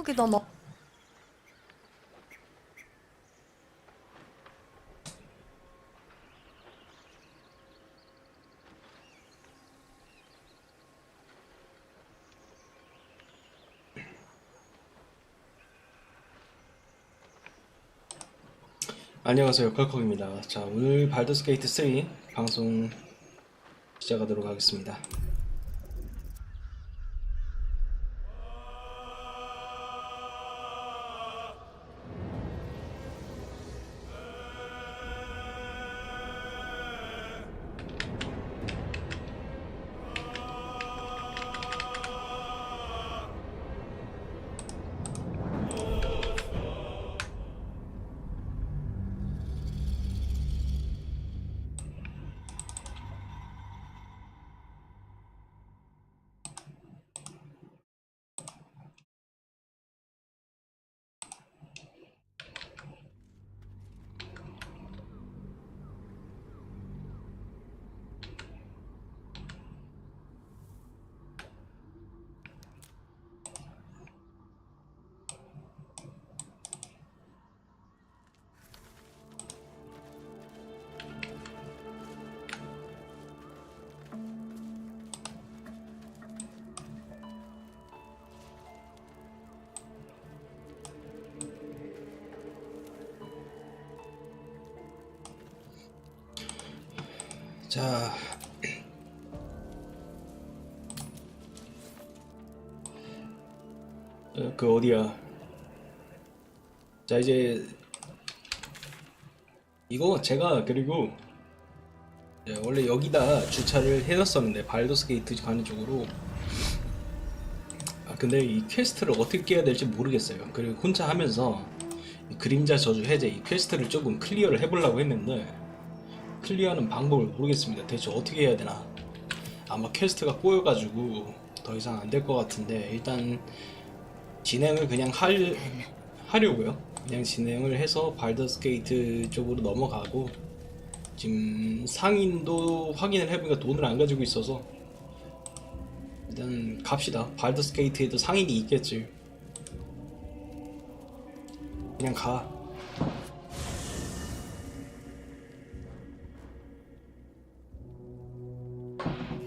여기다 놔. 안녕하세요, 컬컵입니다. 자, 오늘 발더스 게이트 3 방송 시작하도록 하겠습니다. 자, 그 어디야? 자, 이제 이거 제가 그리고 원래 여기다 주차를 해놨었는데 발더스 게이트 가는 쪽으로. 근데 이 퀘스트를 어떻게 해야 될지 모르겠어요. 그리고 혼자 하면서 이 그림자 저주 해제 이 퀘스트를 조금 클리어를 해보려고 했는데 클리어하는 방법을 모르겠습니다. 대체 어떻게 해야 되나. 아마 퀘스트가 꼬여가지고 더 이상 안 될 것 같은데 일단 진행을 그냥 하려고요. 그냥 진행을 해서 발더스 게이트 쪽으로 넘어가고, 지금 상인도 확인을 해보니까 돈을 안 가지고 있어서 일단 갑시다. 발더스 게이트에도 상인이 있겠지. 그냥 가.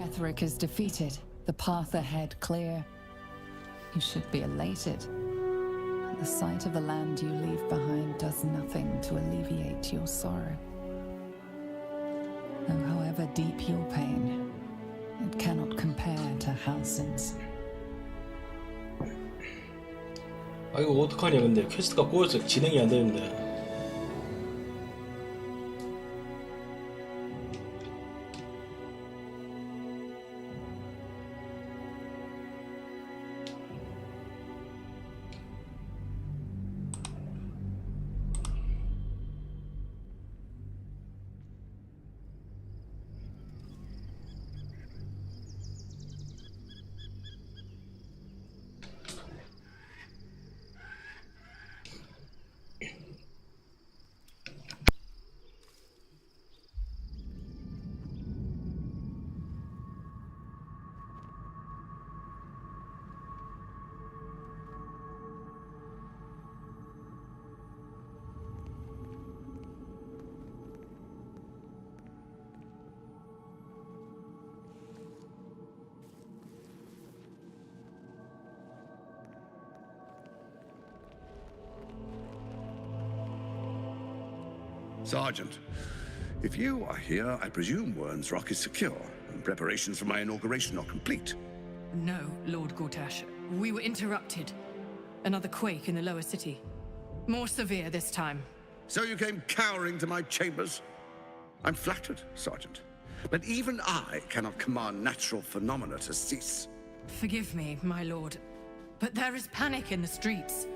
Etheric is defeated, the path ahead clear. You should be elated. But the sight of the land you leave behind does nothing to alleviate your sorrow. Though however deep your pain, it cannot compare to Halsin's. 아, 이거 어떡하냐. 근데 퀘스트가 꼬여서 진행이 안 되는데. Sergeant, if you are here, I presume Wern's Rock is secure, and preparations for my inauguration are complete. No, Lord Gortash. We were interrupted. Another quake in the lower city. More severe this time. So you came cowering to my chambers? I'm flattered, Sergeant. But even I cannot command natural phenomena to cease. Forgive me, my lord, but there is panic in the streets.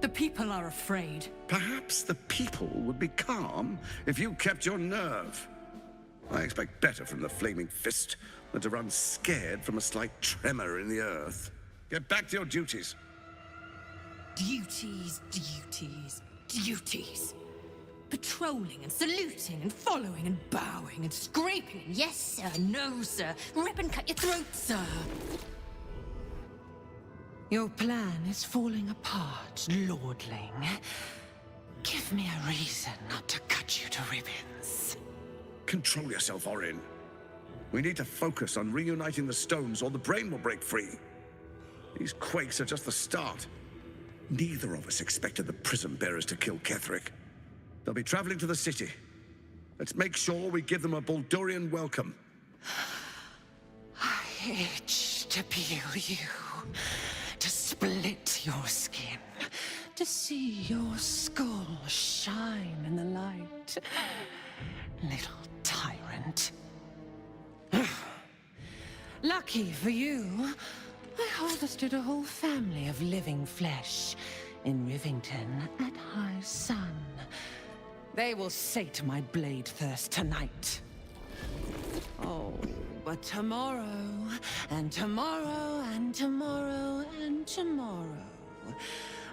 The people are afraid. Perhaps the people would be calm if you kept your nerve. I expect better from the Flaming Fist than to run scared from a slight tremor in the earth. Get back to your duties. Duties, duties, duties. Patrolling and saluting and following and bowing and scraping and yes sir, no sir, rip and cut your throat, sir. Your plan is falling apart, lordling. Give me a reason not to cut you to ribbons. Control yourself, Orin. We need to focus on reuniting the stones or the brain will break free. These quakes are just the start. Neither of us expected the Prism Bearers to kill Ketherick. They'll be traveling to the city. Let's make sure we give them a Baldurian welcome. I itch to peel you, to split your skin, to see your skull shine in the light. Little tyrant. Lucky for you, I harvested a whole family of living flesh in Rivington at high sun. They will sate my blade thirst tonight. Oh, but tomorrow, and tomorrow, and tomorrow, and tomorrow,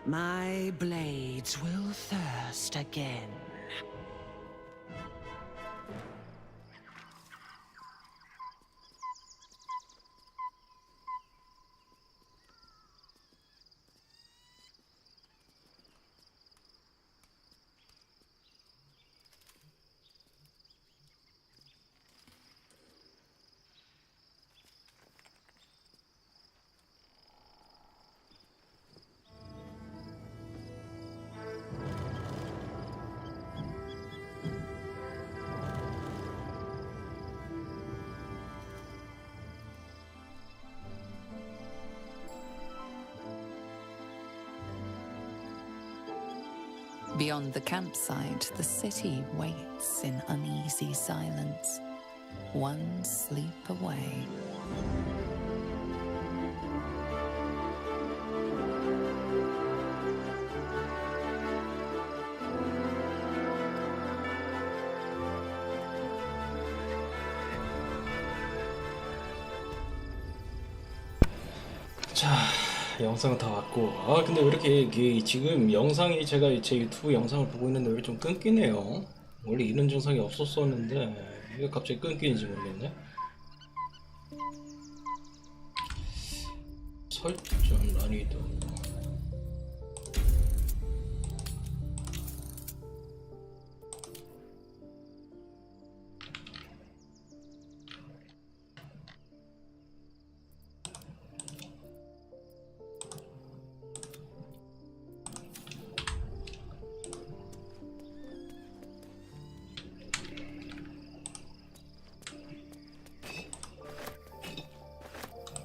my blades will thirst again. Beyond the campsite, the city waits in uneasy silence, one sleep away. 자, 영상은 다 왔고, 아 근데 왜 이렇게 지금 영상이 제가 제 유튜브 영상을 보고 있는데 왜 좀 끊기네요. 원래 이런 증상이 없었었는데 왜 갑자기 끊기는지 모르겠네. 설정 난이도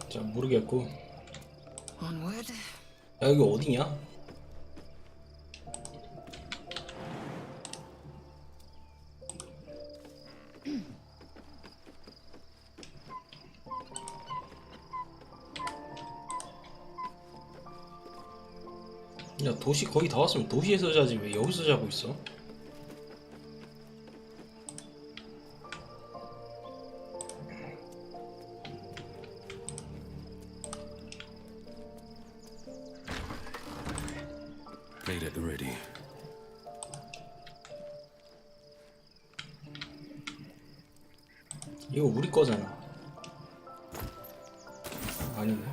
자 모르겠고. Onward. 야 여기 어디냐? 야 도시 거의 다 왔으면 도시에서 자지 왜 여기서 자고 있어? Made at the ready. 이거 우리 거잖아. 아니네.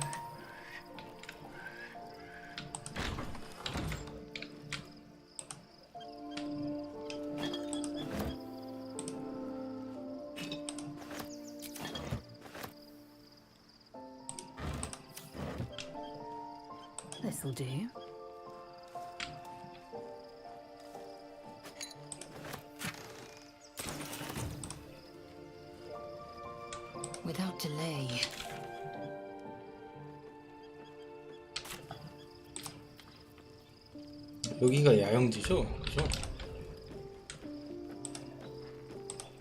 This'll do. Without delay. 여기가 야영지죠? 그죠?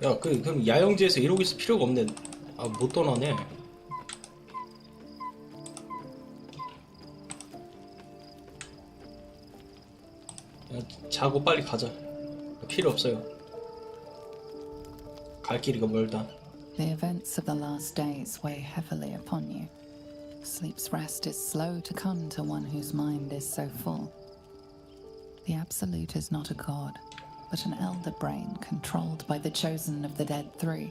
야, 그럼 야영지에서 이러고 있을 필요가 없네. 아, 못 떠나네. 야, 자고 빨리 가자. 필요 없어요. 갈 길이가 멀다. The events of the last days weigh heavily upon you. Sleep's rest is slow to come to one whose mind is so full. The Absolute is not a god, but an elder brain controlled by the chosen of the Dead Three.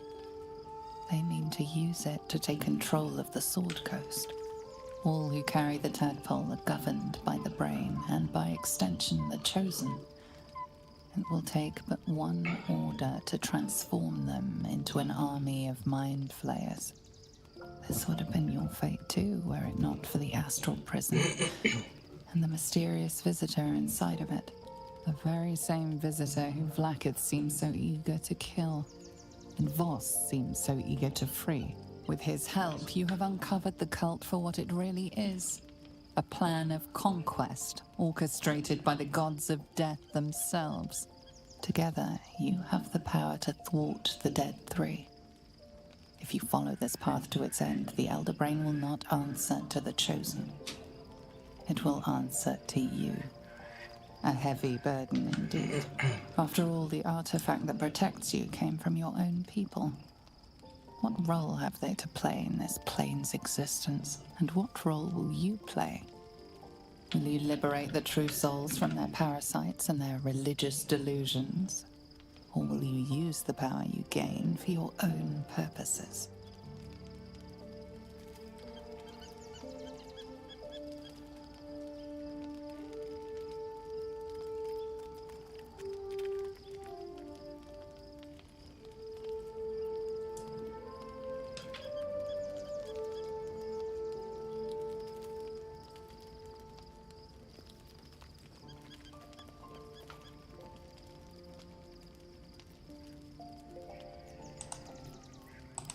They mean to use it to take control of the Sword Coast. All who carry the tadpole are governed by the brain and by extension the chosen. It will take but one order to transform them into an army of mind flayers. This would have been your fate too, were it not for the astral prison and the mysterious visitor inside of it. The very same visitor who Vlaakith seems so eager to kill, and Voss seems so eager to free. With his help, you have uncovered the cult for what it really is. A plan of conquest, orchestrated by the gods of death themselves. Together, you have the power to thwart the Dead Three. If you follow this path to its end, the Elder Brain will not answer to the Chosen. It will answer to you. A heavy burden indeed. After all, the artifact that protects you came from your own people. What role have they to play in this plane's existence? And what role will you play? Will you liberate the true souls from their parasites and their religious delusions? Or will you use the power you gain for your own purposes?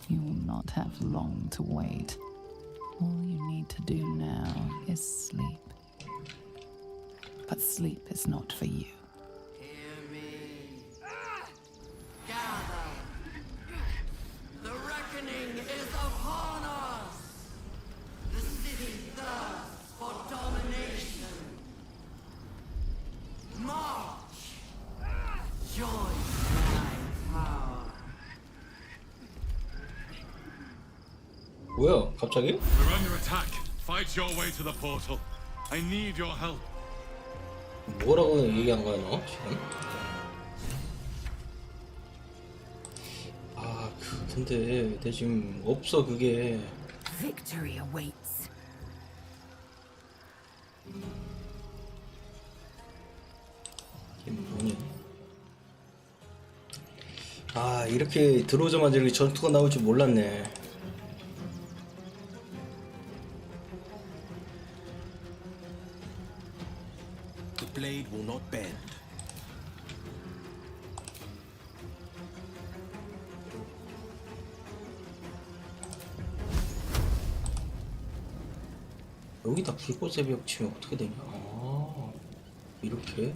You will not have long to wait. All you need to do now is sleep. But sleep is not for you. Hear me. Gather. The reckoning is upon us. The city thirsts for domination. March. Join my power. 뭐야, 갑자기? We're under attack. Fight your way to the portal. I need your help. 뭐라고 얘기한 거야, 너 지금? 아, 근데 내 지금 없어 그게. Victory awaits. 이게 뭐냐? 아, 이렇게 들어오자마자 이렇게 전투가 나올 줄 몰랐네. The blade will not bend. 여기다 불꽃의 벽 치면 어떻게 되냐? 아, 이렇게?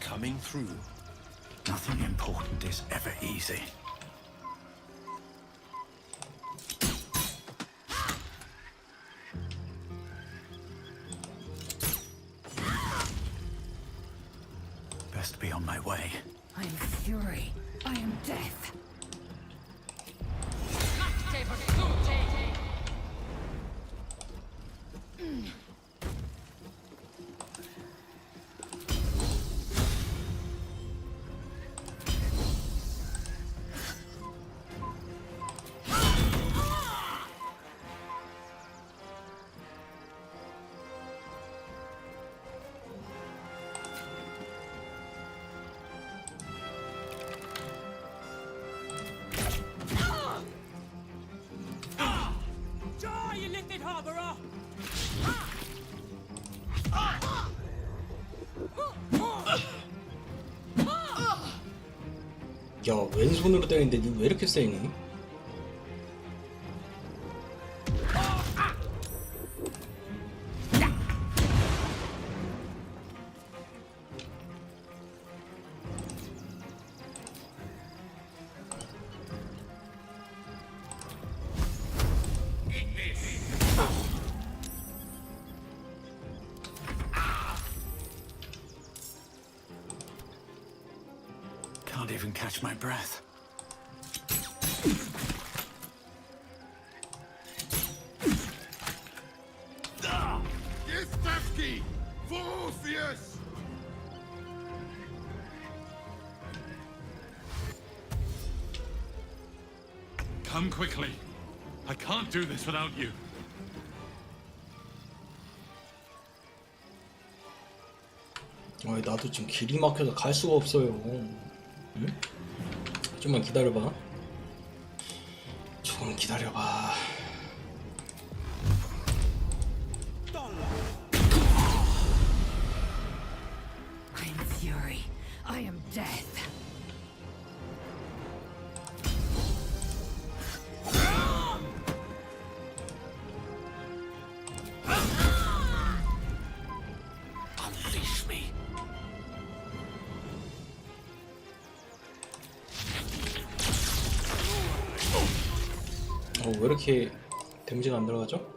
Coming through. Nothing important is ever easy. Best be on my way. I am fury. I am death. 야, 왼손으로 때리는데 니 왜 이렇게 세니? can't even catch my breath. Yestavsky! For Orpheus! Come quickly. I can't do this without you. 나도 지금 길이 막혀서 갈 수가 없어요. 응? 좀만 기다려봐. 조금 기다려봐. I am fury. I am death. Unleash me. 왜 이렇게 데미지가 안 들어가죠?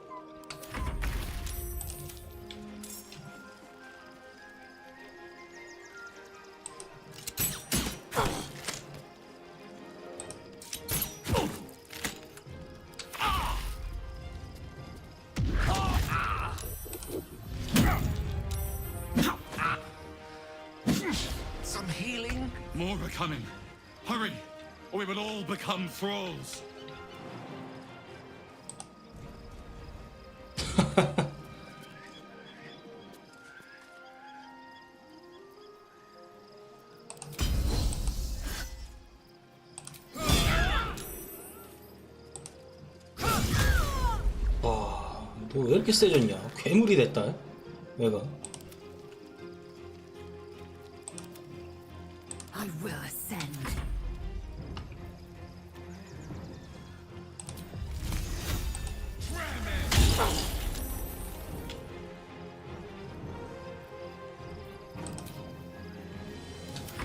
Some healing? More are coming. Hurry, or we will all become thralls. 와, 너 왜 이렇게 세졌냐? 괴물이 됐다. 내가. I will ascend.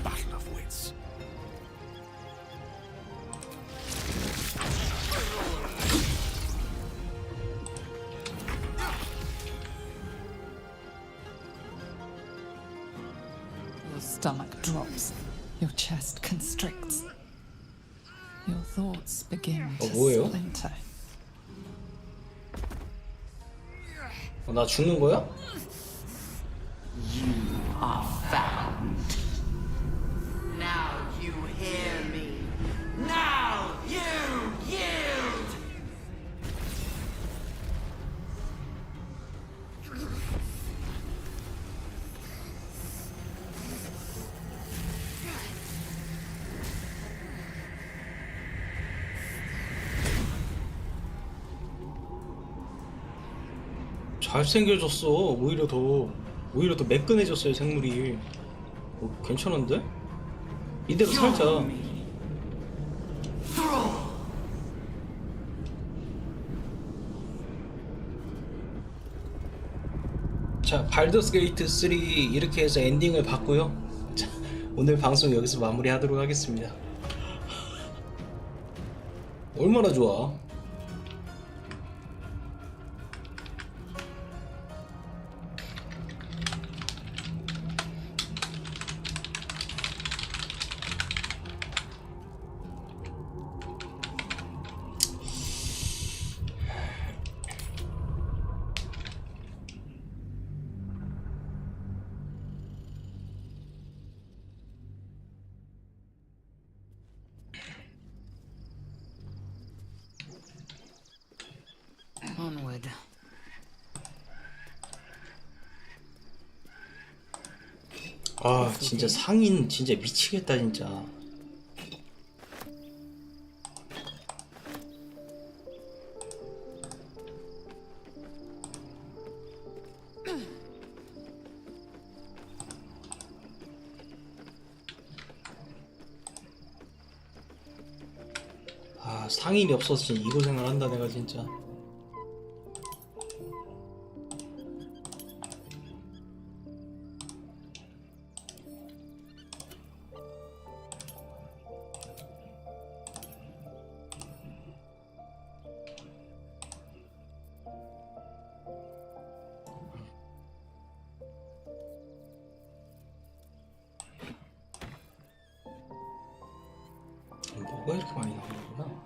Battle of wits. Your stomach drops. Your chest constricts. Your thoughts begin to 뭐예요? splinter. 나 죽는 거야? Now you hear me. Now you yield! 잘생겨졌어. 오히려 더 매끈해졌어요, 생물이. 괜찮은데? 이대로 살자. 자, 발더스 게이트 3 이렇게 해서 엔딩을 봤고요. 자, 오늘 방송 여기서 마무리하도록 하겠습니다. 얼마나 좋아. Onward. 아, 진짜 상인 진짜 미치겠다 진짜. 아, 상인이 없어서 진짜 이 고생을 한다 내가 진짜. 뭐가 이렇게 많이 나오는구나.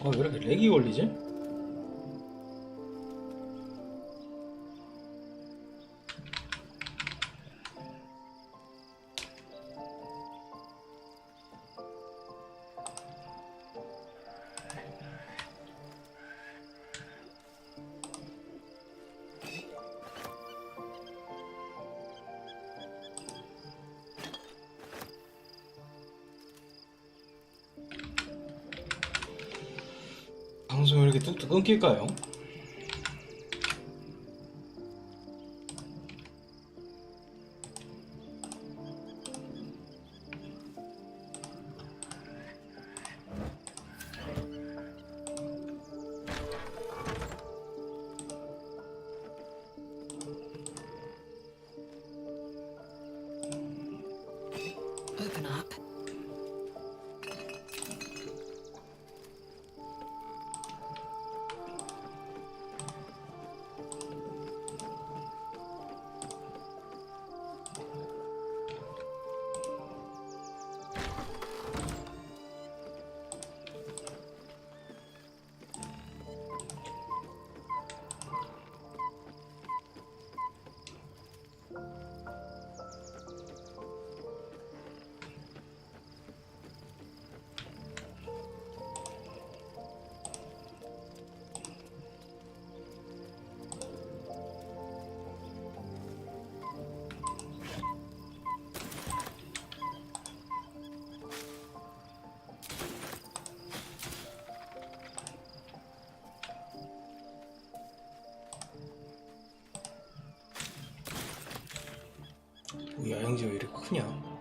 왜 이렇게 렉이 걸리지? 방송이 왜 이렇게 뚝뚝 끊길까요? Open up. 야영지가 왜 이렇게 크냐?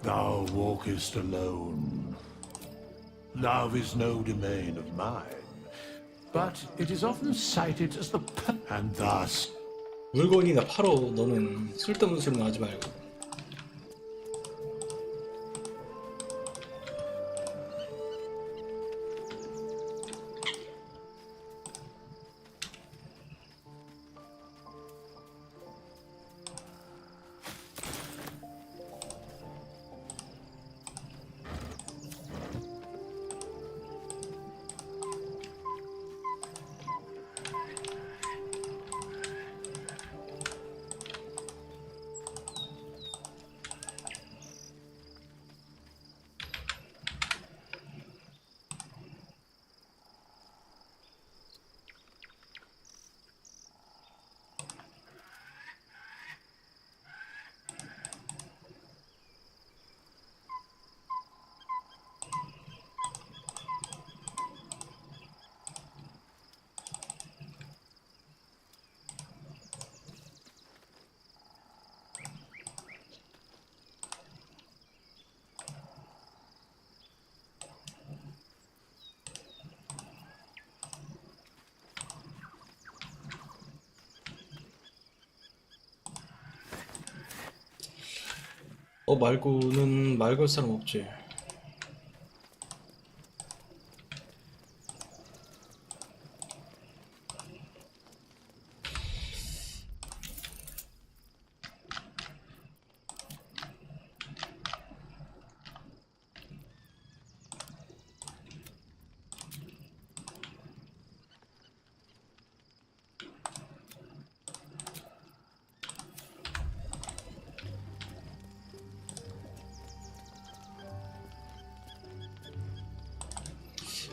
Thou walkest alone. Love is no domain of mine, but it is often cited as the and thus. 물건이나 팔어. 너는 쓸데없는 소리나 하지 말고. 말고는 말 걸 사람 없지.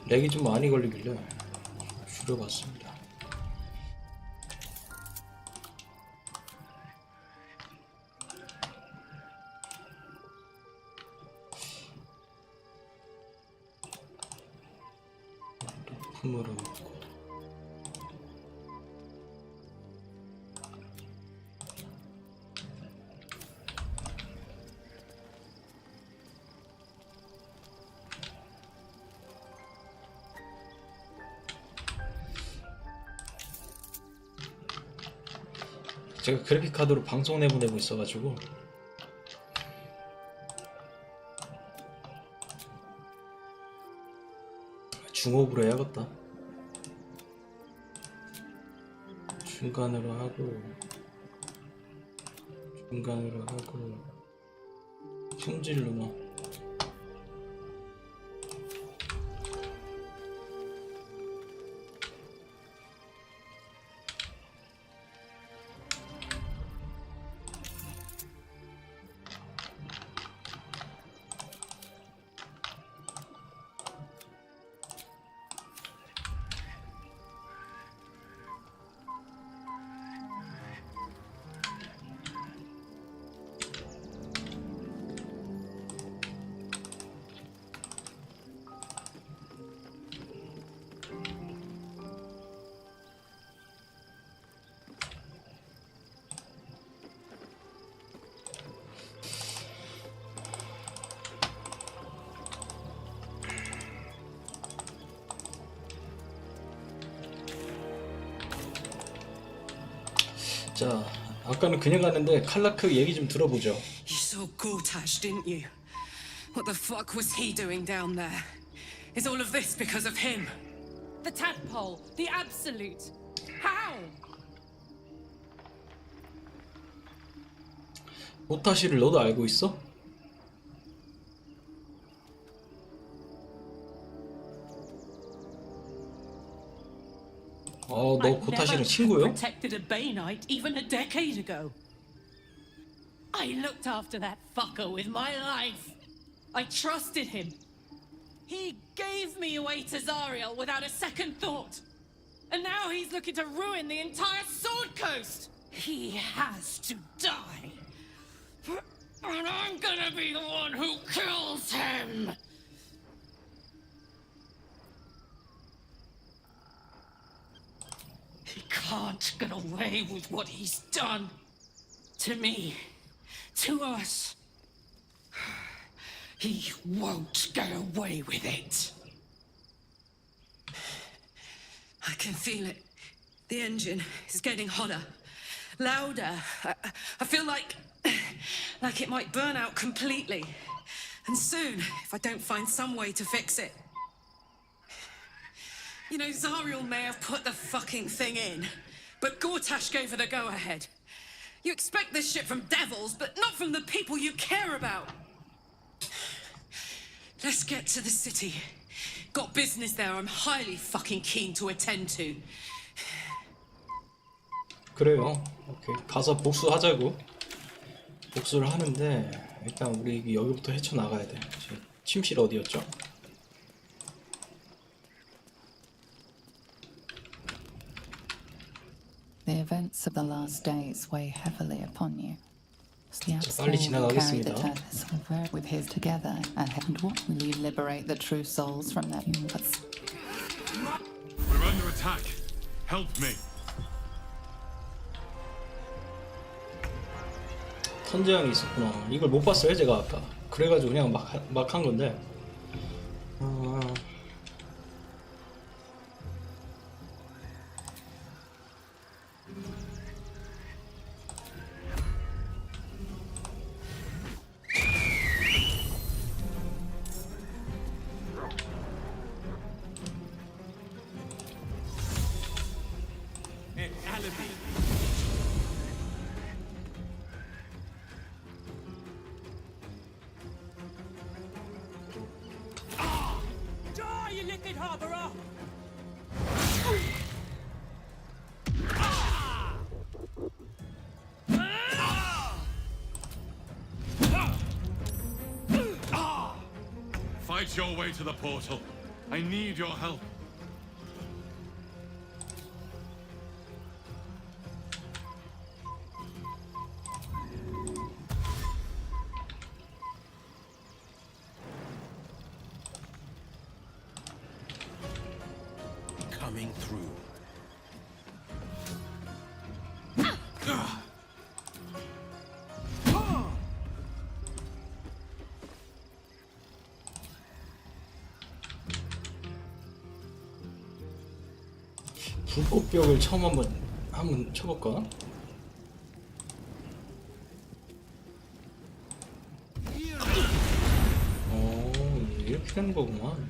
렉이 좀 많이 걸리길래 줄여봤습니다. 품으로 놓고 제가 그래픽 카드로 방송 내보내고 있어가지고 중업으로 해야겠다. 중간으로 하고 품질로만. 자, 아까는 그냥 갔는데 칼라크 얘기 좀 들어보죠. You saw Gortash, didn't you? What the fuck was he doing down there? Is all of this because of him? The tadpole, the absolute. How? 고타시를 너도 알고 있어? 너 고타시랑 친구요? Protected a Bay Knight even a decade ago. I looked after that fucker with my life. I trusted him. He gave me away to Zariel without a second thought. And now he's looking to ruin the entire Sword Coast. He has to die. And I'm gonna be the one who kills him. He can't get away with what he's done. To me. To us. He won't get away with it. I can feel it. The engine is getting hotter. Louder. I feel like it might burn out completely. And soon, if I don't find some way to fix it. You know, Zariel may have put the fucking thing in, but Gortash gave her the go-ahead. You expect this shit from devils, but not from the people you care about. Let's get to the city. Got business there I'm highly fucking keen to attend to. 그래요. 오케이. 가서 복수하자고. 복수를 하는데 일단 우리 여기부터 헤쳐나가야 돼. 침실 어디였죠? The events of the last days weigh heavily upon you. The 빨리 지나가겠습니다. with his together and what will you liberate the true souls from their humans? We're under attack. Help me. 선재앙이 있었구나. 이걸 못 봤어요 제가 아까. 그래가지고 그냥 막 한 건데. Fight your way to the portal. I need your help. Coming through. 불꽃벽을 처음 한번 쳐볼까? 이렇게 되는 거구만.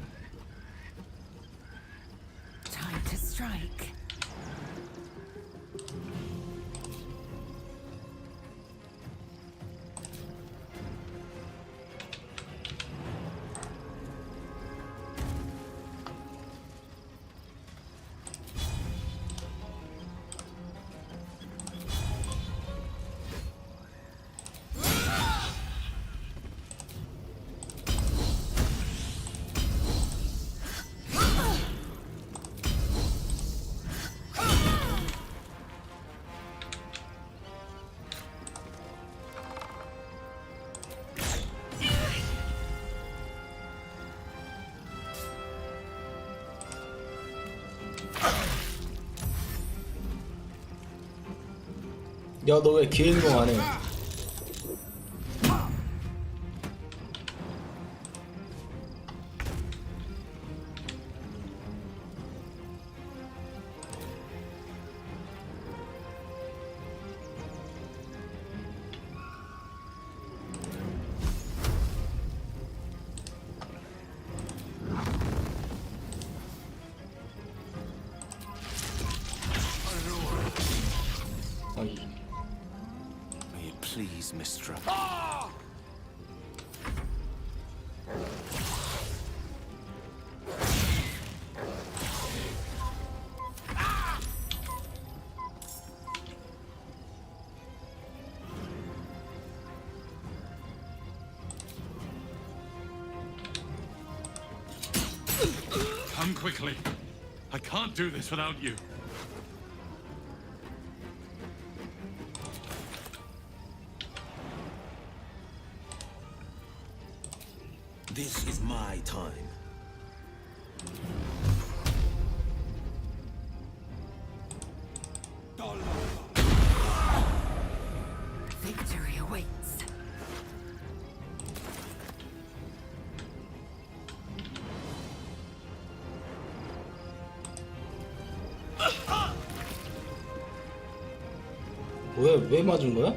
Time to strike. 야, 너 왜 기행동 안 해? 아이. May it please, Mistra. Come quickly. I can't do this without you. This is my time. Victory awaits. 왜 맞은 거야?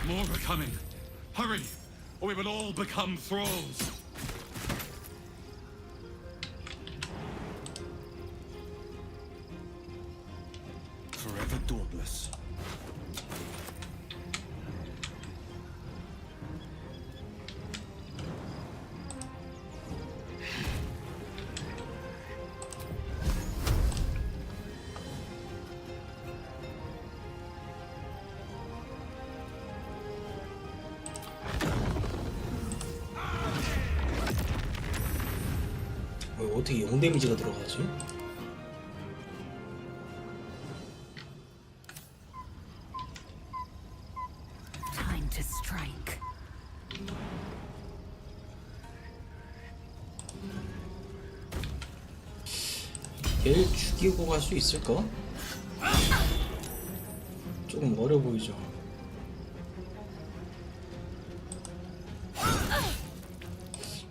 More are coming. Hurry, or we will all become thralls. Forever dauntless. 어떻게 0 데미지가 들어가지? Time to strike. 얘를 죽이고 갈 수 있을까? 조금 어려 보이죠.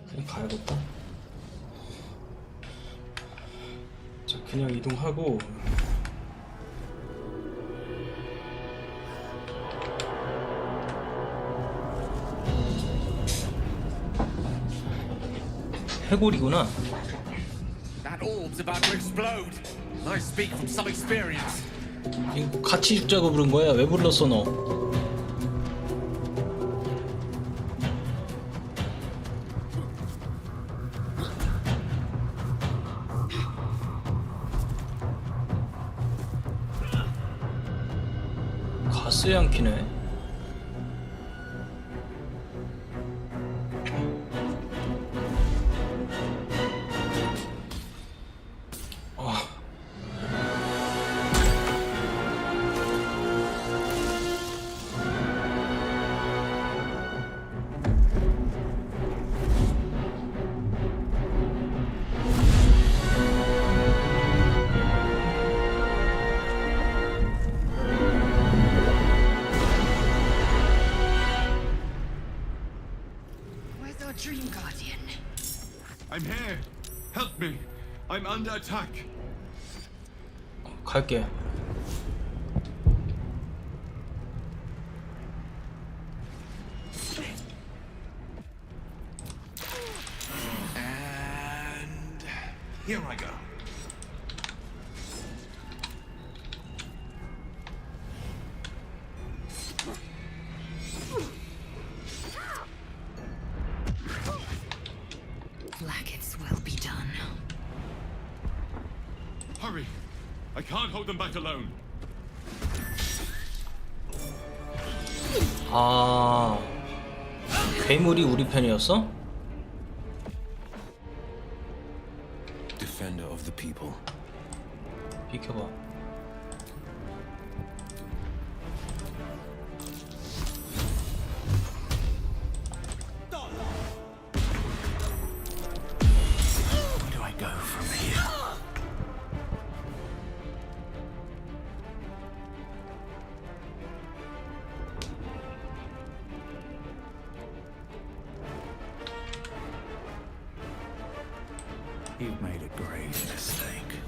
그냥 가야겠다. 자, 그냥 이동하고 해골이구나. That orb's about to explode. I speak from some experience. 이거 같이 죽자고 부른 거야? 왜 불렀어 너? 가스 양키네. Where's our dream guardian? I'm here. Help me. I'm under attack. 갈게. And here I go. Blackets will be done. Hurry. I can't hold them back alone. 아, 괴물이 우리 편이었어? Defender of the people. 비켜봐. Where do I go from here? You've made a grave mistake.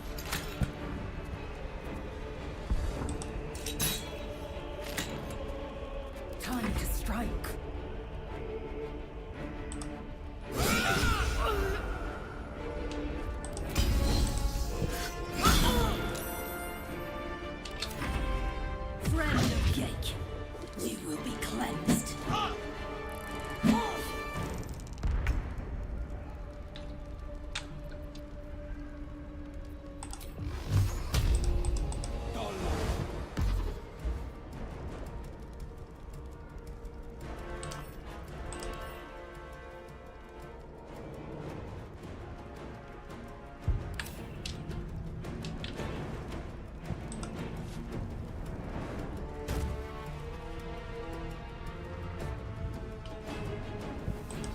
Time to strike. Friend of Cake, you will be cleansed.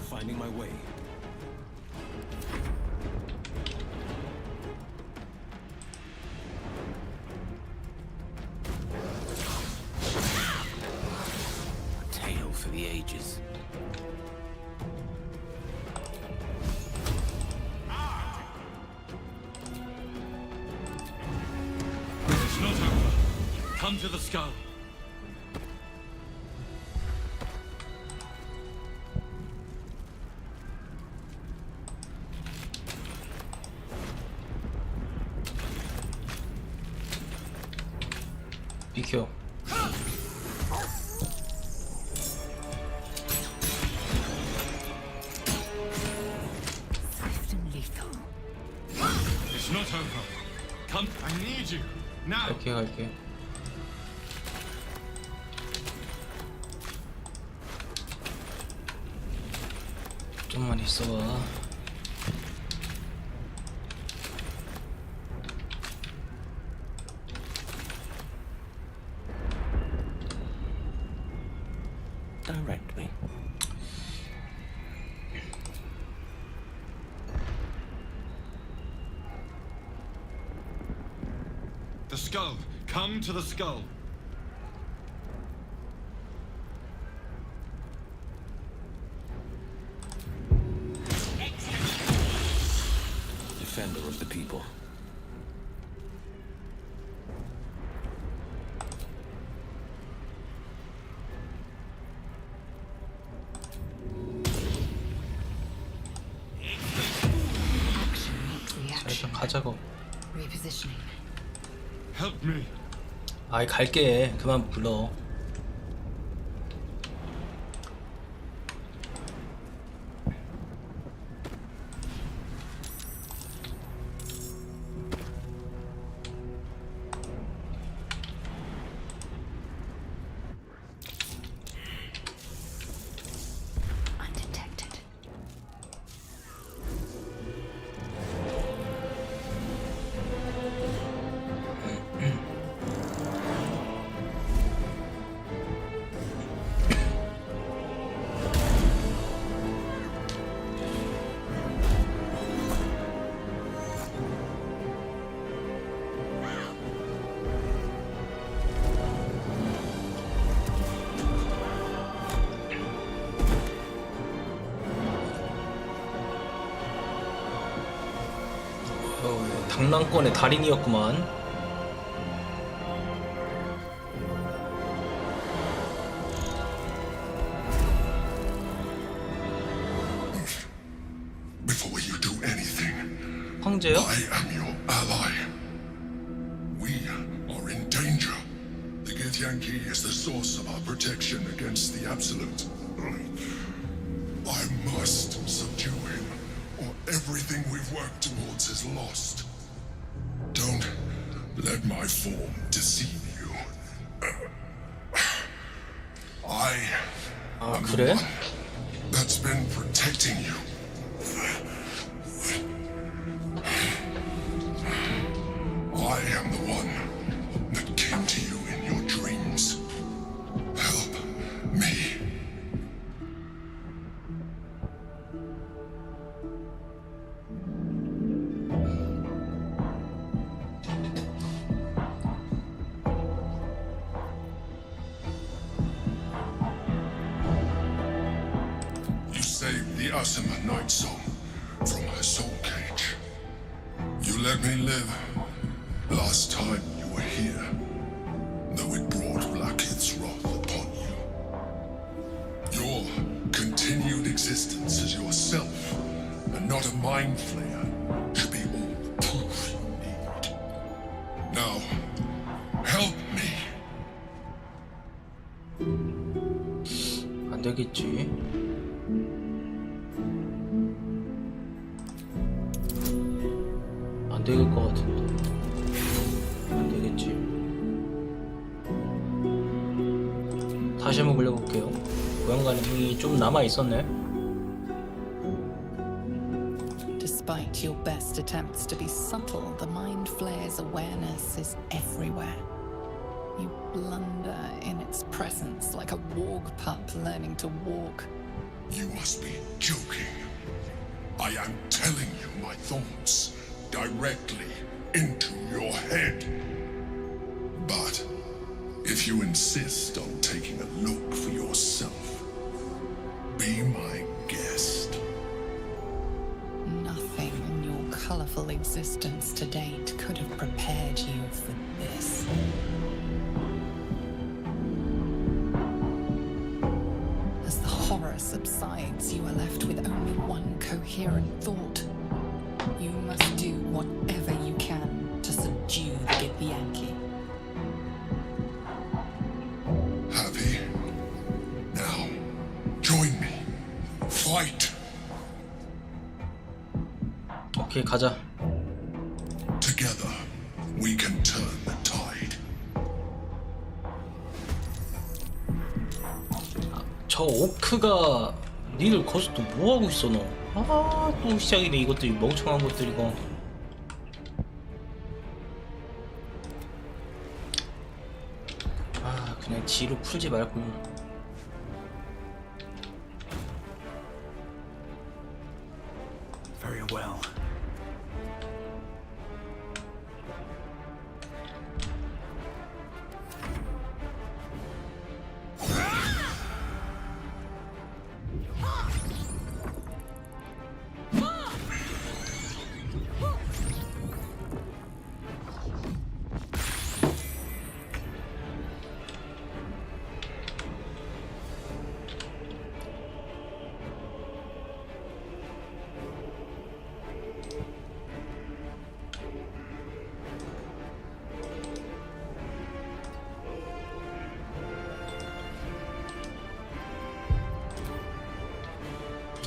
Finding my way. A tale for the ages. It's not over. Come to the skull. 비켜. Swift and lethal. It's not over. Come. I need you. Now. 갈게. 좀만 있어봐. Direct me. The skull. Come to the skull. of the people. Action meets 자, reaction. 일단 가자고. Repositioning. Help me. 아이 갈게. 그만 불러. Undetected. 당랑권의 달인이었구만. Before you do anything, 황제요? I am your ally. We are in danger. The Githyanki is the source of our protection against the Absolute. I must subdue him, or everything we've worked towards is lost. Don't let my form deceive you. I 아 am the 그래? one that's been protecting you. I am the one that came to you in your dreams. Help me. You saved the Asima Night Song from her soul cage. You let me live last time you were here, though it brought Blackhead's wrath upon you. Your continued existence as yourself, and not a mind flayer, should be all the proof you need. Now, help me. 안 되겠지. 안 될 것 같은데. 안 되겠지. 다시 한번 굴려볼게요. 고양가는 힘이 좀 남아 있었네. Despite your best attempts to be subtle, the Mind Flayer's awareness is everywhere. You blunder in its presence like a warg pup learning to walk. You must be joking. I am telling you my thoughts directly into your head. But if you insist on taking a look for yourself, be my guest. Nothing in your colourful existence to date could have prepared you for this. As the horror subsides, you are left with only one coherent thought. You must do whatever you can to subdue the Githyanki. Happy? Now, join me. Fight. 오케이 가자. Together, we can turn the tide. 저 오크가 니들 거기서 또 뭐하고 있어 너? 아 또 시작이네 이것들 멍청한 것들 이거. 아 그냥 지로 풀지 말고. Very well.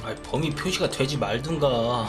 아이, 범위 표시가 되지 말든가.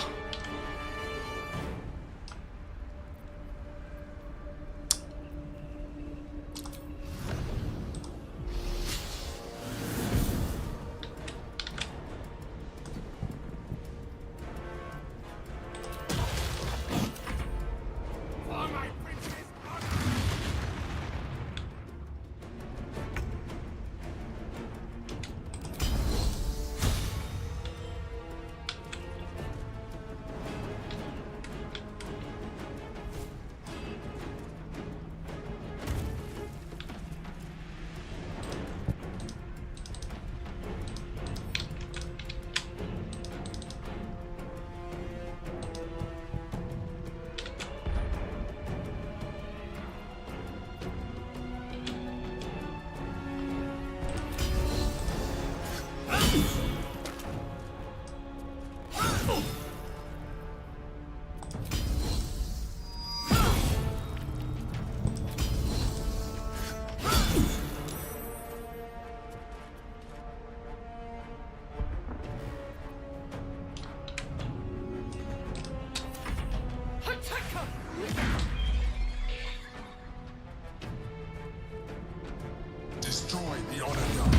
Destroy the honor guard.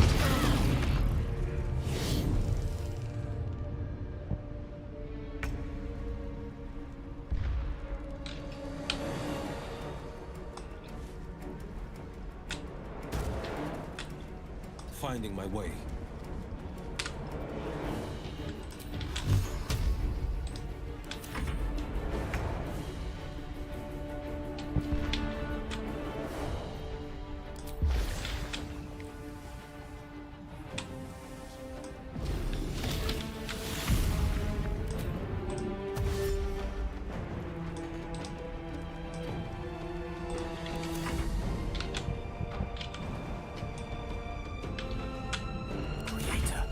Finding my way. Creator,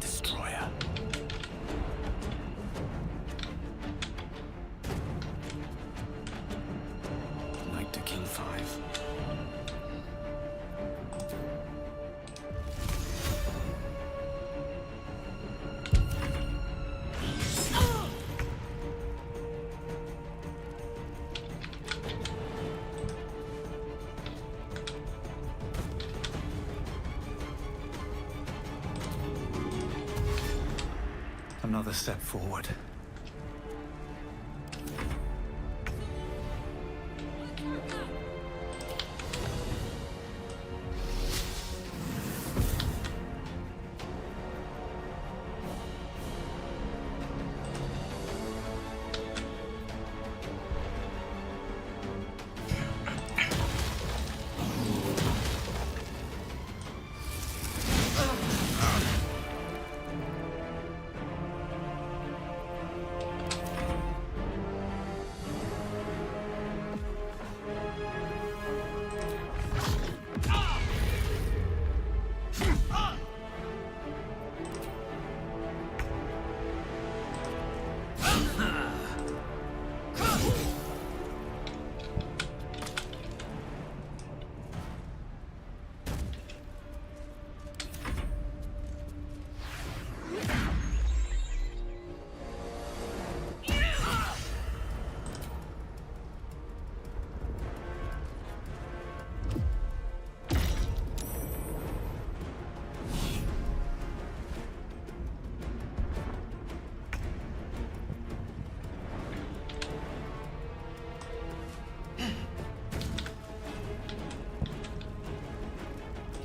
destroyer. Knight to King 5. Another step forward.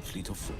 Fleet of foot.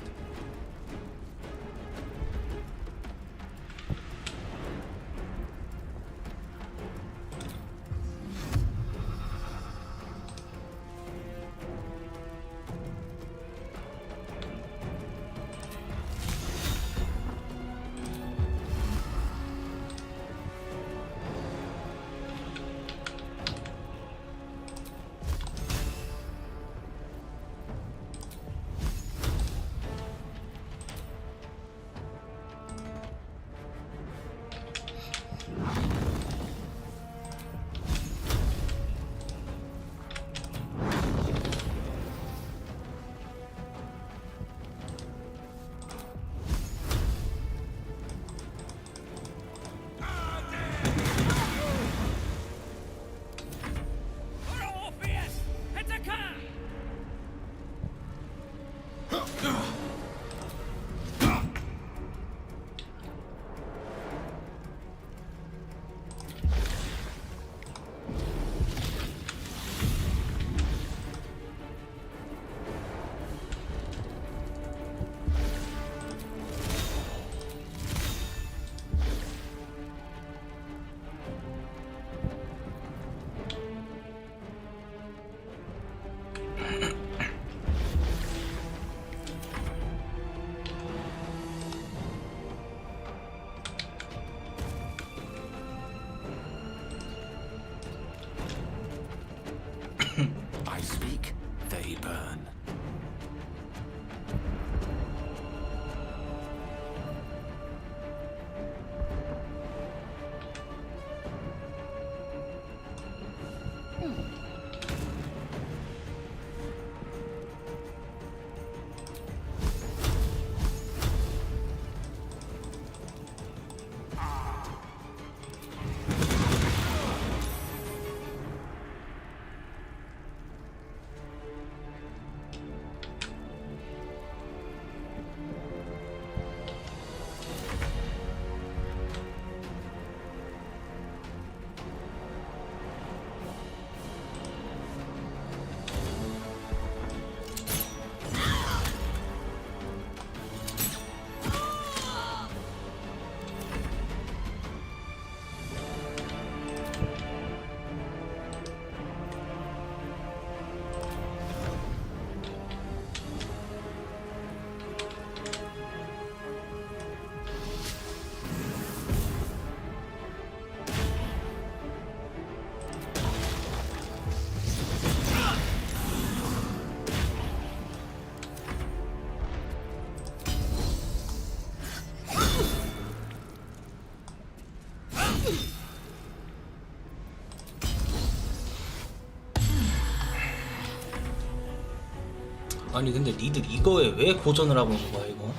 아니 근데 니들 이거에 왜 고전을 하고 있는 거야 이거?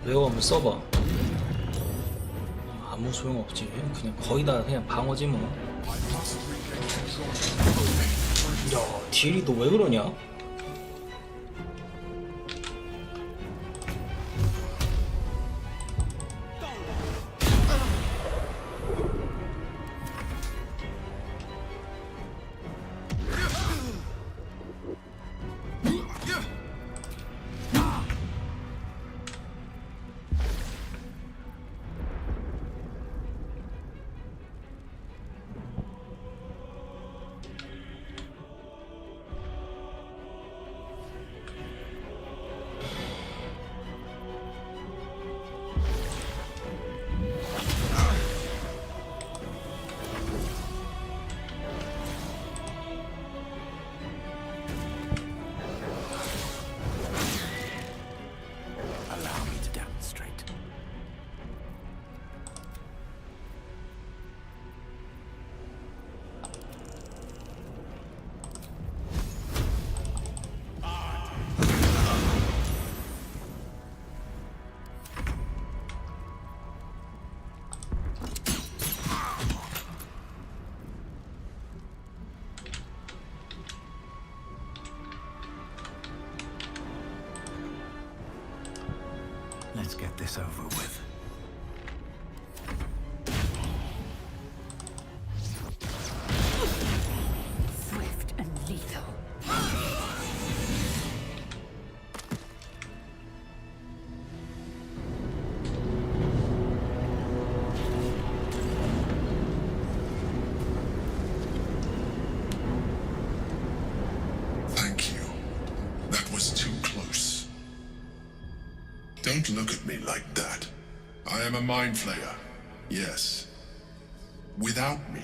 외워 한번 써봐. 아무 소용없지. 그냥 거의 다 그냥 방어지 뭐. 야 딜이 너 왜 그러냐? Allow me to demonstrate. Let's get this over with. Swift and lethal. Thank you. That was too close. Don't look at me like that. I am a mind flayer, yes. Without me,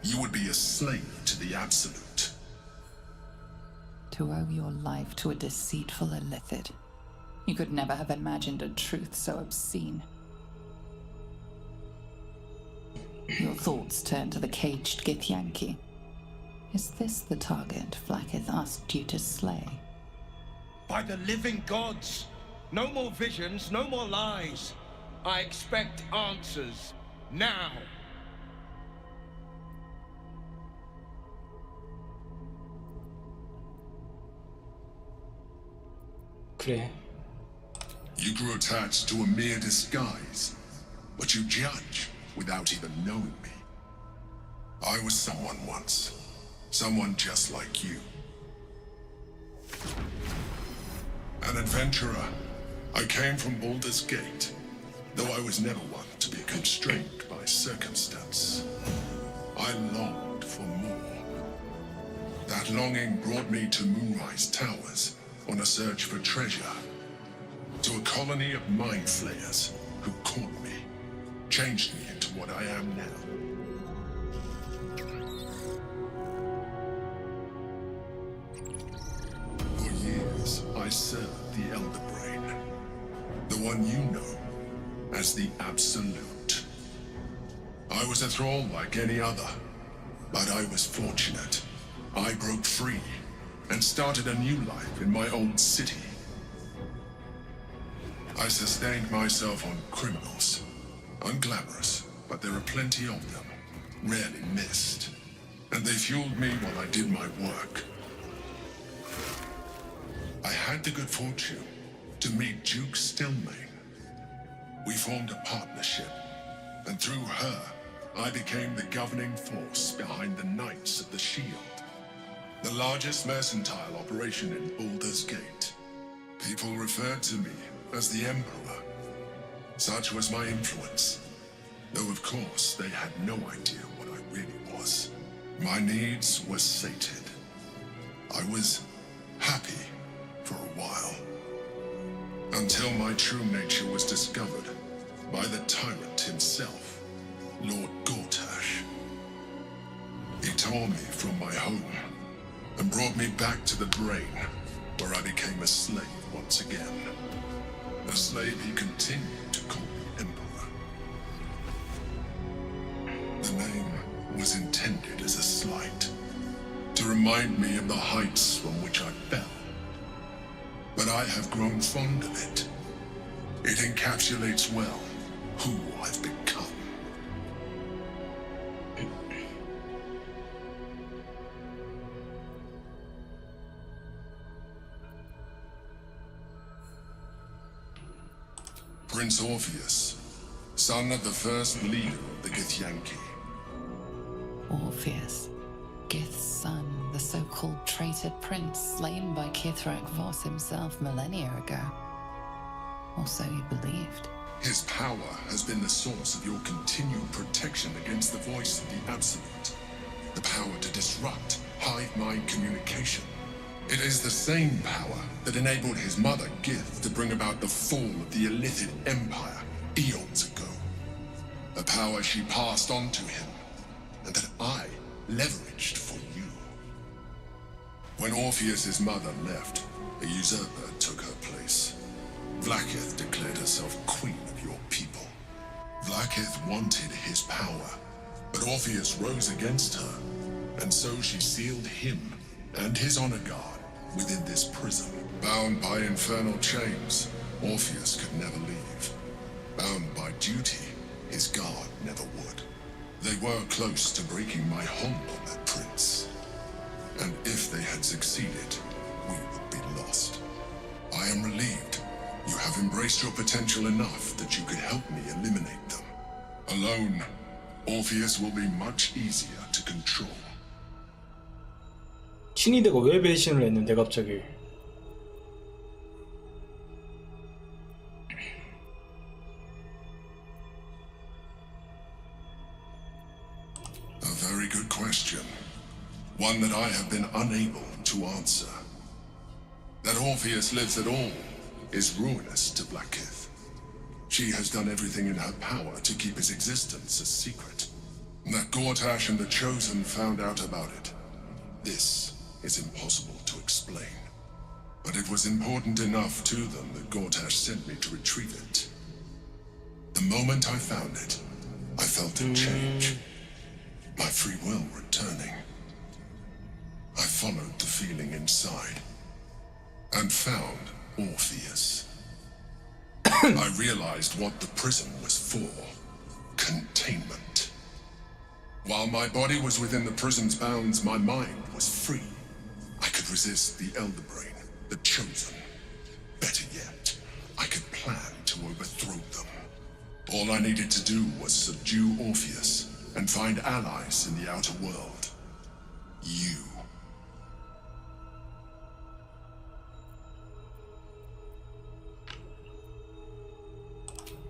you would be a slave to the Absolute. To owe your life to a deceitful illithid. You could never have imagined a truth so obscene. Your thoughts turn to the caged Githyanki. Is this the target Flacketh asked you to slay? By the living gods! No more visions, no more lies. I expect answers. Now! 그래. You grew attached to a mere disguise, but you judge without even knowing me. I was someone once. Someone just like you. An adventurer. I came from Baldur's Gate, though I was never one to be constrained by circumstance. I longed for more. That longing brought me to Moonrise Towers on a search for treasure. To a colony of mind flayers who caught me, changed me into what I am now. For years, I served the Elder Brain, the one you know as the Absolute. I was a thrall like any other, but I was fortunate. I broke free and started a new life in my old city. I sustained myself on criminals. Unglamorous, but there are plenty of them, rarely missed. And they fueled me while I did my work. I had the good fortune to meet Duke Stillmain. We formed a partnership, and through her, I became the governing force behind the Knights of the Shield, the largest mercantile operation in Baldur's Gate. People referred to me as the Emperor. Such was my influence, though of course they had no idea what I really was. My needs were sated. I was happy for a while, until my true nature was discovered by the tyrant himself, Lord Gortash. He tore me from my home and brought me back to the Brain, where I became a slave once again. A slave he continued to call me Emperor. The name was intended as a slight, to remind me of the heights from which I fell. But I have grown fond of it. It encapsulates well who I've become. Prince Orpheus, son of the first leader of the Githyanki. Orpheus, Gith's son, the so-called traitor prince slain by Kithrak Voss himself millennia ago. Or so he believed. His power has been the source of your continued protection against the voice of the Absolute. The power to disrupt hive mind communication. It is the same power that enabled his mother, Gith, to bring about the fall of the Illithid Empire eons ago. A power she passed on to him, and that I leveraged for you. When Orpheus's mother left, a usurper took her place. Vlaakith declared herself queen of your people. Vlaakith wanted his power, but Orpheus rose against her, and so she sealed him and his honor guard within this prison. Bound by infernal chains, Orpheus could never leave. Bound by duty, his guard never would. They were close to breaking my hold on that prince. And if they had succeeded, we would be lost. I am relieved. You have embraced your potential enough that you could help me eliminate them. Alone, Orpheus will be much easier to control. 신이대가 왜 배신을 했는데 갑자기? A very good question. One that I have been unable to answer. That Orpheus lives at all is ruinous to Vlaakith. She has done everything in her power to keep his existence a secret. That Gortash and the Chosen found out about it. This is impossible to explain. But it was important enough to them that Gortash sent me to retrieve it. The moment I found it, I felt a change. My free will returning. I followed the feeling inside and found Orpheus. I realized what the prison was for. Containment. While my body was within the prison's bounds, my mind was free. I could resist the Elder Brain, the Chosen. Better yet, I could plan to overthrow them. All I needed to do was subdue Orpheus and find allies in the outer world. You.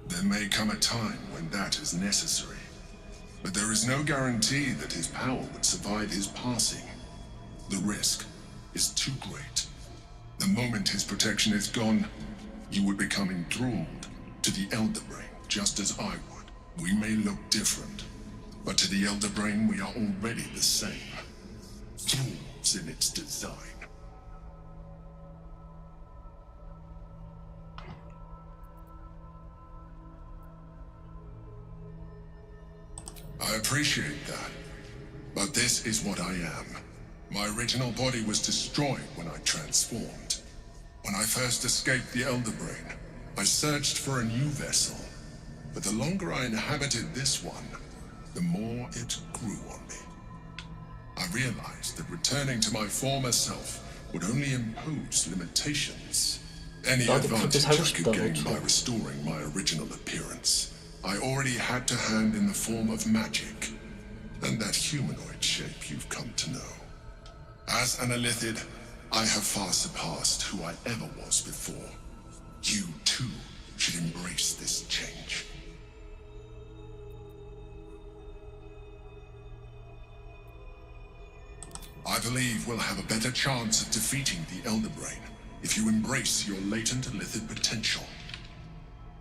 There may come a time when that is necessary, but there is no guarantee that his power would survive his passing. The risk is too great. The moment his protection is gone, you would become enthralled to the Elder Brain, just as I would. We may look different, but to the Elder Brain we are already the same. Tools in its design. I appreciate that, but this is what I am. My original body was destroyed when I transformed. When I first escaped the Elder Brain, I searched for a new vessel, but the longer I inhabited this one, the more it grew on me. I realized that returning to my former self would only impose limitations. Any advantage I could gain by restoring my original appearance, I already had to hand in the form of magic, and that humanoid shape you've come to know. As an Illithid, I have far surpassed who I ever was before. You, too, should embrace this change. I believe we'll have a better chance of defeating the Elder Brain if you embrace your latent Illithid potential.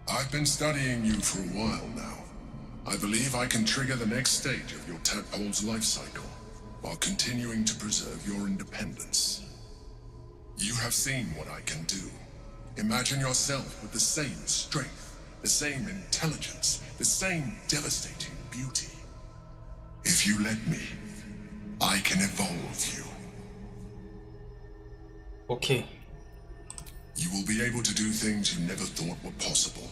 I've been studying you for a while now. I believe I can trigger the next stage of your tadpole's life cycle, while continuing to preserve your independence. You have seen what I can do. Imagine yourself with the same strength, the same intelligence, the same devastating beauty. If you let me, I can evolve you 오케이. You will be able to do things you never thought were possible.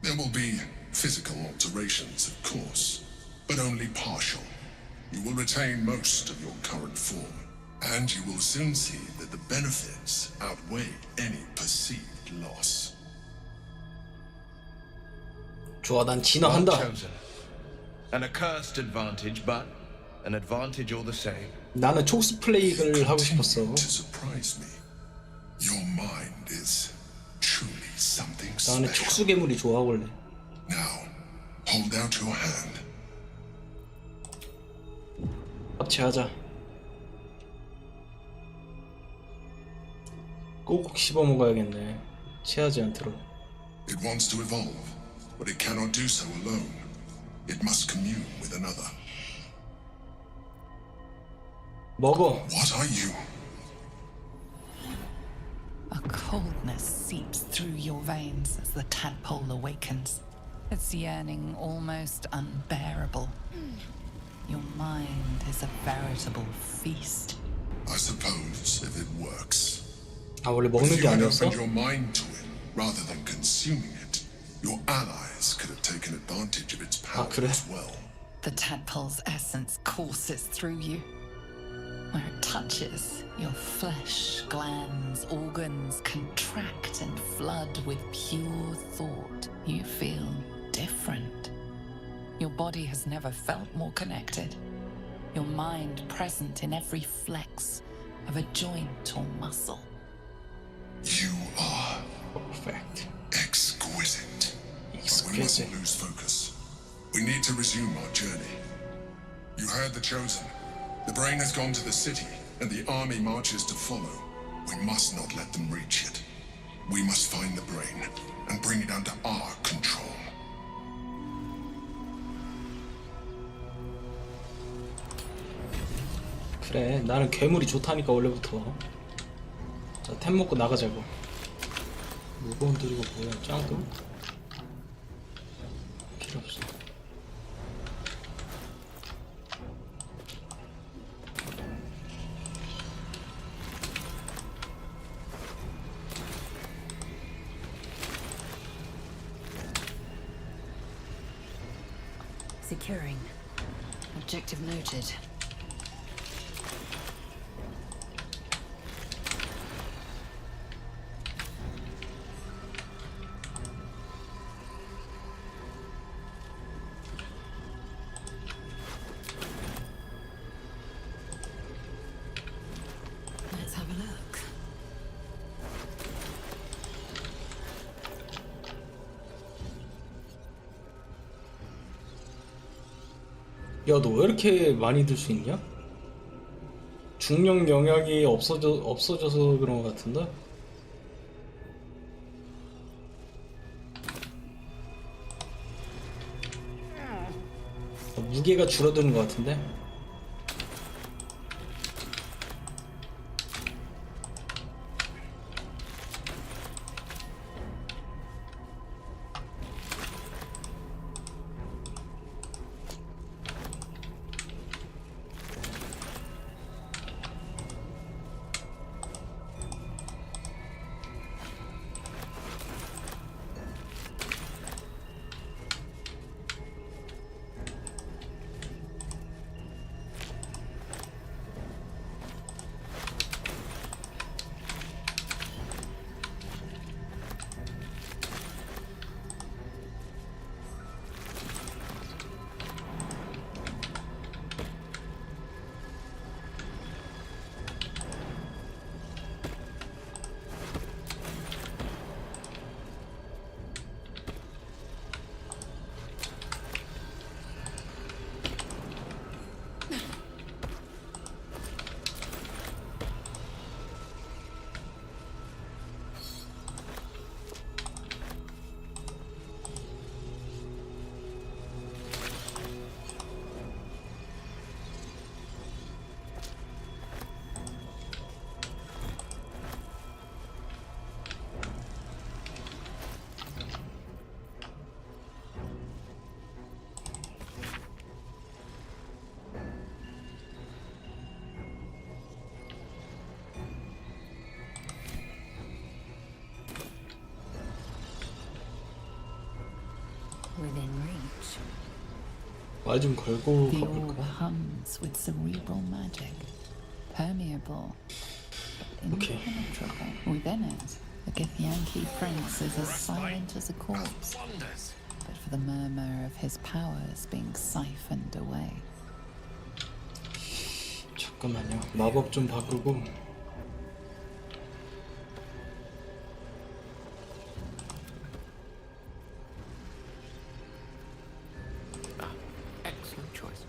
There will be physical alterations, of course, but only partial. You will retain most of your current form, and you will soon see that the benefits outweigh any perceived loss. 좋아, 난 Well 진화한다. chosen. An accursed advantage, but an advantage all the same. 나는 촉수 플레이를 하고 싶었어. To surprise me, your mind is truly something 나는 special. 촉수 괴물이 좋아 원래. Now, hold out your hand. 합체하자. 꼭 씹어 먹어야겠네. 체하지 않도록. It wants to evolve, but it cannot do so alone. It must commune with another. 먹어. What are you? A coldness seeps through your veins as the tadpole awakens, its yearning almost unbearable. Your mind is a veritable feast. I suppose if it works. 아, 원래 But 먹는 if 게 you had 아니었어? opened your mind to it rather than consuming it, your allies could have taken advantage of its power 그래? as well. The tadpole's essence courses through you. Where it touches, your flesh, glands, organs contract and flood with pure thought. You feel different. Your body has never felt more connected. Your mind present in every flex of a joint or muscle. You are Perfect. exquisite. But we Exquisite. mustn't lose focus. We need to resume our journey. You heard the chosen. The brain has gone to the city, and the army marches to follow. We must not let them reach it. We must find the brain and bring it under our control. 그래, 나는 괴물이 좋다니까 원래부터. 자, 템 먹고 나가자고. 무거운 드리고 뭐야, 짱금? 필요 없어. Securing. Objective noted. Let's have a look. 야, 너 왜 이렇게 많이 들 수 있냐? 중력 영향이 없어져서 그런 것 같은데? 무게가 줄어드는 것 같은데? 말 좀 걸고 The orb 가볼까? hums with cerebral magic, permeable, but Okay. impenetrable. Within it, the Githyanki prince is as silent as a corpse, but for the murmur of his powers being siphoned away. 잠깐만요. 마법 좀 바꾸고. Excellent choice.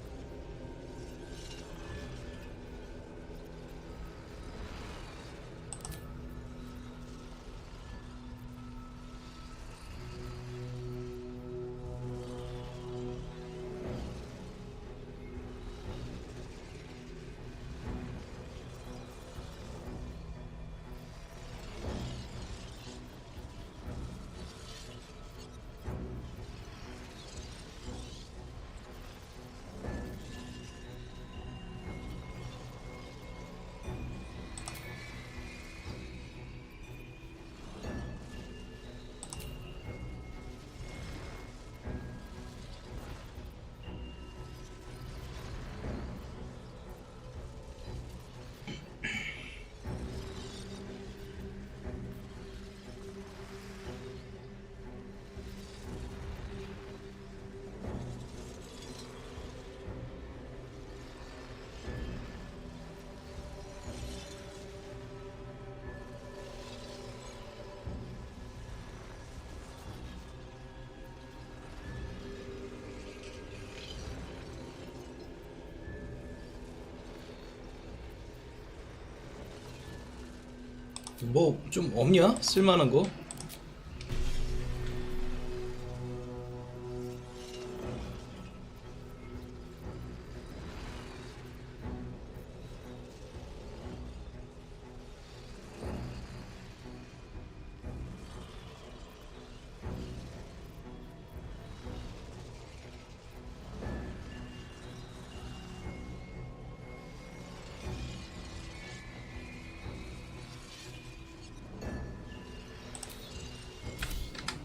뭐 좀 없냐? 쓸만한 거?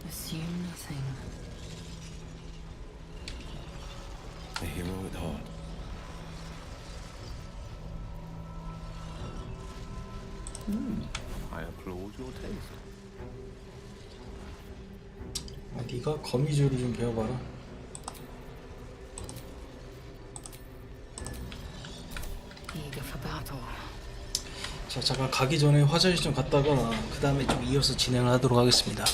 Assume nothing. A hero at heart. I applaud your taste. 아, 네가 거미줄을 좀 배워봐라. Eager for battle. 자, 잠깐 가기 전에 화장실 좀 갔다가 그 다음에 좀 이어서 진행을 하도록 하겠습니다.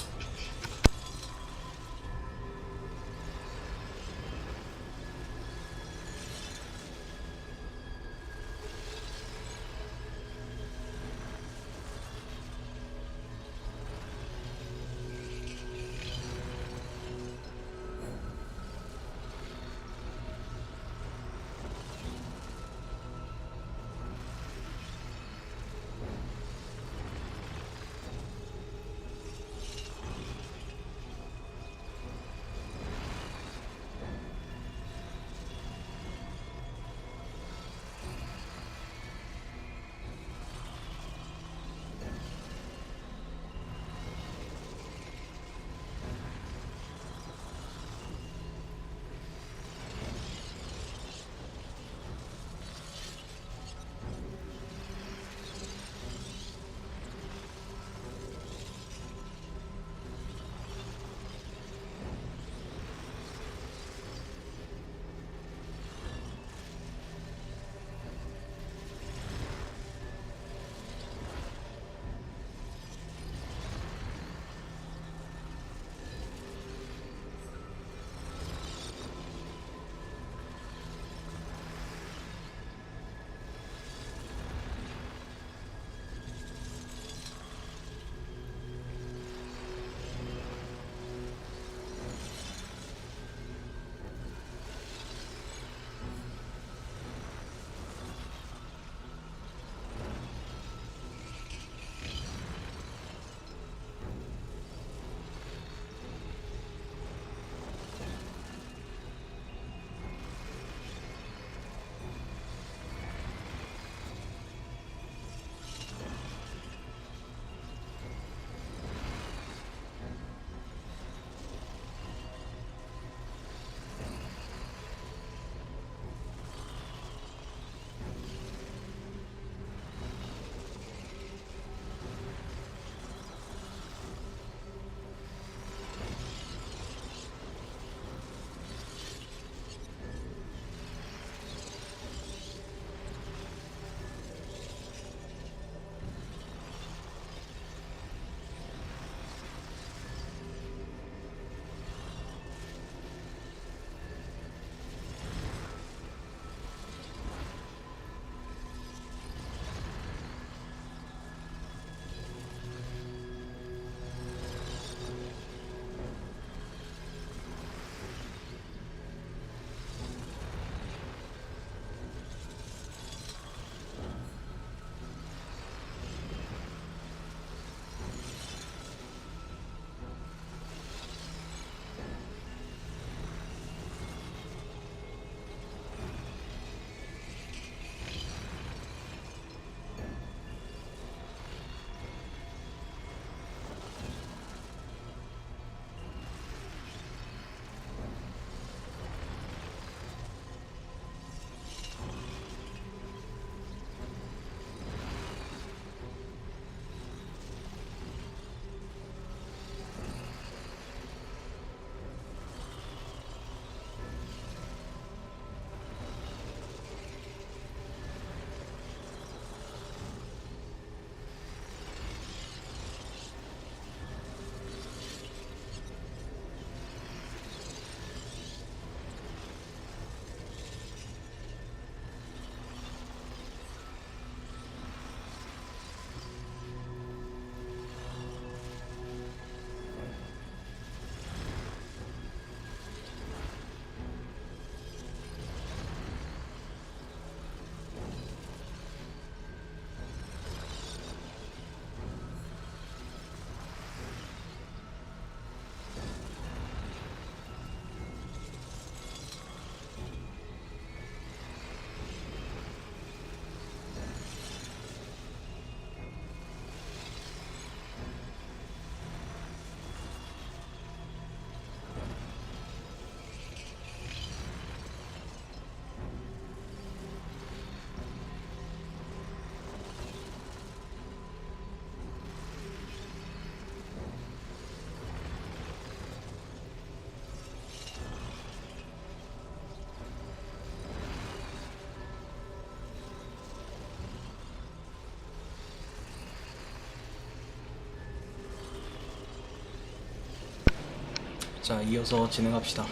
자, 이어서 진행합시다.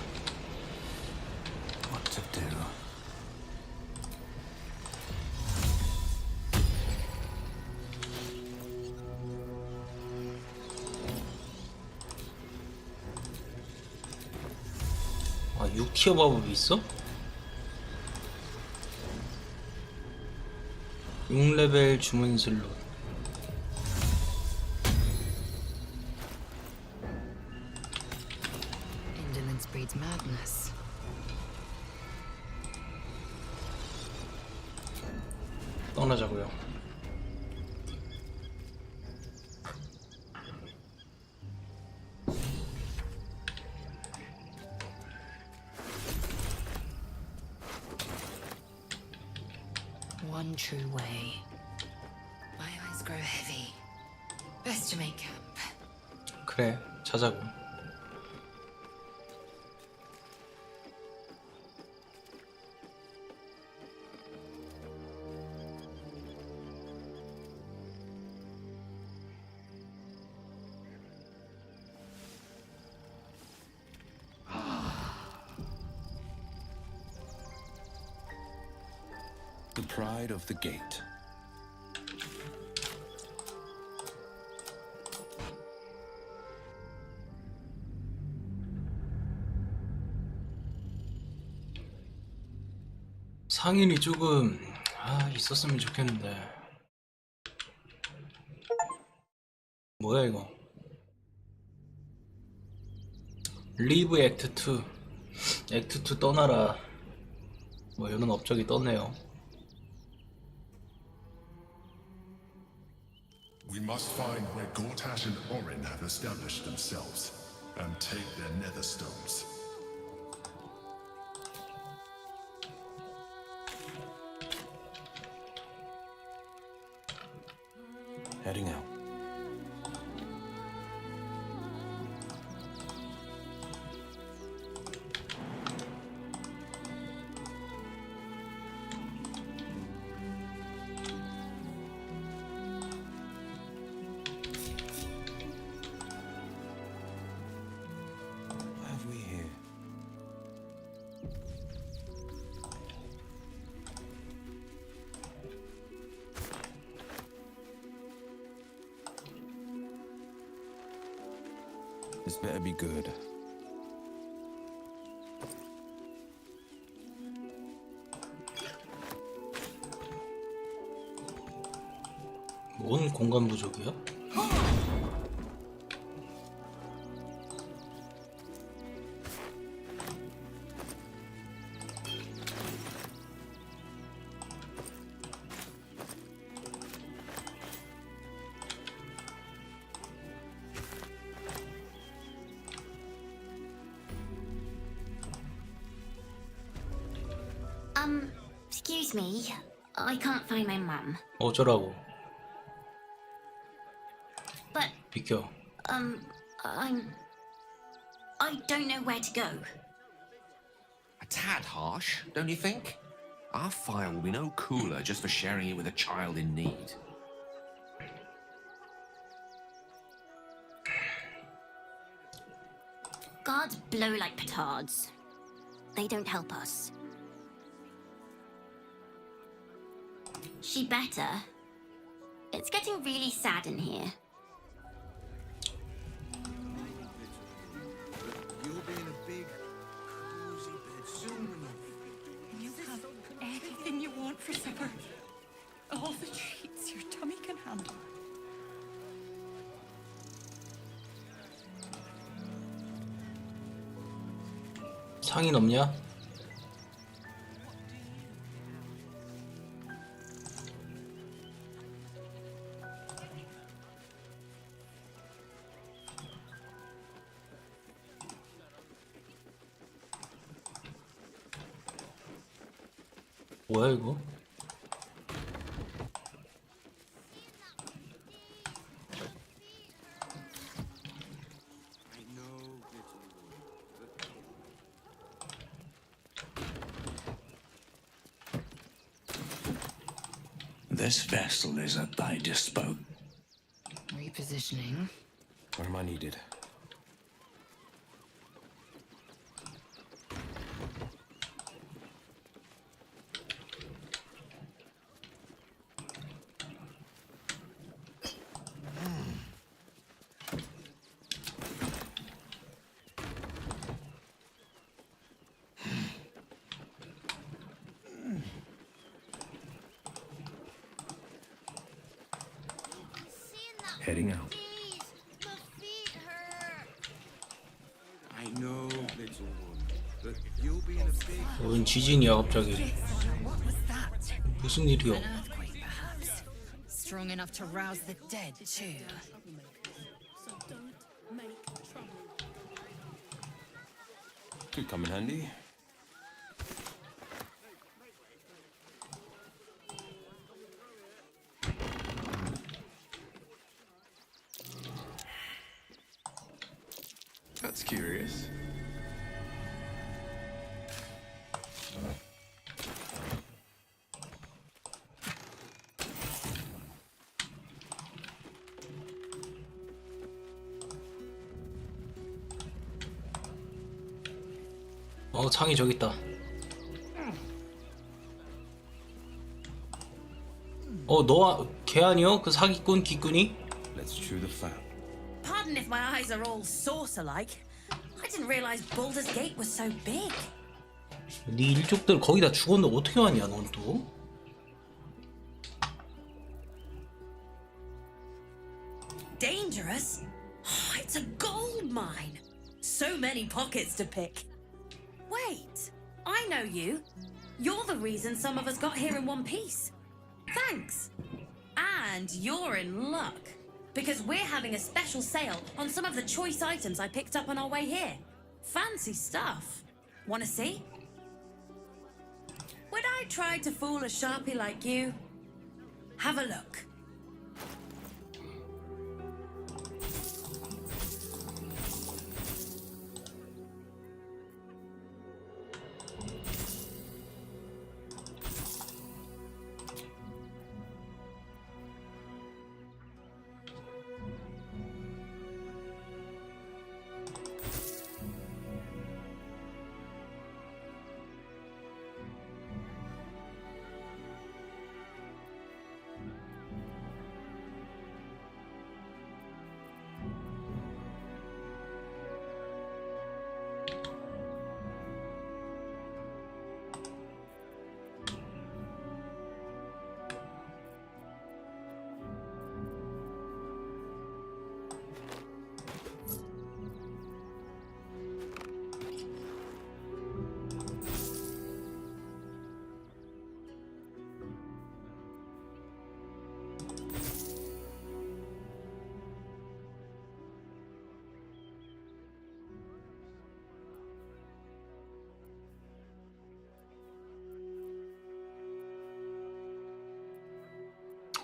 What to do? 아, 6티어 마법이 있어? 6레벨 주문 슬롯. Indolence breeds madness. 떠나자고요. One true way. My eyes grow heavy. Best to make camp. 그래, 자자고. The pride of the gate. 상인이 조금 있었으면 좋겠는데. 뭐야 이거? 리브 액트 2. 액트 2 떠나라. 뭐 이런 업적이 떴네요. We must find where Gortash and Orin have established themselves, and take their nether stones. Heading out. What have we here? This better be good. 뭔 공간 부족이야? Excuse me. I can't find my mum. 어쩌라고? But, 비켜. I don't know where to go. A tad harsh, don't you think? Our fire will be no cooler just for sharing it with a child in need. Guards blow like petards. They don't help us. She better. It's getting really sad in here. You'll be in a big, cozy bed soon enough. You'll have anything you want for supper. All the treats your tummy can handle. 상인 없냐? 뭐야 이거? This vessel is at thy disposal. Repositioning. Where am I needed? Heading out. I know, little one, but you'll be in a big... 웬 지진이야 갑자기. What was that? 무슨 일이야? An earthquake, perhaps. Strong enough to rouse the dead, too. Could come in handy. That's curious. 창이 저기 있다. 너 걔 아니여? 그 사기꾼 기꾼이? Let's chew the fat. Pardon if my eyes are all saucer-like. I didn't realize Baldur's Gate was so big. 네 일족들 거의 다 죽었는데 어떻게 왔냐 넌 또? Dangerous? Oh, it's a gold mine. So many pockets to pick. Wait, I know you. You're the reason some of us got here in one piece. Thanks. And you're in luck, because we're having a special sale on some of the choice items I picked up on our way here. Fancy stuff. Wanna see? Would I try to fool a sharpie like you? Have a look.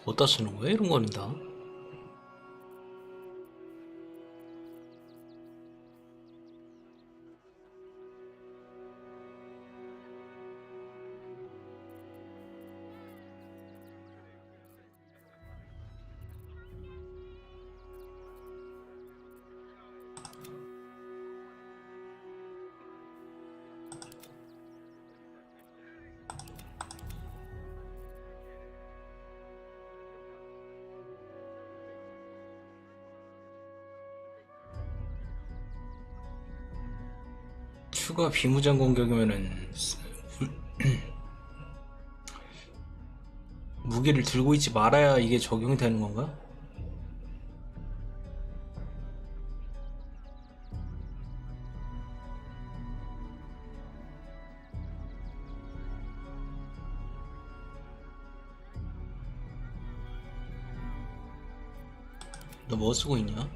어디다 쓰는 거야 이런 거는 다? 추가 비무장 공격이면은 무기를 들고 있지 말아야 이게 적용이 되는 건가? 너 뭐 쓰고 있냐?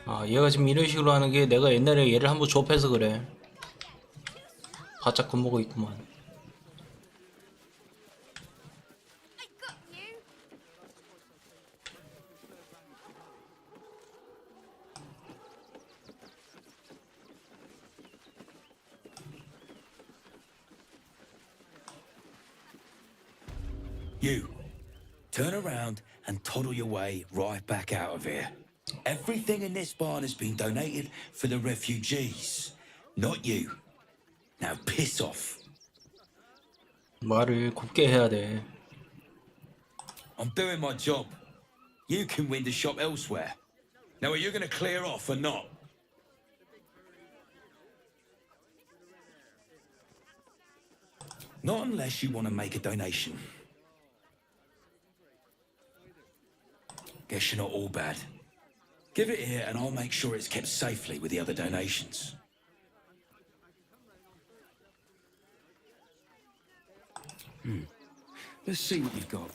아, 얘가 지금 이런 식으로 하는 게 내가 옛날에 얘를 한번 조업해서 그래. 바짝 겁먹어 있구만. You. turn around and toddle your way right back out of here. Everything in this barn has been donated for the refugees, not you. Now piss off. 말을 곱게 해야 돼. I'm doing my job. You can win the shop elsewhere. Now are you going to clear off or not? Not unless you want to make a donation. Guess you're not all bad. Give it here and I'll make sure it's kept safely with the other donations. Let's see what you've got.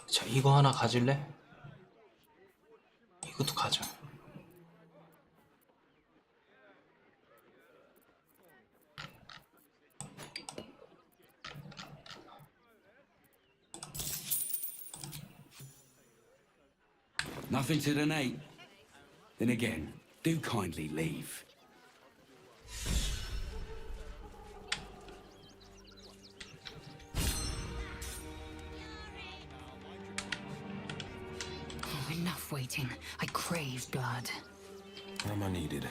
자, 이거 하나 가질래? 이것도 가져. Nothing to donate. Then again, do kindly leave. Oh, enough waiting. I crave blood. Am I needed?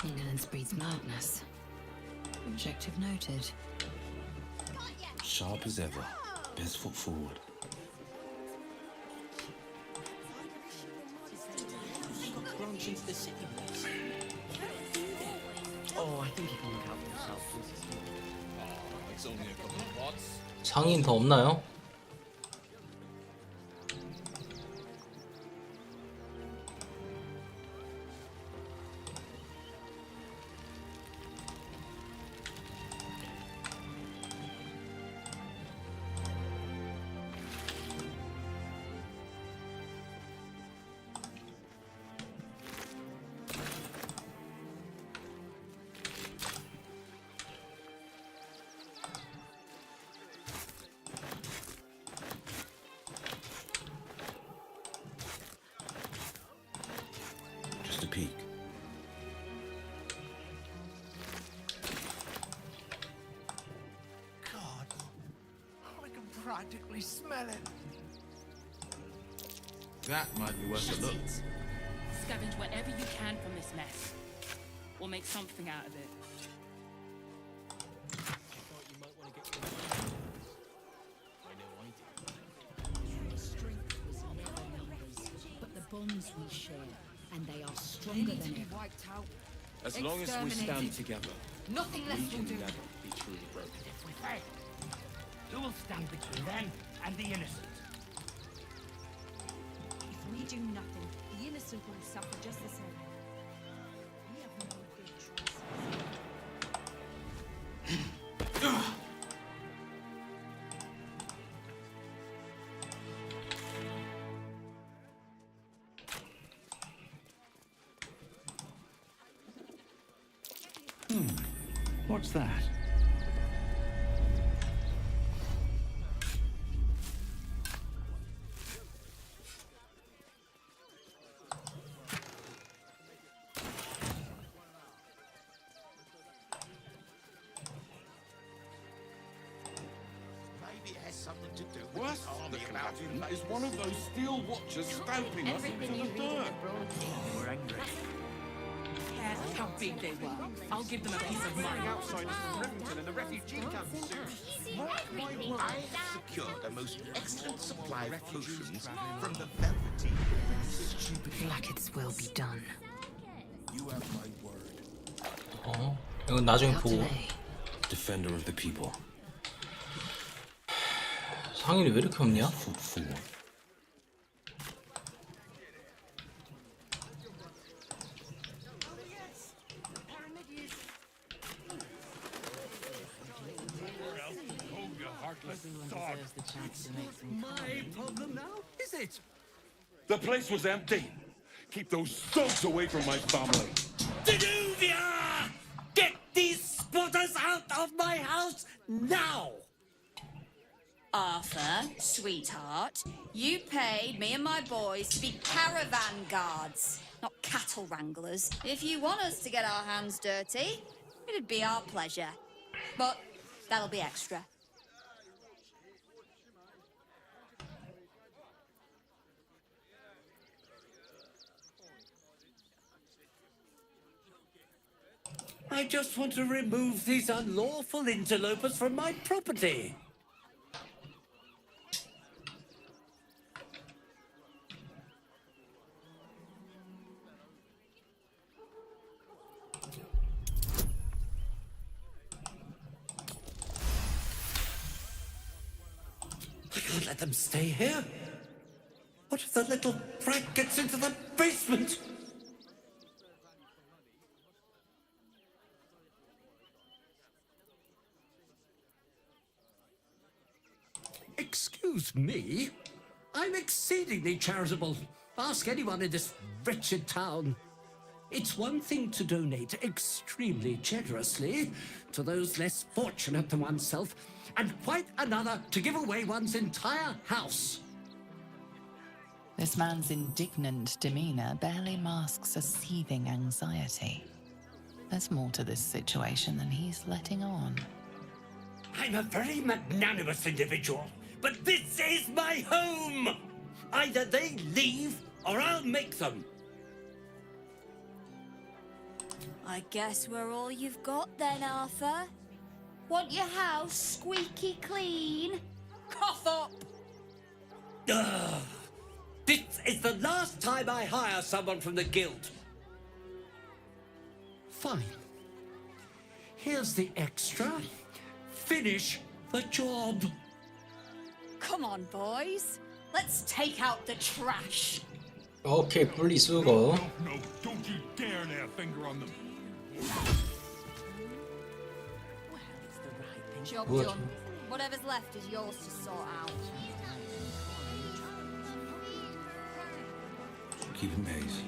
Indolence breeds madness. Objective noted. Sharp as ever. Best foot forward. Into the city. Oh, I think he can look out for himself. Oh, it's only a couple of pots. 상인 더 없나요? Just a peek. God, I can practically smell it. That might be worth a look. Scavenge whatever you can from this mess. We'll make something out of it. But the bonds we share, and they are stronger than ever. Wiped out. As long as we stand together, Nothing we left will can do. never be truly broken. Who will stand between them and the innocent? If we do nothing, the innocent will suffer just the same. We have no good choices. What's that? Maybe it has something to do with Worse the army that can about happen is one of those steel watchers stamping us into the dirt. We're angry. Look how big they were. I'll give them a piece of mind. Outsiders from Rivington and the refugee camps soon. I have secured a most excellent supply of potions from the Velveteen. Blackets will be done. You have my word. 어? 이건 나중에 Not 보고. today. Defender of the people. 상인이 왜 이렇게 없냐? Foot forward. My problem now, is it? The place was empty. Keep those thugs away from my family. Danuvia! Get these squatters out of my house now! Arthur, sweetheart, you paid me and my boys to be caravan guards, not cattle wranglers. If you want us to get our hands dirty, it'd be our pleasure. But that'll be extra. I just want to remove these unlawful interlopers from my property. I can't let them stay here. What if the little brat gets into the basement? Excuse me? I'm exceedingly charitable. Ask anyone in this wretched town. It's one thing to donate extremely generously to those less fortunate than oneself, and quite another to give away one's entire house. This man's indignant demeanor barely masks a seething anxiety. There's more to this situation than he's letting on. I'm a very magnanimous individual, but this is my home! Either they leave, or I'll make them. I guess we're all you've got then, Arthur. Want your house squeaky clean? Cough up! Ugh. This is the last time I hire someone from the guild. Fine. Here's the extra. Finish the job. Come on, boys. Let's take out the trash. 오케이, 분리수거. No, don't you dare lay a finger on them. Job What? done. Whatever's left is yours to sort out. Keeping pace.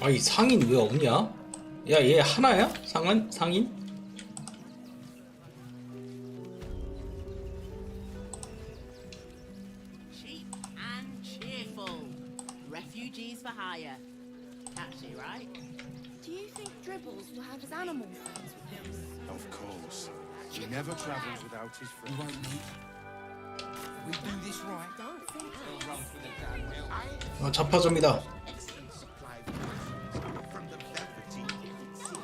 아이 상인 왜 없냐? 야, 얘 하나야? 상인? Cheap and cheerful. Refugees for hire. Catchy, right? Do you think Dribbles will have his animal friends with him? Of course. He never travels without his friends. We won't need. We do this right. Dancing He'll run for the damn wheel. 아, 자파점이다.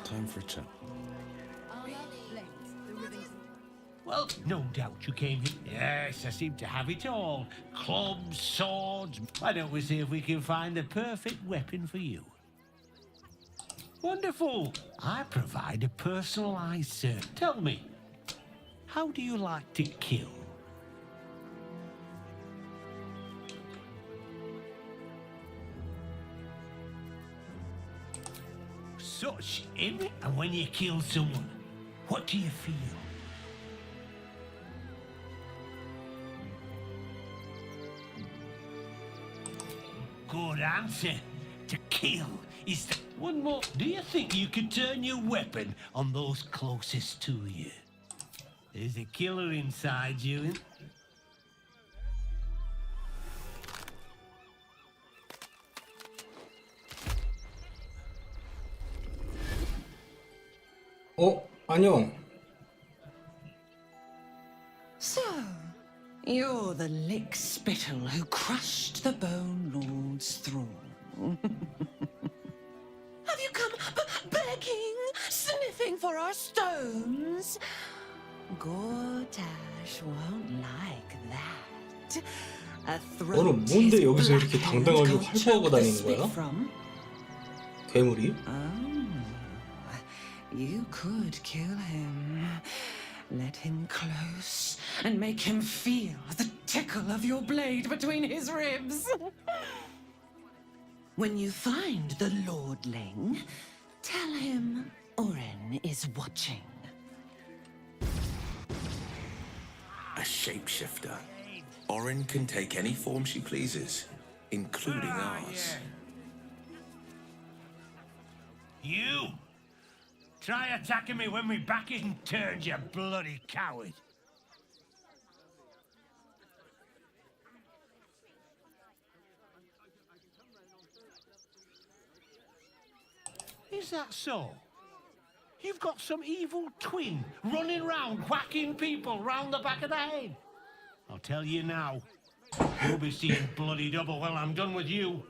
Time for a chat. Well, no doubt you came here. Yes, I seem to have it all. Clubs, swords. Why don't we see if we can find the perfect weapon for you? Wonderful. I provide a personalized service. Tell me, how do you like to kill? Such, isn't it? And when you kill someone, what do you feel? Good answer. To kill is the... One more. Do you think you could turn your weapon on those closest to you? There's a killer inside you. 안녕. So, you're the lick spittle who crushed the Bone Lord's thrall. Have you come begging, sniffing for our stones? Gortash won't like that. A 너는 뭔데 여기서 이렇게 당당하게 활보하고 다니는 거야? 괴물이? You could kill him. Let him close and make him feel the tickle of your blade between his ribs. When you find the Lordling, tell him Oren is watching. A shapeshifter. Orin can take any form she pleases. including ours. You! Try attacking me when we back isn't turned, you bloody coward! Is that so? You've got some evil twin running round whacking people round the back of the head. I'll tell you now, you'll be seeing bloody double when I'm done with you.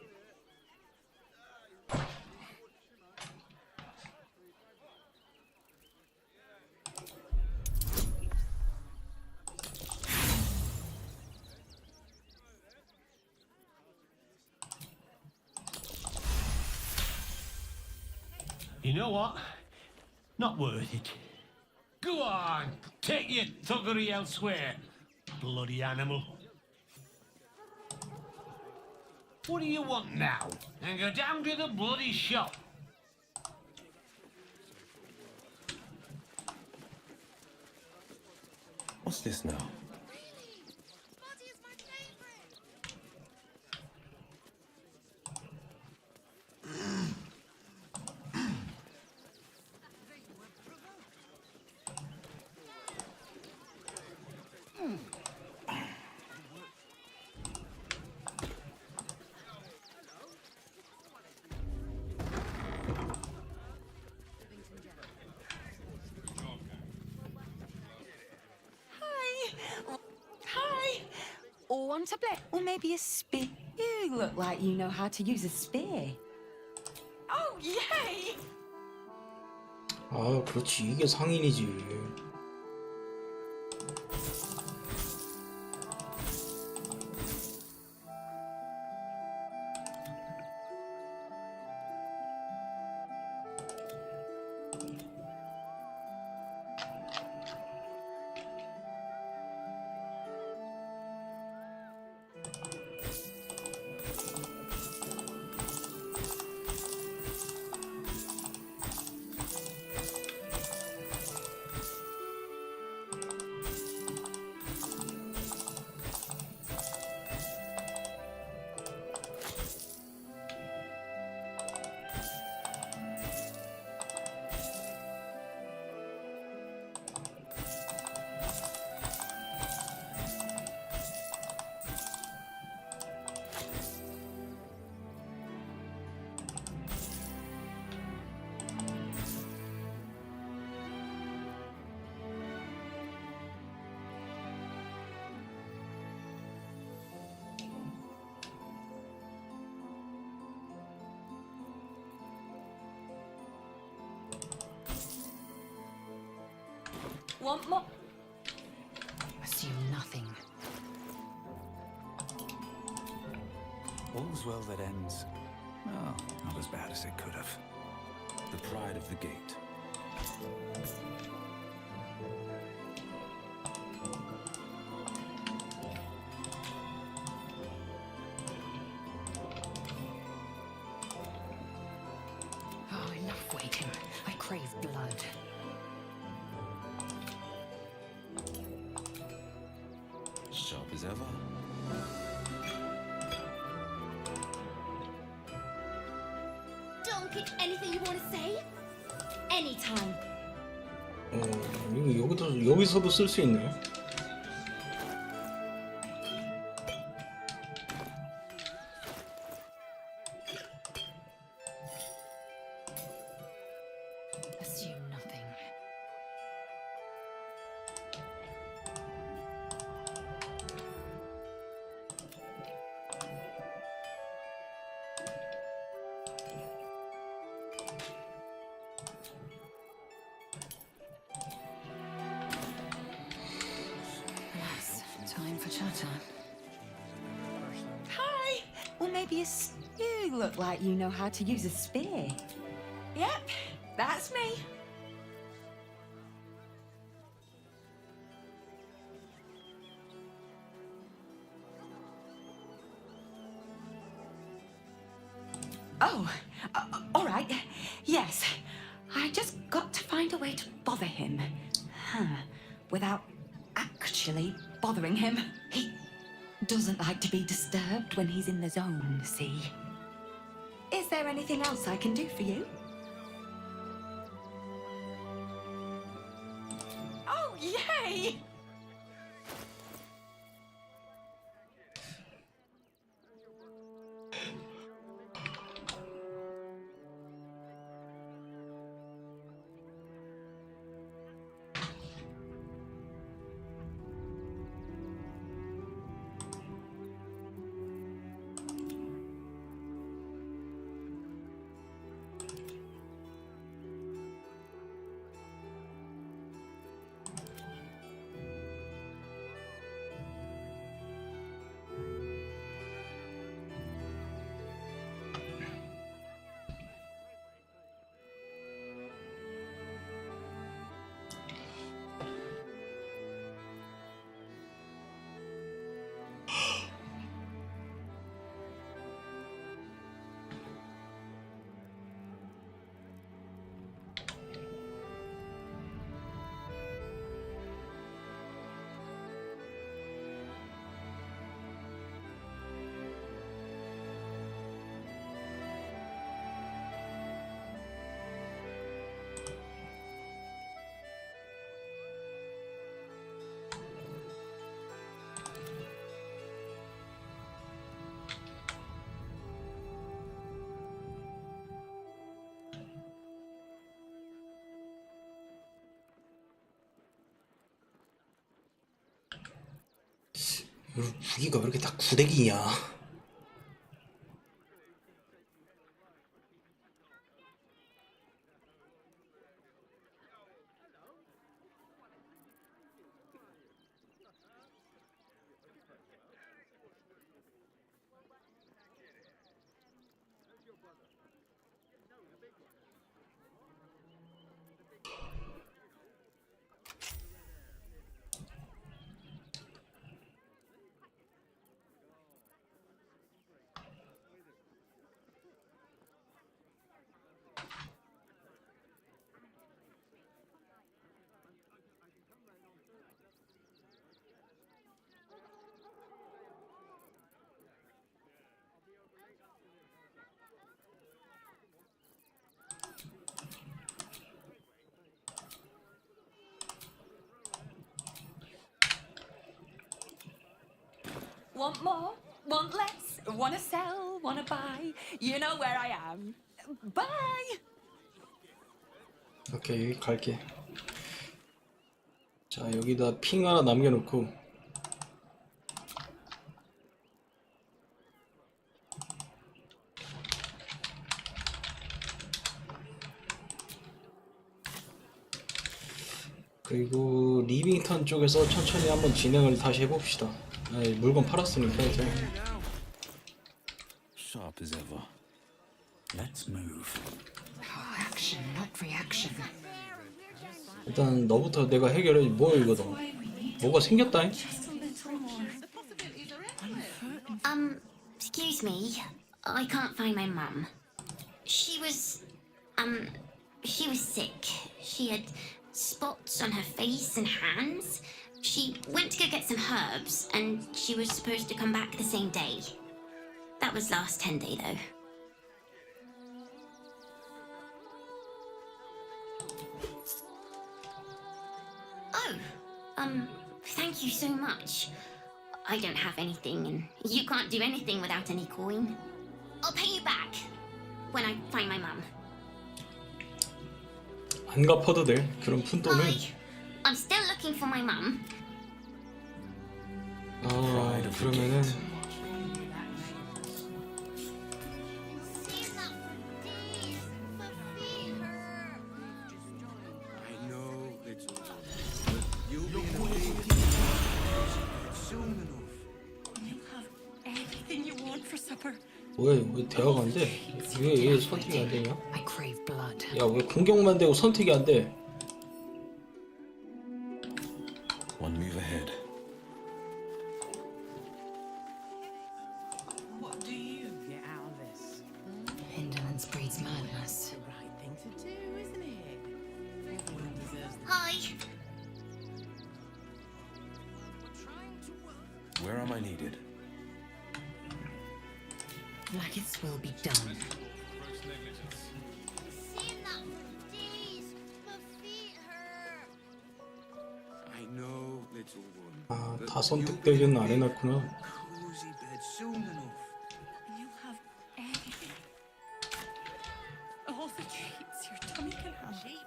You know what? Not worth it. Go on, take your thuggery elsewhere, bloody animal. What do you want now? And go down to the bloody shop. What's this now? Hi. Or want a blade, or maybe a spear. You look like you know how to use a spear. Oh, yay! 아, 그렇지. 이게 상인이지. Want more? Assume nothing. All's well that ends. Well, not as bad as it could have. The pride of the gate. Oh, enough waiting. I crave blood. Sharp as ever. Don't pick anything you want to say. Anytime. 이거 여기서도 쓸 수 있네. Assume nothing. Yes, time for chatter. Hi! Or maybe you look like you know how to use a spear. Yep, that's me. Oh, all right. Yes. I just got to find a way to bother him. Without actually bothering him. Doesn't like to be disturbed when he's in the zone, see? Is there anything else I can do for you? Oh, yay! 무기가 왜 이렇게 다 구대기냐? Want more? Want less? Wanna sell? Wanna buy? You know where I am. Bye! 오케이, 여기 갈게. 자, 여기다 핑 하나 남겨놓고 그리고 리빙턴 쪽에서 천천히 한번 진행을 다시 해봅시다. 아니, 물건 팔았으니까 이제. Sharp as ever. Let's move. Action, not reaction. 일단 너부터 내가 해결해. 뭐야 이거 너? 뭐가 생겼다잉? Excuse me. I can't find my mum. She was sick. She had spots on her face and hands. She went to go get some herbs, and she was supposed to come back the same day. That was last 10-day, though. Oh, thank you so much. I don't have anything, and you can't do anything without any coin. I'll pay you back when I find my mum. 안 갚아도 돼. 그런 푼돈은. I'm still looking for my mum. 아, 그러면은 I know it's you'll be soon enough. You have everything you want for supper. 왜 대화가 안 돼? 왜 선택이 안 되냐? I crave blood. 야, 왜 공격만 되고 선택이 안 돼? One move ahead. What do you get out of this? Indolence breeds madness. The right thing to do, isn't it? Everyone deserves the Hi. Where am I needed? Maggots will be done. I know, little one. 아, 다 선택되지는 안 해놨구나. Cozy bed soon enough. You have everything. All the treats your tummy can handle.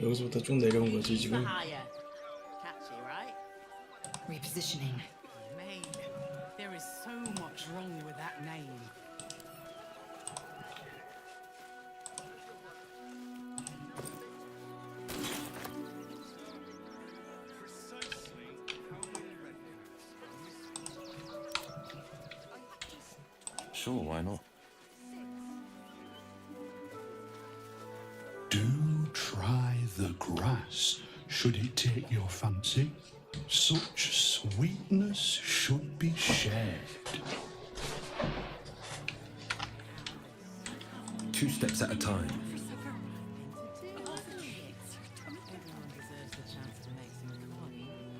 여기서부터 쭉 내려온 거지 지금. Catchy, right? Repositioning. Maid, there is so much wrong with that name. Sure, why not? Do try the grass, should it take your fancy. Such sweetness should be shared. 2 steps at a time.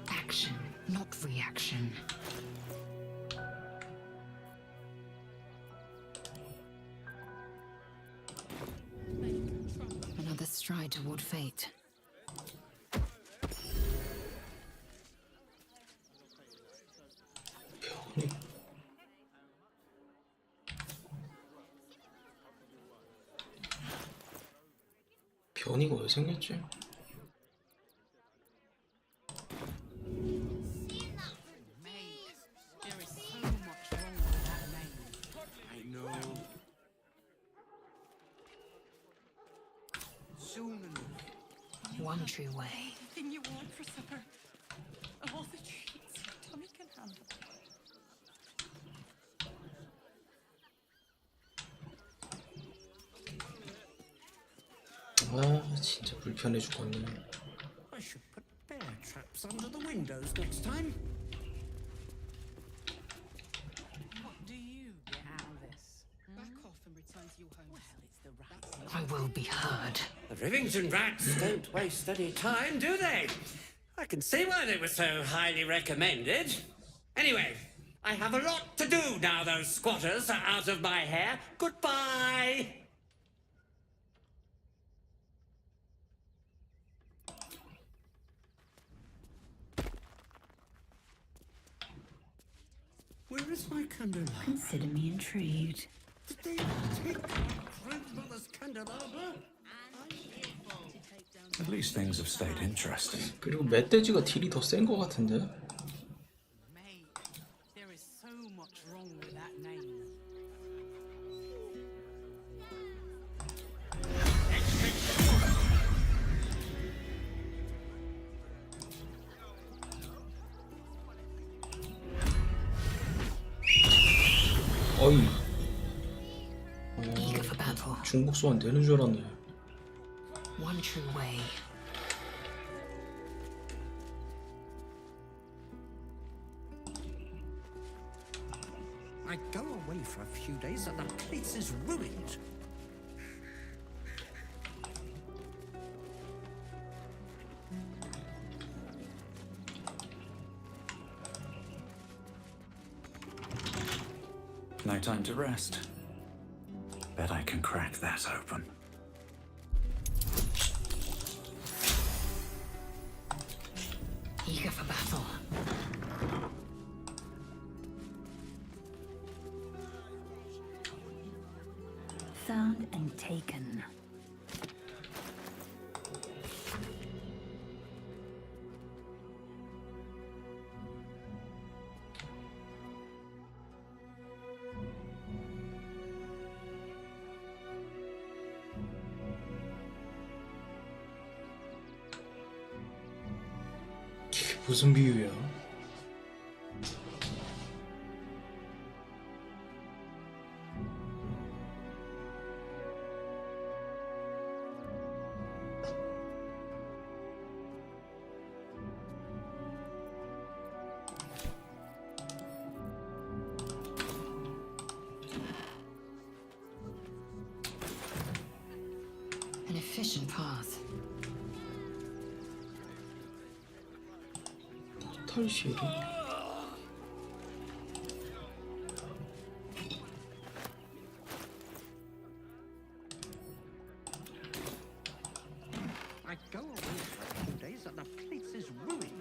Action, not reaction. Another stride toward fate. 변이가 왜 생겼지? There is so much wrong with that name. I know. Soon enough. One true way. Anything you want for supper. All the treats your tummy can handle. 아 진짜 불편해 죽겠네. I should put bear traps under the windows next time. What do you get out of this? Back off and return to your home. Well, it's the rats. I will be heard. The Rivington rats don't waste any time, do they? I can see why they were so highly recommended. Anyway, I have a lot to do now those squatters are out of my hair. Goodbye! Where is my candelabra? Consider me intrigued. Did they take grandmother's candelabra? At least things have stayed interesting. 그리고 멧돼지가 딜이 더 센 거 같은데? Maid, there is so much wrong with that name. 어이. Eager for battle. 중복 소환 되는 줄 알았네. One true way. I go away for a few days and the place is ruined. No time to rest. Bet I can crack that open. Eager for battle. Found and taken. 이게 무슨 비유야? An efficient path. 털실이? away for a few days and the place is ruined.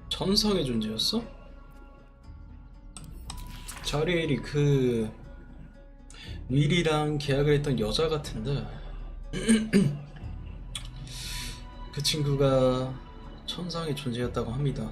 천성의 존재였어? 자리엘이 그 윌이랑 계약을 했던 여자 같은데 그 친구가 천상의 존재였다고 합니다.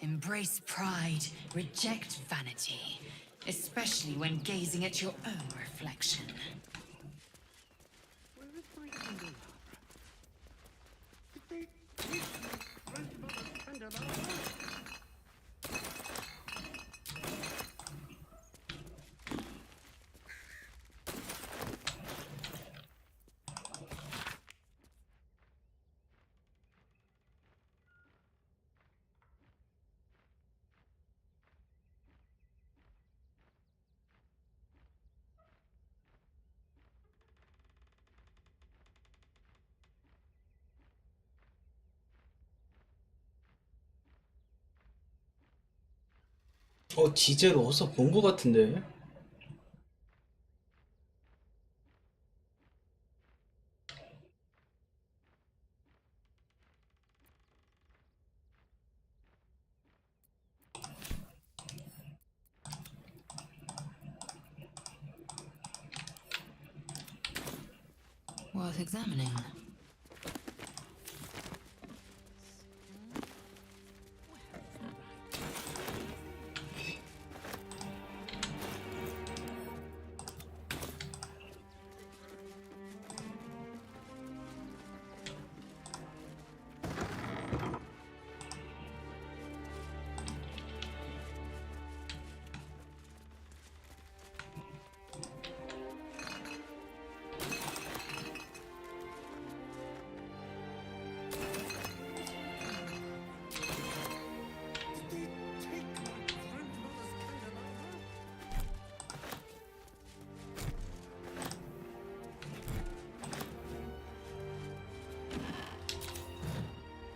Embrace pride, reject vanity, especially when gazing at your own reflection. Where is my candelabra? Did they take my grandmother's candelabra? 지제로 어디서 본 거 같은데? Worth examining.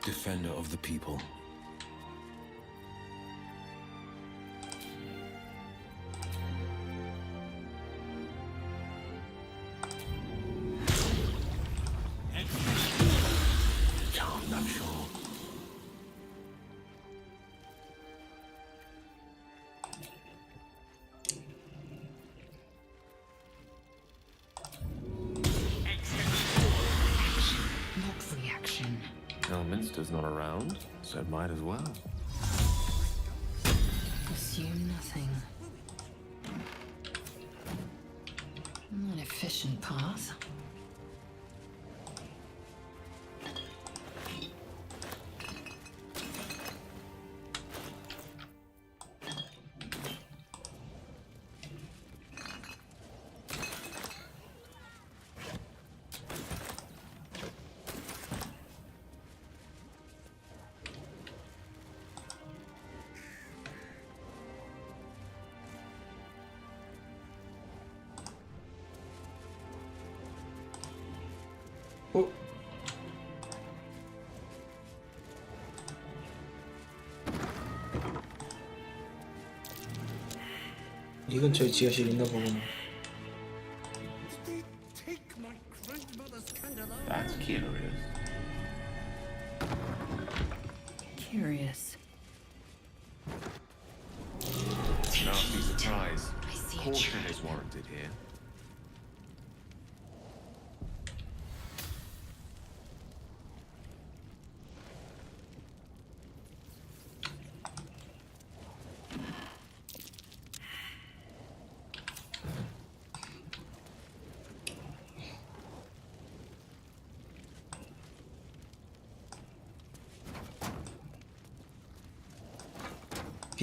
Defender of the people. I'm sure. Not reaction. Elminster's not around, so it might as well. Assume nothing. An efficient path. 이 근처에 지하실 있나 보고. That's curious. Curious. Nasty surprise. Caution is warranted here.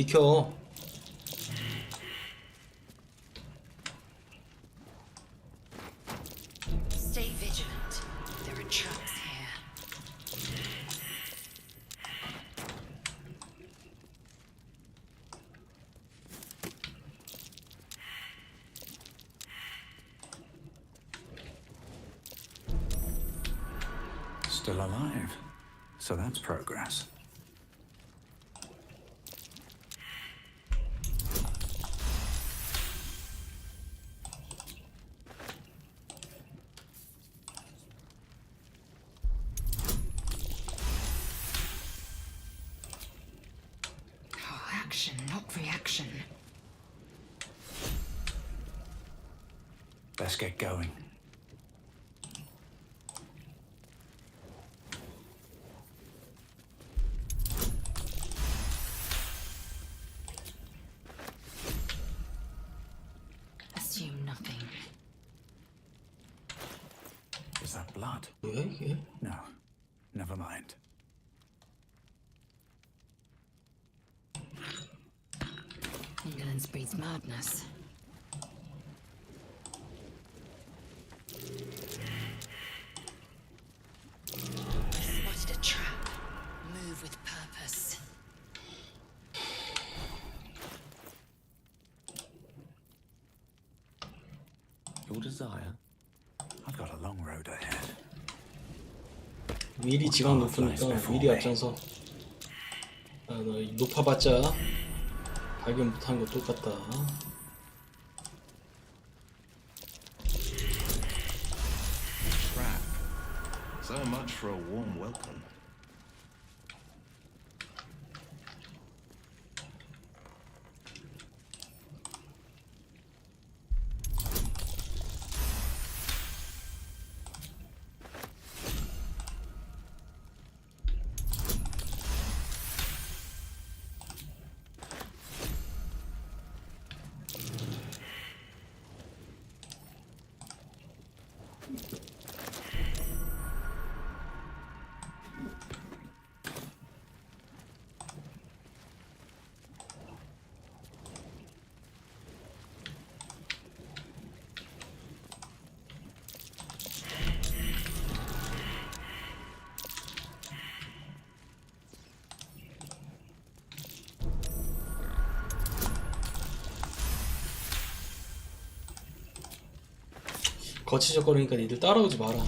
비켜. Stay vigilant. There are traps here. Still alive. So that's progress. Action, not reaction. Let's get going. Assume nothing. Is that blood? Yeah. No. Never mind. Indolence breeds madness. Spotted a trap. Move with purpose. Your desire? I've got a long road ahead. 미리 지각 높으니까 미리 앞장서. 아, 너 높아봤자 발견 못한 거 똑같다. Trap. So much for a warm welcome. 거치적거리니까 니들 따라오지 마라.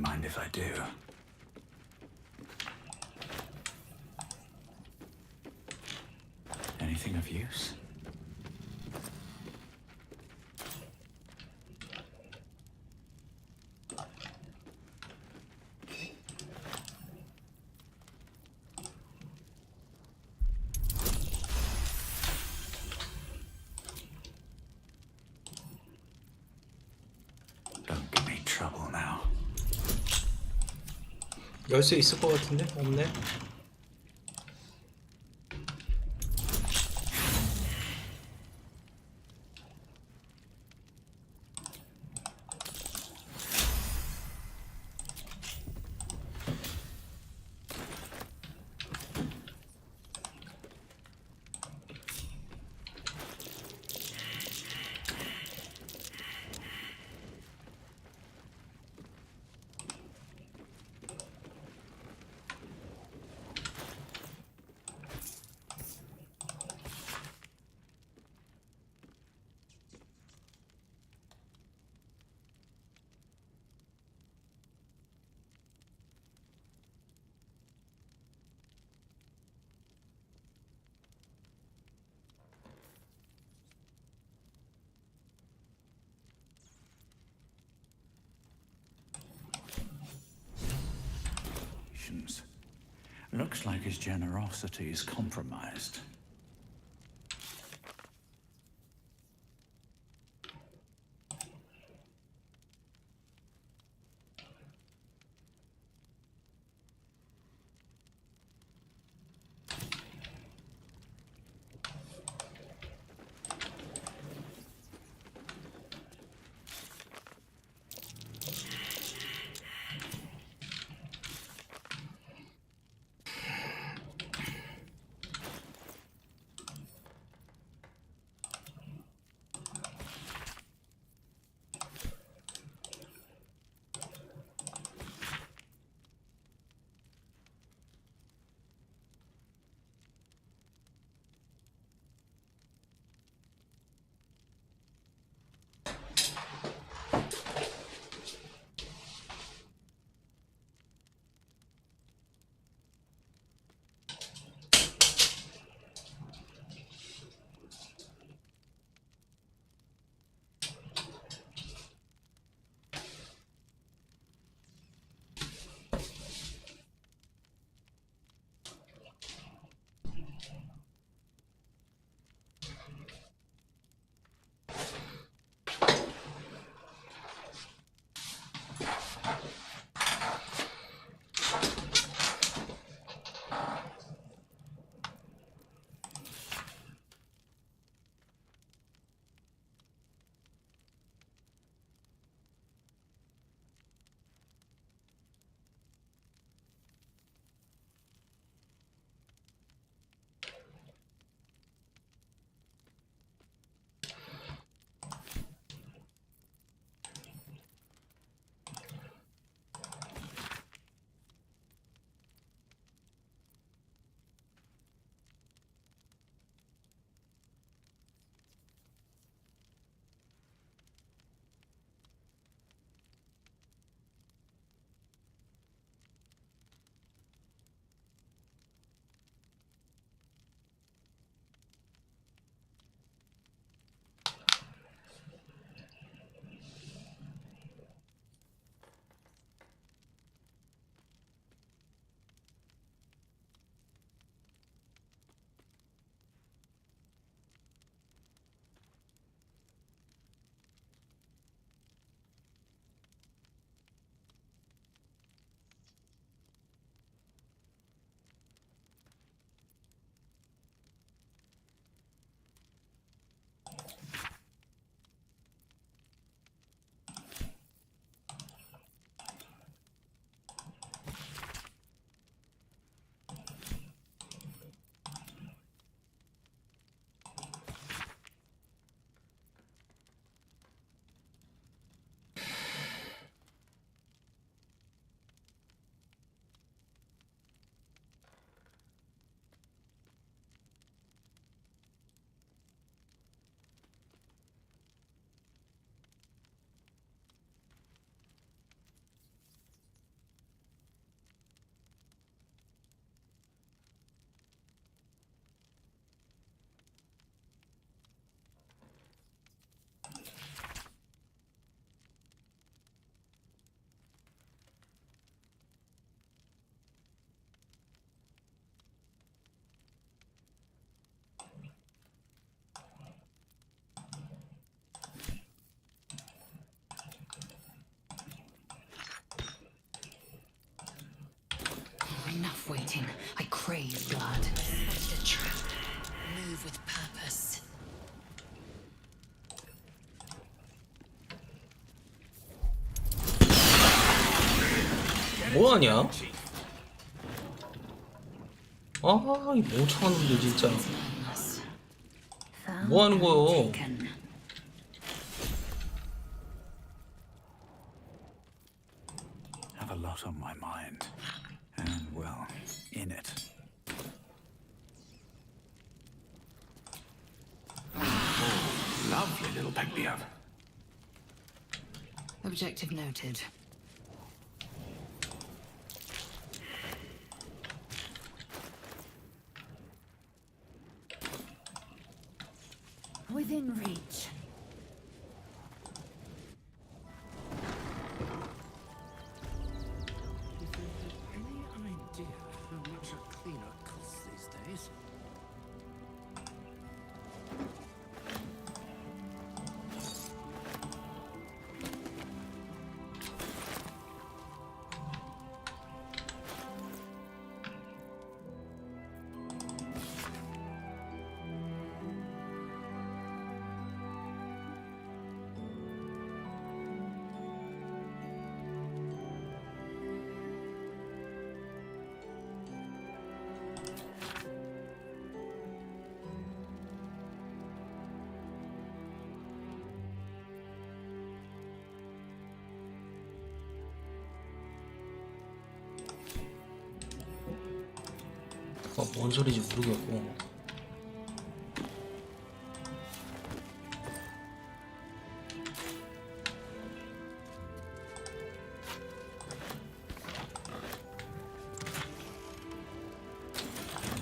mind if I do. Anything of use? Don't give me trouble now. 열쇠 있을 것 같은데? 없네. Looks like his generosity is compromised. Enough waiting. I crave blood. Spotted a trap. Move with purpose. 뭐하냐? 아, 이 멍청한 놈들 진짜. 뭐하는 거요? Have a lot on my mind. And, well, in it. Oh, lovely little pick-me-up. Objective noted. Within reach. Any idea how much a cleaner costs these days? 뭔 소리인지 모르겠고.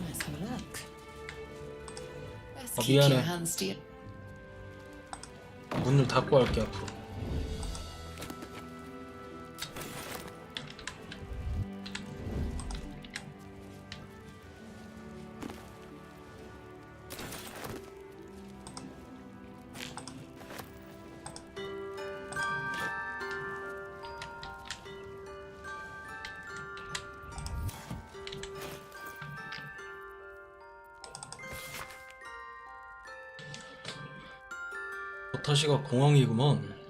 Let's have a look. Best 아, keep your 미안해. hands to your... 문을 닫고 할게 앞으로. 버타시가 공항이구먼.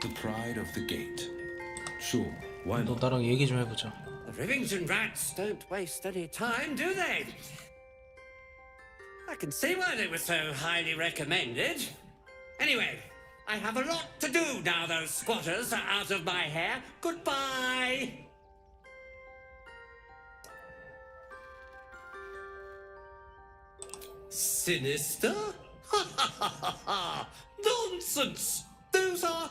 The pride of the gate. Sure, why 너 not? 나랑 얘기 좀 해보자. The Rivington rats don't waste any time, do they? I can see why they were so highly recommended. Anyway, I have a lot to do now those squatters are out of my hair. Goodbye! Sinister? Nonsense! Those are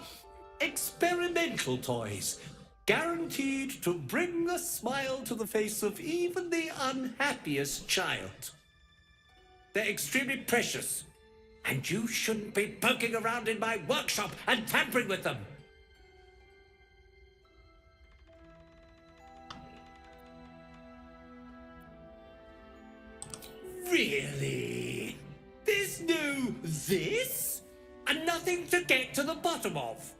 experimental toys, guaranteed to bring a smile to the face of even the unhappiest child. They're extremely precious, and you shouldn't be poking around in my workshop and tampering with them. Really? There's no this? And nothing to get to the bottom of?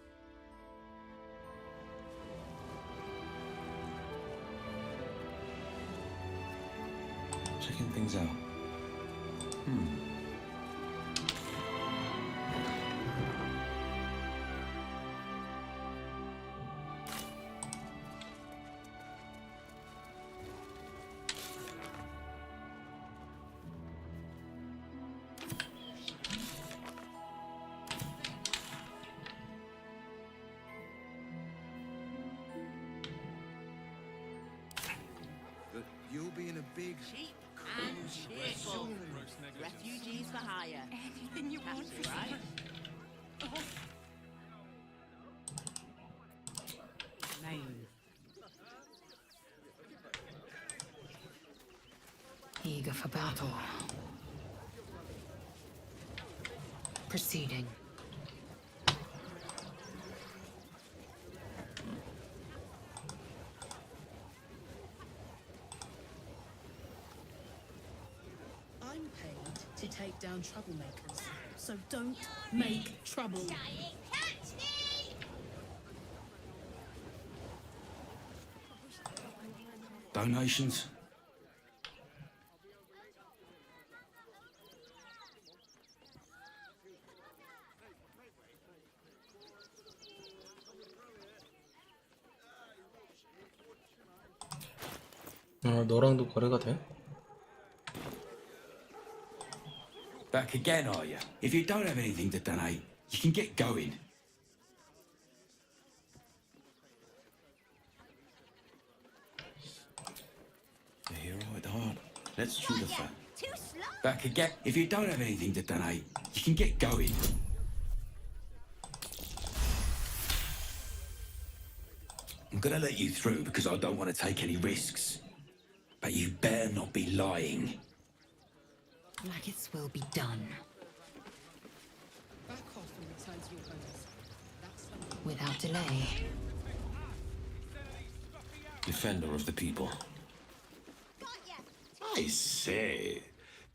Checking things out. You'll be in a big Cheap and cheerful. Refugees for hire. Anything you want for right. supper. Oh. eager for battle. Proceeding. I'm paid to take down troublemakers, so don't make trouble. Donations? 너랑도 거래가 돼? Back again, are you? If you don't have anything to donate, you can get going. Here, right hard. Let's chew the fat. Back again. If you don't have anything to donate, you can get going. I'm gonna let you through because I don't want to take any risks. But you better not be lying. Like its will be done. Back off and return to your homes. That's something. Without delay. Defender of the people. I say,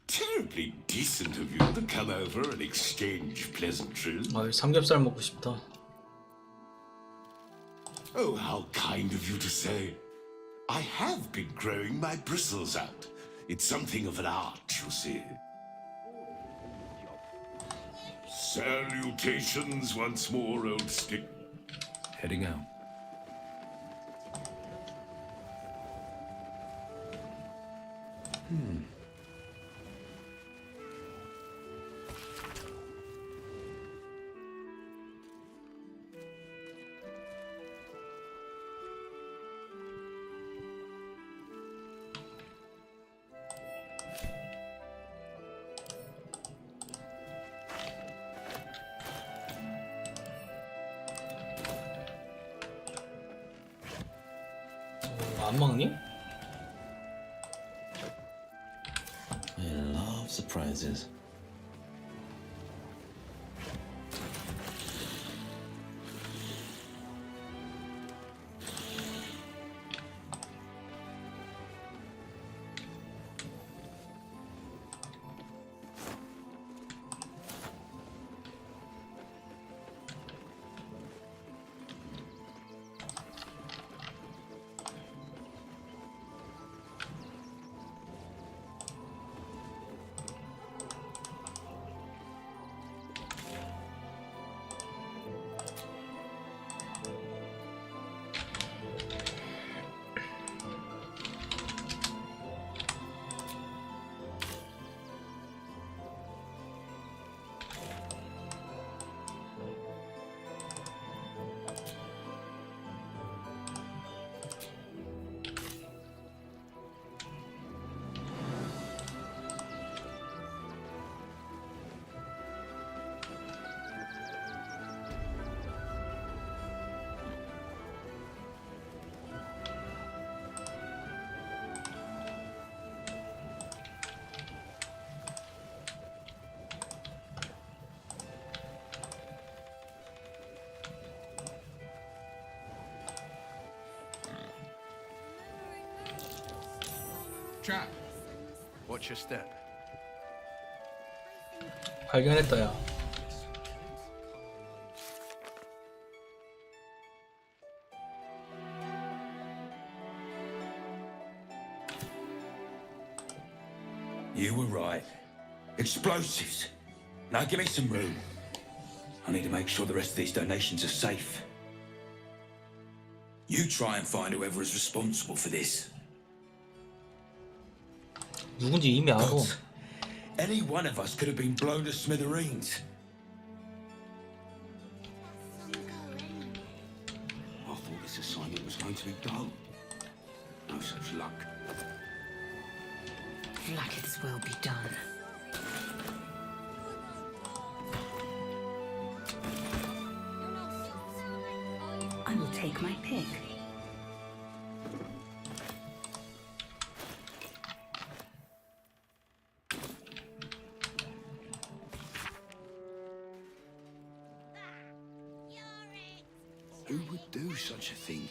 terribly decent of you to come over and exchange pleasantries. 삼겹살 먹고 싶다. Oh, how kind of you to say. I have been growing my bristles out. It's something of an art, you see. Salutations once more, old stick. Heading out. 안 먹니? I love surprises. Chap, watch your step. 발견했다 야. You were right. Explosives. Now give me some room. I need to make sure the rest of these donations are safe. You try and find whoever is responsible for this. 누군지 이미 알아. God, any one of us could have been blown to smithereens. I thought this assignment was going to be dull. No such luck. Like its will be done. I will take my pick. Who would do such a thing?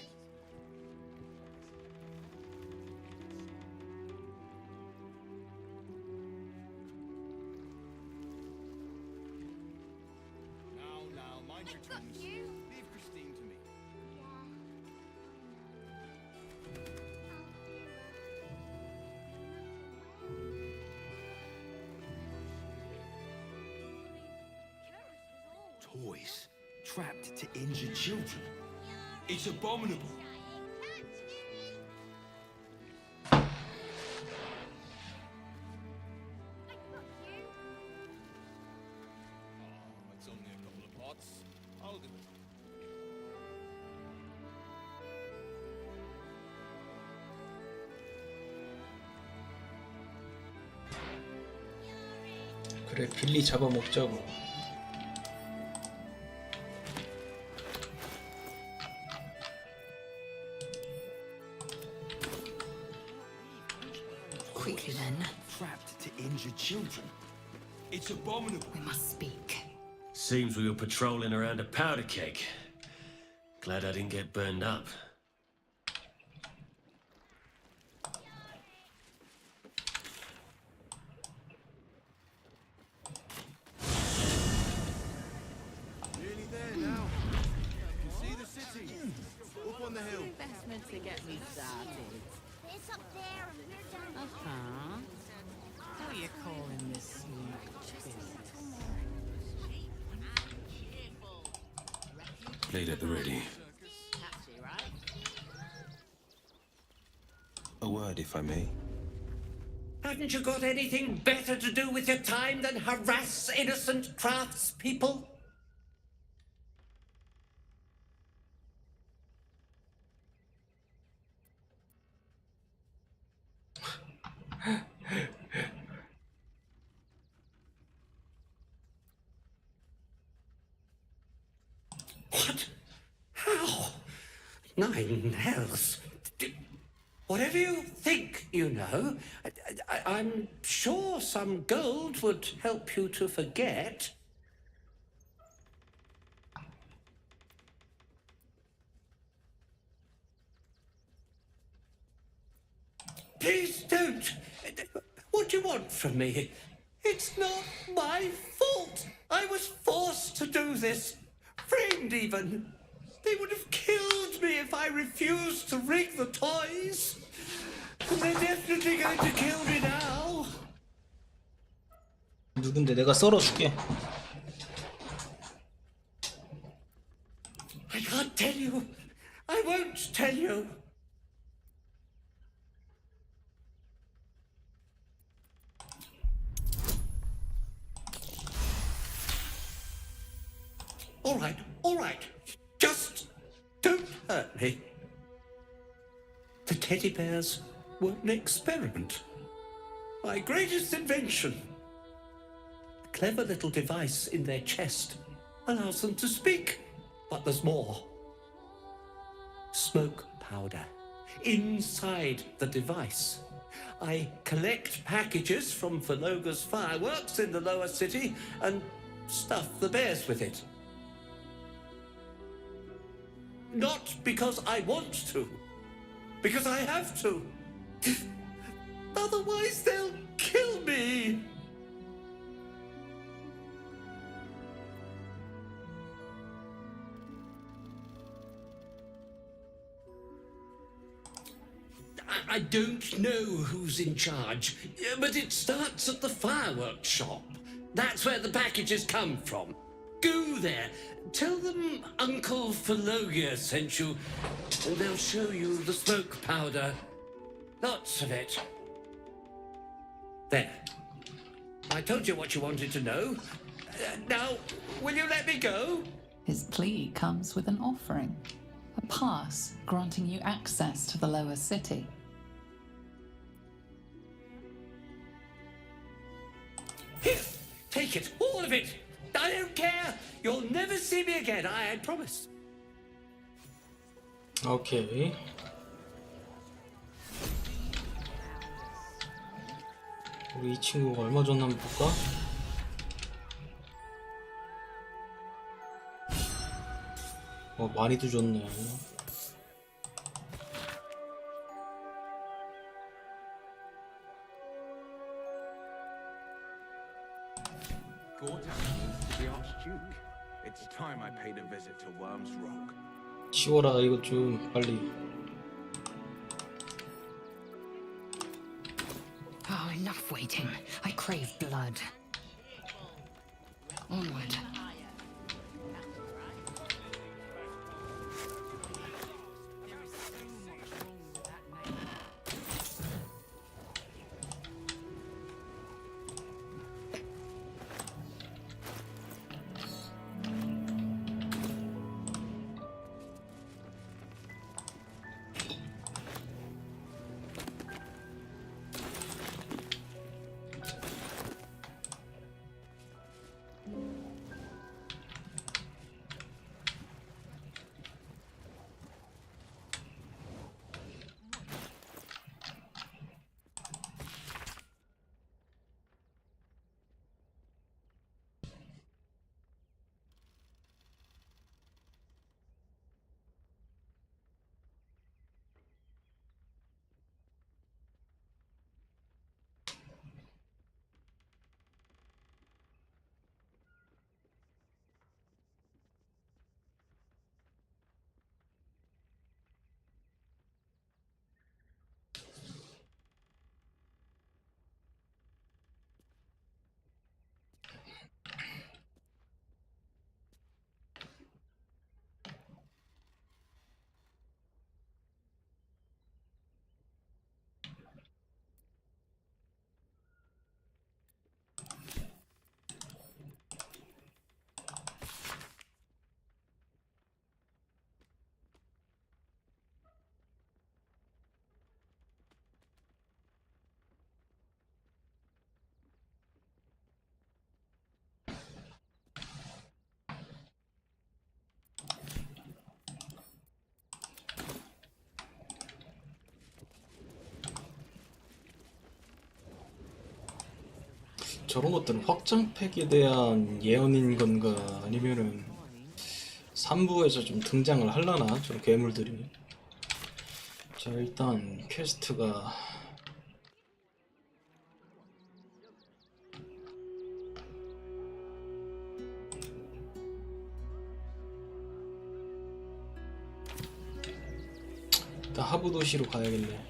Now, mind your tongues. Leave Christine to me. Toys trapped to injure children. It's abominable. It's only a couple of pots. I'll do it. 그래, 빌리 잡아먹자고. Quickly then. Trapped to injure children. It's abominable. We must speak. Seems we were patrolling around a powder keg. Glad I didn't get burned up. Nearly there now. You can see the city. Up on the hill. Investment to get me started. It's up there and we're down. Uh-huh. How are you calling this sneak business? Blade at the ready. Catchy, right? A word, if I may. Haven't you got anything better to do with your time than harass innocent craftspeople? What? How? Nine hells. Whatever you think you know, I'm sure some gold would help you to forget. Please don't. What do you want from me? It's not my fault. I was forced to do this. Framed even. They would have killed me if I refused to rig the toys. And they're definitely going to kill me now. 누군데? 내가 썰어줄게. I can't tell you. I won't tell you. All right. Just don't hurt me. The teddy bears were an experiment. My greatest invention. A clever little device in their chest allows them to speak. But there's more. Smoke powder inside the device. I collect packages from Verloga's fireworks in the lower city and stuff the bears with it. Not because I want to, because I have to. Otherwise they'll kill me. I don't know who's in charge, but it starts at the fireworks shop. That's where the packages come from. Go there. Tell them Uncle Verloga sent you, and they'll show you the smoke powder. Lots of it. There. I told you what you wanted to know. Now, will you let me go? His plea comes with an offering, a pass granting you access to the lower city. Here, take it, all of it. I don't care. You'll never see me again, I promise. 오케이. 우리 이 친구가 얼마 줬나 한번 볼까? 많이도 줬네. It's time I paid a visit to Worm's Rock. 치워라 이거 좀 빨리. Oh, enough waiting. I crave blood. Onward. 저런 것들은 확장팩에 대한 예언인 건가 아니면은 3부에서 좀 등장을 하려나 저런 괴물들이. 자 일단 퀘스트가 일단 하부 도시로 가야겠네.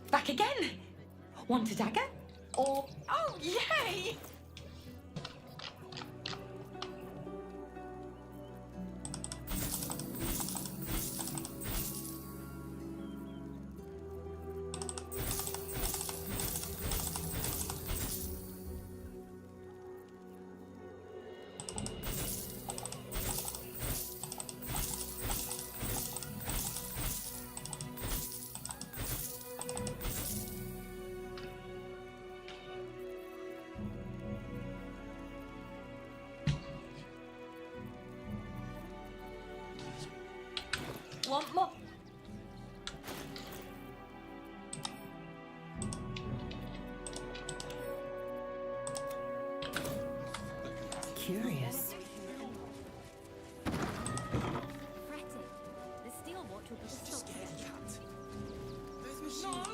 Back again? Want a dagger? Or... Oh, yay! Want more? Curious.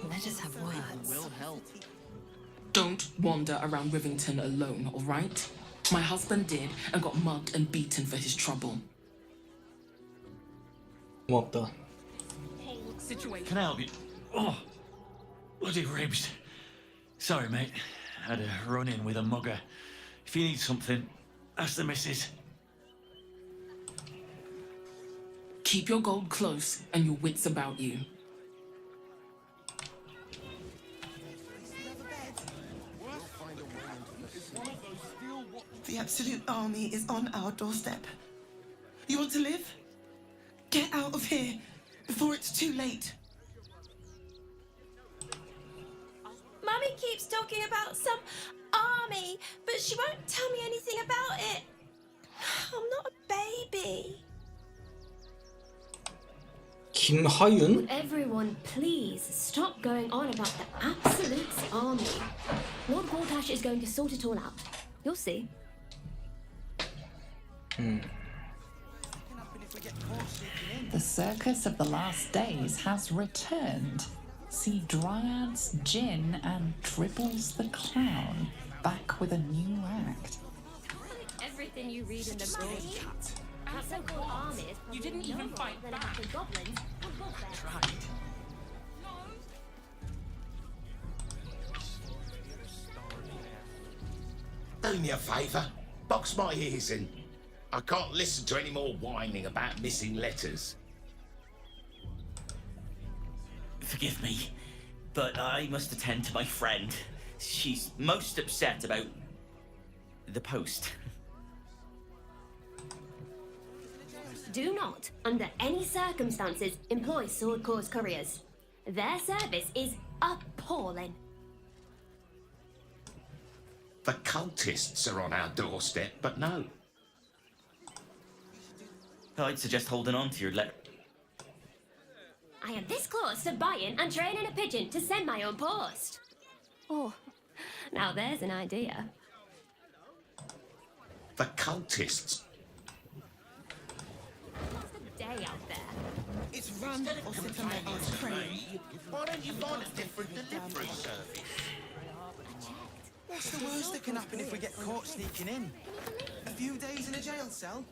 Let us have words. Will help. Don't wander around Rivington alone, all right? My husband did and got mugged and beaten for his trouble. 고맙다. Can I help you? Oh, bloody ribs. Sorry, mate. Had a run-in with a mugger. If you need something, ask the missus. Keep your gold close and your wits about you. The Absolute Army is on our doorstep. You want to live? Get out of here before it's too late. Mummy keeps talking about some army, but she won't tell me anything about it. I'm not a baby. 김하윤? Would everyone please stop going on about the Absolute's army? Lord Gortash is going to sort it all out. You'll see. The circus of the last days has returned. See Dryads, Jin, and Dribbles the Clown back with a new act. Everything you read in the broadsheet. Our so-called army is probably You didn't even no fight more than back. the goblins or bugbears. Tried. Do me a favour. Box my ears in. I can't listen to any more whining about missing letters. Forgive me, but I must attend to my friend. She's most upset about the post. Do not, under any circumstances, employ Sword Corps couriers. Their service is appalling. The cultists are on our doorstep, but no. I'd suggest holding on to your letter. I am this close to buying and training a pigeon to send my own post. Oh, now there's an idea. The cultists. What's the day out there? It's run or sit on their ice cream. Why don't you find a different delivery service? What's the worst that can happen if we get caught sneaking in? A few days in a jail cell?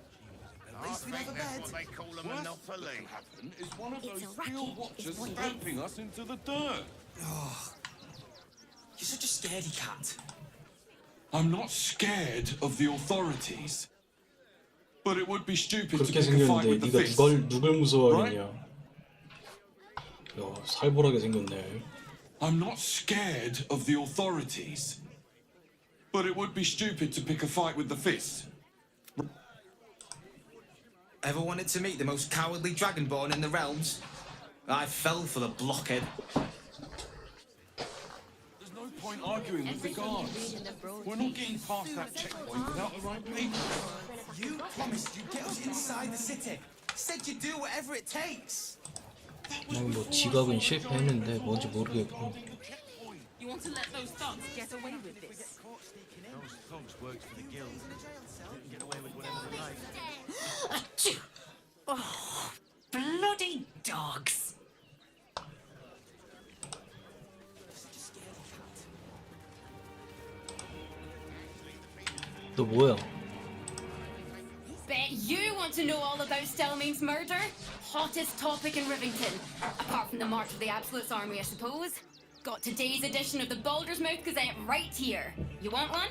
At least we have a bed. That's what they call a monopoly. Is one of It's those a racket, field is watchers what it stamping us into the dirt. Oh, you're such a scaredy cat. I'm not scared of the authorities. But it would be stupid to 그렇게 pick a fight 생겼는데 with the 네가 fists. 누굴 무서워하겠냐? 야, 살벌하게 생겼네. I'm not scared of the authorities. But it would be stupid to pick a fight with the fists. Ever wanted to meet the most cowardly dragonborn in the realms? I fell for the blockhead. There's no point arguing with the guards. We're not getting past that checkpoint without the right people. You promised you'd get us inside the city. Said you'd do whatever it takes. 그냥 뭐 지각은 실패했는데 뭔지 모르겠고. You want to let those thugs get away with this? Those thugs work for the guild. They can get away with whatever they like. Achoo! Oh, bloody dogs! 또 뭐야? Bet you want to know all about Stelmane's murder? Hottest topic in Rivington. Apart from the March of the Absolute's army, I suppose. Got today's edition of the Baldur's Mouth Gazette right here. You want one?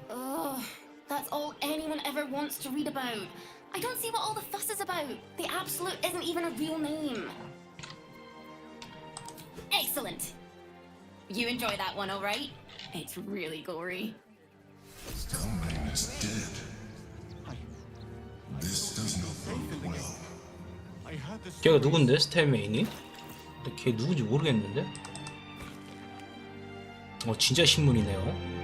Ugh, that's all anyone ever wants to read about. I don't see what all the fuss is about. The Absolute isn't even a real name. Excellent. You enjoy that one, all right? It's really gory. Stelmane is dead. This does not bode well. 걔가 누군데? 스텔메인이? 근데 걔 누군지 모르겠는데? 진짜 신문이네요.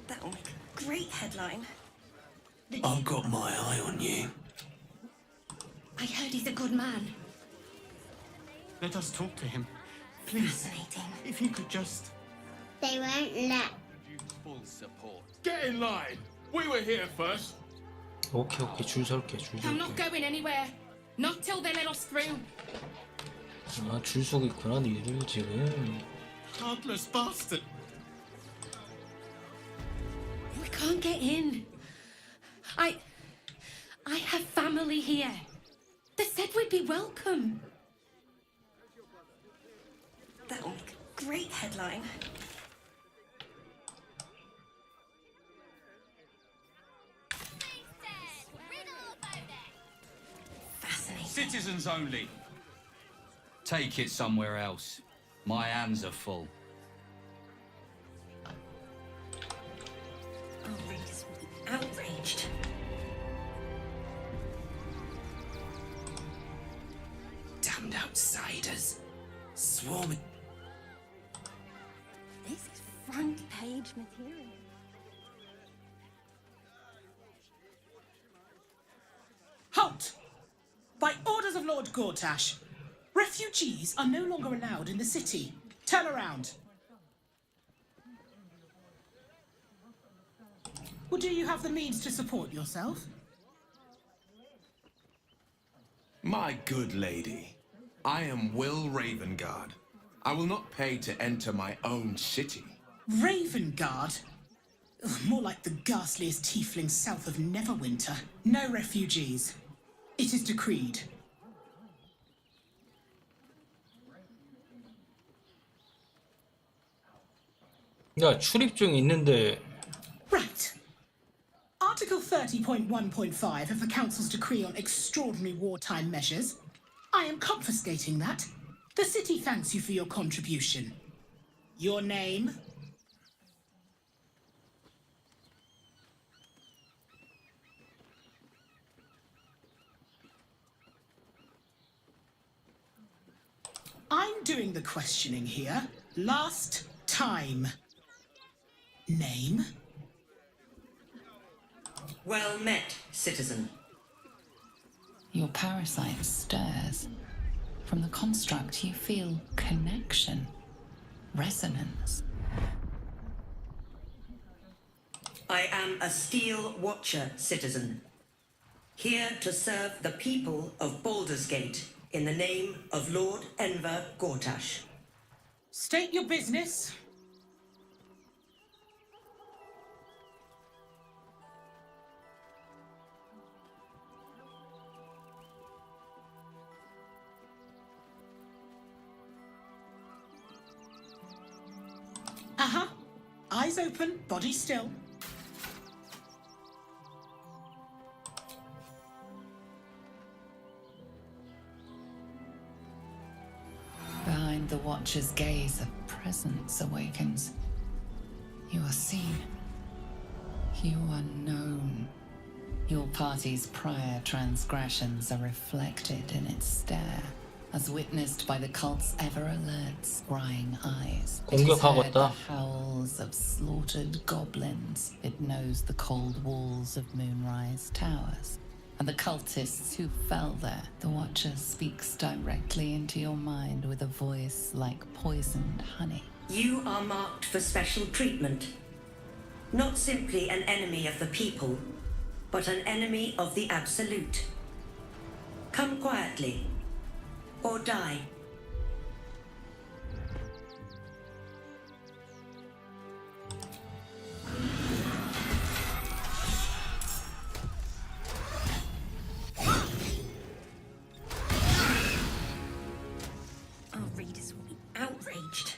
That'll make a great headline. I've got my eye on you. I heard he's a good man. Let us talk to him. Please. Fascinating. If he could just... They won't let. Full support. Get in line. We were here first. 오케이 줄 설게 줄 I'm not 설게. going anywhere. Not till they let us through. 아 줄 서고 있구나 니들 지금. Heartless bastard. We can't get in. I have family here. They said we'd be welcome. That'll make a great headline. Fascinating. Citizens only. Take it somewhere else. My hands are full. Our readers will be outraged. Damned outsiders. Swarming. This is front page material. Halt! By orders of Lord Gortash, refugees are no longer allowed in the city. Turn around. Well, do you have the means to support yourself? My good lady, I am Will Ravengard. I will not pay to enter my own city. Ravengard? Ugh, more like the ghastliest tiefling south of Neverwinter. No refugees. It is decreed. 야 출입 중 있는데. Right. Article 30.1.5 of the Council's Decree on Extraordinary Wartime Measures. I am confiscating that. The city thanks you for your contribution. Your name? I'm doing the questioning here. Last time. Name? Well met, citizen. Your parasite stirs. From the construct, you feel connection, resonance. I am a Steel Watcher, citizen. Here to serve the people of Baldur's Gate in the name of Lord Enver Gortash. State your business. Eyes open, body still. Behind the Watcher's gaze, a presence awakens. You are seen. You are known. Your party's prior transgressions are reflected in its stare, as witnessed by the cult's ever-alert, scrying eyes. It has heard the howls of slaughtered goblins. It knows the cold walls of Moonrise Towers. And the cultists who fell there. The Watcher speaks directly into your mind with a voice like poisoned honey. You are marked for special treatment. Not simply an enemy of the people, but an enemy of the Absolute. Come quietly, or die. Our readers will be outraged.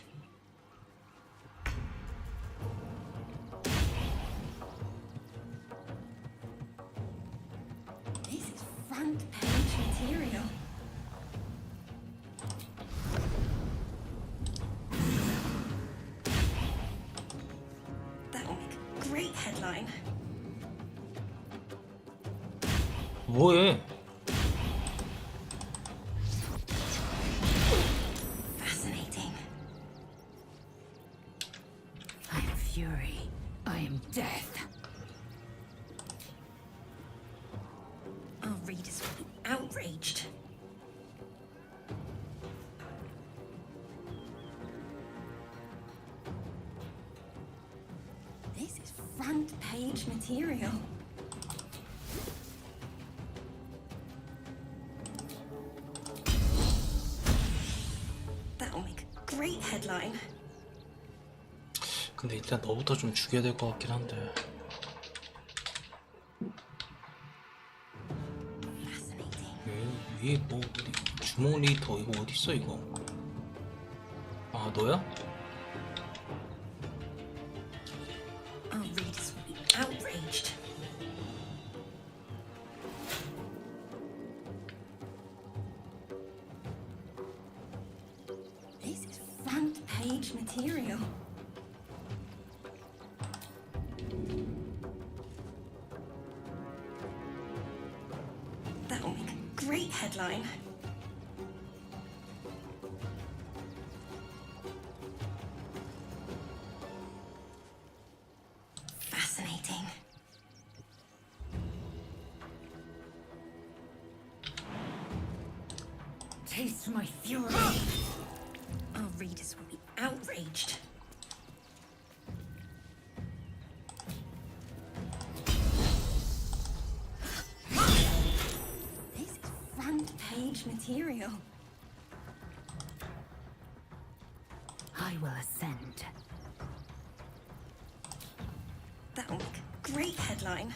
This is front page material. That'll make a great headline. 뭐해? Fascinating. I am fury. I am death. Our readers will be outraged. This is front page material. That'll make a great headline. 근데 일단 너부터 좀 죽여야 될 것 같긴 한데. 위에 뭐 어디 주머니 더 이거 어디 있어 이거? 아 너야? Our readers will be outraged. This is front page material. That'll make a great headline. Fascinating. Taste my fury. Our readers will be outraged. This is front page material. I will ascend. That'll make a great headline.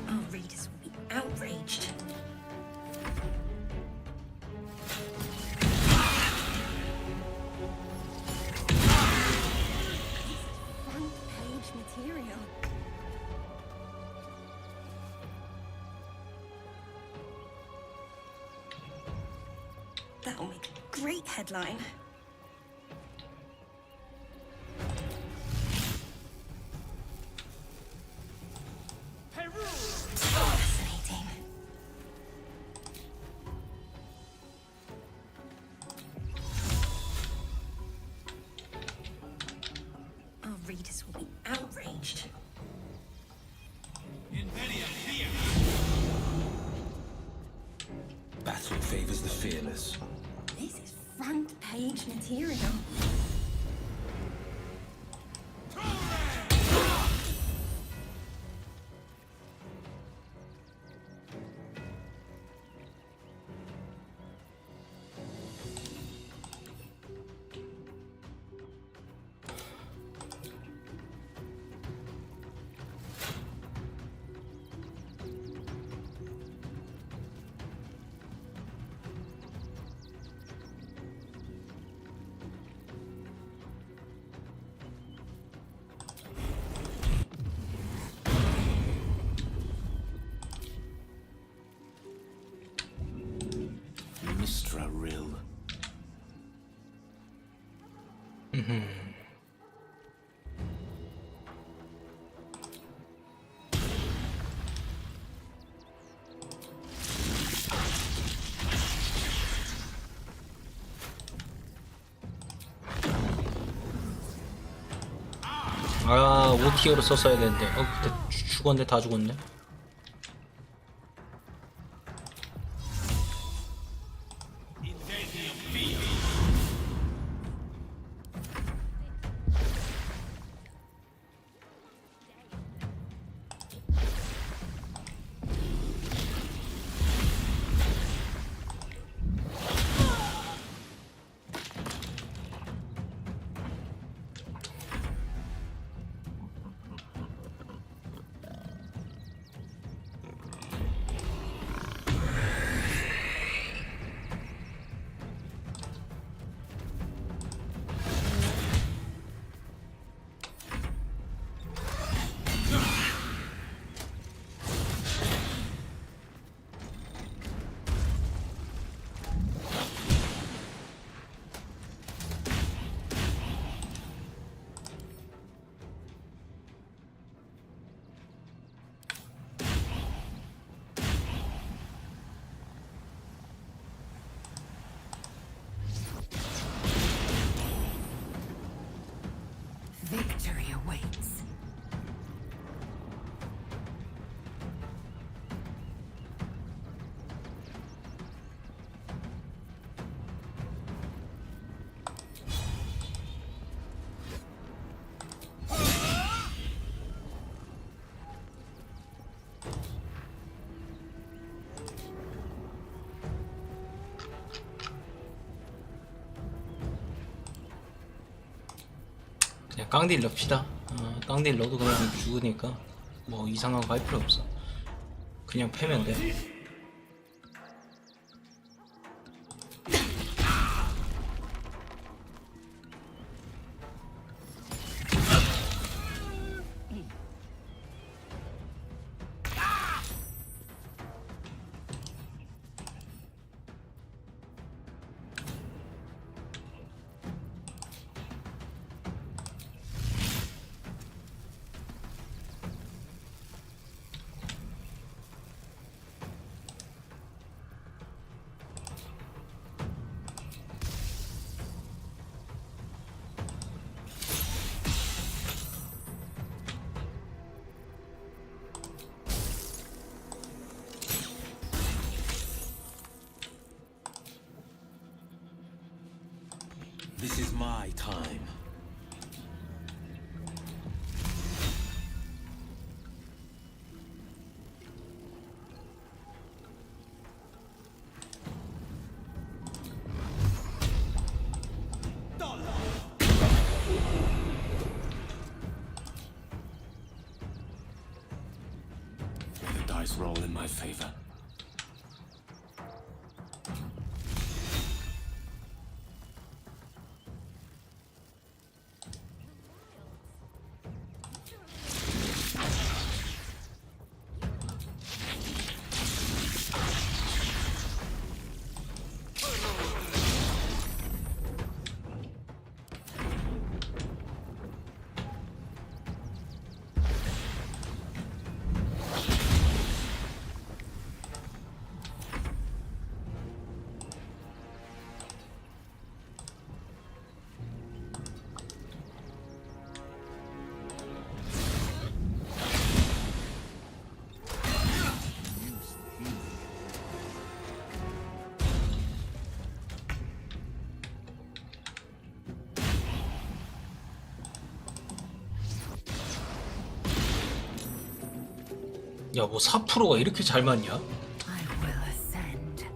Our readers will be outraged. Front page material. That'll make a great headline. Fascinating. Our readers will be outraged. Battle favors the fearless. This is front page material. Mistra Rill. 아 오티어로 썼어야 되는데 근데 죽었네. 다 죽었네. Victory awaits. 그냥 깡딜 넣읍시다. 깡딜 넣어도 그냥 죽으니까 뭐 이상한 거 할 필요 없어. 그냥 패면 돼. This is my time. The dice roll in my favor. 야, 뭐 4%가 이렇게 잘 맞냐? I will ascend.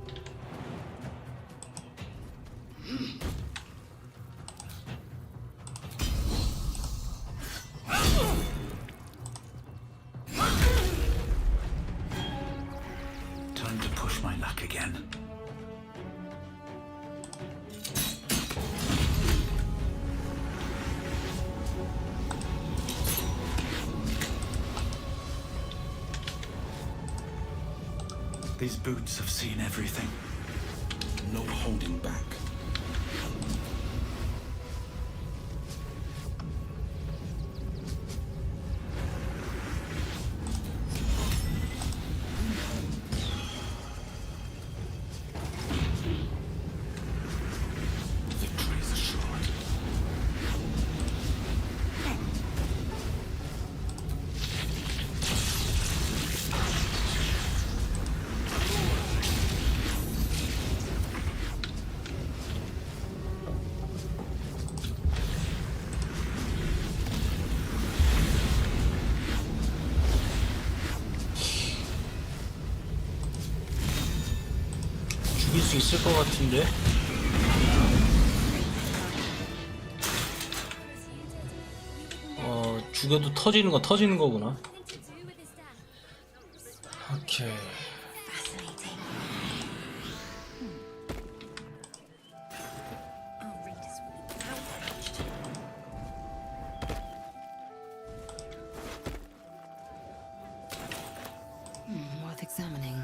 Time to push my luck again. These boots have seen everything. No holding back. Victory is assured. 죽일 수 있을 것 같은데? 죽여도 터지는 거 터지는 거구나. 오케이. Worth examining.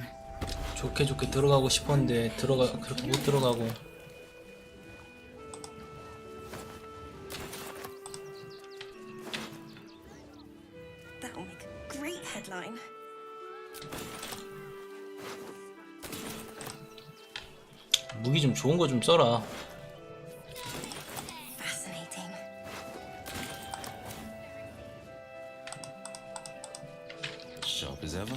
좋게 좋게 들어가고 싶었는데 그렇게 못 들어가고. That'll make a great headline. 무기 좀 좋은 거 좀 써라. Fascinating. sharp as ever.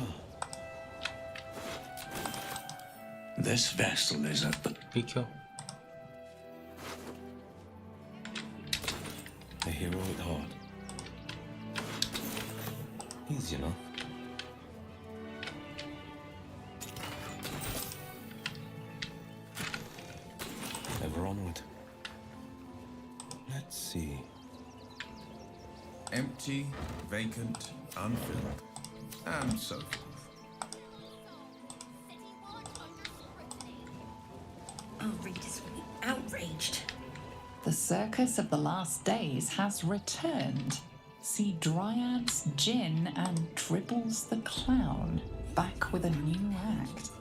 This vessel is at the... 비켜. A hero at heart. Easy enough. Ever onward. Let's see. Empty, vacant, unfilled, and so forth. Our readers will be outraged. The circus of the last days has returned. See Dryads, Jin, and Dribbles the Clown back with a new act.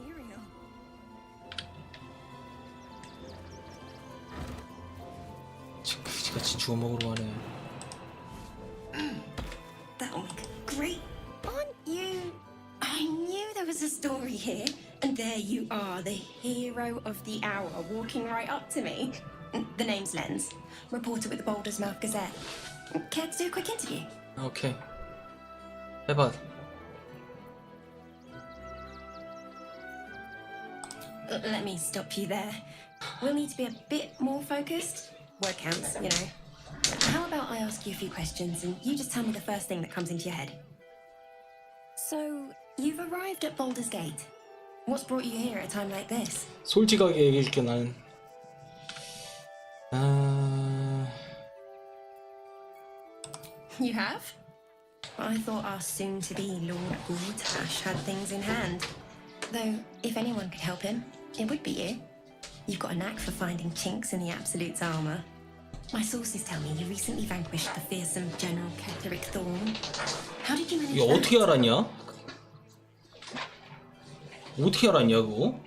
그지같이 주워 먹으러 가네. That'll make a great. Aren't you? I knew there was a story here, and there you are, the hero of the hour, walking right up to me. The name's Lens, reporter with the Boulder's Mouth Gazette. Care to do a quick interview? 오케이. 해봐. Let me stop you there. We'll need to be a bit more focused. Word counts, you know. How about I ask you a few questions and you just tell me the first thing that comes into your head? So, you've arrived at Baldur's Gate. What's brought you here at a time like this? 솔직하게 얘기해줄게 나는. You have? I thought our soon-to-be Lord Gortash had things in hand. Though, if anyone could help him, it would be you. You've got a knack for finding chinks in the Absolute's armor. My sources tell me you recently vanquished the fearsome General Ketheric Thorn. How did you manage 이거 that? 어떻게 알았냐? 어떻게 알았냐 그거?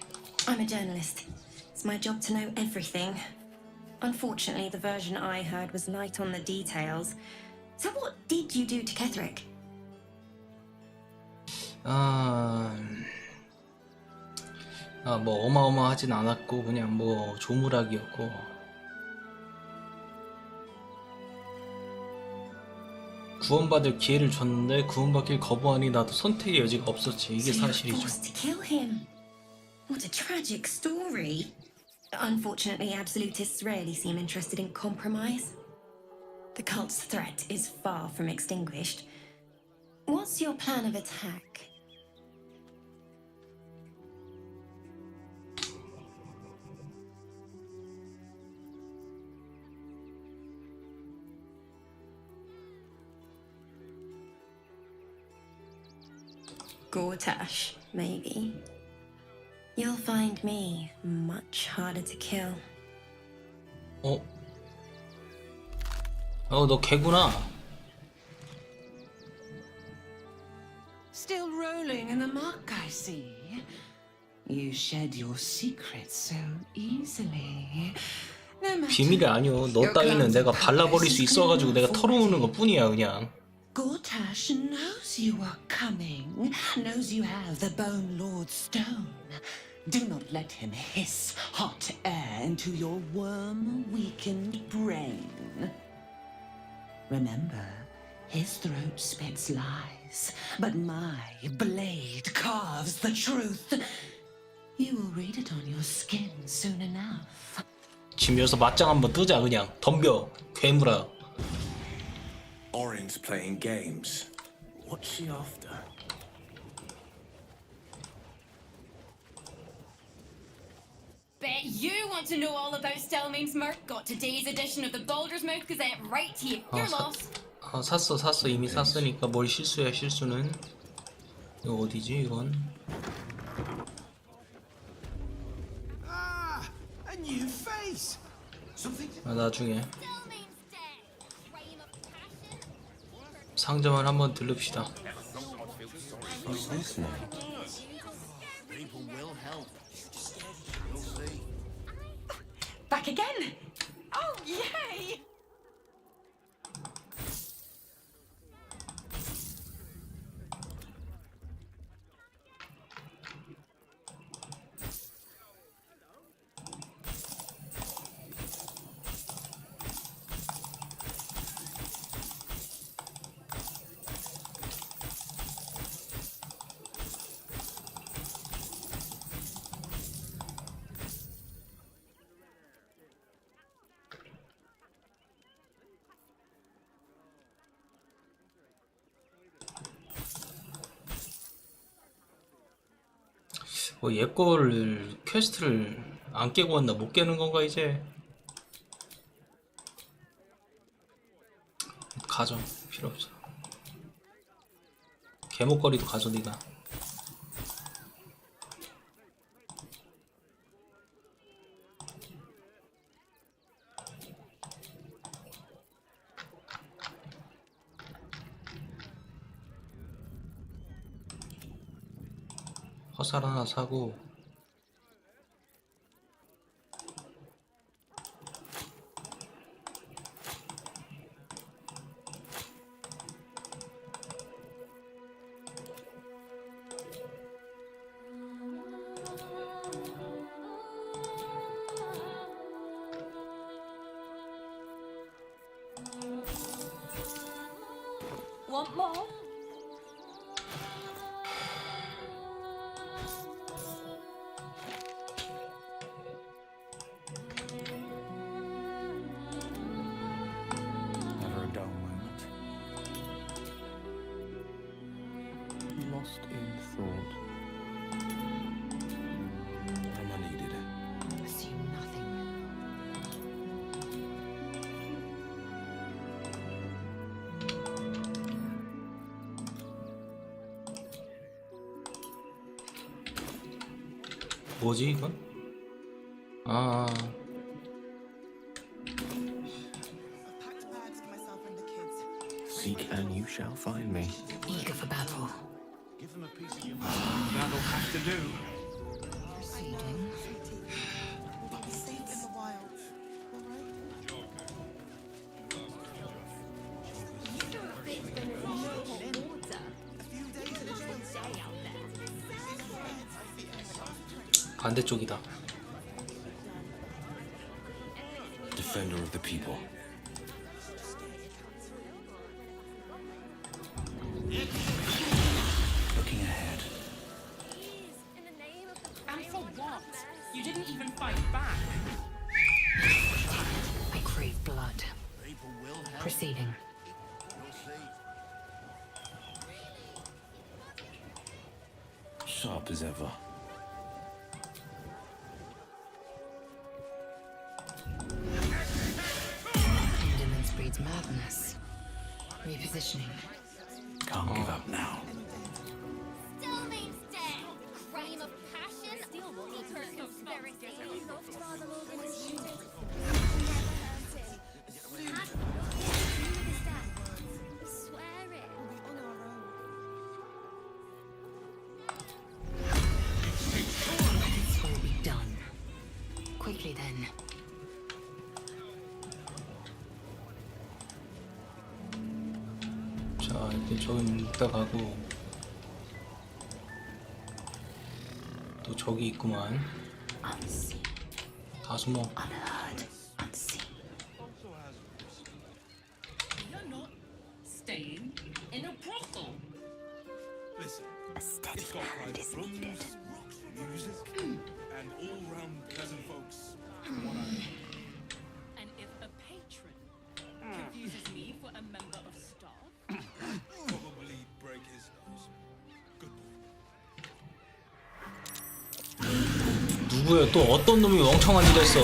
I'm a journalist. It's my job to know everything. Unfortunately, the version I heard was light on the details. So what did you do to Ketheric? 뭐 어마어마하진 않았고 그냥 뭐 조물락이었고 구원받을 기회를 줬는데 구원받길 거부하니 나도 선택의 여지가 없었지. 이게 So you were 사실이죠. forced to kill him. What a tragic story. Unfortunately, absolutists rarely seem interested in compromise. The cult's threat is far from extinguished. What's your plan of attack? Gortash, maybe. You'll find me much harder to kill. 너 개구나. Still rolling in the muck, I see. You shed your secrets so easily. No matter. 비밀이 아니오. 너 따위는 내가 발라버릴 수 있어가지고 내가 털어놓는 것 뿐이야 그냥. Gortash knows you are coming, knows you have the Bone Lord's stone. Do not let him hiss hot air into your worm-weakened brain. Remember, his throat spits lies, but my blade carves the truth. You will read it on your skin soon enough. 지금 여기서 맞짱 한번 뜨자 그냥. 덤벼 괴물아. Orin's playing games. What's she after? Bet you want to know all about Stillmane's murk. Got today's edition of the Baldur's Mouth Gazette right here. You're lost. 샀어 이미 샀으니까 뭘 실수야 실수는. 이거 어디지 이건? A new face. Something. 나중에 상점을 한번 들릅시다. What's this now? People will help. You'll see. Back again! Oh, yay! 얘 거를 퀘스트를 안 깨고 왔나? 못 깨는 건가 이제? 가져. 필요 없어. 개목걸이도 가져 니가. 화살 하나 사고 Want more? Never a dull moment. Lost in thought. Am I needed? Assume nothing. 뭐지 이건? 아 Seek and you shall find me. Eager for battle. Give them a piece of your mind. That'll have to do. Proceeding. Safe in the wild. 반대쪽이다. Defender of the people. Looking ahead. And for what? You didn't even fight back. I crave blood. Proceeding. Sharp as ever. Indolence breeds madness. Repositioning. Can't give up now. Still means dead. Crime of passion. Deeper conspiracy. Swear it. This will be done. Quickly then. 자 이렇게 저기 있다 가고 또 저기 있구만. 다 숨어. You're not staying in a brothel. Listen, A steady it's got hand private is rooms, needed. music, and all-round pleasant folks. from what I know. And if a patron confuses me for a member of staff, Probably break his nose. Good 누구야 또 어떤 놈이 멍청한 짓 했어.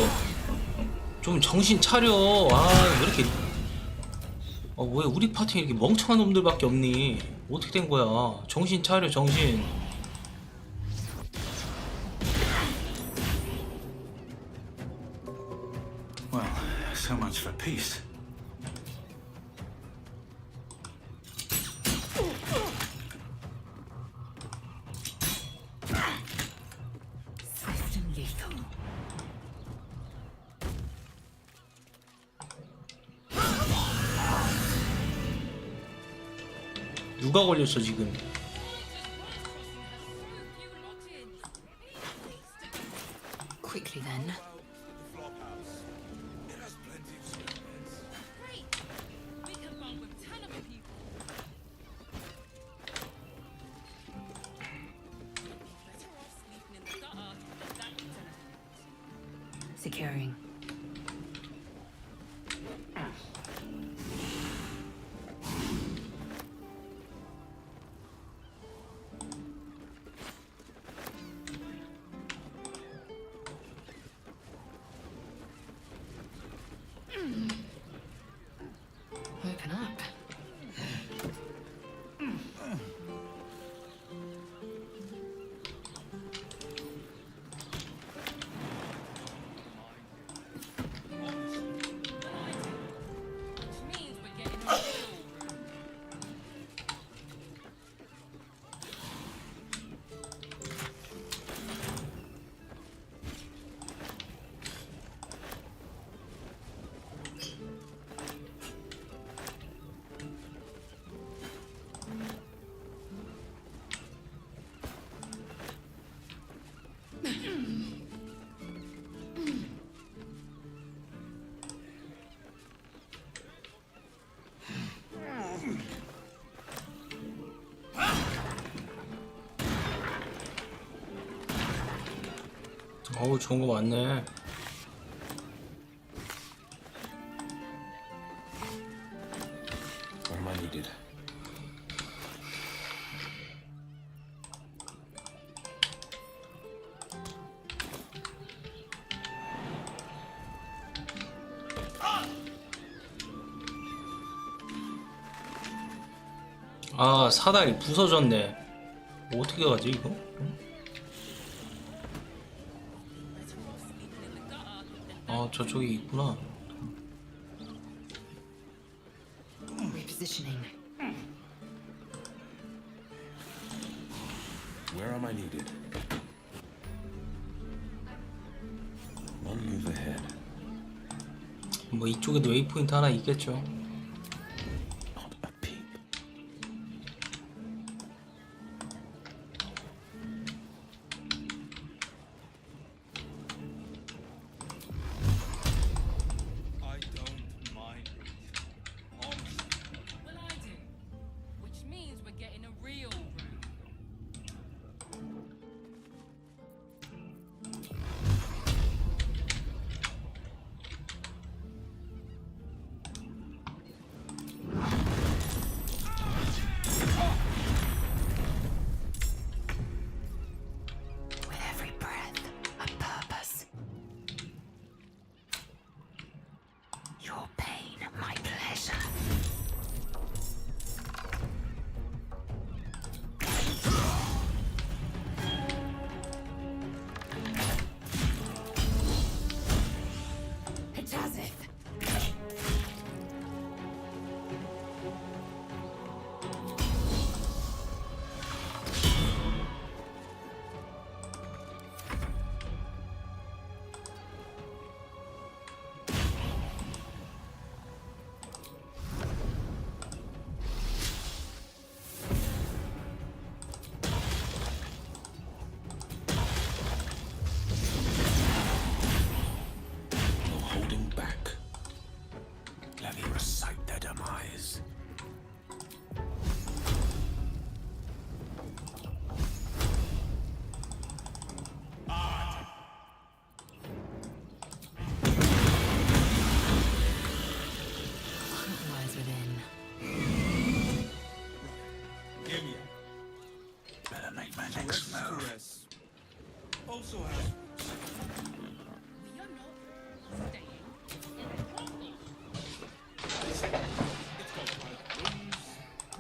좀 정신 차려. 아 왜 이렇게 왜 우리 파티에 이렇게 멍청한 놈들밖에 없니? 어떻게 된 거야? 정신 차려 정신. Well, so much for peace. Swift and lethal. 누가 걸렸어 지금? Quickly then. Securing. waking up. 어우, 좋은 거 많네. What am I needed? 아, 사다리 부서졌네. 뭐 어떻게 가지 이거? 응? 아, 저쪽에 있구나. Repositioning. Where am I needed? One move ahead. 뭐 이쪽에도 웨이포인트 하나 있겠죠.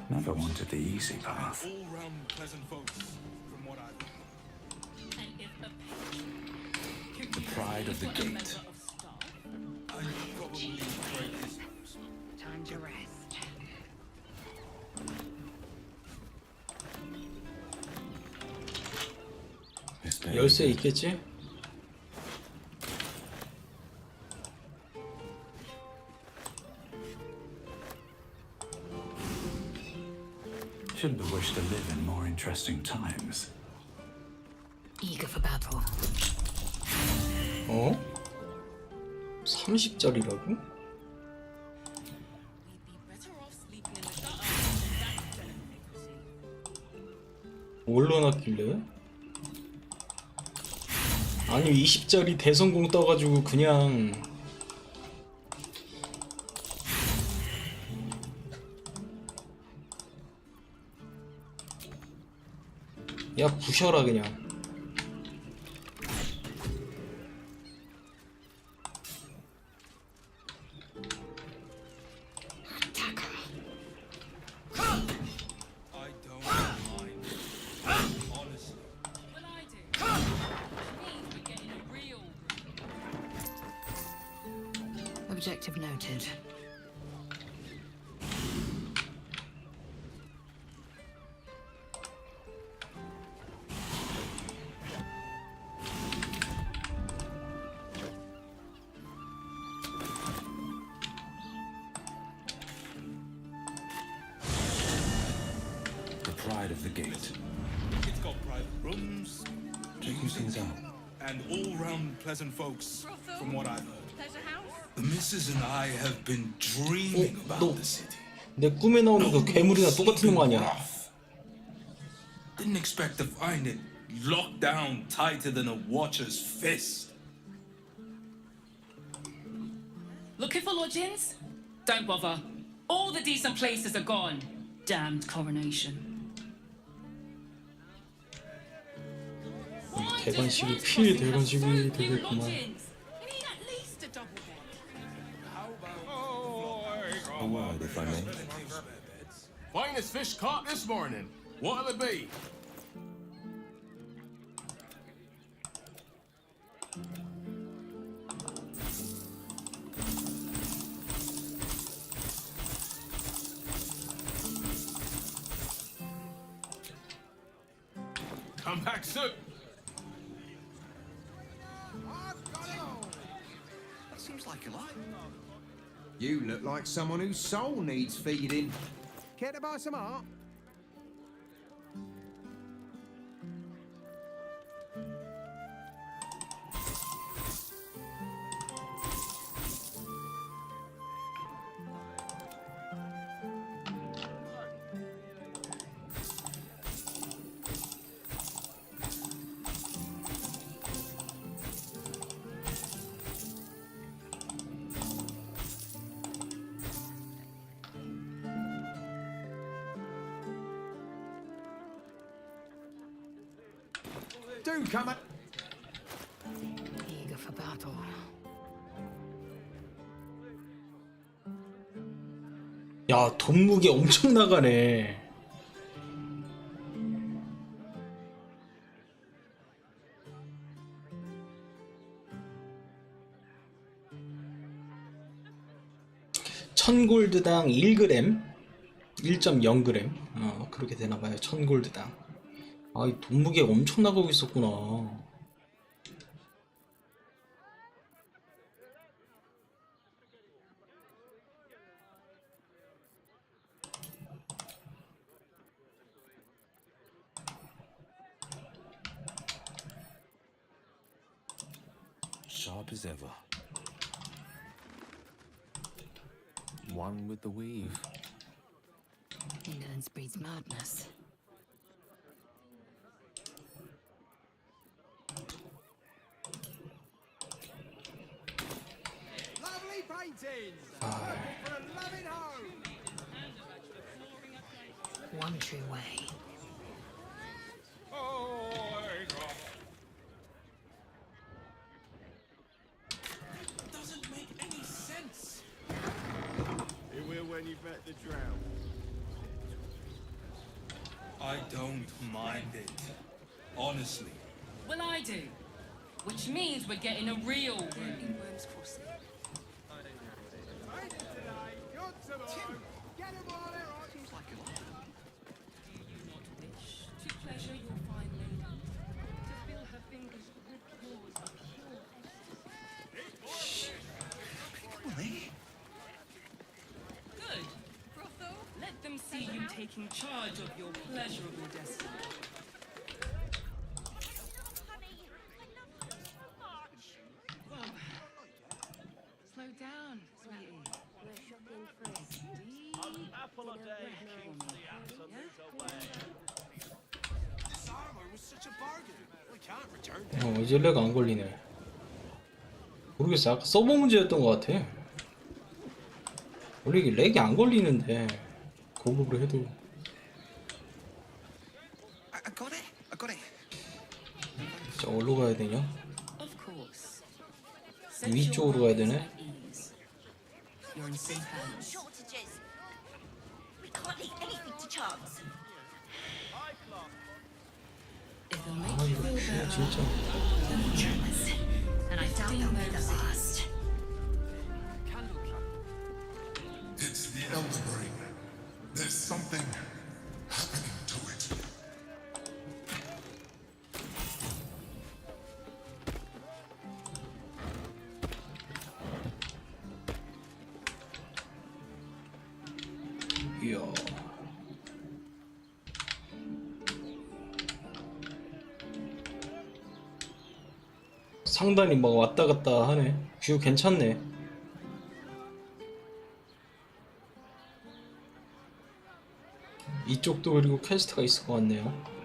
Never wanted the easy path. All-round pleasant folks, from what I've The pride of the gate. probably greatest. Time to rest. 열쇠 있겠지? Shouldn't have wished to live in more interesting times. Eager for battle. 어? 30짜리라고? 뭘 넣어놨길래? 아니 20짜리 대성공 떠가지고 그냥 야 부셔라 그냥. Objective noted. The pride of the gate. It's got private rooms, Taking things out. and all-round pleasant folks, from what I've heard. Pleasure house? The missus and I have been dreaming about 너 the city. 내 꿈에 나오는 그 괴물이랑 똑같은 거 아니야? Didn't expect to find it locked down tighter than a watcher's fist. Looking for lodgings? Don't bother. All the decent places are gone. Damned coronation. 대관식이 필 대관식이 되겠구만. We need at least a double bed. A word, if I may. Finest fish caught this morning. What'll it be? Come back soon. That seems like a lot. You look like someone whose soul needs feeding. Care to buy some art? Do come up. Eager for battle. 야, 돈 무게 엄청 나가네. (1000골드당) 1g 1.0g 그렇게 되나봐요. 1000골드당. 아, 이 돈 무게가 엄청 나가고 있었구나. Sharp as ever. One with the weave. Ignorance breeds madness. Lovely paintings. For a loving home. One true way. Doesn't make any sense. It will when you've met the drought. I don't mind it, honestly. Well, I do. Which means we're getting a real room. Get him while they're on. Seems like a lot. Do you not wish to pleasure your fine lady? To fill her fingers with yours of pure Good. Brotho, let them see you taking charge of your pleasurable destiny. Whoa. Slow down, sweetie. We're shopping for a steep Apple a day keeps the absolute away. This armor was such a bargain. We can't return it. 이제 렉 안 걸리네. 모르겠어. 아까 서버 문제였던 것 같아. 원래 이게 렉이 안 걸리는데 고급으로 해도. I got it. I got it. 자, 어디로 가야 되냐? Of course. 위쪽으로 가야 되네. You're in safe hands. Shortages. We can't leave anything to chance. If they'll 아, make you 이거 feel better, 진짜. and I doubt they'll be the last. Candle elder brain. There's something happening to it. 이야. 상단이 막 왔다 갔다 하네. 뷰 괜찮네. 이쪽도 그리고 퀘스트가 있을 것 같네요.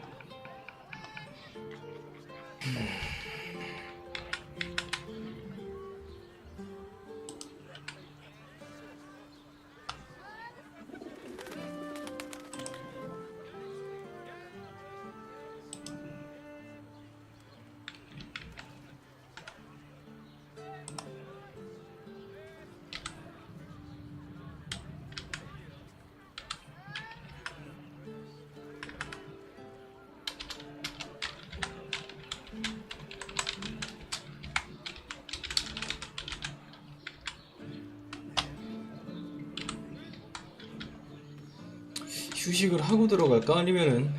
휴식을 하고 들어갈까? 아니면은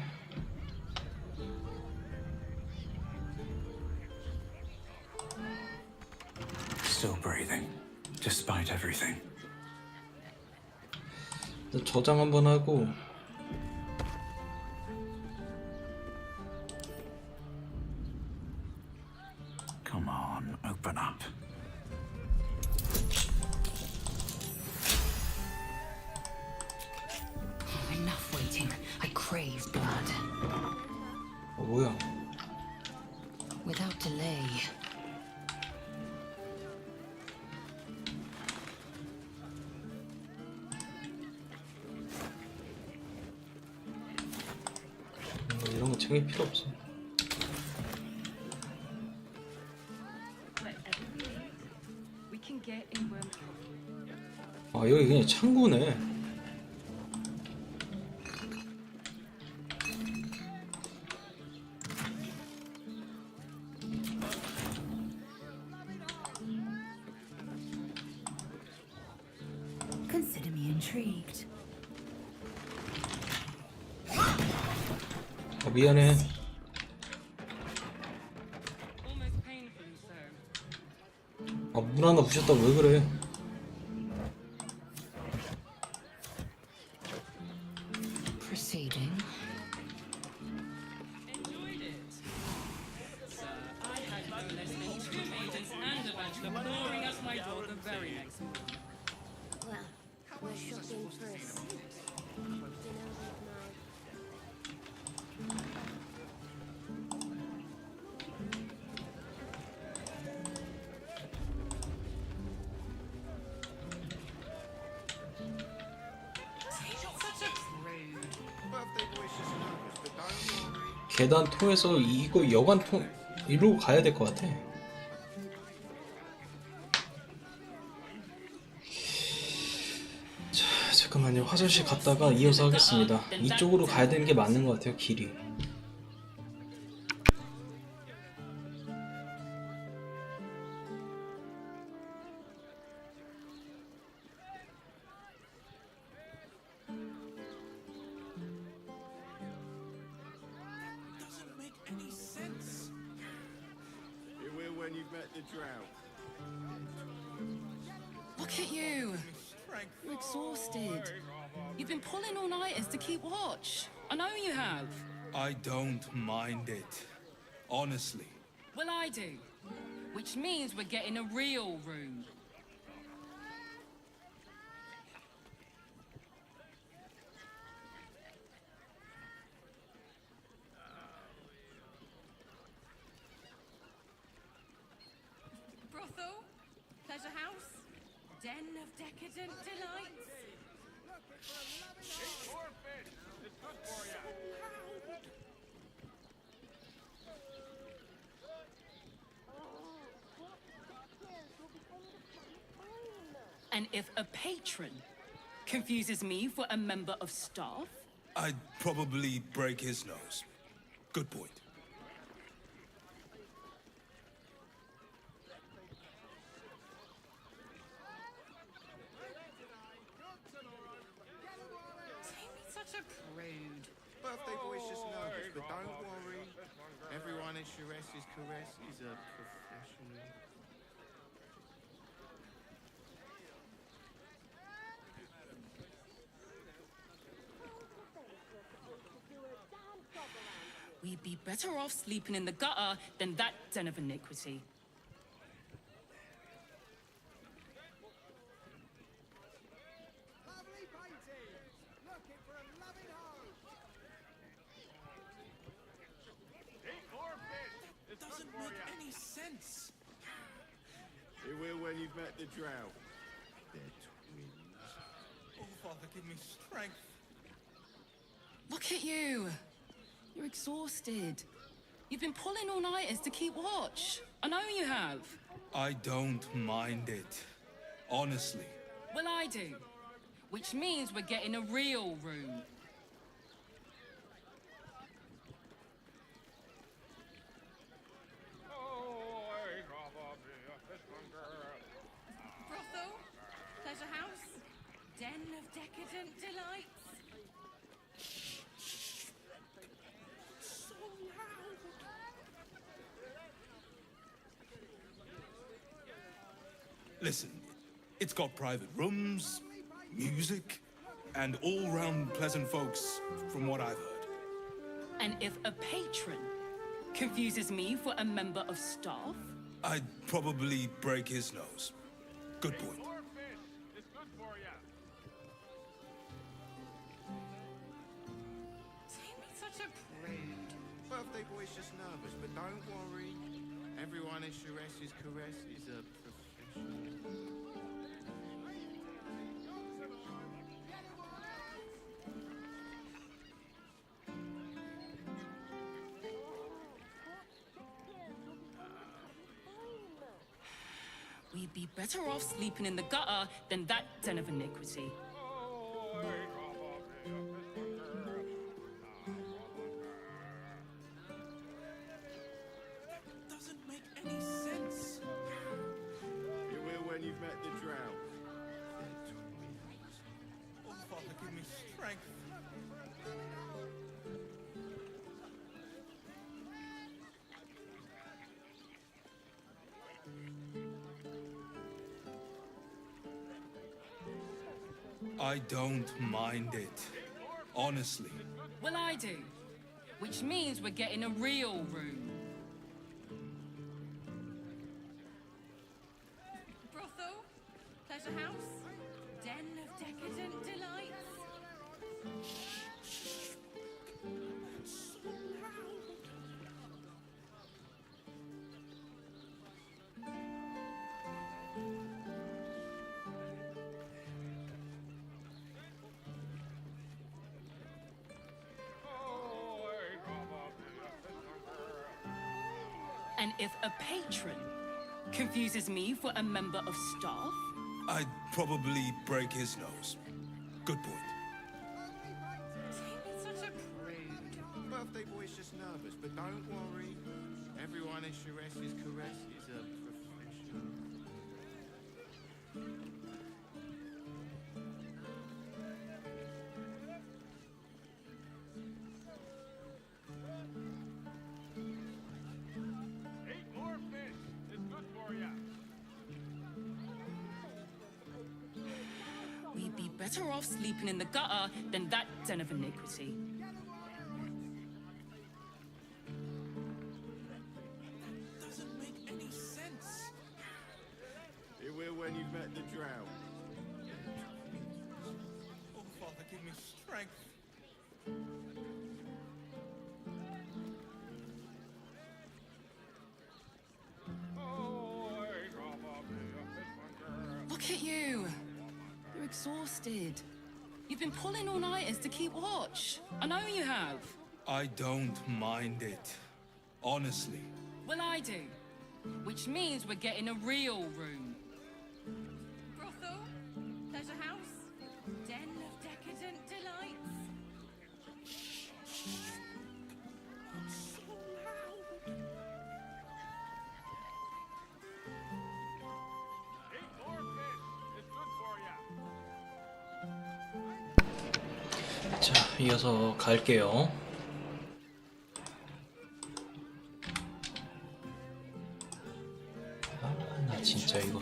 Still breathing, despite everything. 저장 한번 하고 Come on, open up. Enough waiting. I crave blood. 뭐야? Without delay. 이런 거 챙길 필요 없어. 아 여기 그냥 창고네. Consider me intrigued. 미안해. 문 하나 부셨다고 왜 그래? Proceeding. Well, we're shopping first. 계단 통해서 이거 여관 통 이리로 가야 될 것 같아. 자, 잠깐만요. 화장실 갔다가 이어서 하겠습니다. 이쪽으로 가야 되는 게 맞는 것 같아요. 길이. Look at you. You're exhausted. You've been pulling all-nighters to keep watch. I know you have. I don't mind it. Honestly. Well, I do. Which means we're getting a real room. Brothel? Pleasure house? Den of decadent delights? And if a patron confuses me for a member of staff, I'd probably break his nose. Good point. a prude. Birthday boy's just nervous, but don't worry. Everyone at Sharess's caress is a professional. We'd be better off sleeping in the gutter than that den of iniquity. Lovely painting. Looking for a loving home. Eat more fish. It doesn't make any sense. It will when you've met the drought. They're twins. Oh, Father, give me strength. Look at you. You're exhausted. You've been pulling all-nighters to keep watch. I know you have. I don't mind it. Honestly. Well, I do. Which means we're getting a real room. Brothel, pleasure house, den of decadent delights. So loud. Listen, it's got private rooms, music, and all-round pleasant folks, from what I've heard. And if a patron confuses me for a member of staff, I'd probably break his nose. Good point. Tammy's such a prude. Birthday boy's just nervous, but don't worry. Everyone at Sharess's caress is a professional. we'd be better off sleeping in the gutter than that den of iniquity. Doesn't make any sense. You will when you've met the drought. Oh, Father, give me strength. I don't mind it. Honestly. Well, I do. Which means we're getting a real room. Brothel, pleasure house, den of decadent delights. So loud. And if a patron confuses me for a member of staff, I'd probably break his nose. Good point. Tammy's such a prude. Birthday boy's just nervous, but don't worry. Everyone at Sharess's caress is a professional. Eat more fish. It's good for you. we'd be better off sleeping in the gutter than that den of iniquity. Doesn't make any sense. It will when you've met the drought. Oh, Father, give me strength. Look at you. You're exhausted. You've been pulling all-nighters to keep watch. I know you have. I don't mind it. Honestly. Well, I do. Which means we're getting a real room. Brothel, pleasure house, den of decadent delights. So loud. Eat more fish. It's good for you. 자, 이어서 갈게요. 나 진짜 이거.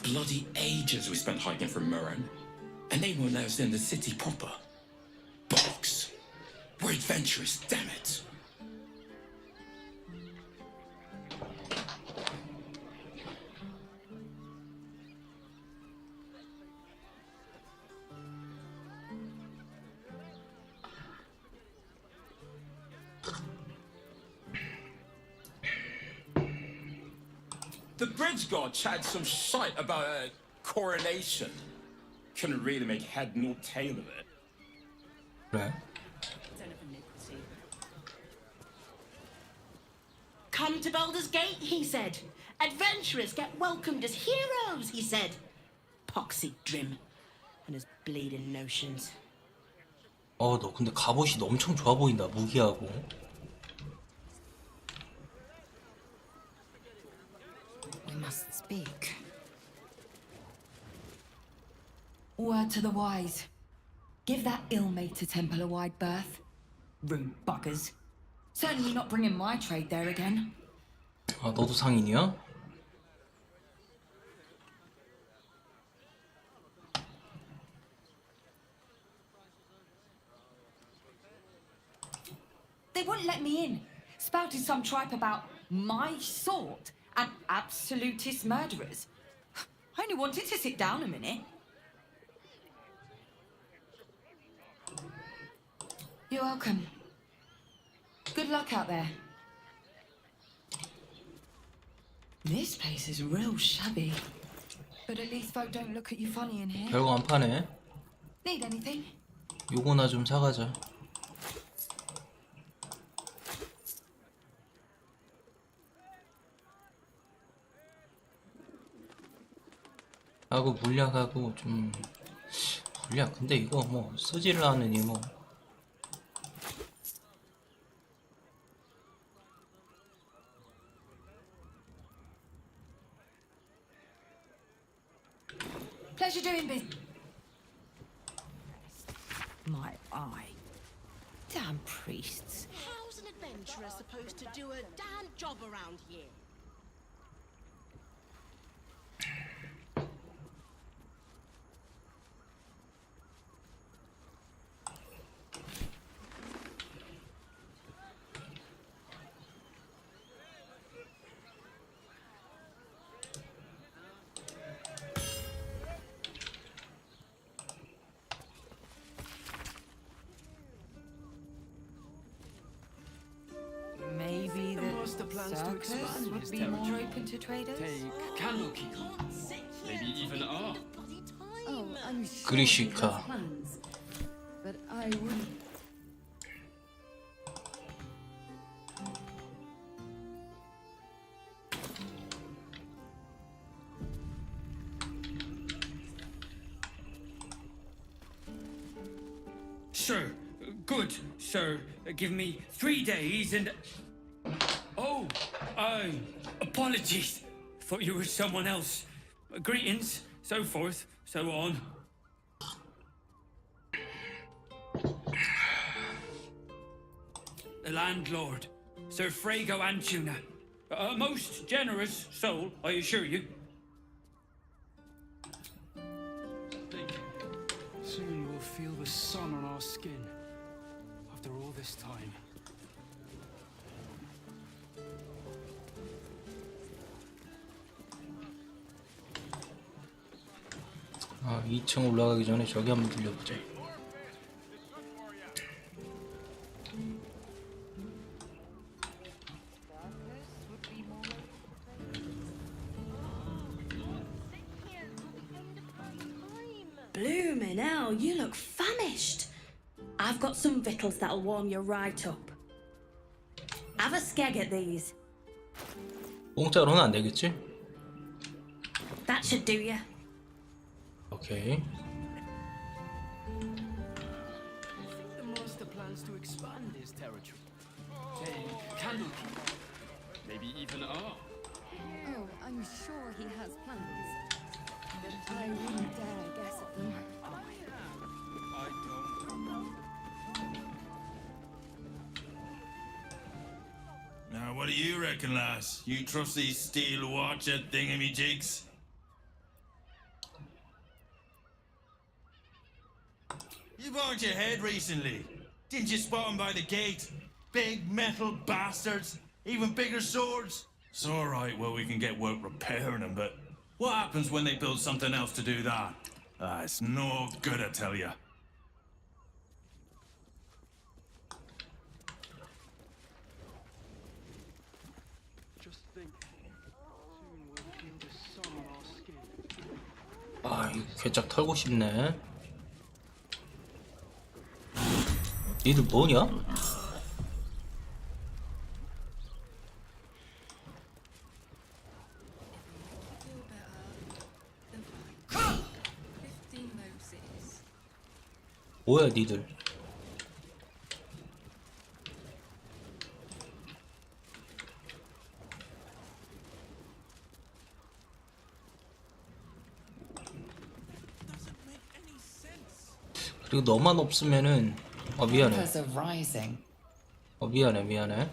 Bloody ages we spent hiking from Moran, and they won't let us in the city proper. Bollocks. We're adventurous, damn it. The bridge god chatted some shite about a coronation. Couldn't really make head nor tail of it. 그래? Come to Baldur's Gate, he said. Adventurers get welcomed as heroes, he said. Poxy Drim and his bleeding notions. 너 근데 갑옷이 엄청 좋아 보인다. 무기하고. We must speak. Word to the wise. Give that ill-mated temple a wide berth. Rude buggers. Certainly not bringing my trade there again. 아, 너도 상인이야? They wouldn't let me in. Spouted some tripe about my sort and absolutist murderers. I only wanted to sit down a minute. You're welcome. Good luck out there. This place is real shabby. But at least folk don't look at you funny in here. 별거 안 파네. Need anything? 요거나 좀 사가자. 하고 물약하고 좀 물약 근데 이거 뭐 쓰지를 않으니 뭐 Pleasure doing business. My eye. Damn priests. How's an adventurer supposed to do a damn job around here? Maybe the circus would be more open to traders? Take Candlekeep. Maybe even art. Oh, I'm sure 그리시카. he has plans, but I wouldn't. Sir, good, sir. Give me 3 days and... Oh, apologies. Thought you were someone else. Greetings, so forth, so on. The landlord, Sir Frago Antuna. A most generous soul, I assure you. Soon we'll feel the sun on our skin. After all this time. 아, 2층 올라가기 전에 저기 한번 들려보자. Bloomin' hell, you look famished. I've got some victuals that'll warm you right up. Have a skeg at these. 공짜로는 안 되겠지? That should do you. 오케이. The master plans to expand his territory. Take Candlekeep. Maybe even art. Oh, I'm sure he has plans, but I wouldn't dare guess at them. do you reckon, lass? You trust these steel watcher thingamajigs? You bonked your head recently. Didn't you spot them by the gate? Big metal bastards. Even bigger swords. It's alright, well, we can get work repairing them, but what happens when they build something else to do that? It's no good, I tell ya. Just think, soon we'll feel the sun on our skin. 아, 이 괴짝 털고 싶네. 니들 뭐냐? 뭐야 니들? 그리고 너만 없으면은 미안해. Tempers are rising. 미안해.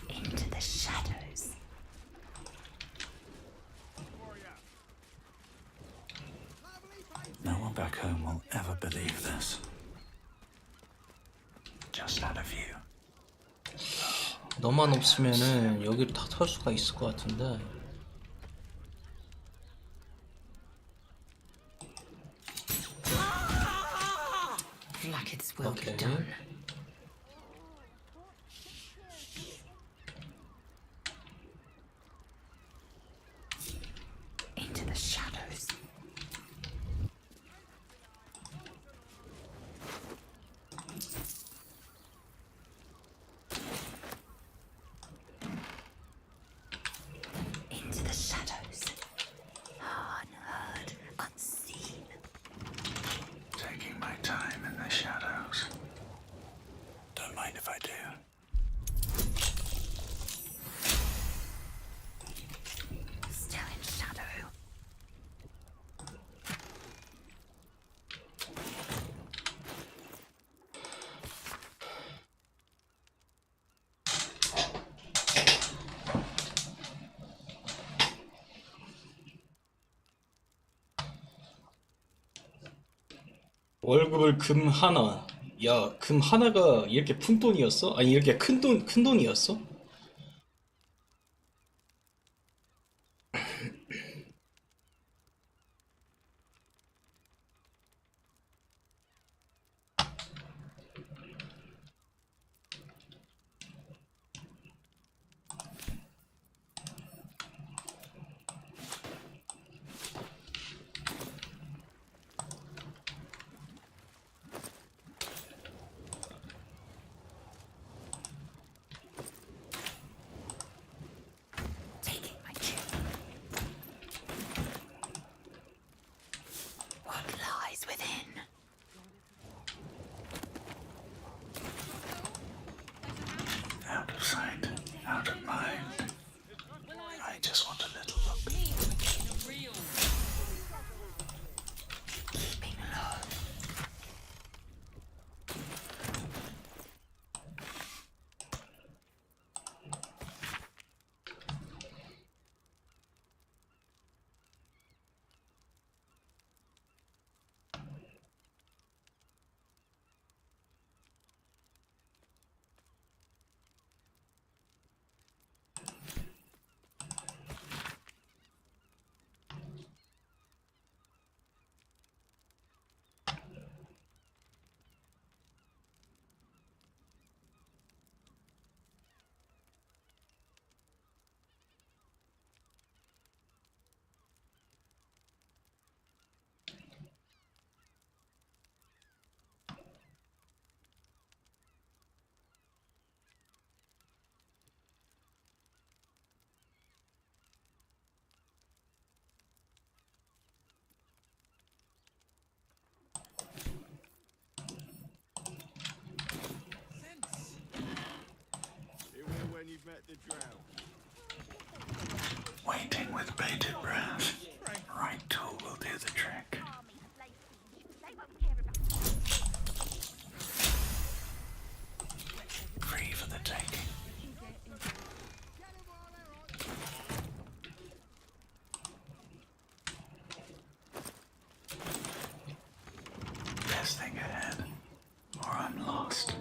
Into the shadows. No one back home will ever believe this. Just out of you. 너만 없으면은 여기를 다 털 수가 있을 것 같은데. Like its will be Okay. done. Into the shadows. Into the shadows. Unheard, unseen. Taking my time in the shadows. Don't mind if I do. Still in shadow. 월급을 금 하나. 야, 금 하나가 이렇게 푼 돈이었어? 아니 이렇게 큰 돈이었어? Taking my cue. What lies within? Out of sight, out of mind. I just want a little look. Keeping low. met the drow. Waiting with bated breath. Right tool will do the trick. for the taking. Best thing ahead, or I'm lost.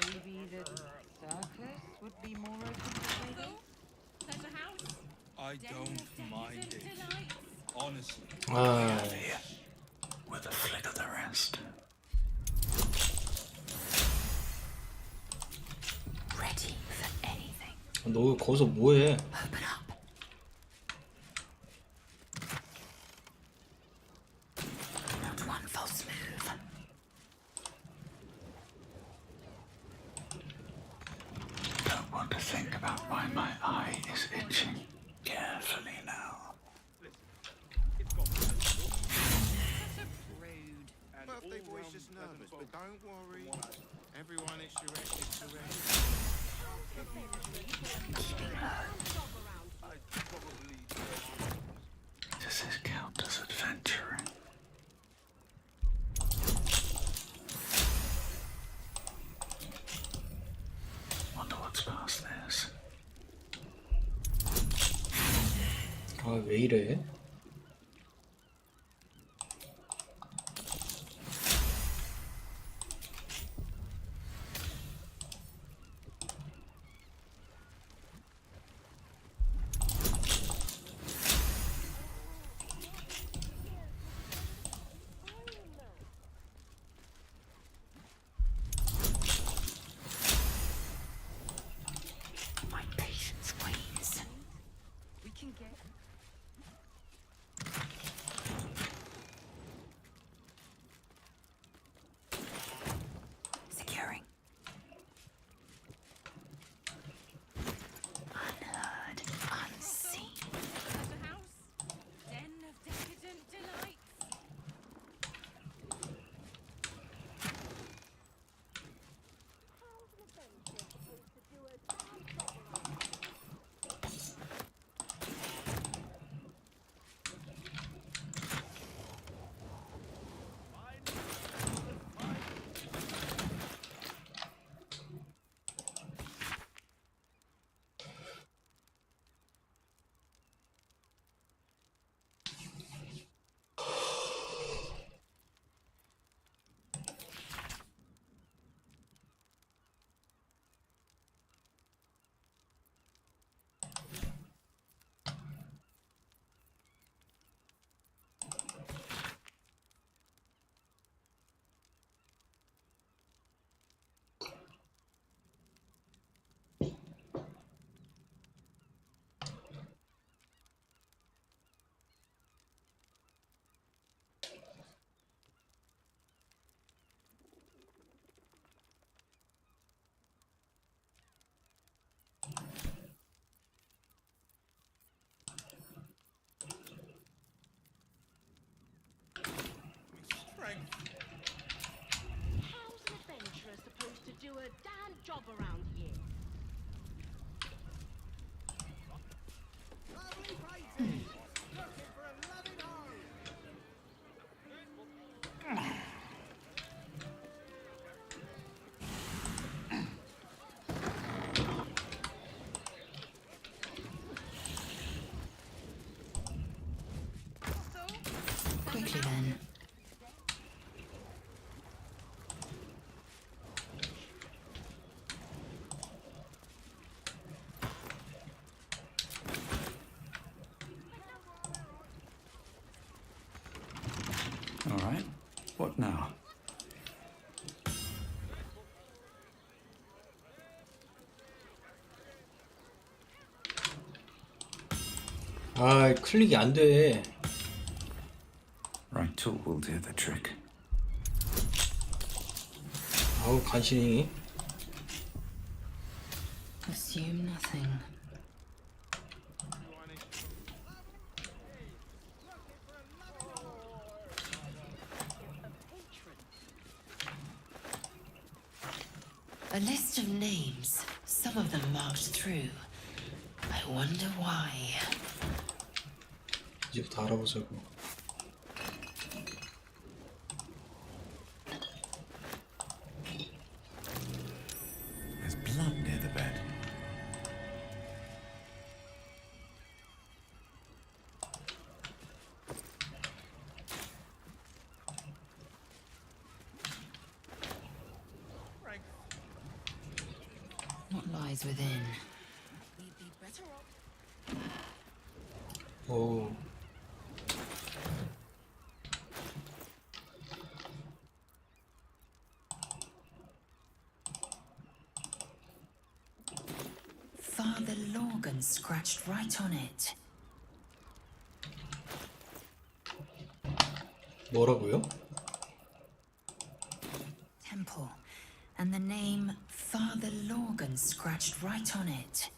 Maybe the circus would be more open to trading? There's a house. I don't mind it. Honestly. With a flick of the wrist. Ready for anything. 너 거기서 뭐해? Open up. Not one false move. Don't want to think about why my eye is itching. Carefully now. Birthday boy's just nervous, but don't worry. Everyone is correct. Does this count as adventuring? Wonder what's past this. 아, 왜 이래? My patience wanes. We can get. Securing. Unheard, unseen. There's a house. Den of decadent delights. How's an adventurer supposed to do a damn job around here? Lovely places. Looking for a loving home. Quickly then. All right. What now? 아, 클릭이 안 돼. Right tool will do the trick. 아우, 간신히. Assume nothing. A list of names, some of them marked through. I wonder why. 이제부터 알아보자고. lies within. 오. Father Lorgan scratched right on it. 뭐라고요? Temple, and the name Father Lorgan scratched right on it.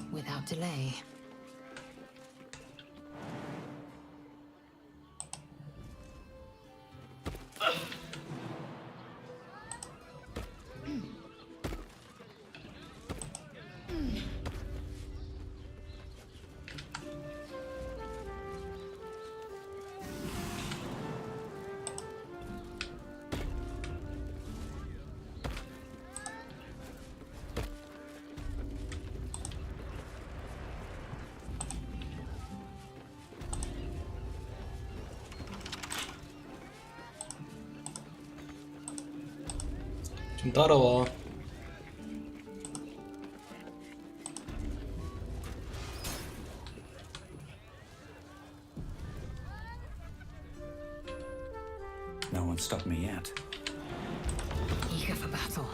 Without delay. 좀 따라와. No one stopped me yet. Eager for battle.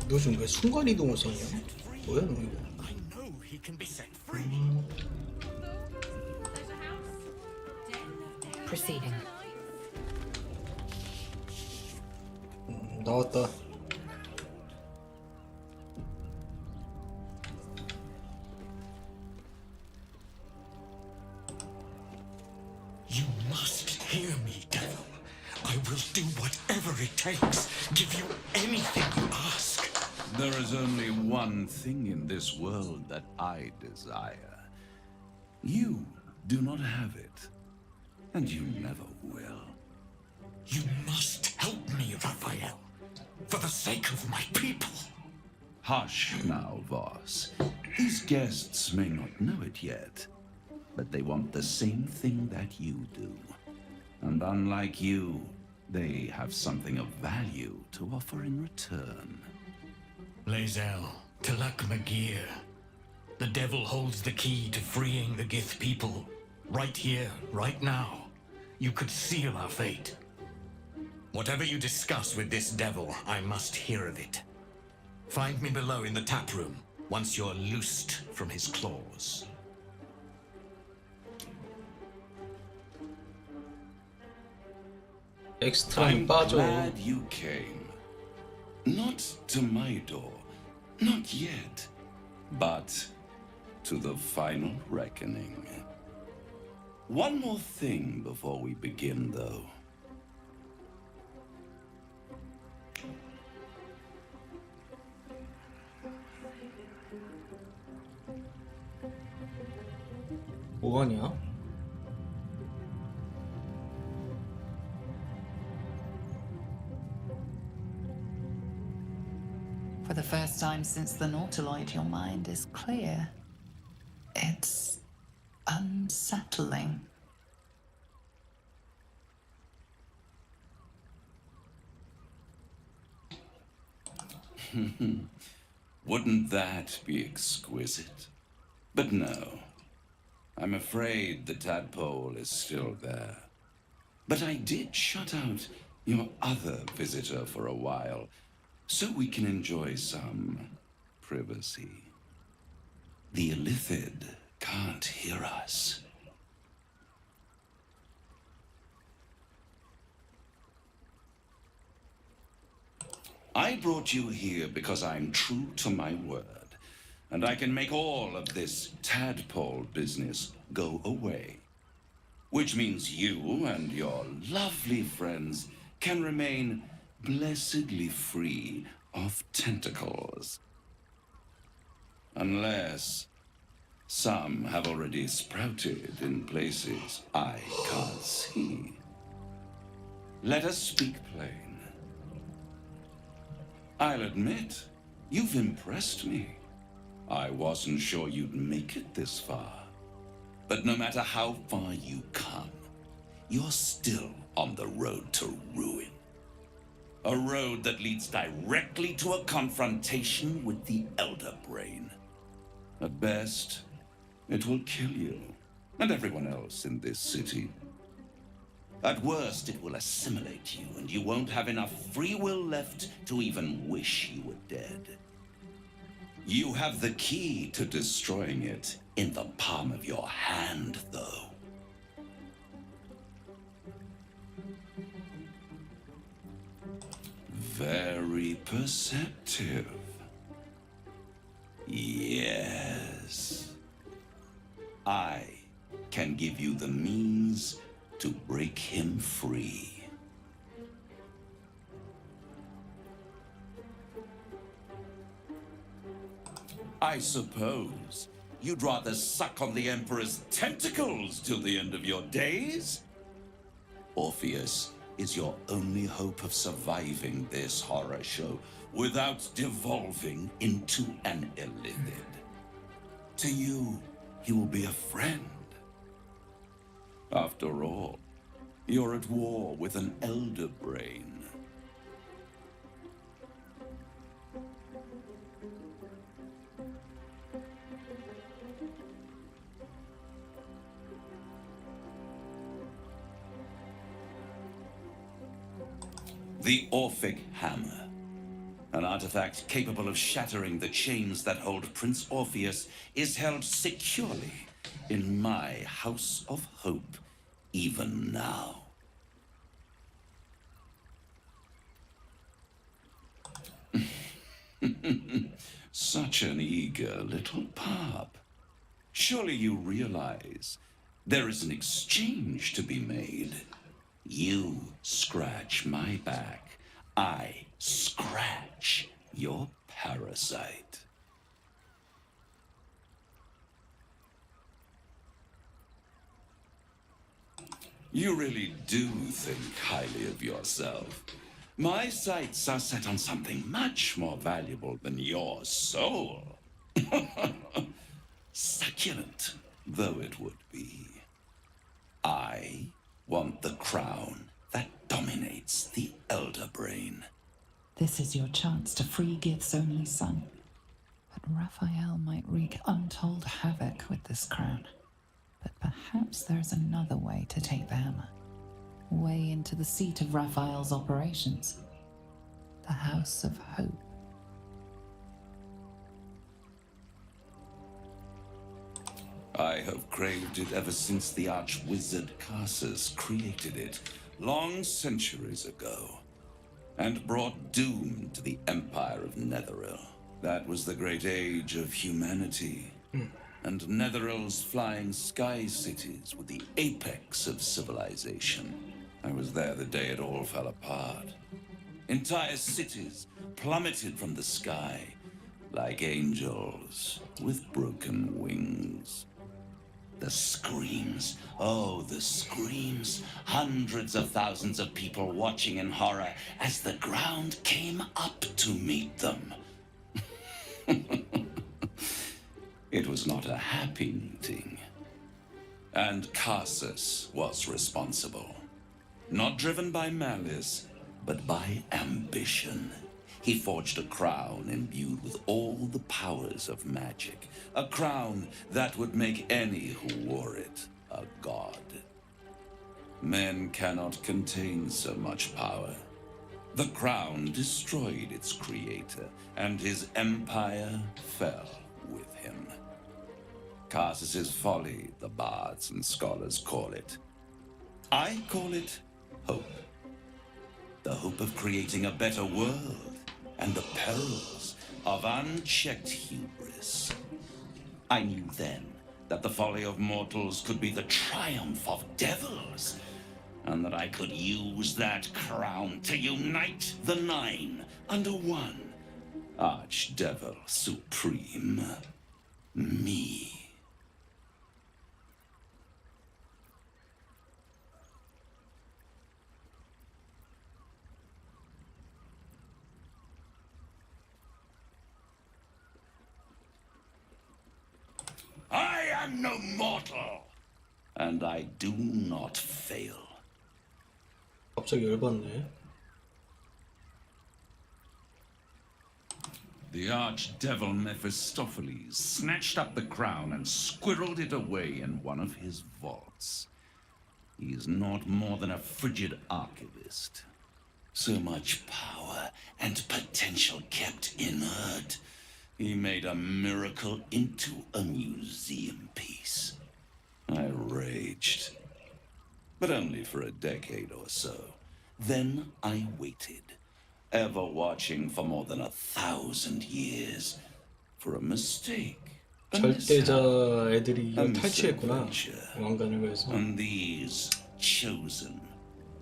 너 지금 왜 순간 이동을 썼냐? 뭐야 너 이거? I know he can be set free. Proceeding. 나왔다. You must hear me, devil. I will do whatever it takes. Give you anything you ask. There is only one thing in this world that I desire. You do not have it, and you never will. You must help me, Raphael. For the sake of my people. Hush now, Voss. These guests may not know it yet, but they want the same thing that you do. And unlike you, they have something of value to offer in return. Lae'zel, Tilak Magir. The devil holds the key to freeing the Gith people. Right here, right now. You could seal our fate. Whatever you discuss with this devil, I must hear of it. Find me below in the tap room, once you're loosed from his claws. I'm 빠져. glad you came. Not to my door, not yet, but to the final reckoning. One more thing before we begin, though. 뭐하냐? For the first time since the Nautiloid, your mind is clear. It's unsettling. Wouldn't that be exquisite? But no. I'm afraid the tadpole is still there. But I did shut out your other visitor for a while, so we can enjoy some privacy. The Illithid can't hear us. I brought you here because I'm true to my word, and I can make all of this tadpole business go away. Which means you and your lovely friends can remain blessedly free of tentacles. Unless some have already sprouted in places I can't see. Let us speak plain. I'll admit, you've impressed me. I wasn't sure you'd make it this far. But no matter how far you come, you're still on the road to ruin. A road that leads directly to a confrontation with the Elder Brain. At best, it will kill you and everyone else in this city. At worst, it will assimilate you, and you won't have enough free will left to even wish you were dead. You have the key to destroying it in the palm of your hand, though. Very perceptive. Yes. I can give you the means to break him free. I suppose you'd rather suck on the Emperor's tentacles till the end of your days? Orpheus is your only hope of surviving this horror show without devolving into an Illithid. To you, he will be a friend. After all, you're at war with an Elder Brain. The Orphic Hammer. An artifact capable of shattering the chains that hold Prince Orpheus is held securely in my House of Hope, even now. Such an eager little pup. Surely you realize there is an exchange to be made. You scratch my back, I scratch your parasite. You really do think highly of yourself. My sights are set on something much more valuable than your soul. Succulent though it would be. I want the crown that dominates the Elder Brain. This is your chance to free Gith's only son. But Raphael might wreak untold havoc with this crown. But perhaps there's another way to take the hammer. way into the seat of Raphael's operations, the House of Hope. I have craved it ever since the arch-wizard Carsus created it, long centuries ago, and brought doom to the Empire of Netheril. That was the great age of humanity, and Netheril's flying sky cities were the apex of civilization. I was there the day it all fell apart. Entire cities plummeted from the sky, like angels with broken wings. The screams, oh, the screams. Hundreds of thousands of people watching in horror as the ground came up to meet them. It was not a happy meeting. And Carsus was responsible. Not driven by malice, but by ambition. He forged a crown imbued with all the powers of magic. A crown that would make any who wore it a god. Men cannot contain so much power. The crown destroyed its creator, and his empire fell with him. Carsus's folly, the bards and scholars call it. I call it hope. The hope of creating a better world, and the perils of unchecked hubris. I knew then that the folly of mortals could be the triumph of devils, and that I could use that crown to unite the Nine under one Archdevil Supreme. Me. I am no mortal, and I do not fail. 갑자기 열받네. The archdevil Mephistopheles snatched up the crown and squirreled it away in one of his vaults. He is not more than a frigid archivist. So much power and potential kept inert. He made a miracle into a museum piece. I raged, but only for a decade or so. Then I waited, ever watching for more than 1,000 years, for a mistake. 절대자 애들이 탈취했구나. 왕관을 그래서. And these chosen,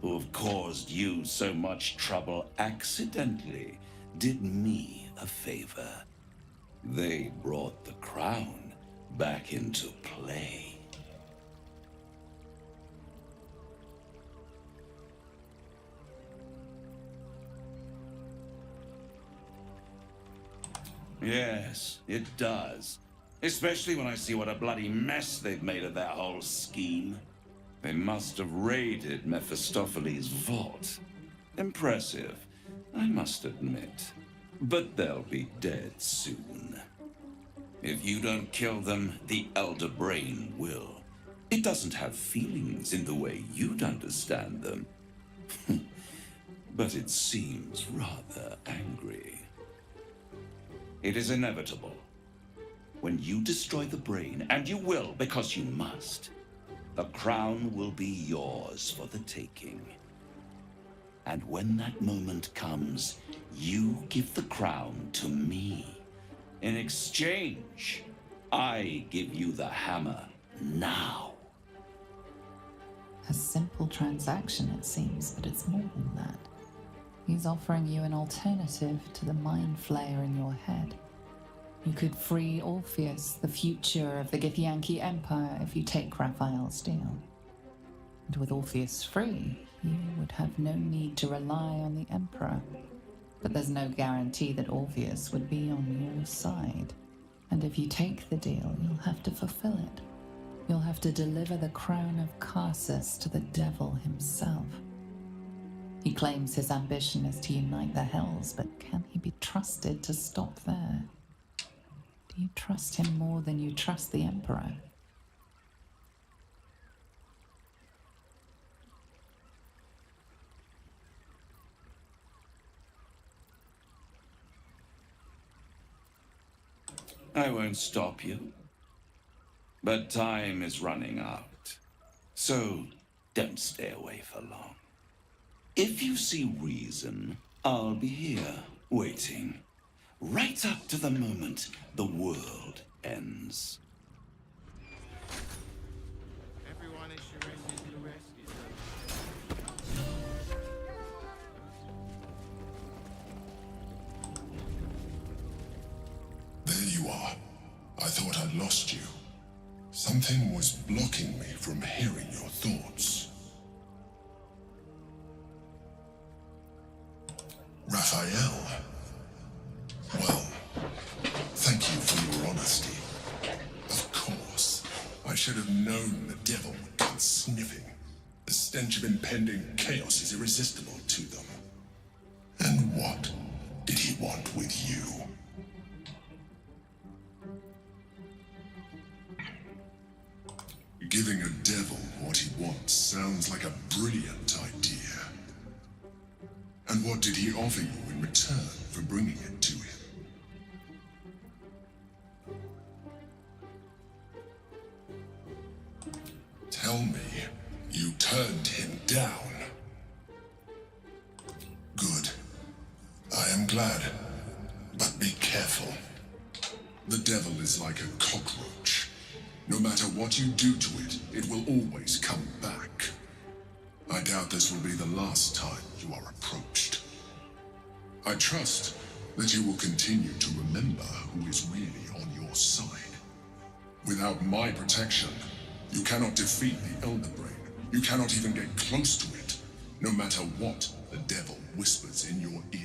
who have caused you so much trouble accidentally, did me a favor. They brought the crown back into play. Yes, it does. Especially when I see what a bloody mess they've made of their whole scheme. They must have raided Mephistopheles' vault. Impressive, I must admit. But they'll be dead soon. If you don't kill them, the Elder Brain will. It doesn't have feelings in the way you'd understand them. But it seems rather angry. It is inevitable. When you destroy the brain, and you will because you must, the crown will be yours for the taking. And when that moment comes, you give the crown to me. In exchange, I give you the hammer now. A simple transaction, it seems, but it's more than that. He's offering you an alternative to the mind flayer in your head. You could free Orpheus, the future of the Githyanki Empire, if you take Raphael's deal. And with Orpheus free, you would have no need to rely on the Emperor. But there's no guarantee that Orpheus would be on your side. And if you take the deal, you'll have to fulfill it. You'll have to deliver the crown of Carsus to the devil himself. He claims his ambition is to unite the Hells, but can he be trusted to stop there? Do you trust him more than you trust the Emperor? I won't stop you. But time is running out. So don't stay away for long. If you see reason, I'll be here, waiting. Right up to the moment the world ends. Everyone is surrendered to rescue. There you are. I thought I'd lost you. Something was blocking me from hearing your thoughts. Raphael. Well, thank you for your honesty. Of course, I should have known the devil would come sniffing. The stench of impending chaos is irresistible to them. And what did he want with you? Giving a devil what he wants sounds like a brilliant idea. And what did he offer you in return for bringing it to him? Tell me, you turned him down. Good. I am glad. But be careful. The devil is like a cockroach. No matter what you do to it, it will always come back. I doubt this will be the last time you are approached. I trust that you will continue to remember who is really on your side. Without my protection, you cannot defeat the Elder Brain. You cannot even get close to it, no matter what the devil whispers in your ear.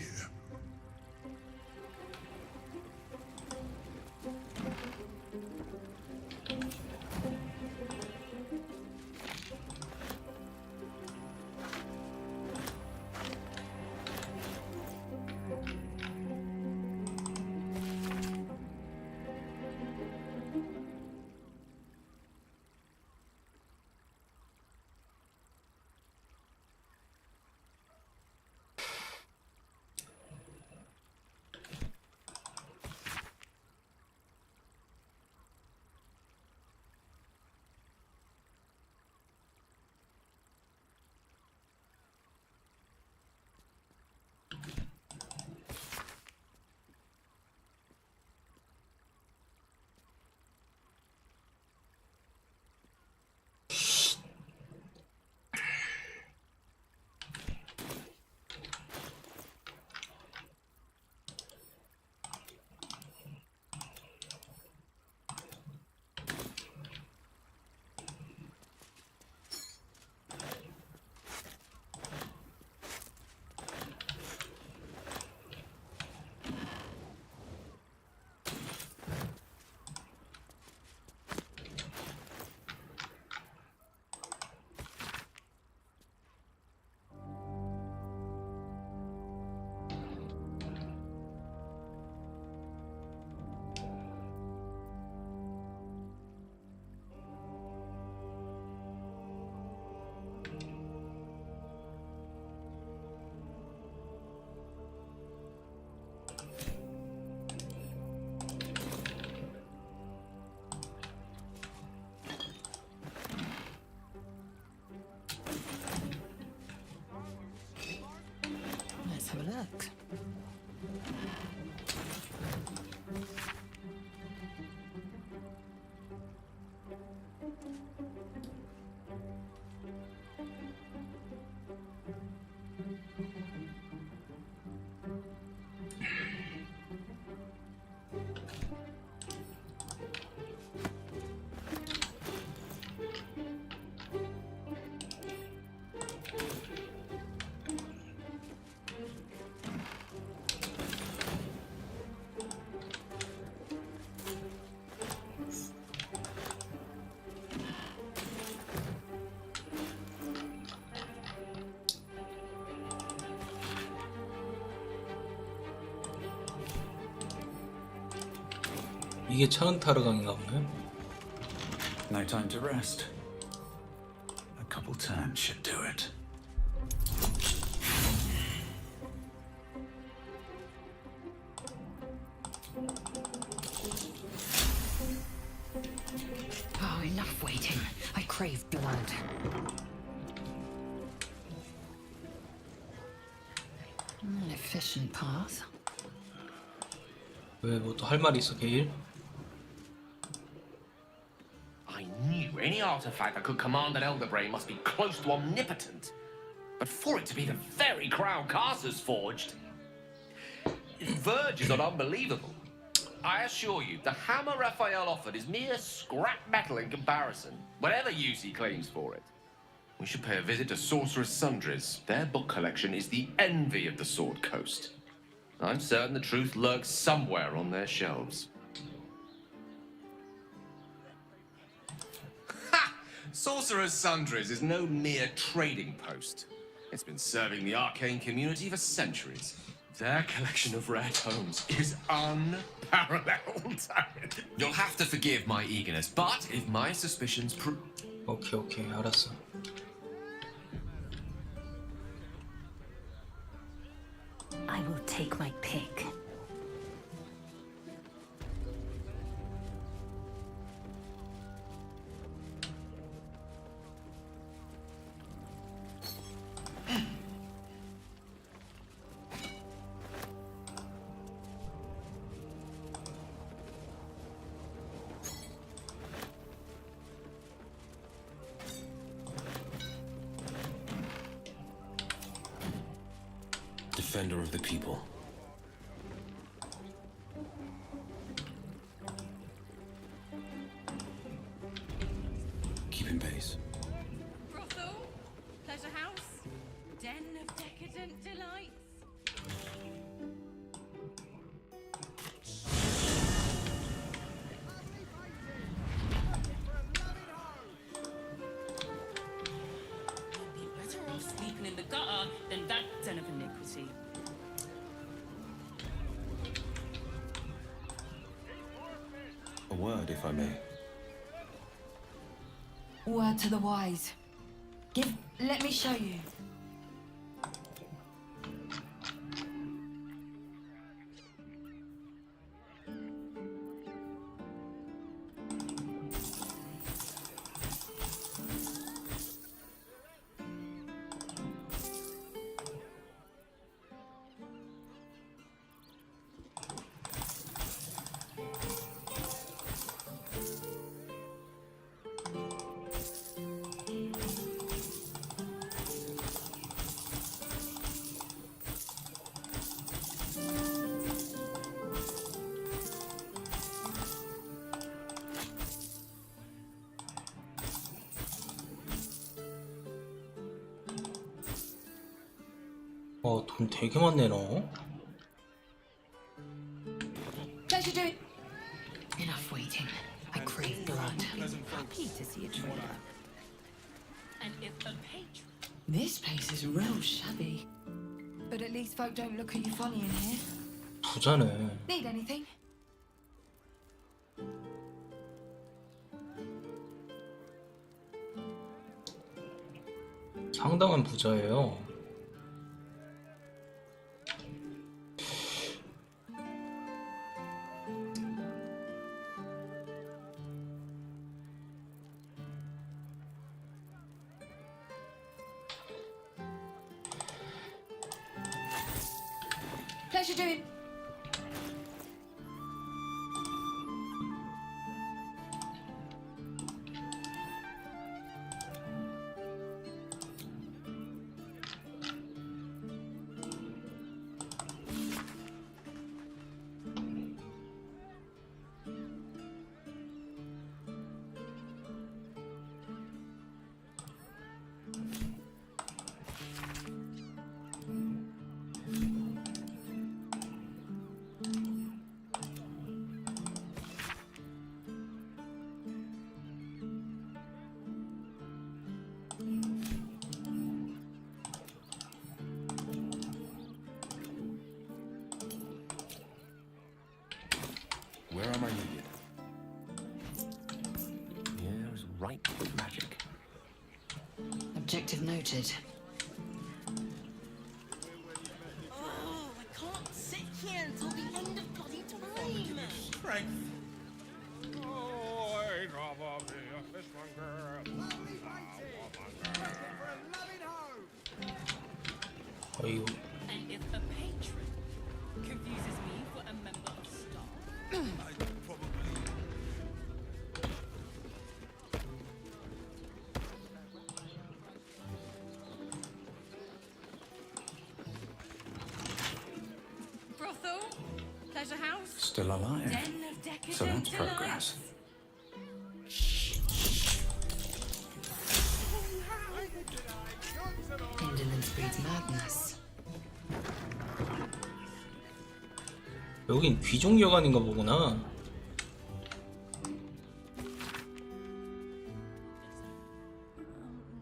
Let's have a look. 이게 차은타르강인가 보네. No time to rest. A couple turns should do it. Enough waiting. I crave blood. An efficient path. 왜 뭐 또 할 말이 있어, 게일? I knew any artifact that could command an Elder Brain must be close to omnipotent. But for it to be the very crown Carcer's forged, it verges on unbelievable. I assure you, the hammer Raphael offered is mere scrap metal in comparison, whatever use he claims for it. We should pay a visit to Sorcerer's Sundries. Their book collection is the envy of the Sword Coast. I'm certain the truth lurks somewhere on their shelves. Ha! Sorcerer's Sundries is no mere trading post. It's been serving the arcane community for centuries. Their collection of rare tomes is unparalleled. You'll have to forgive my eagerness, but if my suspicions prove... 오케이, 알았어. I will take my pick. Defender of the people. Keeping pace. Brothel, pleasure house, den of decadent delights. You'd be better off sleeping in the gutter than that den of iniquity. A word, if I may. Word to the wise. Let me show you. 돈 되게 많네, 너. Pleasure doing. Enough waiting. I crave blood. Happy to see a trader. And if a patron. This place is real shabby. But at least folk don't look at you funny in here. 부자네. Need anything? 상당한 부자예요. Pleasure doing. Where am I needed? Here's ripe with magic. Objective noted. Oh, I can't sit here until the end of bloody time. Frank. Oh, I'd rather be a fishman 어이구. And if a patron confuses me for a member of staff, brothel, pleasure house, Still alive. den of decadent So that's delights. progress. Indolence breeds madness. 여긴 귀족여관인가 보구나.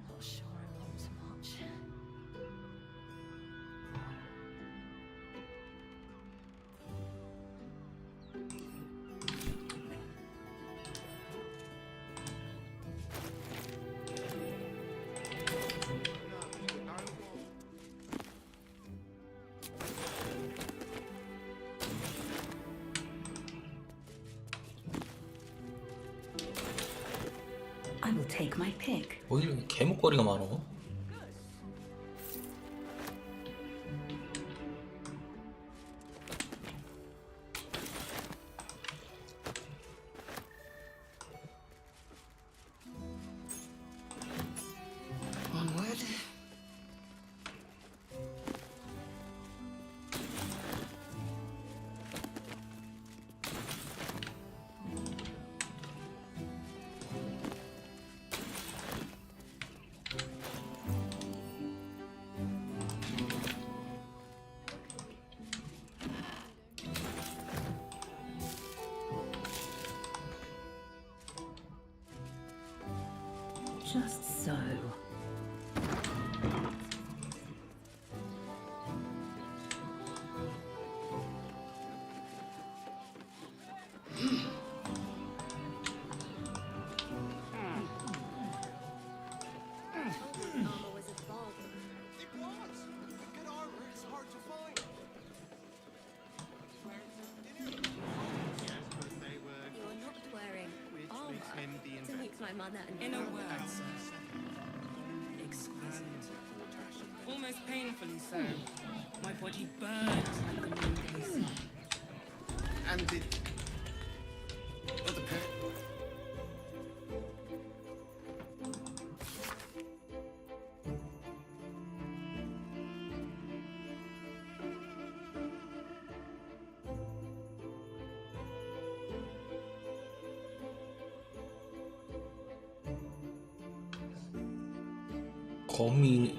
Not sure I want much. I will take my pick. 뭐 이렇게 개목걸이가 많어? Onward. Just so. You're not wearing armor to make my mother and In a father word, exquisite. Almost painfully so. My body burns like the noonday sun. And the other pair.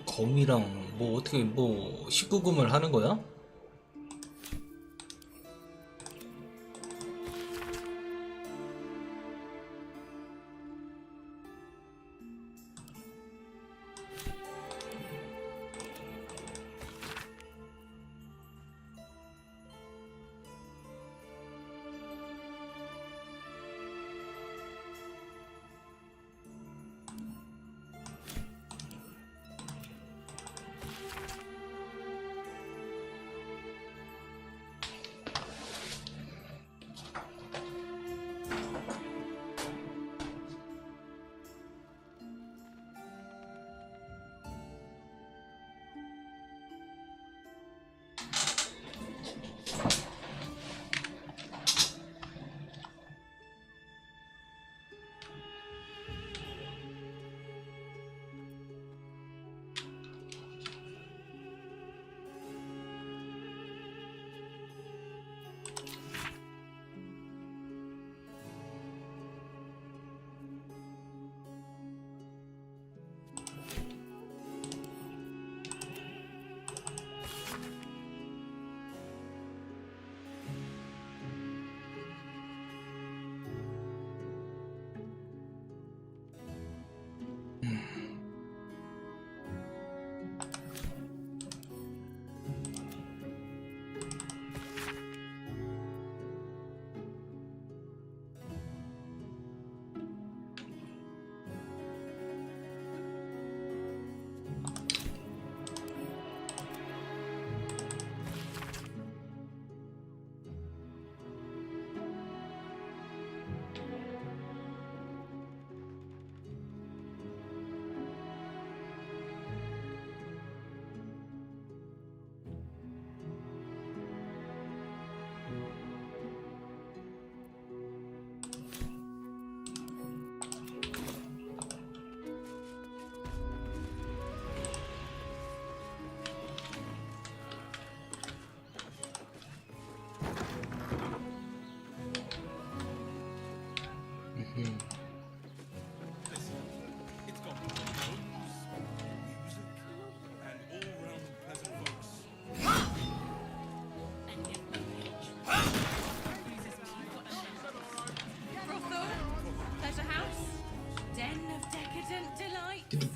거미랑 뭐 어떻게 뭐 19금을 하는 거야?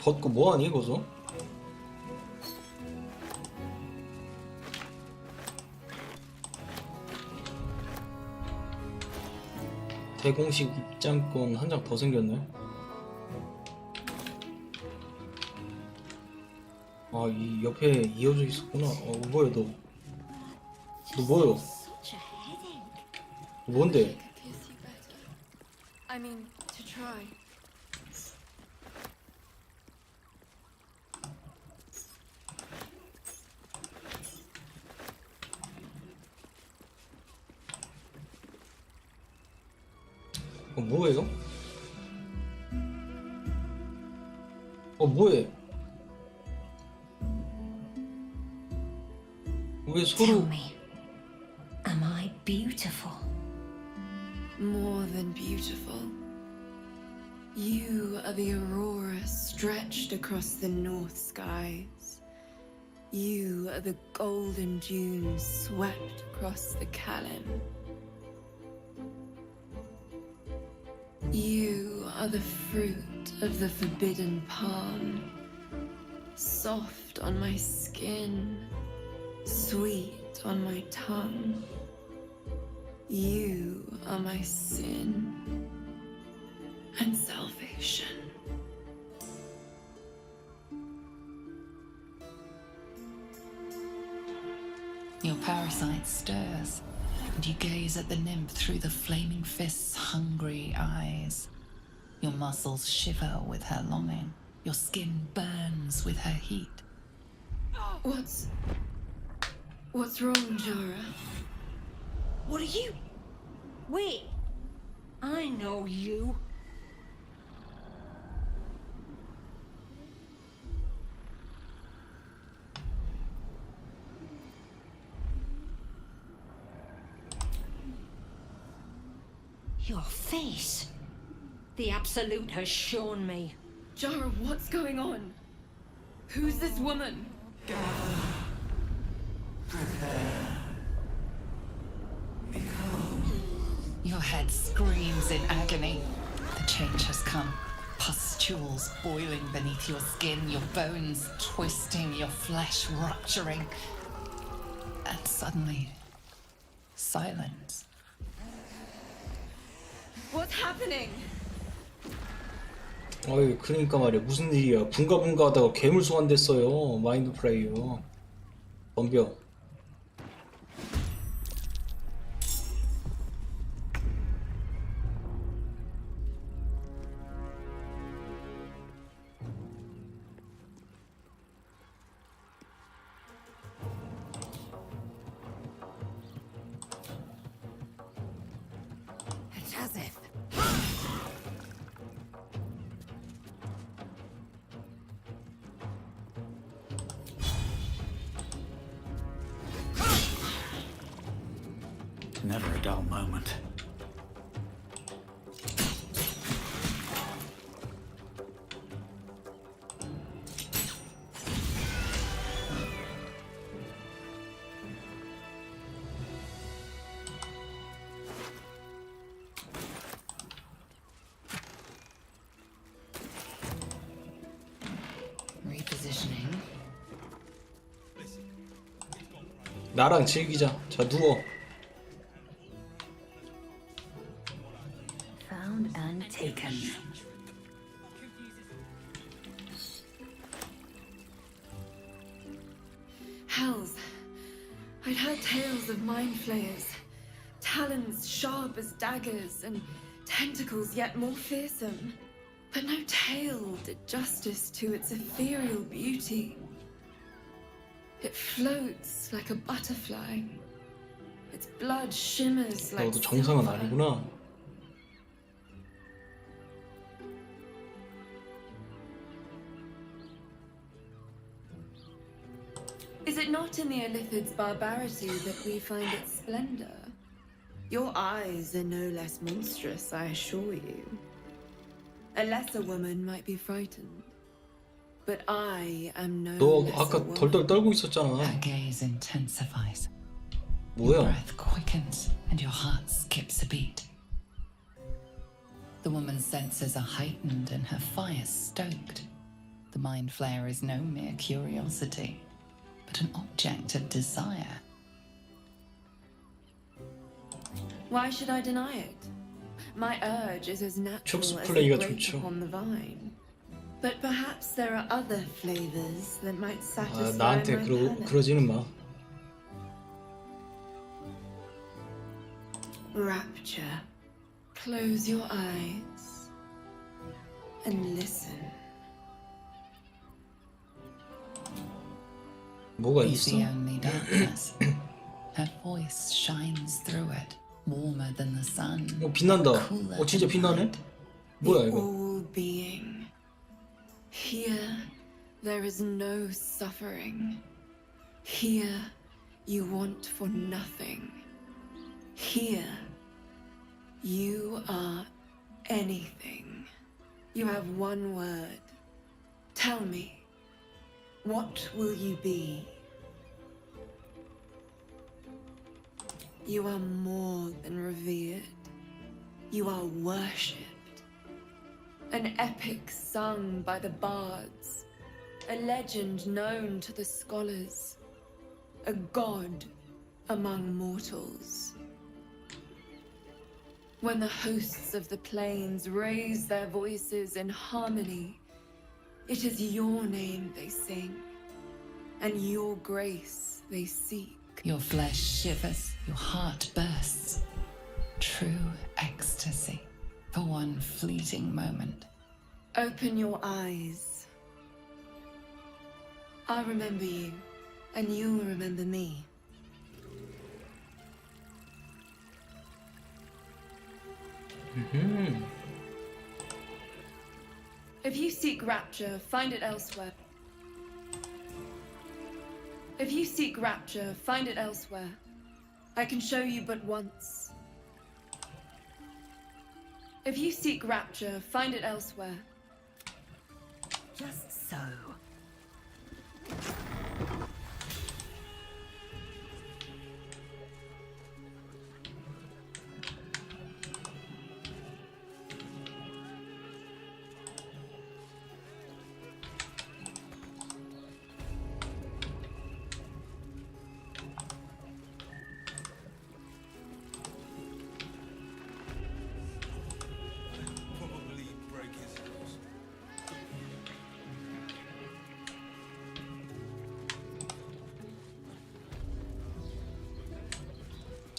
걷고 뭐하니 거기서? 대공식 입장권 한 장 더 생겼네. 아, 이 옆에 이어져 있었구나. 뭐야 너? 너 뭐야? 뭔데? I mean, to try. 뭐예요? 뭐해? 왜 서로? Tell me, am I beautiful? More than beautiful. You are the aurora stretched across the north skies. You are the golden dunes swept across the Kalim. You are the fruit of the forbidden palm, soft on my skin, sweet on my tongue. You are my sin and salvation. Your parasite stirs, and you gaze at the nymph through the flaming fist's hungry eyes. Your muscles shiver with her longing. Your skin burns with her heat. What's wrong, Jara? What are you? Wait, I know you. Your face. The Absolute has shown me. Jara, what's going on? Who's this woman? Your head screams in agony. The change has come. Pustules boiling beneath your skin, your bones twisting, your flesh rupturing. And suddenly, silence. What's happening? 어이, 그러니까 말이야. 무슨 일이야. 분가분가 하다가 괴물 소환됐어요. 마인드 플레이어. 덤벼. Joseph. Never a dull moment. Repositioning. 나랑 즐기자. 자, 누워. Found and taken. Hells. I'd heard tales of mind flayers. Talons sharp as daggers and tentacles yet more fearsome. But no tale did justice to its ethereal beauty. It floats like a butterfly. Its blood shimmers like 너도 정상은 silver. 아니구나. Is it not in the Illithid's barbarity that we find its splendor? Your eyes are no less monstrous, I assure you. A lesser woman might be frightened, but I am no 너 lesser 아까 woman. 덜덜 떨고 있었잖아. Her gaze intensifies. Your 뭐야? breath quickens and your heart skips a beat. The woman's senses are heightened and her fire stoked. The mind flayer is no mere curiosity, but an object of desire. Why should I deny it? My urge is as natural 촉수 as 플레이가 the grape 좋죠. upon the vine. But perhaps there are other flavors that might satisfy 나한테 my palate. 그러지는 마. Rapture. Close your eyes and listen. 뭐가 You 있어? see only darkness. Her voice shines through it, warmer than the sun. 빛난다. cooler 진짜 than 빛나네? light. 뭐야 이거? All being. Here, there is no suffering. Here, you want for nothing. Here, you are anything. You have one word. Tell me, what will you be? You are more than revered. You are worshipped. An epic sung by the bards. A legend known to the scholars. A god among mortals. When the hosts of the plains raise their voices in harmony, it is your name they sing, and your grace they seek. Your flesh shivers, your heart bursts. True ecstasy for one fleeting moment. Open your eyes. I'll remember you, and you'll remember me. If you seek rapture, find it elsewhere. If you seek rapture, find it elsewhere. I can show you but once. If you seek rapture, find it elsewhere. Just so.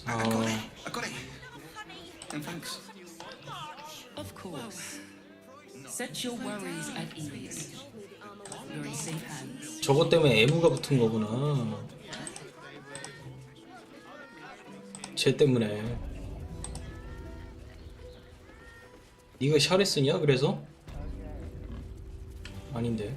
I got it. And thanks. Of course. Set your worries at ease. You're in safe hands. 저것 때문에 애무가 붙은 거구나. 쟤 때문에. 네가 샤레스냐? 그래서? 아닌데.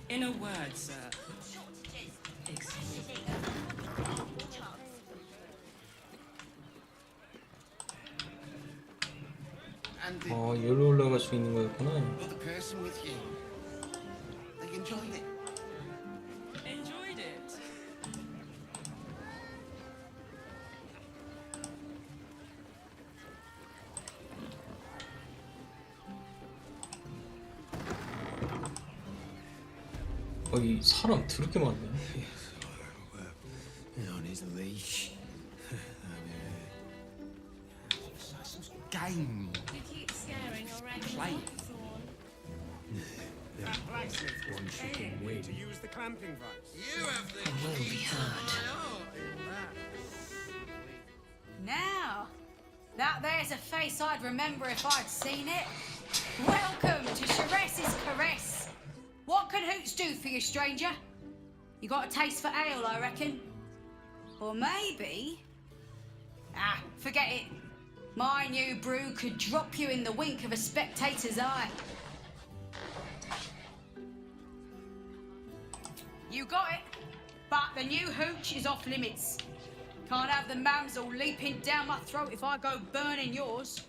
In a word, sir. Excuse me. 여기로 올라갈 수 있는 거였구나. You're the person with you. They enjoyed it. Enjoyed it. 이 사람 더럽게 많네. On his leash. Game. You keep scaring already. Play. That blacksmith One chicken wing. to use the clamping vise. You have the will be heard. Now, that there's a face I'd remember if I'd seen it. Welcome to Sharess's Caress. What can Hoots do for you, stranger? You got a taste for ale, I reckon? Or maybe... Ah, forget it. My new brew could drop you in the wink of a spectator's eye. You got it. But the new hooch is off limits. Can't have the mamsel leaping down my throat if I go burning yours.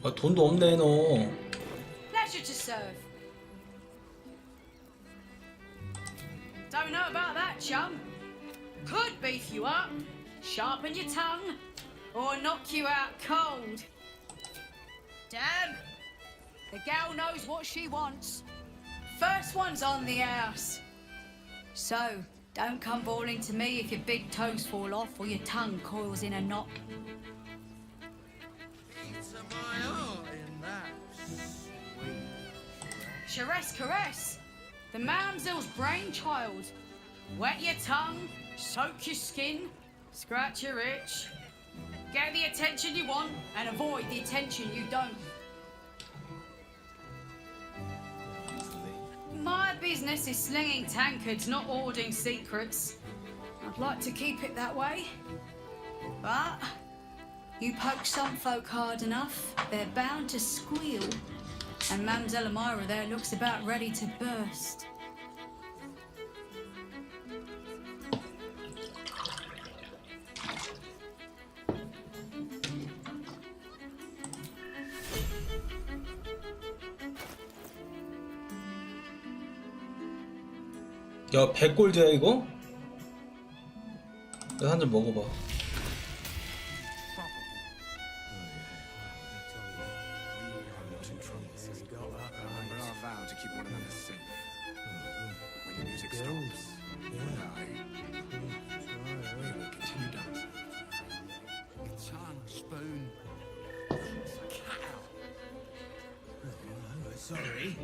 아, 돈도 없네 너. Pleasure to serve. Don't know about that, chum. Could beef you up, sharpen your tongue, or knock you out cold. Damn. The gal knows what she wants. First one's on the house. So, don't come bawling to me if your big toes fall off or your tongue coils in a knot. Charess caress, the mamsel's brainchild. Wet your tongue, soak your skin, scratch your itch. Get the attention you want and avoid the attention you don't. My business is slinging tankards, not hoarding secrets. I'd like to keep it that way. But you poke some folk hard enough, they're bound to squeal. And Mamselle Elmira there looks about ready to burst. 야, 100골드야 이거? 내가 한 잔 먹어봐. Sorry.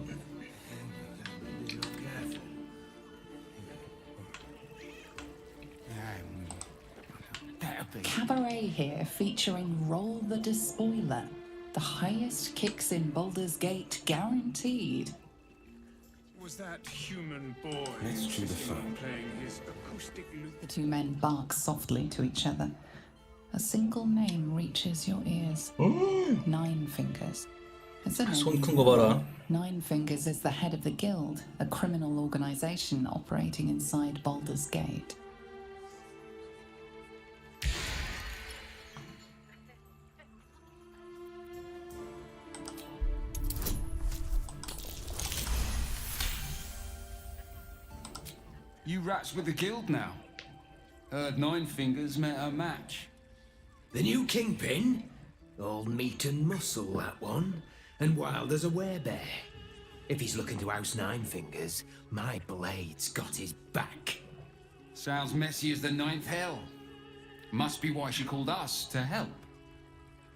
Cabaret here featuring Roll the Despoiler. The highest kicks in Baldur's Gate guaranteed. Was that human boy Let's try the phone. playing his acoustic lute? The two men bark softly to each other. A single name reaches your ears. Nine Fingers. It's a 손 큰 거 봐라. Nine Fingers is the head of the Guild, a criminal organization operating inside Baldur's Gate. You rats with the guild now. Heard Nine Fingers met a match. The new kingpin? All meat and muscle, that one. And wild as a werebear. If he's looking to oust Nine Fingers, my blade's got his back. Sounds messy as the ninth hell. Must be why she called us to help.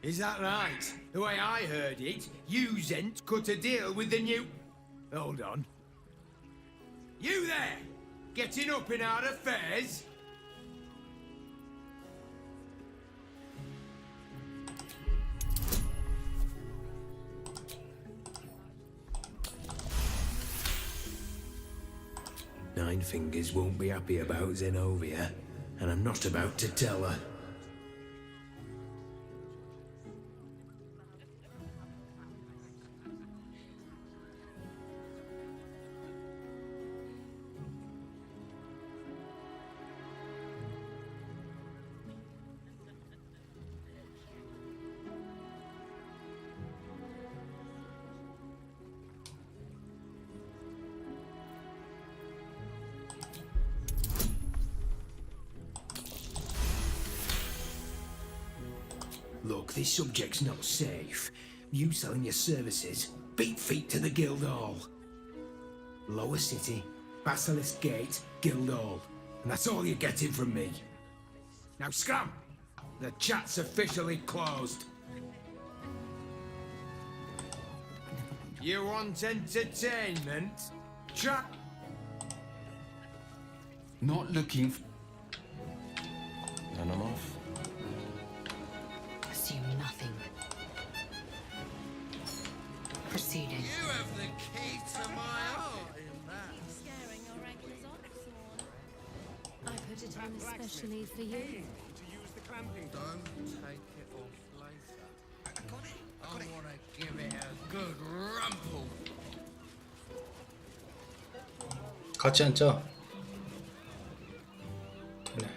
Is that right? The way I heard it, you Zent cut a deal with the new... Hold on. You there! Getting up in our affairs? Nine Fingers won't be happy about Zenobia, and I'm not about to tell her. Look, this subject's not safe. You selling your services, beat feet to the Guildhall. Lower City, Basilisk Gate, Guildhall. And that's all you're getting from me. Now scram! The chat's officially closed. You want entertainment? Chat? Not looking for... And I'm off. Assume nothing. Proceeding. You have the key to my heart in that. Scaring your regulars off, Sworn. I put it on especially for you. To use the clamping. Don't take it off later. I got it. I want to give it a good rumple. 같이 앉자. 그래.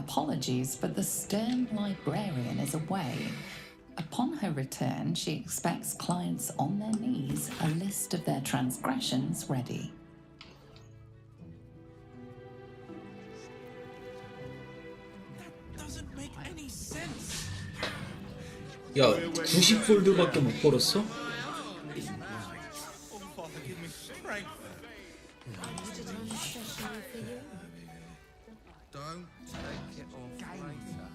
apologies, but the stern librarian is away. Upon her return, she expects clients on their knees, a list of their transgressions ready. 야, 90골드밖에 못 벌었어? Don't take it off later.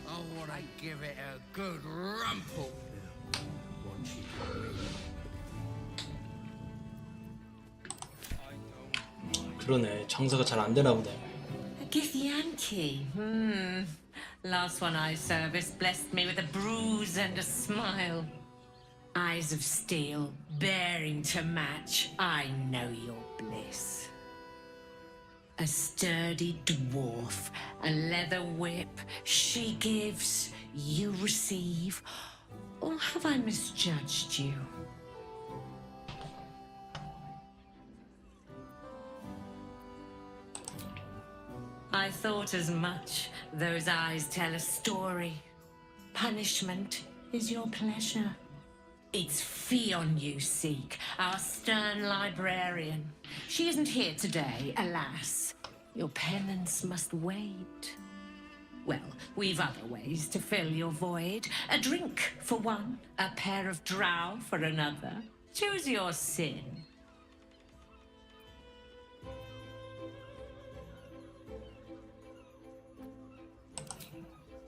I want to give it a good rumple. 그러네, 장사가 잘 안 되나 보네. Githyanki. Last one I serviced blessed me with a bruise and a smile. Eyes of steel, bearing to match. I know your bliss. A sturdy dwarf, a leather whip. She gives, you receive. Or have I misjudged you? I thought as much. Those eyes tell a story. Punishment is your pleasure. It's Fionn you seek, our stern librarian. She isn't here today, alas. Your penance must wait. Well, we've other ways to fill your void. A drink for one, a pair of drow for another. Choose your sin.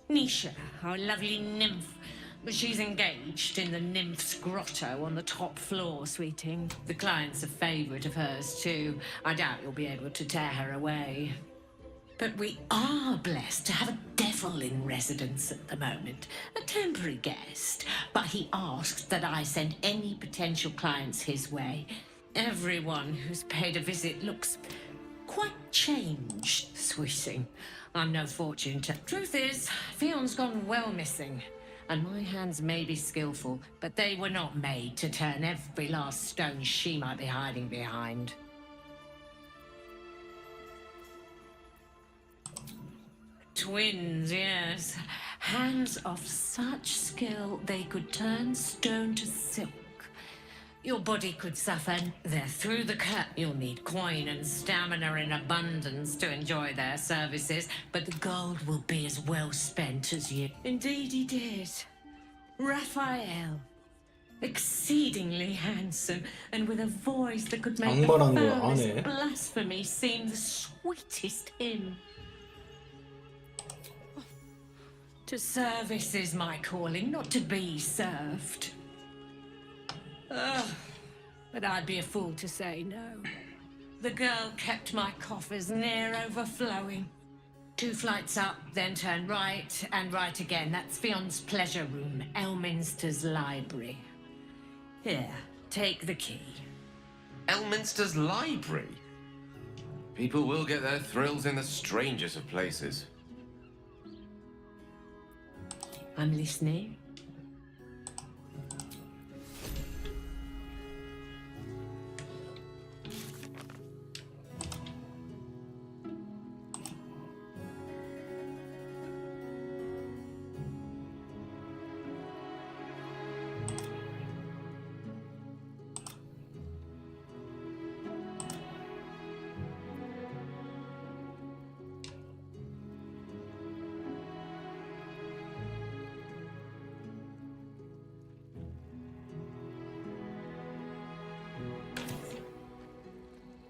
Nisha, our lovely nymph. But she's engaged in the nymph's grotto on the top floor, sweeting. The client's a favourite of hers, too. I doubt you'll be able to tear her away. But we are blessed to have a devil in residence at the moment. A temporary guest. But he asked that I send any potential clients his way. Everyone who's paid a visit looks quite changed, sweeting. I'm no fortune teller. Truth is, Fion's gone well missing. And my hands may be skillful, but they were not made to turn every last stone she might be hiding behind. Twins, yes. Hands of such skill they could turn stone to silk. Your body could suffer. They're through the cut. You'll need coin and stamina in abundance to enjoy their services, but the gold will be as well spent as you. Indeed he did. Raphael. Exceedingly handsome, and with a voice that could make the 장발한 거 foulest 아네. blasphemy seem the sweetest hymn. To service is my calling, not to be served. Ugh, but I'd be a fool to say no. The girl kept my coffers near overflowing. 2 flights up, then turn right, and right again. That's Fion's pleasure room, Elminster's library. Here, take the key. Elminster's library? People will get their thrills in the strangest of places. I'm listening.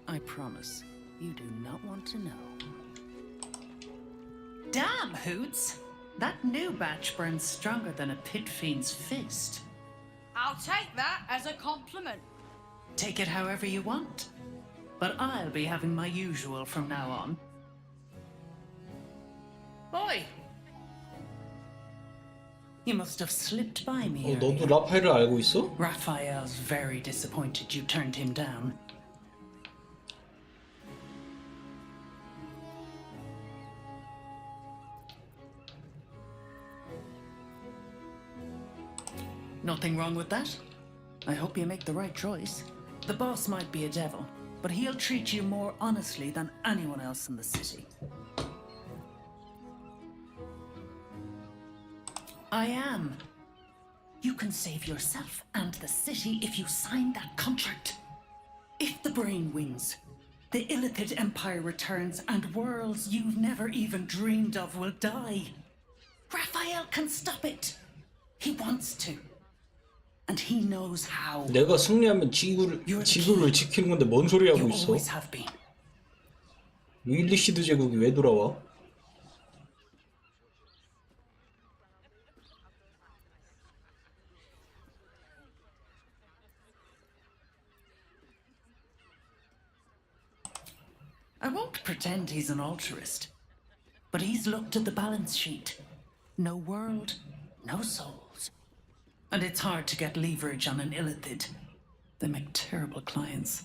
I promise, you do not want to know. Damn, Hoots! That new batch burns stronger than a pit fiend's fist. I'll take that as a compliment. Take it however you want. But I'll be having my usual from now on. Boy! You must have slipped by me earlier. 너도 라파엘을 알고 있어? Raphael's very disappointed you turned him down. Nothing wrong with that. I hope you make the right choice. The boss might be a devil, but he'll treat you more honestly than anyone else in the city. I am. You can save yourself and the city if you sign that contract. If the brain wins, the Illithid Empire returns and worlds you've never even dreamed of will die. Raphael can stop it. He wants to. And he knows how. 내가 승리하면 지구를 지키는 건데 뭔 소리 하고 있어? 윌리시드 제국이 왜 돌아와? I won't pretend he's an altruist, but he's looked at the balance sheet. No world, no souls. And it's hard to get leverage on an Illithid. They make terrible clients.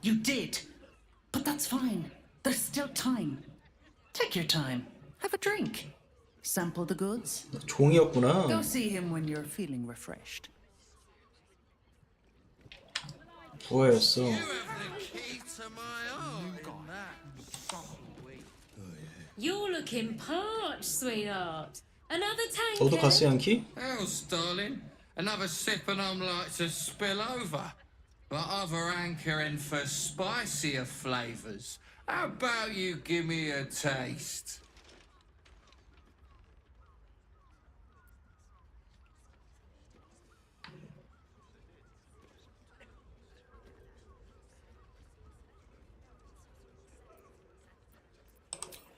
You did, but that's fine. There's still time. Take your time. Have a drink. Sample the goods. 종이었구나. Go see him when you're feeling refreshed. 뭐였어? You're looking parched, sweetheart. Another tank. 너도 가스 양키? Hell's darling. Another sip and I'm like to spill over. But other hankering for spicier flavours. How about you give me a taste?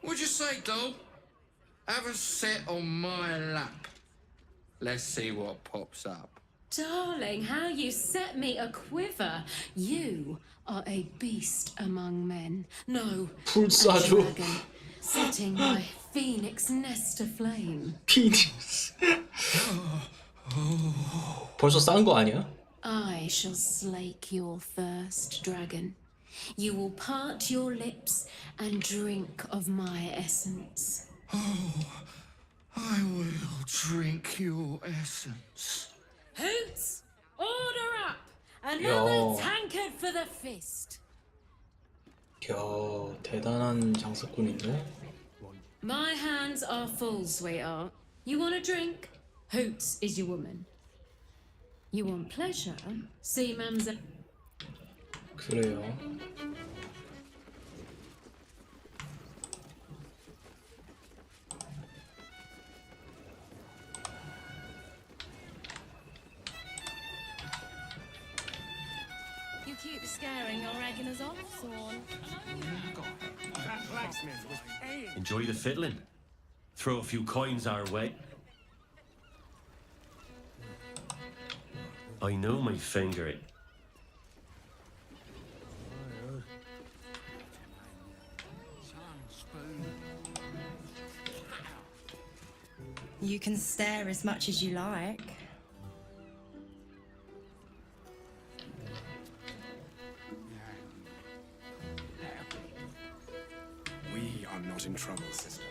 What'd you say, doll? Have a sit on my lap. Let's see what pops up. Darling, how you set me a quiver. You are a beast among men. No, 풀 a 쏴줘. dragon, setting my phoenix nest aflame. 피닉스. 벌써 싼 거 아니야? I shall slake your thirst, dragon. You will part your lips and drink of my essence. Oh, I will drink your essence. Hoots, order up! Another Yo. tankard for the fist. 야, 대단한 장사꾼인데? My hands are full, sweetheart. You want a drink? Hoots is your woman. You want pleasure? See mam's... 그래요. You keep scaring your regulars off, Swan. Enjoy the fiddling. Throw a few coins our way. I know my finger. You can stare as much as you like. We are not in trouble, sister.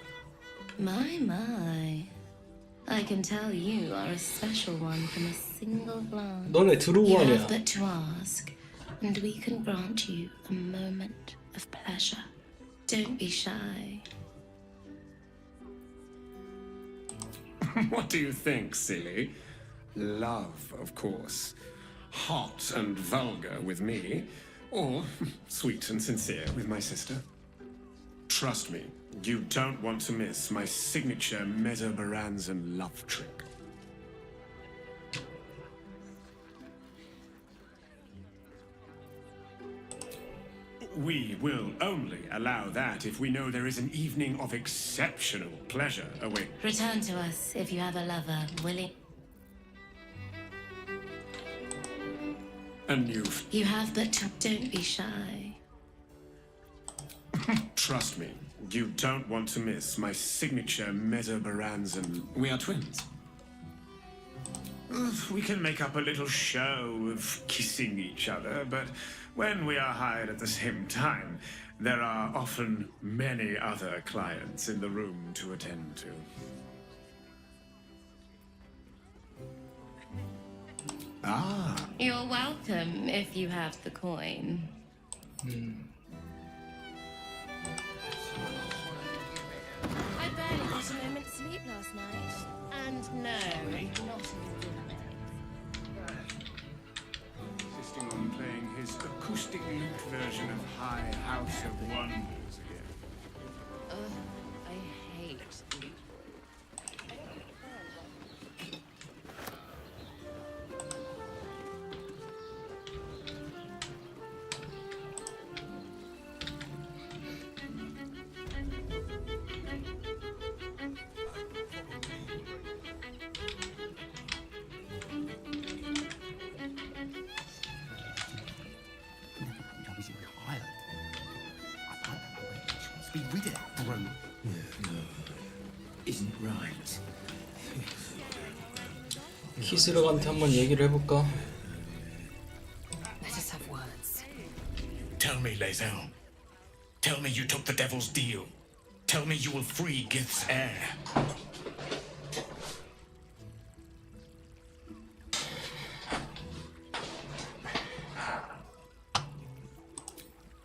My. I can tell you are a special one from a single glance. 너네 들어오고 You 하냐? have but to ask, and we can grant you a moment of pleasure. Don't be shy. What do you think, silly? Love, of course. Hot and vulgar with me, or sweet and sincere with my sister. Trust me, you don't want to miss my signature Mesobaranzan love trick. We will only allow that if we know there is an evening of exceptional pleasure awaiting. Return to us if you have a lover, willing. And You have but to. Don't be shy. trust me, you don't want to miss my signature Mesobaranzan. We are twins. We can make up a little show of kissing each other, but when we are hired at the same time, there are often many other clients in the room to attend to. Ah. You're welcome if you have the coin. sleep last night? And no, not in a good way. Insisting on playing his acoustic lute version of High House of Wonders again. I hate lute. Be rid of that bro. No, isn't right. 키스럭한테 한번 얘기를 해볼까? Let us have words. Tell me, Lae'zel. Tell me you took the devil's deal. Tell me you will free Gith's heir.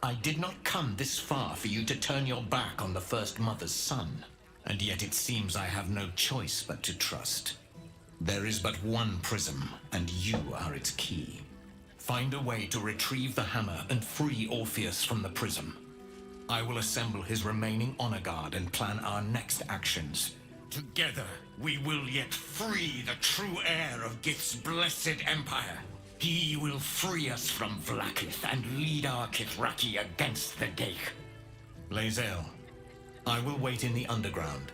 I did not come this far for you to turn your back on the First Mother's son, and yet it seems I have no choice but to trust. There is but one prism, and you are its key. Find a way to retrieve the hammer and free Orpheus from the prism. I will assemble his remaining honor guard and plan our next actions. Together, we will yet free the true heir of Gith's blessed empire. He will free us from Vlaakith and lead our Kithraki against the Geich. Lae'zel, I will wait in the underground.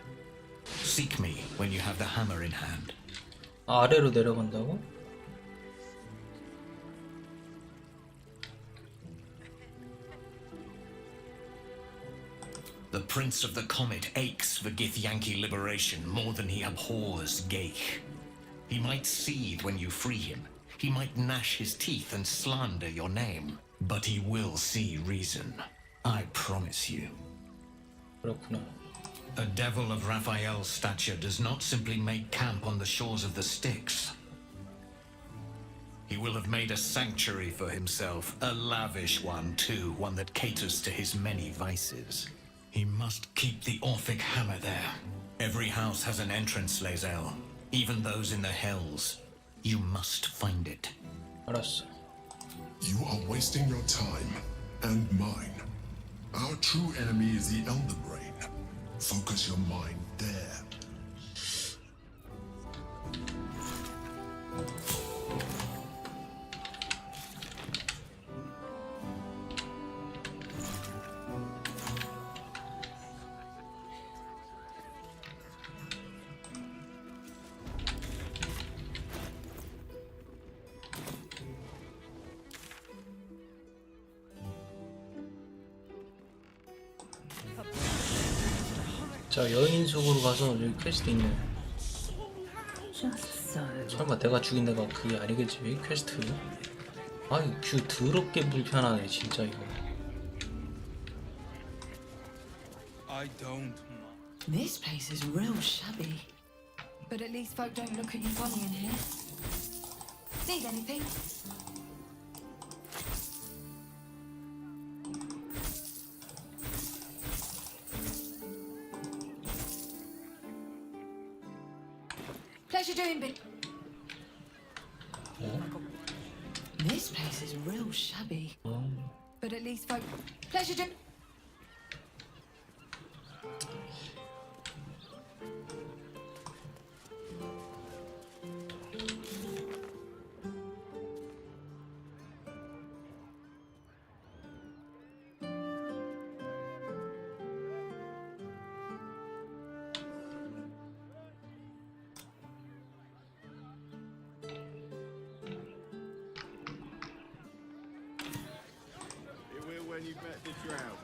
Seek me when you have the hammer in hand. 아래로 내려간다고? The Prince of the Comet aches for Githyanki liberation more than he abhors Geich. He might seethe when you free him. He might gnash his teeth and slander your name, but he will see reason. I promise you. 그렇구나. A devil of Raphael's stature does not simply make camp on the shores of the Styx. He will have made a sanctuary for himself, a lavish one too, one that caters to his many vices. He must keep the Orphic hammer there. Every house has an entrance, Lae'zel, even those in the Hells. You must find it. 알았어. You are wasting your time and mine. Our true enemy is the Elder Brain. Focus your mind there. 자, 여인 속으로 가서 여기 퀘스트 있네. 설마 내가 죽인 데가 그게 아니겠지? 퀘스트. 아이, 큐 더럽게 불편하네 진짜 이거. I don't. This place is real shabby. But at least folk don't look at you funny in here. Need anything? Pleasure doing bit. This place is real shabby. But at least folk. Pleasure doing. When you met the drought.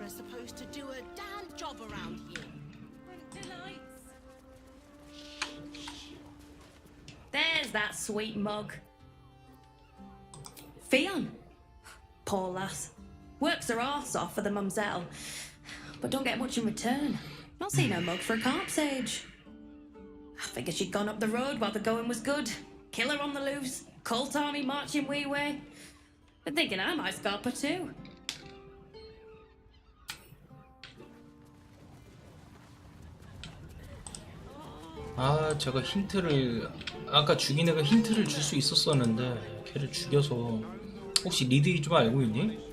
Supposed to do a damn job around here. Delights. Where's that sweet mug? Fionn. Poor lass. Works her arse off for the mumsel, but don't get much in return. Not seen her mug for a carp's age. I figured she'd gone up the road while the going was good. Killer on the loose, Colt army marching wee way. Been thinking I might scalp her too. 아, 제가 힌트를 아까 죽인 애가 힌트를 줄 수 있었었는데 걔를 죽여서. 혹시 리들이 좀 알고 있니?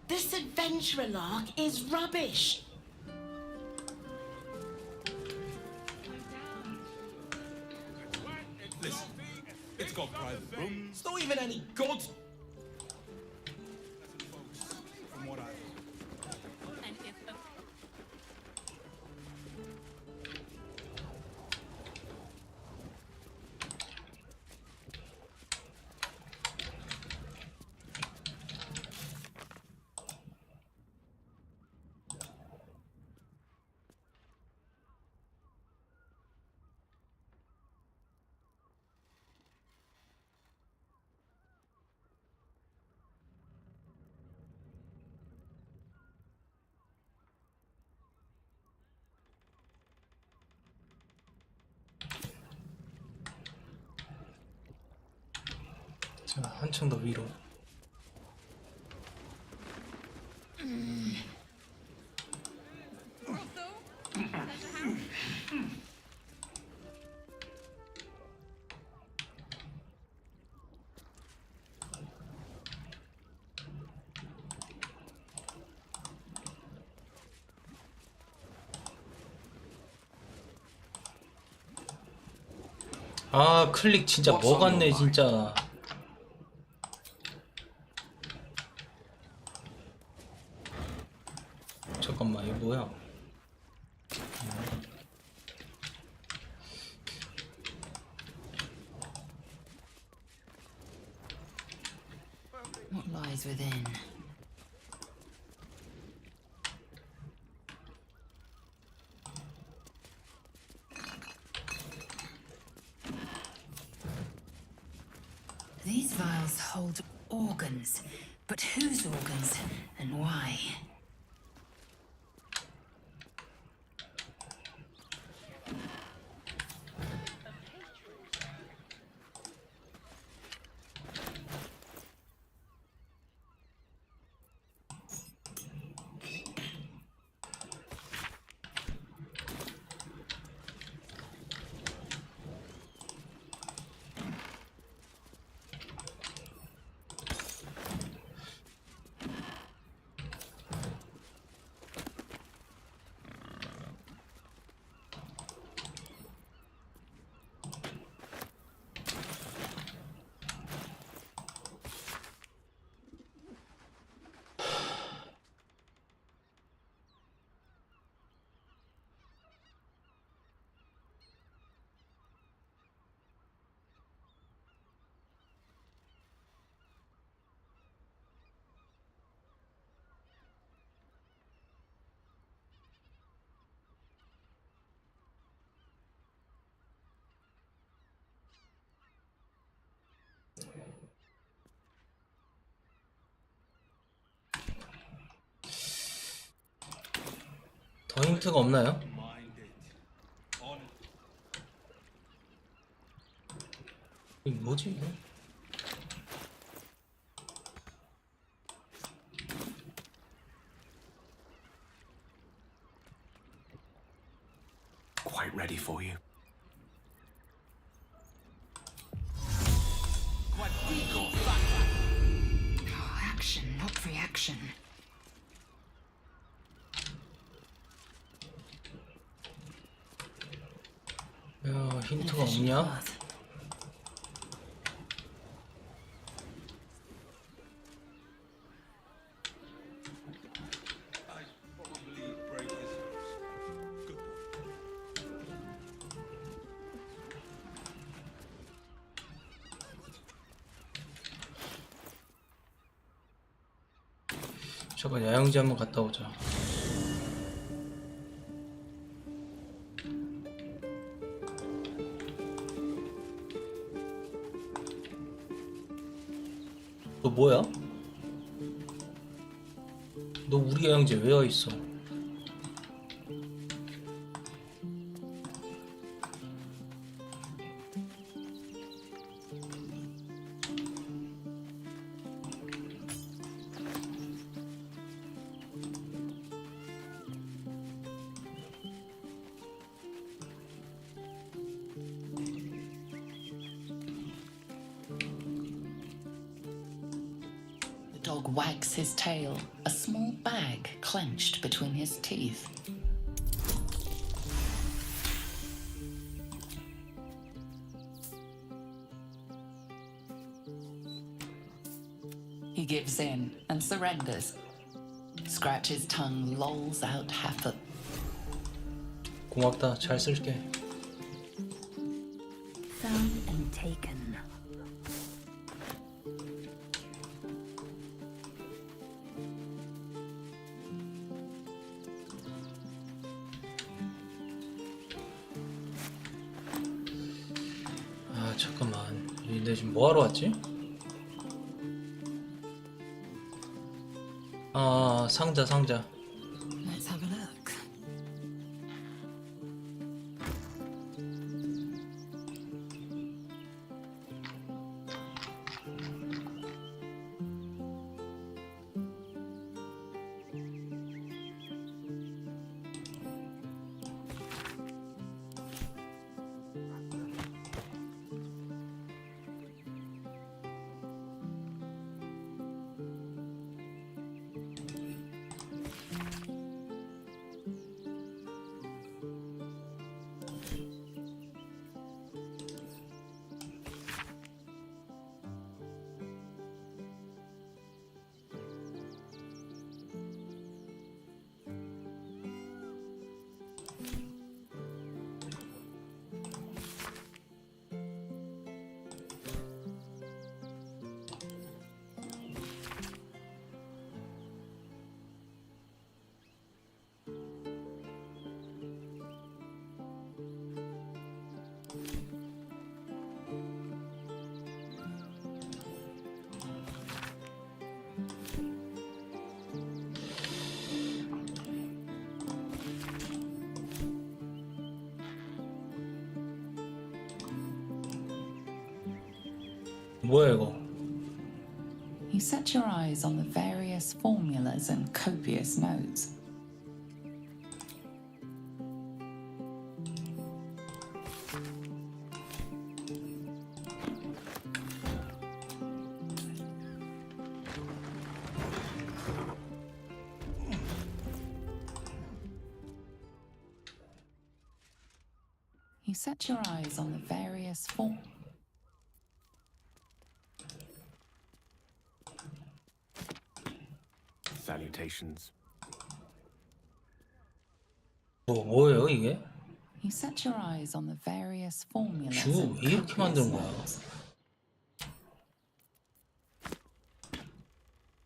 This adventurer lark is rubbish. Listen, it's got private rooms. It's not even any god. From what I. 자, 한층 더 위로. 아, 클릭 진짜 먹었네 진짜. 잠깐만, 이거 뭐야? What lies within? These vials hold organs, but whose organs and why? 더 힌트가 없나요? 이게 뭐지 이거? Quite ready for you. Action, not reaction. 야, 힌트가 없냐? 잠깐 야영지 한번 갔다 오자. 너 뭐야? 너 우리 형제 왜 와 있어? The dog wags his tail, a small bag clenched between his teeth. He gives in and surrenders. Scratch's tongue lolls out half a... 고맙다. 잘 쓸게. Found and taken. 아 잠깐만. 근데 지금 뭐하러 왔지? 아 상자. Let's have a look. 뭐야 이거? You set your eyes on the various formulas and copious notes. You set your eyes on the various Salutations. 뭐예요 이게? You set your eyes on the various formulas 주 and 왜 이렇게 만든 거야? notes.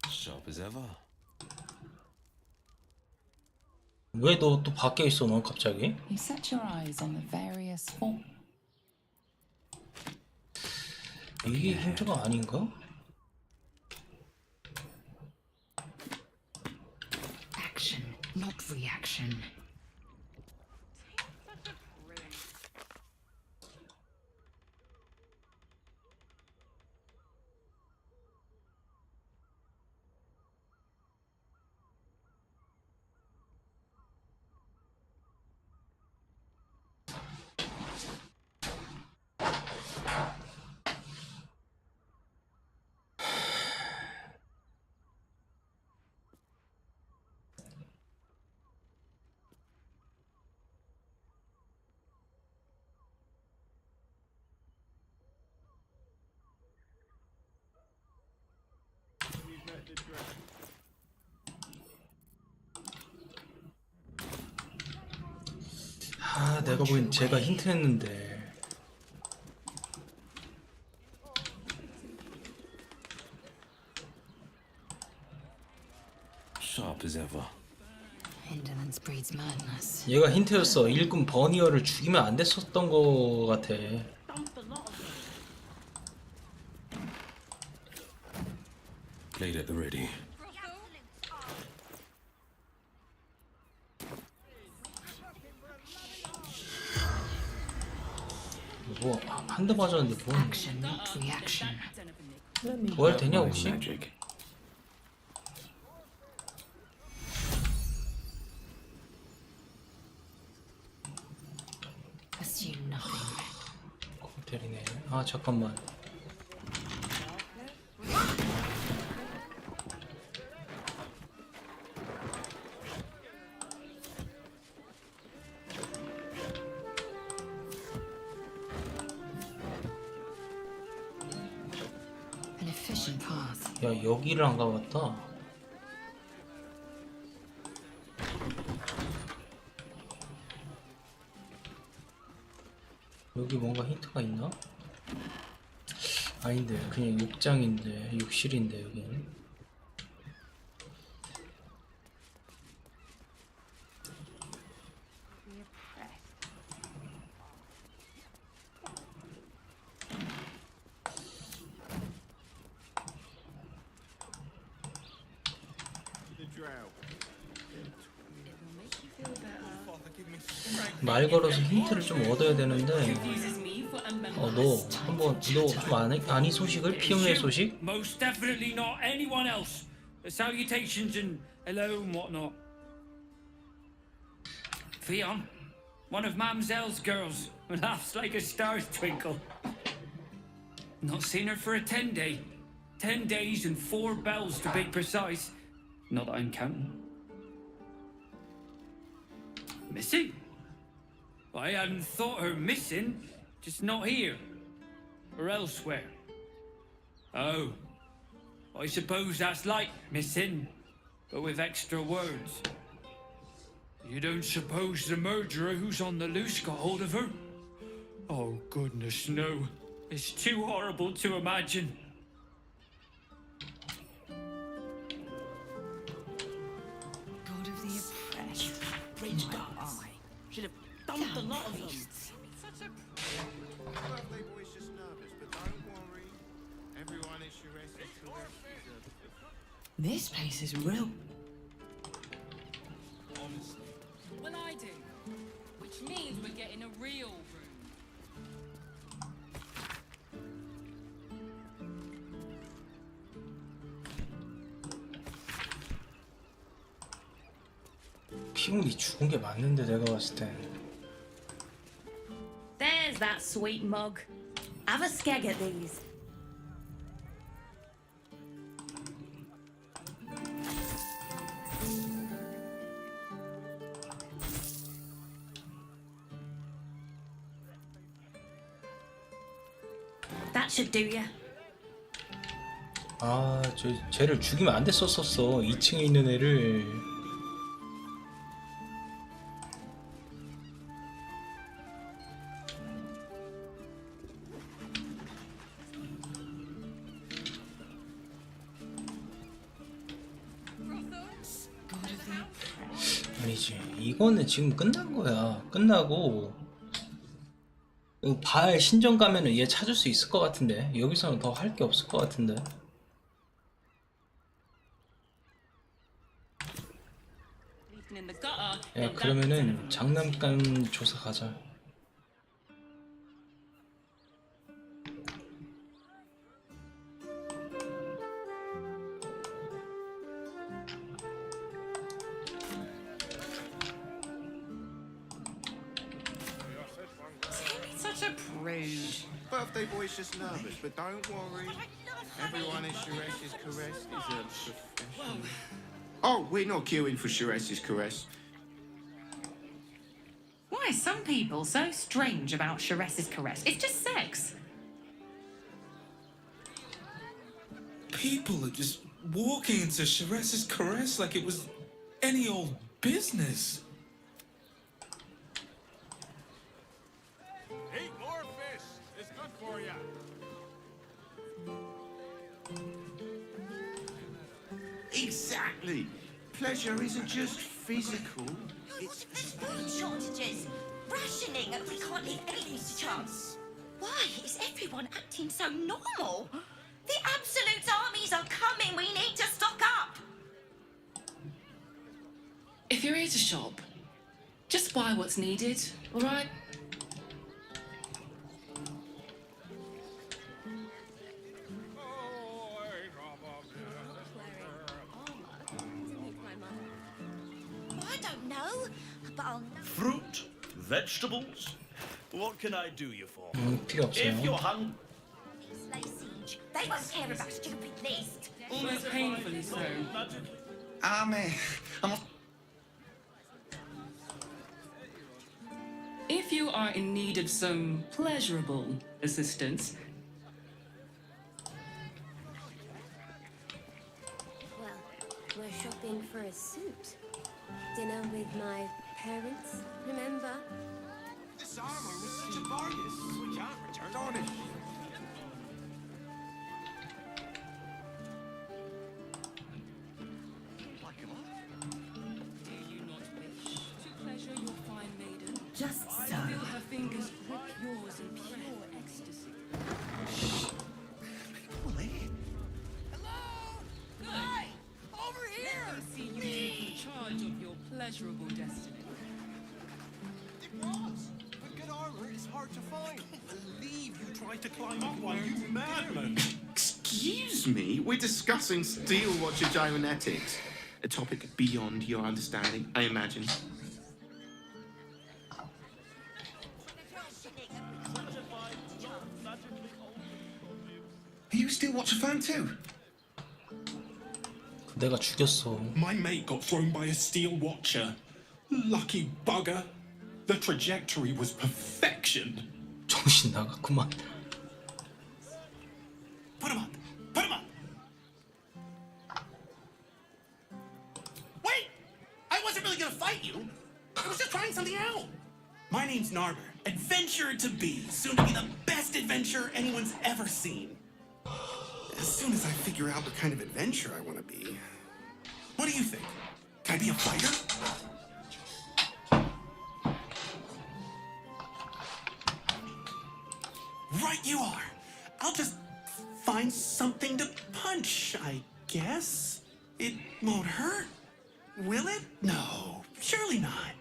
Sharp as ever. 왜 너 또 밖에 있어 너 갑자기? You set your eyes on the various 이게 힌트가 아닌가? Action, not reaction. 아 내가 보기엔 제가 힌트했는데 Sharp as ever. Indolence breeds madness. 얘가 힌트였어. 일꾼 버니어를 죽이면 안 됐었던 거 같아. Played at the ready. 뭐 한 대 맞았는데 뭐 뭘 되냐 혹시? Assume nothing. 호텔이네. 아 잠깐만. An efficient path. 야 여기를 안 가봤다. 여기 뭔가 힌트가 있나? 아닌데 그냥 욕장인데 욕실인데 여기는. 말 걸어서 힌트를 좀 얻어야 되는데 너 한번 너 좀 아니 소식을? 피용의 소식? Most definitely not anyone else. Salutations and hello and whatnot. Theon, one of Mamselle's girls, laughs like a star's twinkle. Not seen her for a 10-day. 10 days and 4 bells to be precise. Not that I'm counting. Missing? I hadn't thought her missing, just not here. Or elsewhere. Oh. I suppose that's like missing, but with extra words. You don't suppose the murderer who's on the loose got hold of her? Oh, goodness, no. It's too horrible to imagine. God of the oppressed. Rich guys. Should have dumped a lot of them. This place is real. Well, I do. Which means we're getting a real room. 피용이 죽은 게 맞는데 내가 봤을 땐. There's that sweet mug. Have a skeg at these. That should do ya. 아, 쟤를 죽이면 안 됐었어. 2층에 있는 애를. 아니지. 이거는 지금 끝난 거야. 끝나고 발 신전 가면은 얘 찾을 수 있을 것 같은데 여기서는 더 할 게 없을 것 같은데. 야 그러면은 장난감 조사 가자. Such a prude. Birthday boy's just nervous, but don't worry. Everyone in Sures's caress is a professional. Oh, we're not queuing for Sures's caress. Why are some people so strange about Sures's caress? It's just sex. People are just walking into Sures's caress like it was any old business. Eat more fish. It's good for you. Exactly. Pleasure isn't just physical. It's food shortages, rationing. We can't leave anything to chance. Why is everyone acting so normal? The Absolute armies are coming. We need is a shop. Just buy what's needed, all right? I don't know, but I'll know. Fruit, vegetables. What can I do you for? 필요 없어요. If you're hungry. Slay Siege. They won't care about stupid list. Almost painfully so. If you are in need of some pleasurable assistance, Well, we're shopping for a suit. Dinner with my parents, remember? This armor was such a bargain. We can't return on it. just so. Feel her fingers grip yours in pure ecstasy. Hey! Over here! Let me see you take charge of your pleasurable destiny. It was. But good armor is hard to find. I can't believe you tried to climb up one, you madman. Excuse me? We're discussing steel watcher gyromatics. A topic beyond your understanding, I imagine. Are you a steel watcher fan too? 내가 죽였어. My mate got thrown by a steel watcher. Lucky bugger. The trajectory was perfection. 정신 나갔구만. Put him up. Put him up. Wait! I wasn't really gonna fight you. I was just trying something out. My name's Narber. Adventurer to be. Soon to be the best adventurer anyone's ever seen. As soon as I figure out what kind of adventure I want to be. What do you think? Can I be a fighter? Right you are. I'll just find something to punch, I guess. It won't hurt, will it? No, surely not.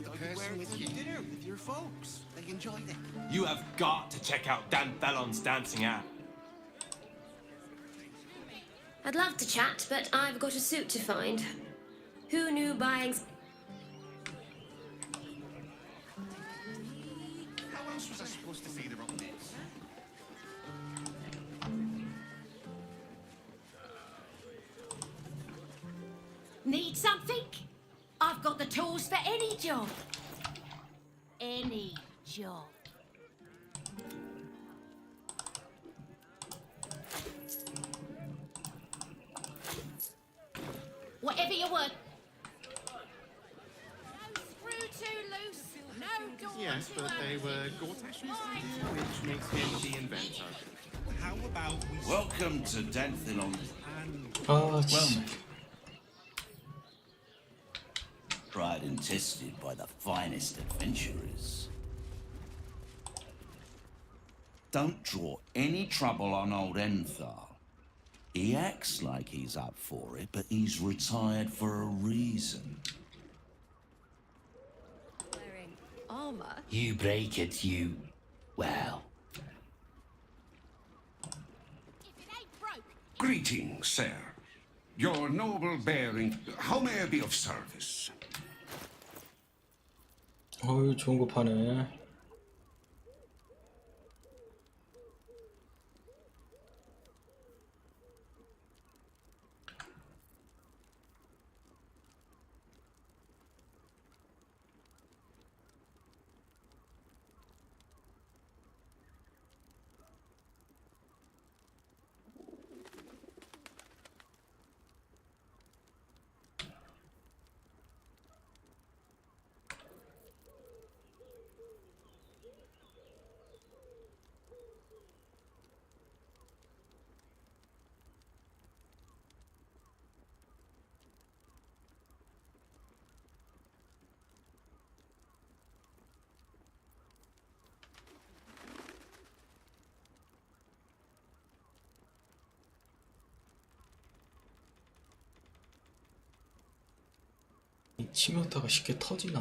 The person with you dinner with your folks. They enjoyed it. You have got to check out Dan Fallon's dancing app. I'd love to chat, but I've got a suit to find. Who knew buying... How else was I supposed to feed her up this? Need something? I've got the tools for any job. Any job. Whatever you want. No screw too loose, no door Yes, too but they open. were Gortash's which makes him the inventor. How about we... Welcome to Danthilon. 아, Well, tried and tested by the finest adventurers. Don't draw any trouble on old Enthal. He acts like he's up for it, but he's retired for a reason. Wearing armor? You break it, you... well... Greetings, sir. Your noble bearing. How may I be of service? 어이, 좋은 거 파네. 치명타가 쉽게 터지나.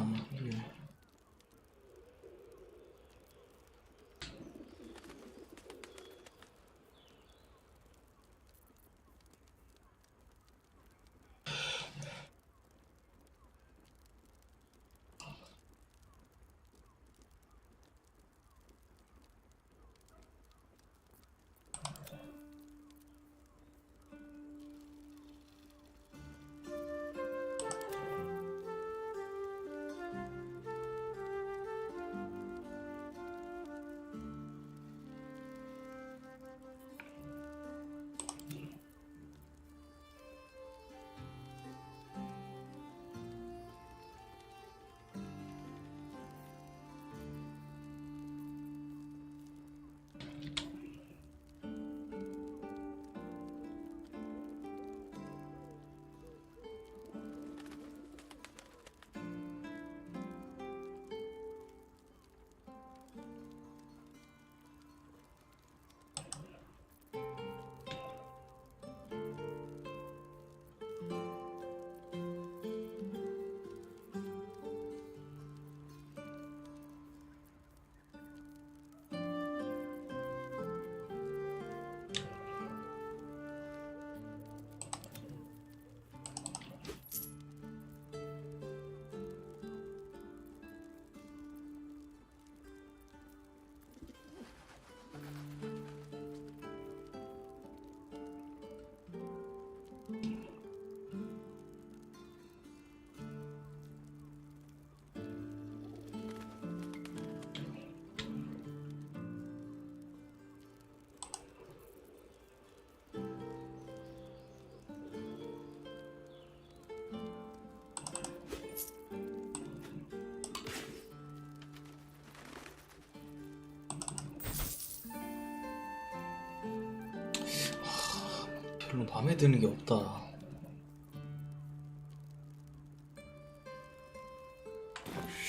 별로 마음에 드는 게 없다.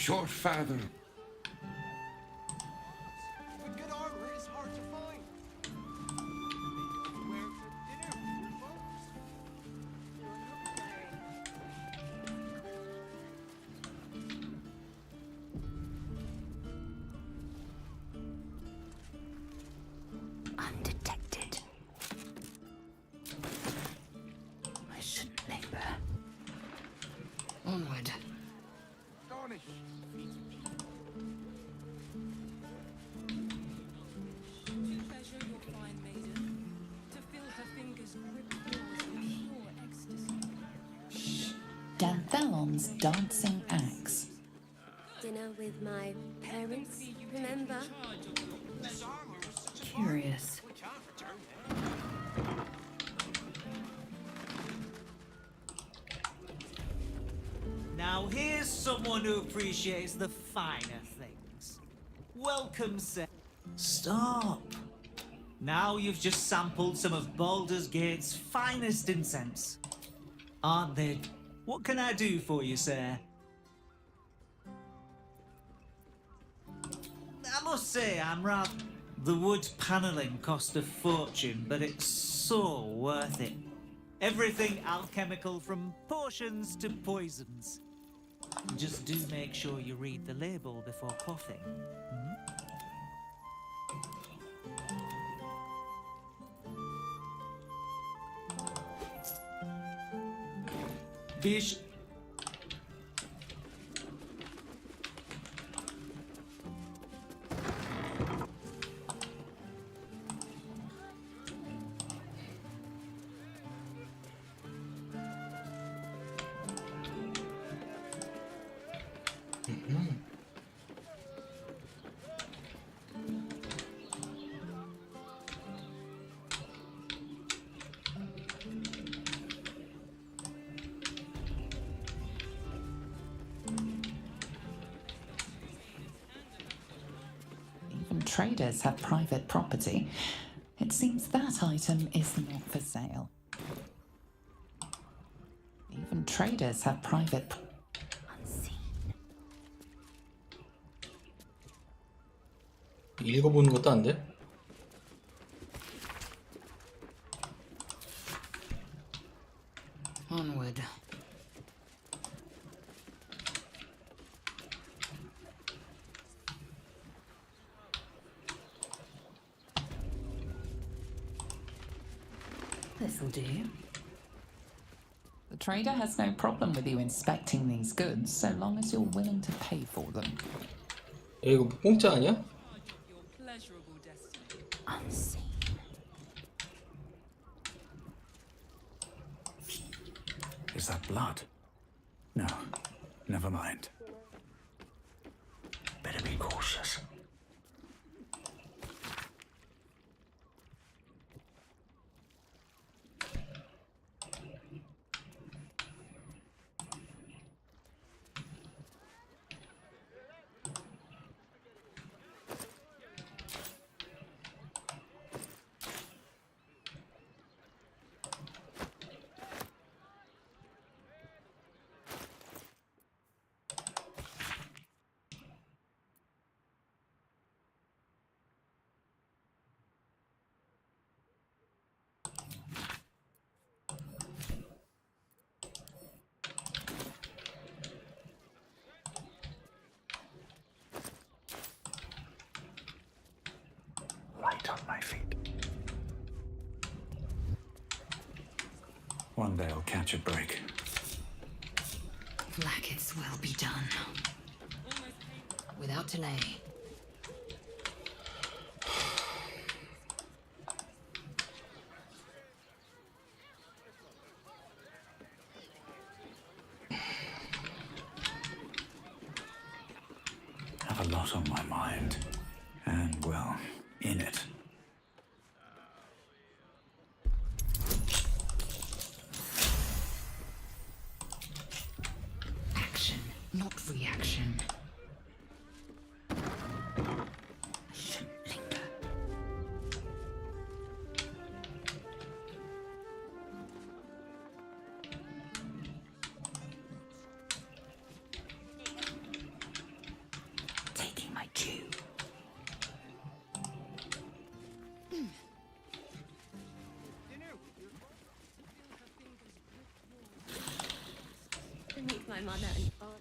Your father. But good armor is hard to find. Where for dinner? Undetected. I shouldn't linger. Onward. Pleasure your fine maiden. To feel her fingers grip yours in pure ecstasy. Danthelon's dancing axe. Dinner with my parents, remember? Curious. Now here's someone who appreciates the finer things. Welcome, sir. Stop. Now you've just sampled some of Baldur's Gate's finest incense. Aren't they? What can I do for you, sir? I must say, I'm rather... The wood panelling cost a fortune, but it's so worth it. Everything alchemical from potions to poisons. Just do make sure you read the label before quaffing. Bish. Even traders have private property. It seems that item is not for sale. Even traders have private... 읽어보는 것도 안 돼? Onward. This'll do. The trader has no problem with you inspecting these goods so long as you're willing to pay for them. 야, 이거 공짜 아니야? Your pleasurable destiny. Unseen. Is that blood? No, never mind. Better be cautious. Right on my feet. One day I'll catch a break. Blackets will be done. Without delay. Have a lot on my mind. And, well, in it. Action, not reaction. I shouldn't linger. Taking my cue. To meet my mother and father.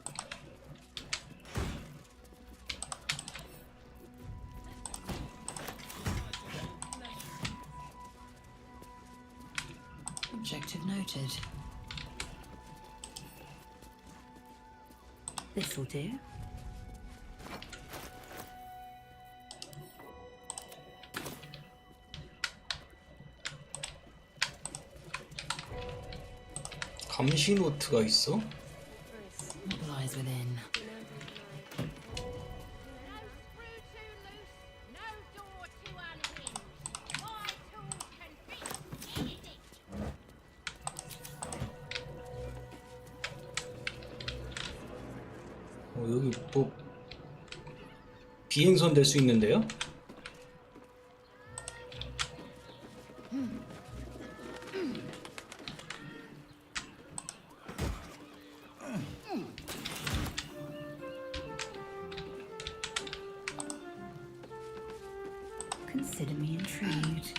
Objective noted. This'll do. 감시 노트가 있어? What lies within? 여기 뭐 비행선 될 수 있는데요? Consider me intrigued.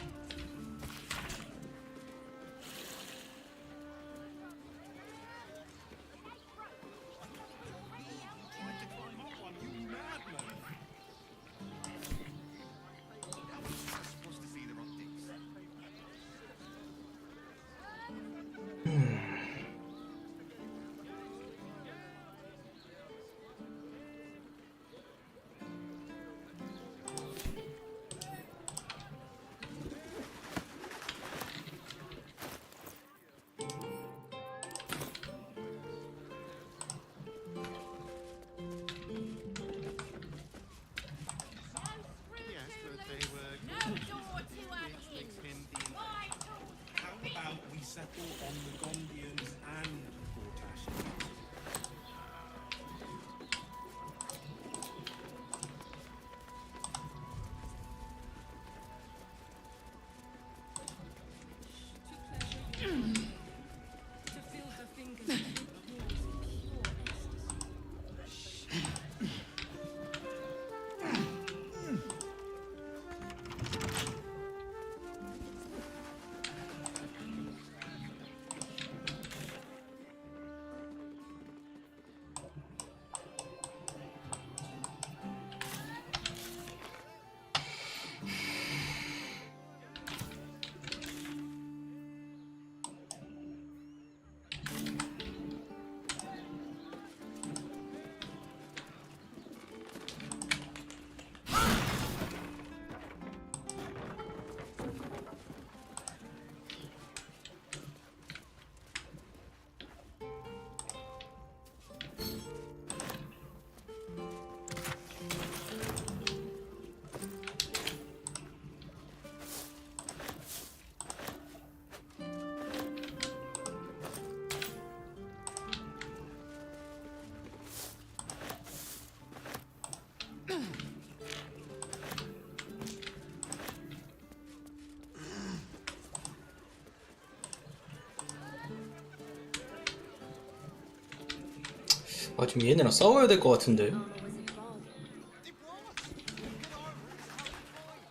아, 지금 얘네랑 싸워야 될 것 같은데.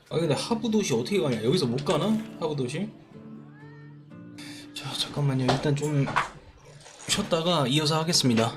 아, 근데 하부도시 어떻게 가냐? 여기서 못 가나? 하부도시? 자, 잠깐만요. 일단 좀 쉬었다가 이어서 하겠습니다.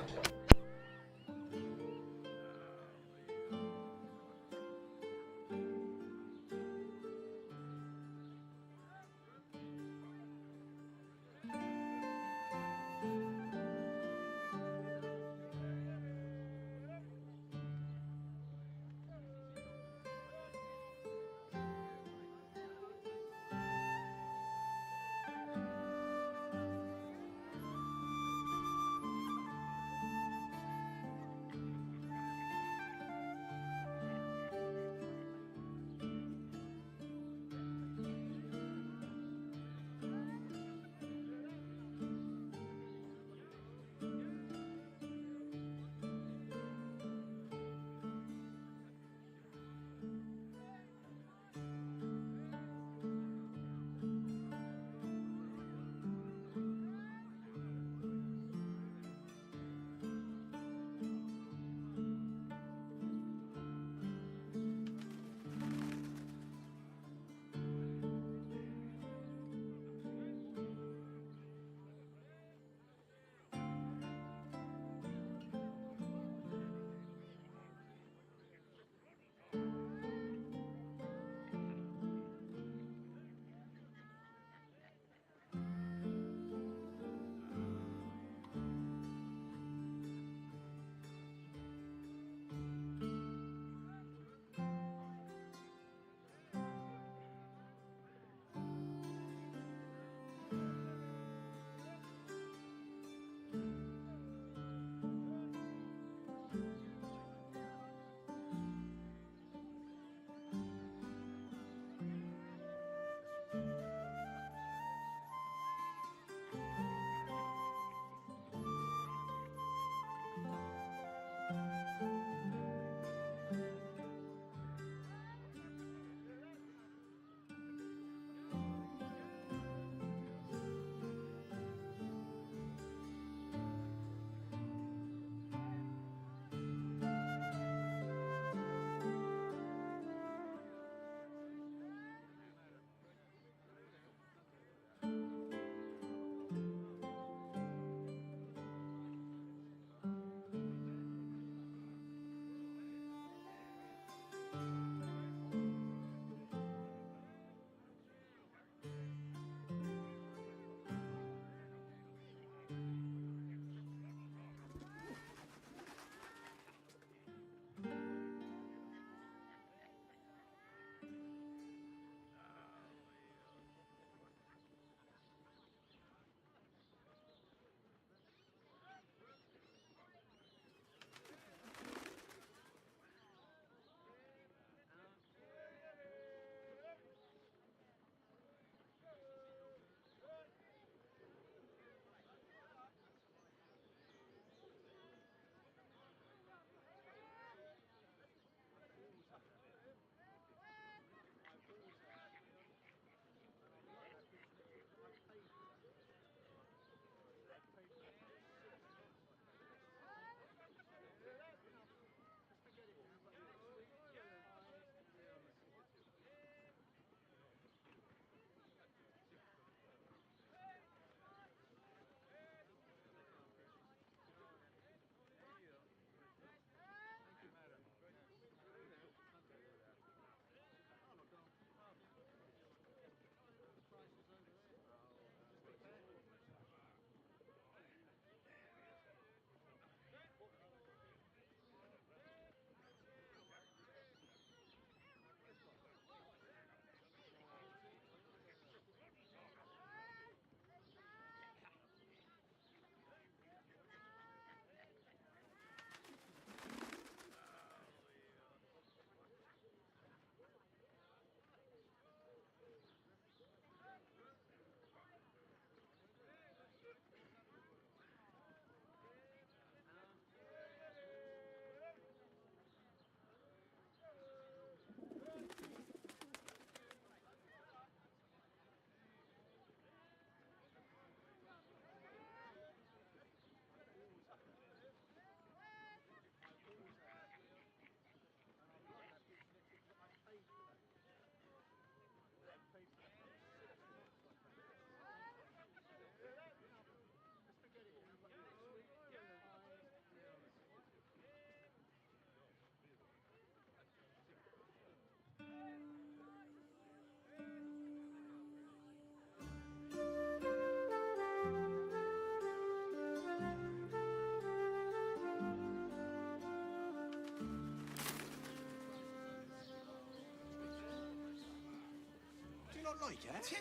like, eh? Two.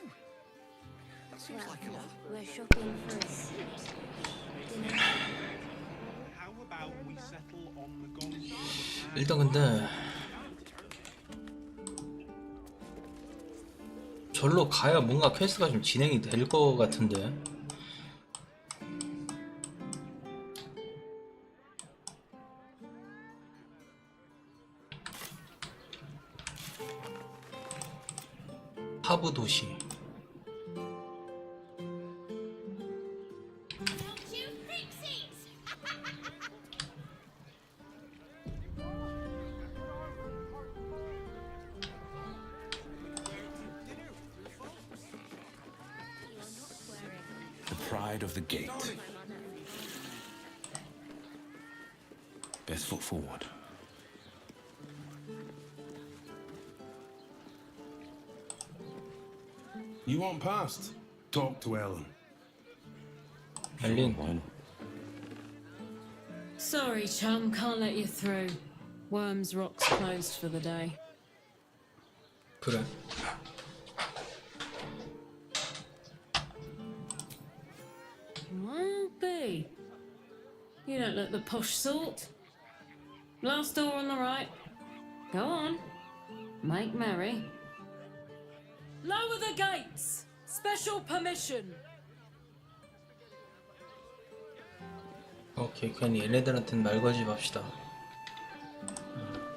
That seems like a lot. We're shopping for a suit. Dinner. How about we settle on the gondola? 일단 근데 절로 가야 뭔가 퀘스트가 좀 진행이 될 것 같은데. 하부 도시. The pride of the gate. Best foot forward. You want past? Talk to Ellen. Ellen. Sorry, chum, can't let you through. Worms Rock's closed for the day. 그래. Well, B. You don't look the posh sort. Last door on the right. Go on. Make merry. Lower the gates! Special permission! 오케이, 괜히 얘네들한테는 말 걸지 맙시다.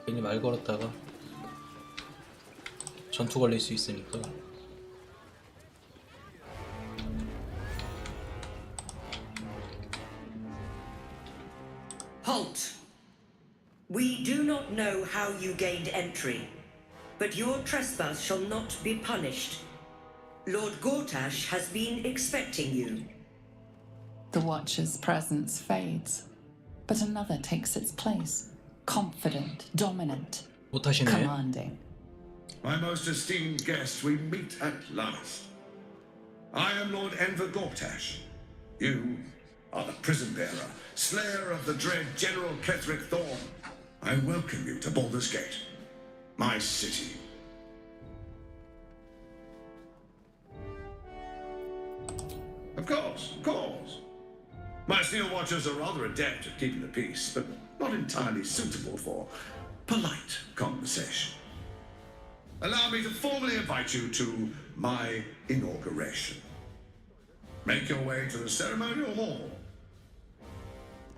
괜히 말 걸었다가 전투 걸릴 수 있으니까. Halt! We do not know how you gained entry, but your trespass shall not be punished. Lord Gortash has been expecting you. The Watcher's presence fades, but another takes its place. Confident, dominant, 못하시네. commanding. My most esteemed guest, we meet at last. I am Lord Enver Gortash. You are the prison bearer, slayer of the dread General Ketheric Thorn. I welcome you to Baldur's Gate, my city. Of course. My Steel Watchers are rather adept at keeping the peace, but not entirely suitable for polite conversation. Allow me to formally invite you to my inauguration. Make your way to the ceremonial hall.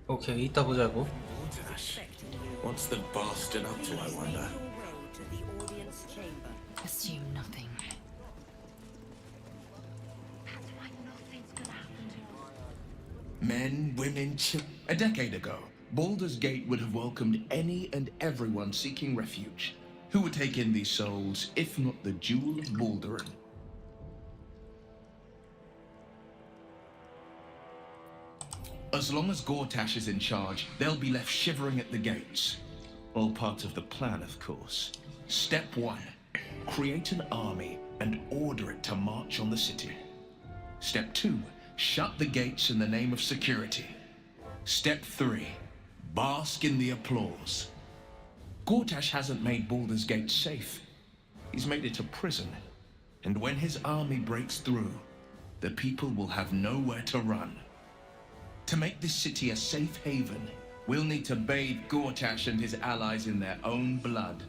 오케이, 이따 보자고. What's the bastard up to, I wonder? Assume nothing. Men, women, children. A decade ago, Baldur's Gate would have welcomed any and everyone seeking refuge. Who would take in these souls, if not the Jewel of Balduran? As long as Gortash is in charge, they'll be left shivering at the gates. All part of the plan, of course. Step 1. Create an army and order it to march on the city. Step 2. Shut the gates in the name of security. Step 3. Bask in the applause. Gortash hasn't made Baldur's Gate safe. He's made it a prison. And when his army breaks through, the people will have nowhere to run. To make this city a safe haven, we'll need to bathe Gortash and his allies in their own blood.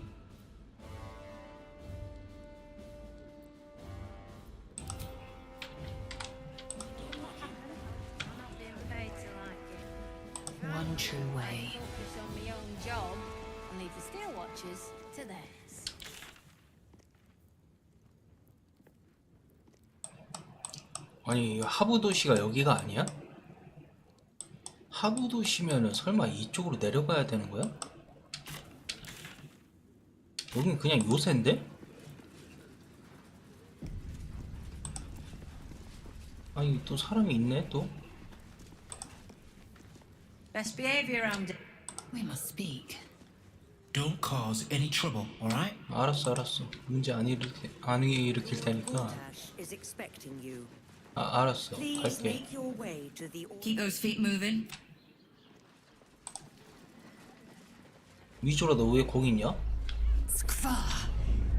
One true way. Focus on my own job and leave the Steel Watchers to theirs. 아니, 하부 도시가 여기가 아니야? 하부 도시면은 설마 이쪽으로 내려가야 되는 거야? 여긴 그냥 요새인데? 아니, 또 사람이 있네, 또. Best behavior around it. We must speak. Don't cause any trouble, all right? 알았어. 문제 안 일으킬 테니까. Gortash is expecting you. 알았어. Please 갈게. make your way to the. Keep those feet moving. 위조라, 너 왜 거기 있냐? Skvar,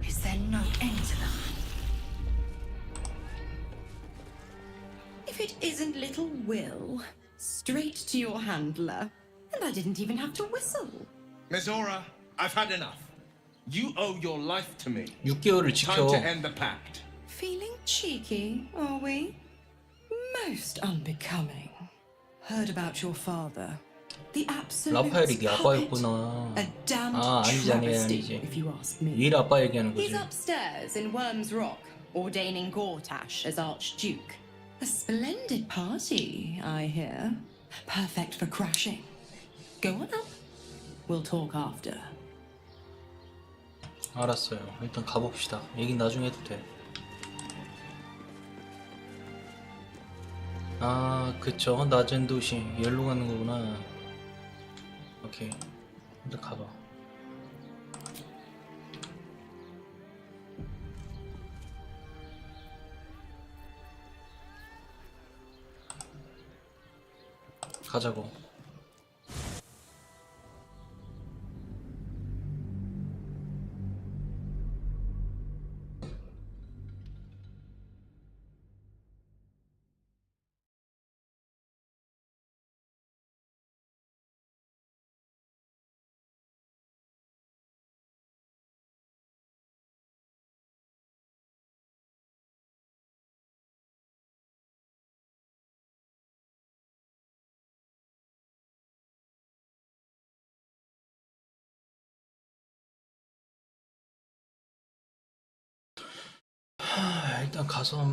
is there no end to that? If it isn't little Will, straight to your handler. And I didn't even have to whistle. Miss Aura, I've had enough. You owe your life to me. 6개월을 지켜. Time to end the pact. Feeling cheeky, are we? Most unbecoming. Heard about your father. The absolute 라파엘이 네 아빠였구나. A damned 아니지 travesty, if you ask me. 윌 아빠 얘기하는 He's 거지. upstairs in Worm's Rock, ordaining Gortash as Archduke. A splendid party, I hear. Perfect for crashing. Go on up. We'll talk after. 알았어요. 일단 가봅시다. 얘긴 나중에 해도 돼. 아, 그쵸. 낮은 도시. 열로 가는 거구나. 오케이. 일단 가봐. 가자고. 일단 가서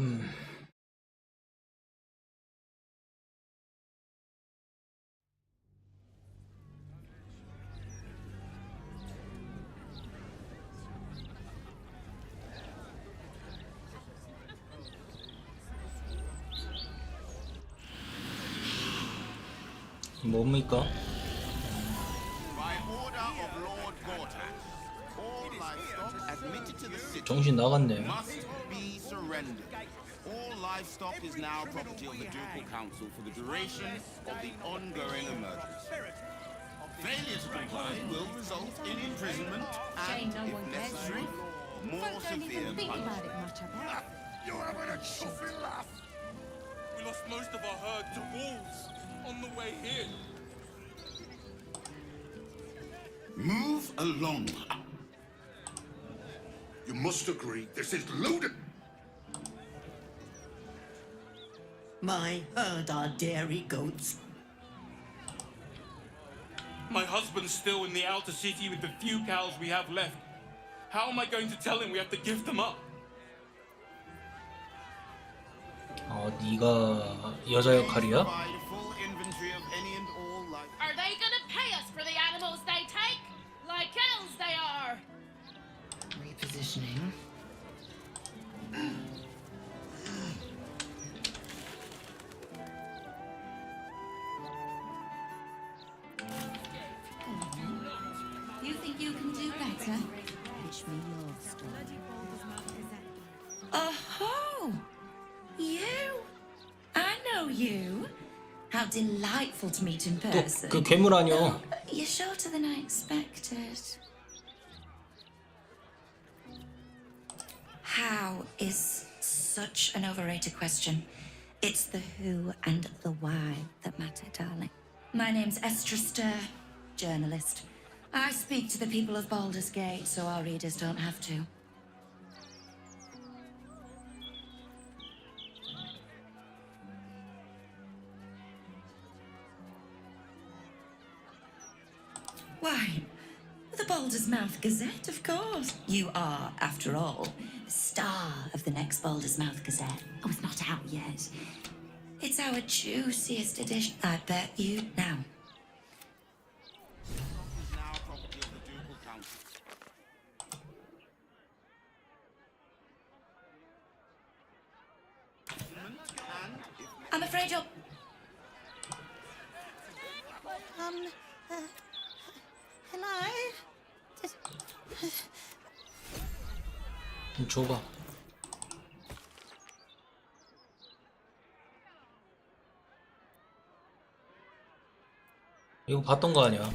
뭡니까? 정신 나갔네. All livestock is now property of the Ducal Council for the duration of the ongoing emergency. Failure to comply will result in imprisonment and, if necessary, more severe punishment. You're having a chuffy laugh. We lost most of our herd to wolves on the way here. Move along. You must agree, this is ludicrous. My herd are dairy goats. My husband's still in the outer city with the few cows we have left. How am I going to tell him we have to give them up? 네가 여자 역할이야? Are they gonna pay us for the animals they take? Like elves they are! Repositioning. You think you can do better? Pitch me your story. Oh, you? I know you. How delightful to meet in person. 그 괴물 아니야? You're shorter than I expected. How is such an overrated question? It's the who and the why that matter, darling. My name's Estra Stir, journalist. I speak to the people of Baldur's Gate so our readers don't have to. Why, the Baldur's Mouth Gazette, of course. You are, after all, the star of the next Baldur's Mouth Gazette. Oh, it's not out yet. It's our juiciest edition, I bet you now. I'm afraid you're... Hello? 줘봐. 이거 봤던 거 아니야?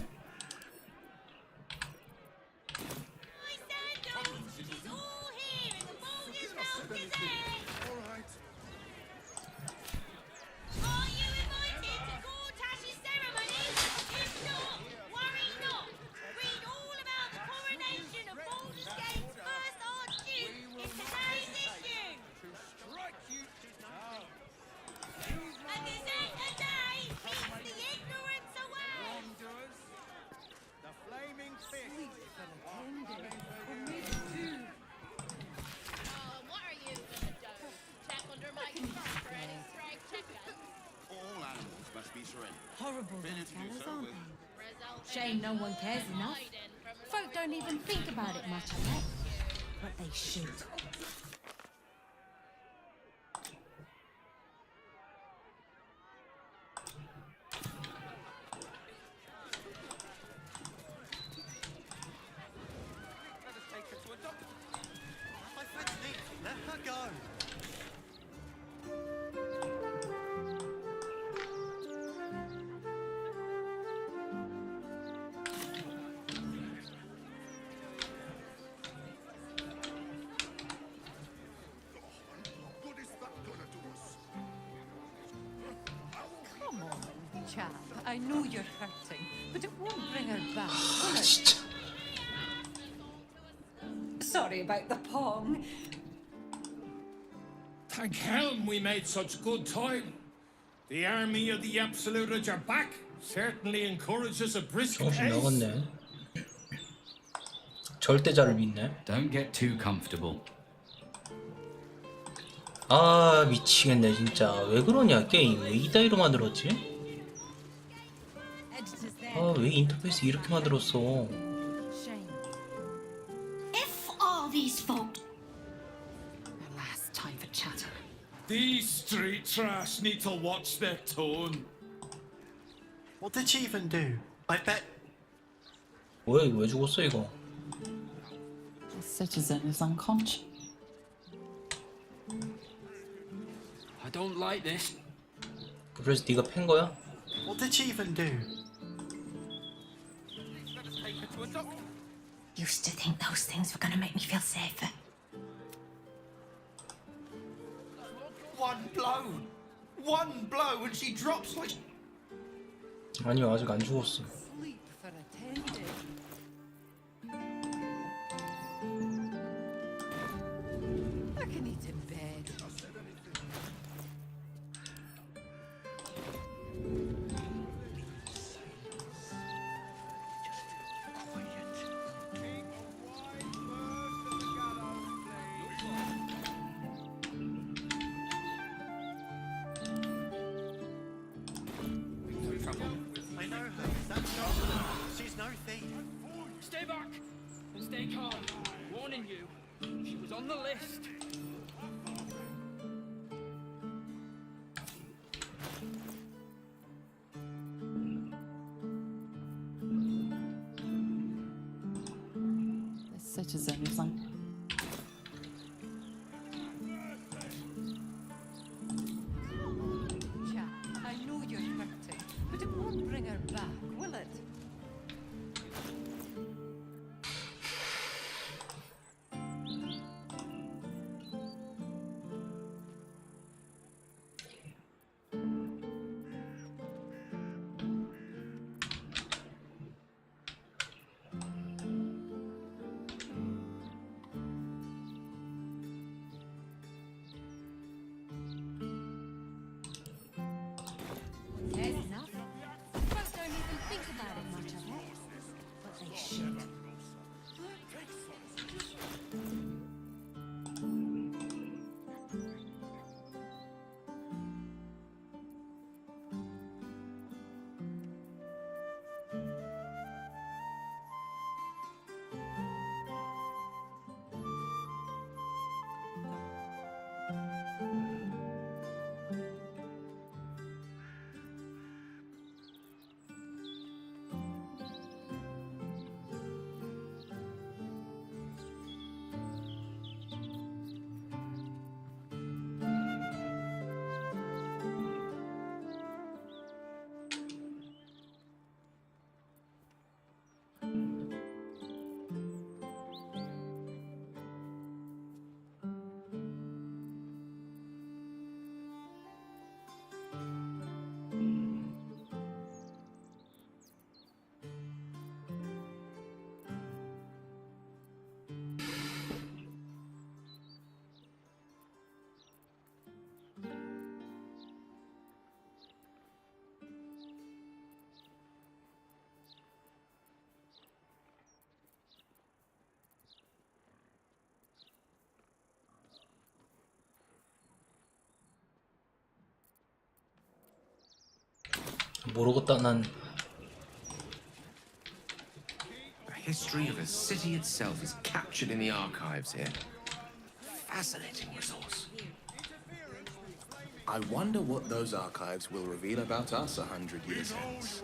gathering. Horrible Been those introduced fellas, her aren't with- they? Shame no one cares enough. Folk don't even think about it much, I bet. But they should. Let us take her to a doctor. My friend's neat. Let her go. What is that gonna do us? Come on, chap. I know you're hurting, but it won't bring her back, will it? Sorry about the pong. Thank Helm we made such good time. The army of the Absolute are back. Certainly encourages a brisk 정신 pace. 나갔네. 절대자를 믿네. Don't get too comfortable. 아 미치겠네 진짜. 왜 그러냐 게임. 왜 이따위로 만들었지? 아 왜 인터페이스 이렇게 만들었어? If all these folk Last time for chatter. These street trash need to watch their tone. What did she even do? I bet. 뭐야 이거 왜 죽었어 이거? The citizen is unconscious. I don't like this. 그래서 네가 팬 거야? What did she even do? Let us take her to a doctor. used to think those things were gonna make me feel safer. One blow, and she drops like. 아니요 아직 안 죽었어. Sleep for attending. I can eat in bed. I know her. That's Charlotte. She's no thief. Stay back and stay calm. Warning you, she was on the list. The citizen is unconscious. Chap, I know you're hurting, but it won't bring her back, will it? 모르겠다 난. The history of a city itself is captured in the archives here. Fascinating resource. I wonder what those archives will reveal about us 100 years hence.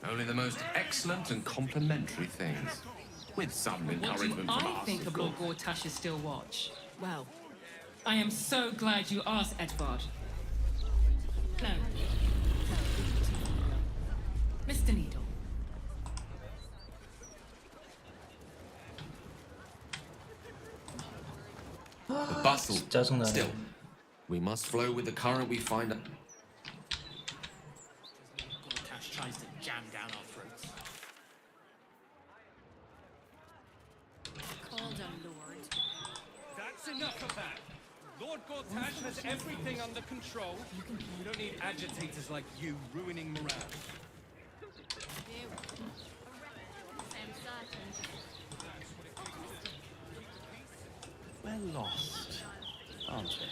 Only the most excellent and complimentary things. With some What do encouragement from I us, think of of Lord course. Gortash's still watch? Well, I am so glad you asked, Edvard. No. Mr. Needle. The bustle. 짜증나네. Still, we must flow with the current we find. Gortash tries to jam down our throats. Called a lord. That's enough of that. Lord Gortash has everything under control. We don't need agitators like you ruining morale. We're lost, aren't we?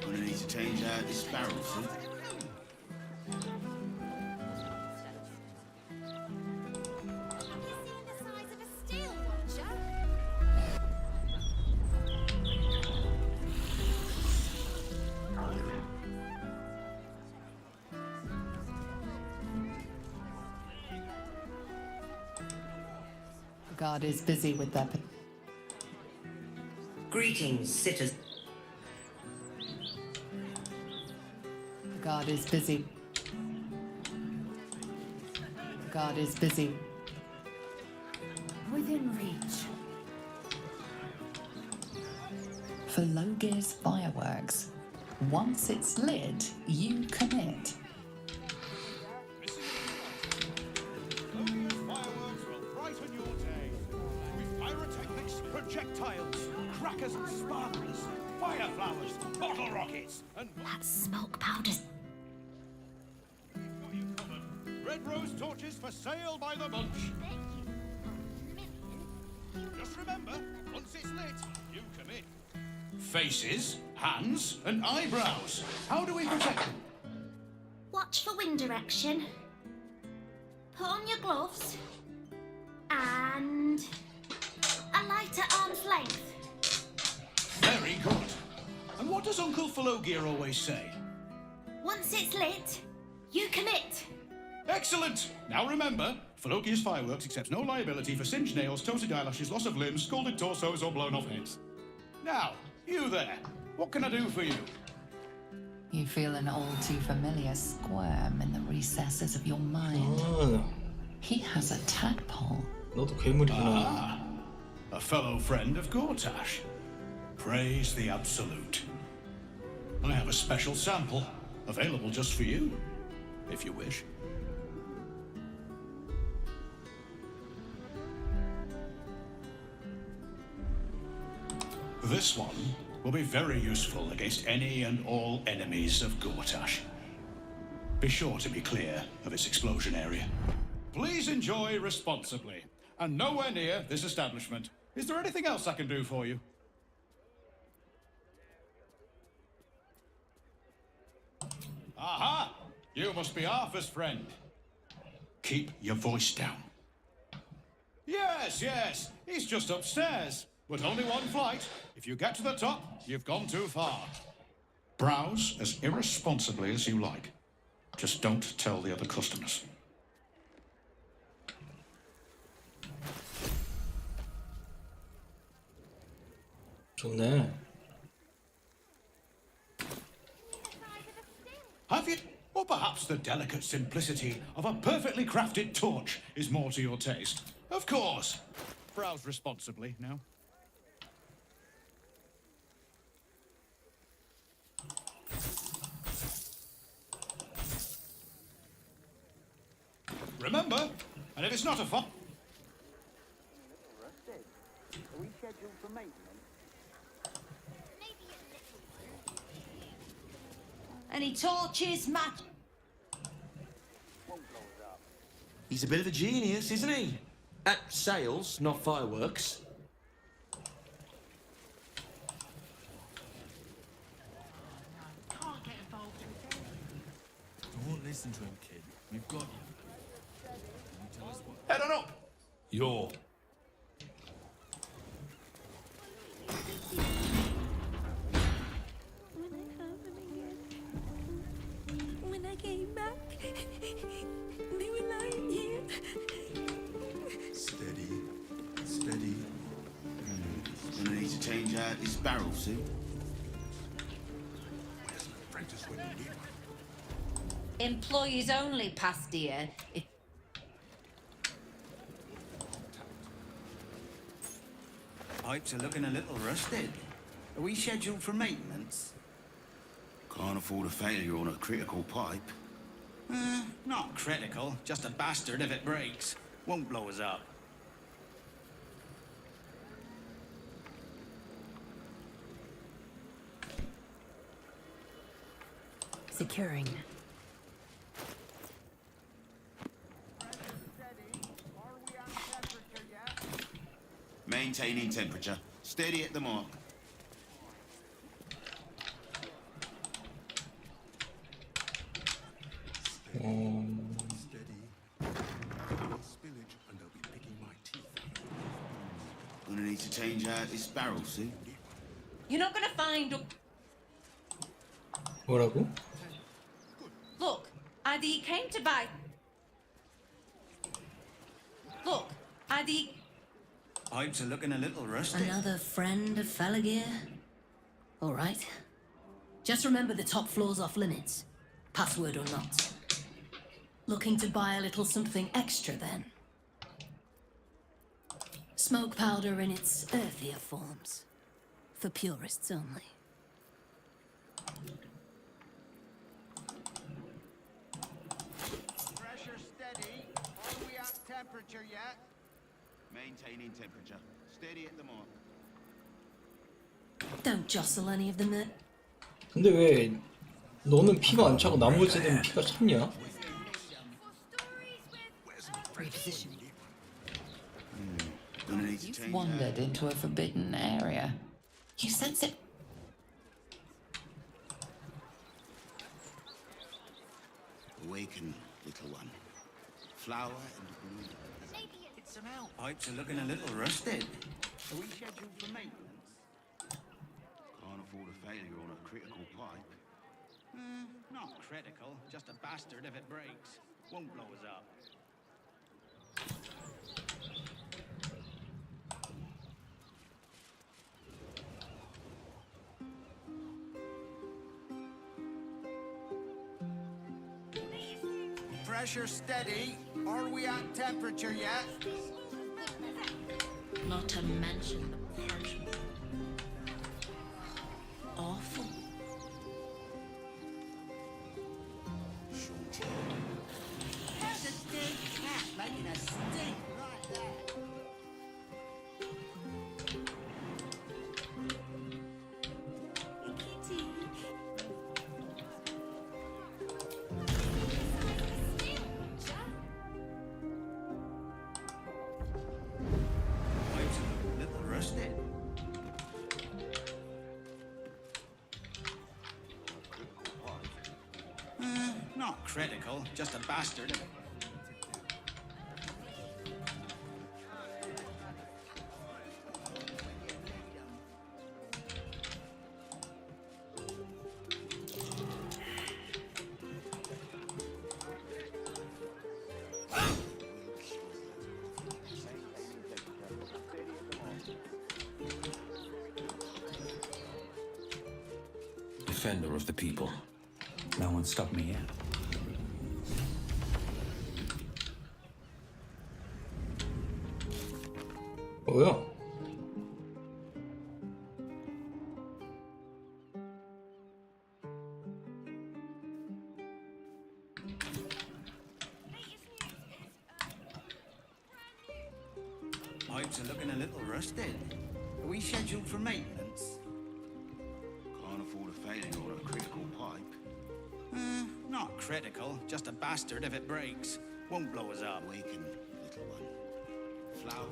Gonna need to change out this barrel soon. The guard is busy with their... Greetings, citizens. The guard is busy. The guard is busy. Within reach. For Logir's fireworks, once it's lit, you commit. Fireworks will brighten your day. With pyrotechnics, projectiles, crackers and sparklers, fire flowers, bottle rockets, and That smoke powder's red rose torches for sale by the bunch. Just remember, once it's lit, you commit. Faces, hands, and eyebrows. How do we protect them? Watch for wind direction. Put on your gloves. And a light at arm's length. Very good. And what does Uncle Falogir always say? Once it's lit, you commit. Excellent! Now remember, Falogir's fireworks accepts no liability for singed nails, toasted eyelashes, loss of limbs, scalded torsos, or blown off heads. Now, you there. What can I do for you? You feel an all too familiar squirm in the recesses of your mind. He has a tadpole. 너도 괴물이구나. Ah, a fellow friend of Gortash. Praise the Absolute. I have a special sample, available just for you, if you wish. This one will be very useful against any and all enemies of Gortash. Be sure to be clear of its explosion area. Please enjoy responsibly, and nowhere near this establishment. Is there anything else I can do for you? Aha! You must be Arthur's friend. Keep your voice down. Yes, yes, he's just upstairs. But only one flight. If you get to the top, you've gone too far. Browse as irresponsibly as you like. Just don't tell the other customers. 좋네. Have you? Or perhaps the delicate simplicity of a perfectly crafted torch is more to your taste. Of course. Browse responsibly now. Remember, and if it's not a fire... Are we scheduled for maintenance? Any torches, Matt? He's a bit of a genius, isn't he? At sales, not fireworks. Don't listen to him, kid. We've got you. Can you tell us what? Head on up! You're... When I came back, they were lying here. Steady. Steady. Gonna need to change out this barrel soon. Where's an apprentice when you need one? Employees only, Pastia. Pipes are looking a little rusted. Are we scheduled for maintenance? Can't afford a failure on a critical pipe. Not critical. Just a bastard if it breaks. Won't blow us up. Securing. Maintaining temperature. Steady at the mark. Steady. Spillage, and they'll be picking my teeth. Gonna need to change out this barrel soon. You're not gonna find. 뭐라고? Look, either you came to buy. Look, either you... Pipes are looking a little rusted. Another friend of Felagir? All right. Just remember the top floor's off limits. Password or not. Looking to buy a little something extra then? Smoke powder in its earthier forms. For purists only. Pressure steady. Are we at temperature yet? Maintaining temperature. Steady at the mark. Don't jostle any of them. 근데 왜 너는 피가 안 차고 나머지는 피가 찼냐? You've wandered into a forbidden area. You sense it. Awaken, little one. Flower and bloom. It's an out. Pipes are looking a little rusted. Are we scheduled for maintenance? Can't afford a failure on a critical pipe. Not critical. Just a bastard if it breaks. Won't blow us up. Pressure steady. Are we at temperature yet? Not to mention the punishment. Awful. There's a dead cat making a stink right there. Pipes are a little rusted. Not critical, just a bastard. Defender of the people. No one stopped me yet. 뭐야? Pipes are looking a little rusted. Are we scheduled for maintenance? Can't afford a failure or a critical pipe. Not critical, just a bastard if it breaks. Won't blow us up. Waken, little one. Flower.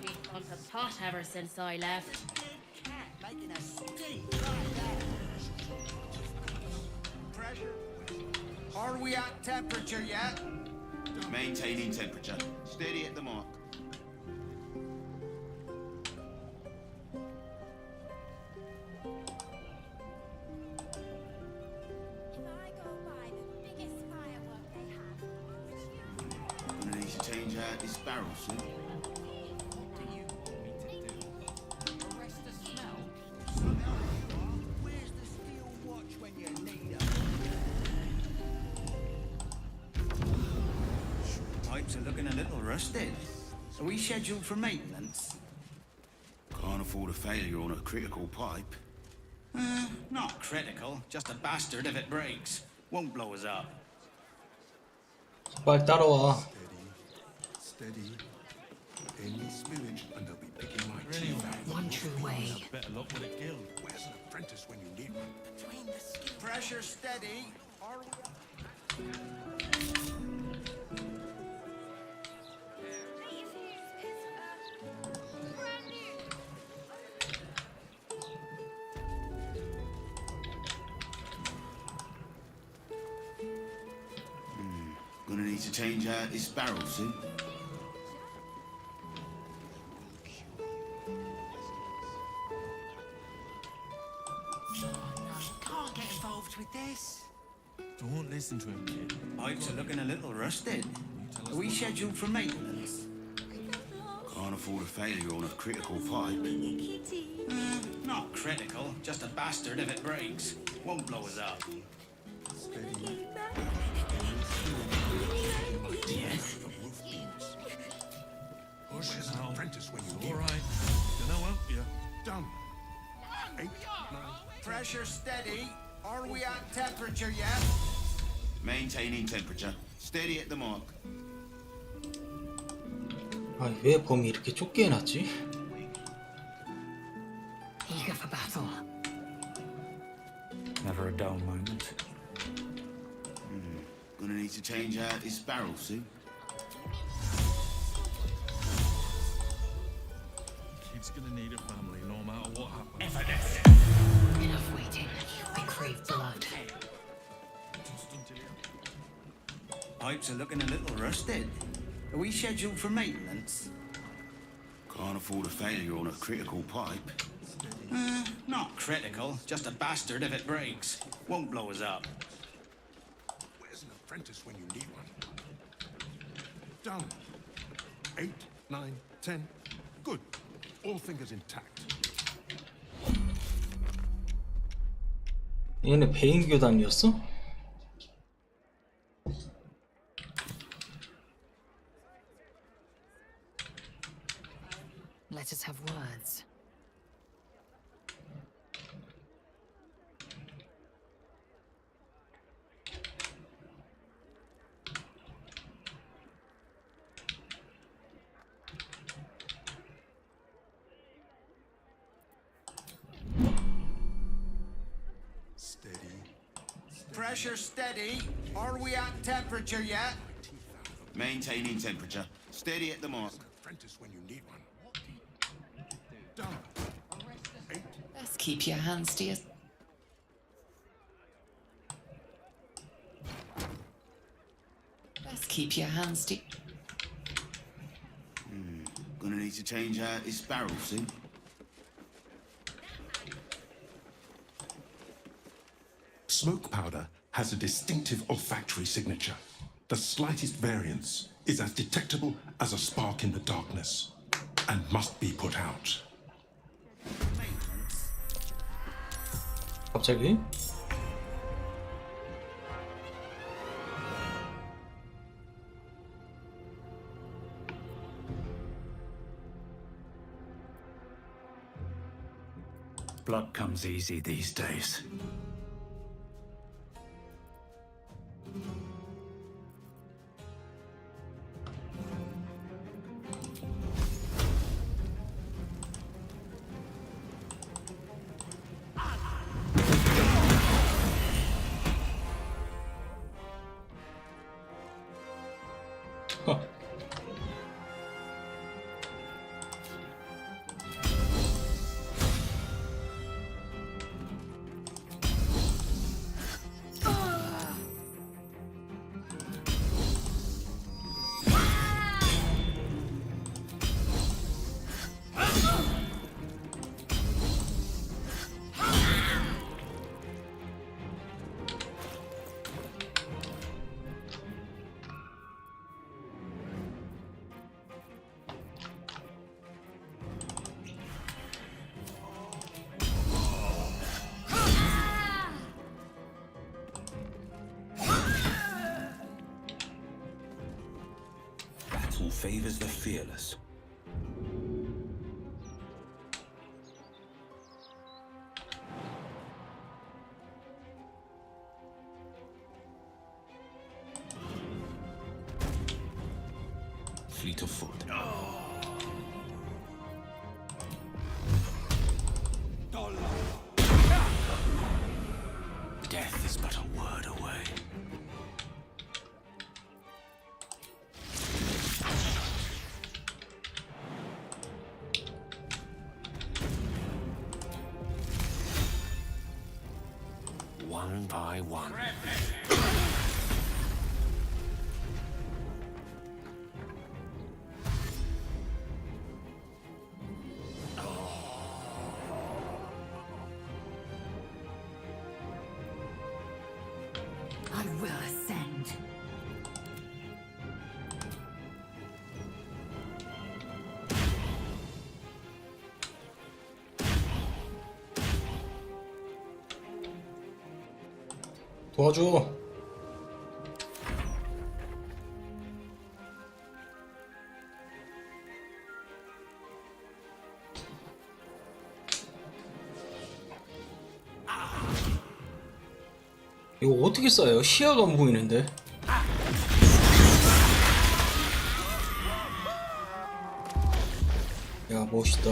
Been on the pot ever since I left. Cat making a stink right there. Pressure. Are we at temperature yet? Maintaining temperature. Steady at the mark. If I go by the biggest firework they have, would you? Gonna need to change out this barrel soon. Arrest the smell. Where's the steel watch when you need it? Pipes are looking a little rusted. Are we scheduled for maintenance? Can't afford a failure on a critical pipe. Not critical, just a bastard if it breaks. Won't blow us up. 빨리 따라와. Steady. Any spillage, and they'll be picking my teeth out. One true way. Better luck with a guild. Where's an apprentice when you need one? Pressure steady. Are we? Brand new. Gonna need to change out this barrel soon. Can't get involved with this. Don't listen to him, kid. Pipes are looking a little rusted. Are we scheduled for maintenance? Can't afford a failure on a critical pipe. Not critical, just a bastard if it breaks. Won't blow us up. Where's an apprentice when you need All one? right. Then I'll help you. Done. 8, 9. Pressure steady. Are we at temperature yet? Maintaining temperature. Steady at the mark. 아, 왜 범이 이렇게 좁게 해놨지? Eager for battle. Never a dull moment. Gonna need to change out this barrel soon. Kid's gonna need a family no matter what happens. Enough waiting. I crave blood. Just until you... Pipes are looking a little rusted. Are we scheduled for maintenance? Can't afford a failure on a critical pipe. Not critical, just a bastard if it breaks. Won't blow us up. Where's an apprentice when you need one? Done. 8, 9, 10. Good. All fingers intact. 얘네 배인 교단이었어? Let us have words. Steady. Pressure steady. Are we at temperature yet? Maintaining temperature. Steady at the mark. Apprentice when you need one. Done. 8. Best keep your hands to your... Best keep your hands to... Gonna need to change out this barrel soon. Smoke powder has a distinctive olfactory signature. The slightest variance is as detectable as a spark in the darkness and must be put out. 갑자기? Blood comes easy these days. Battle favors the fearless. Fleet of foot. Death is but a word away. One by one. I will ascend. 도와줘. 이거 어떻게 쏴요? 시야가 안 보이는데. 야, 멋있다.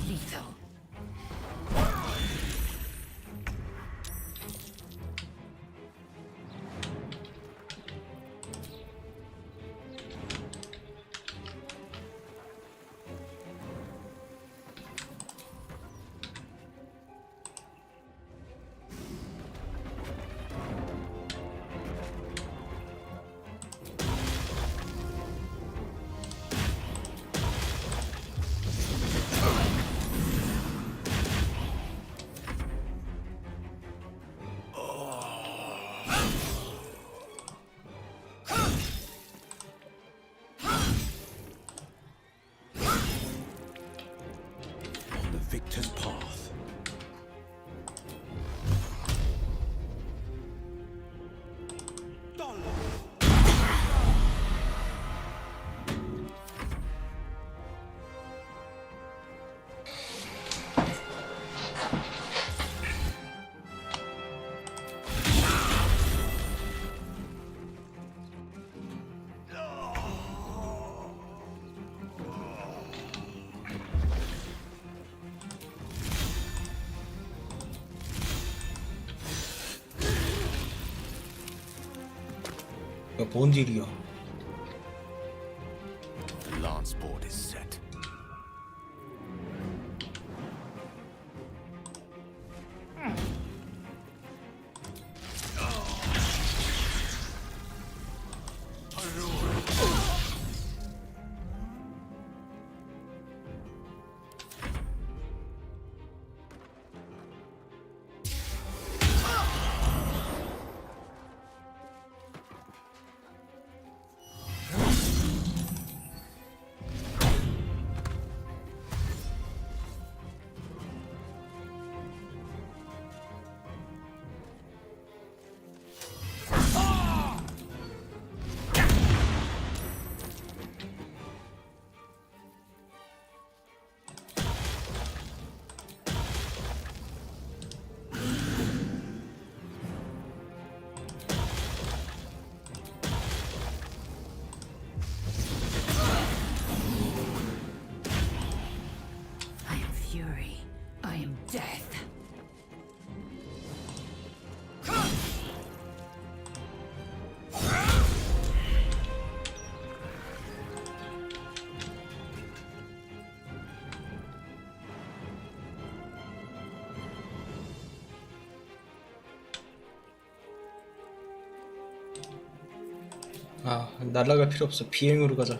Lethal. On the victor's path. 야, 뭔 일이야? The lance board is set. I am fury. I am death. 아, 날아갈 필요 없어. 비행으로 가자.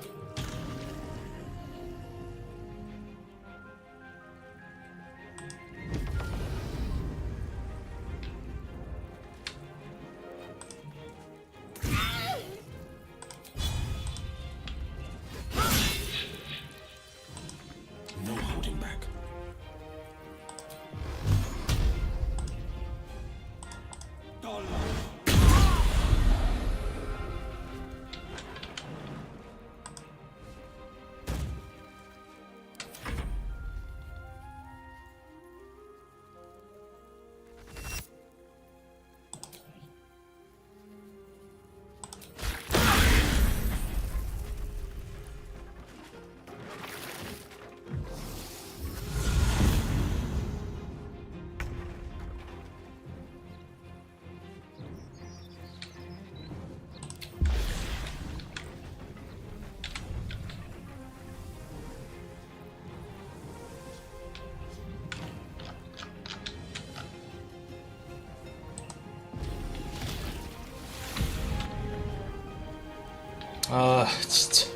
아 진짜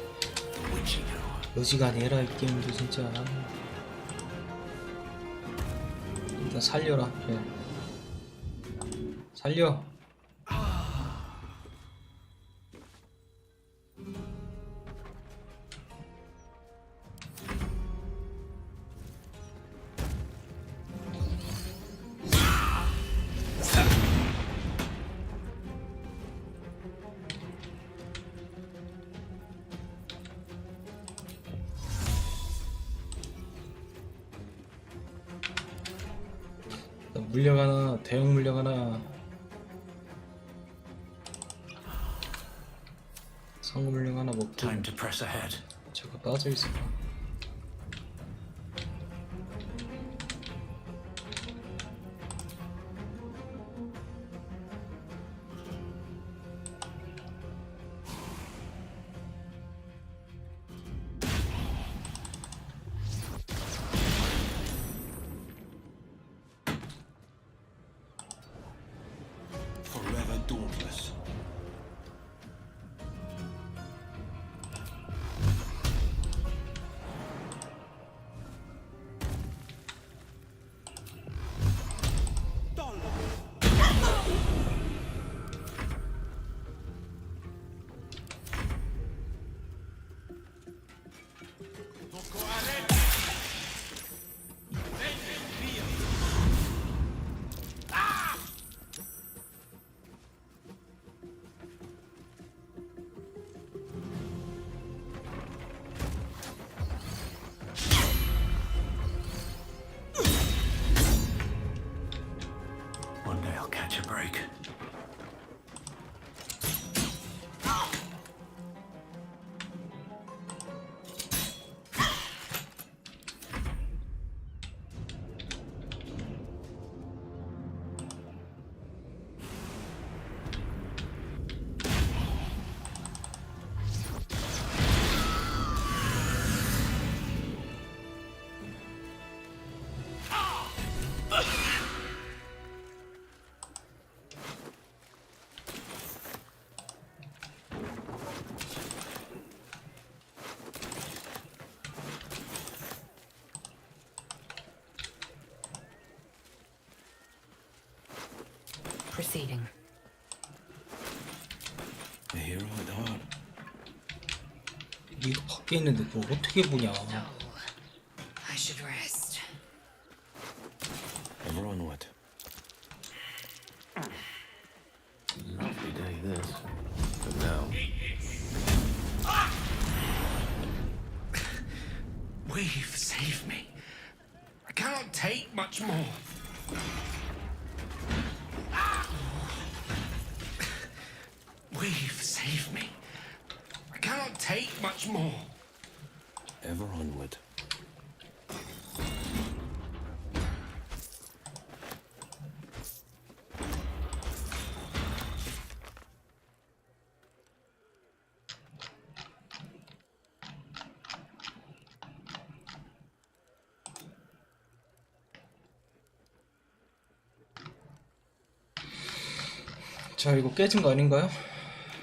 어지간히 해라 이 게임도 진짜. 일단 살려라. 그래. 살려. 물량 하나, 대형 물량 하나, 상급 물량 하나 먹고. 저거 빠져 있어. Forever dauntless. One day I'll catch a break. Proceeding. A hero at heart. 이거 밖에 있는데 그걸 어떻게 보냐. I should rest. Ever onward. Lovely day this. But now. We've saved me. I cannot take much more. We've saved me. I cannot take much more. Ever onward. 자, 이거 깨진 거 아닌가요?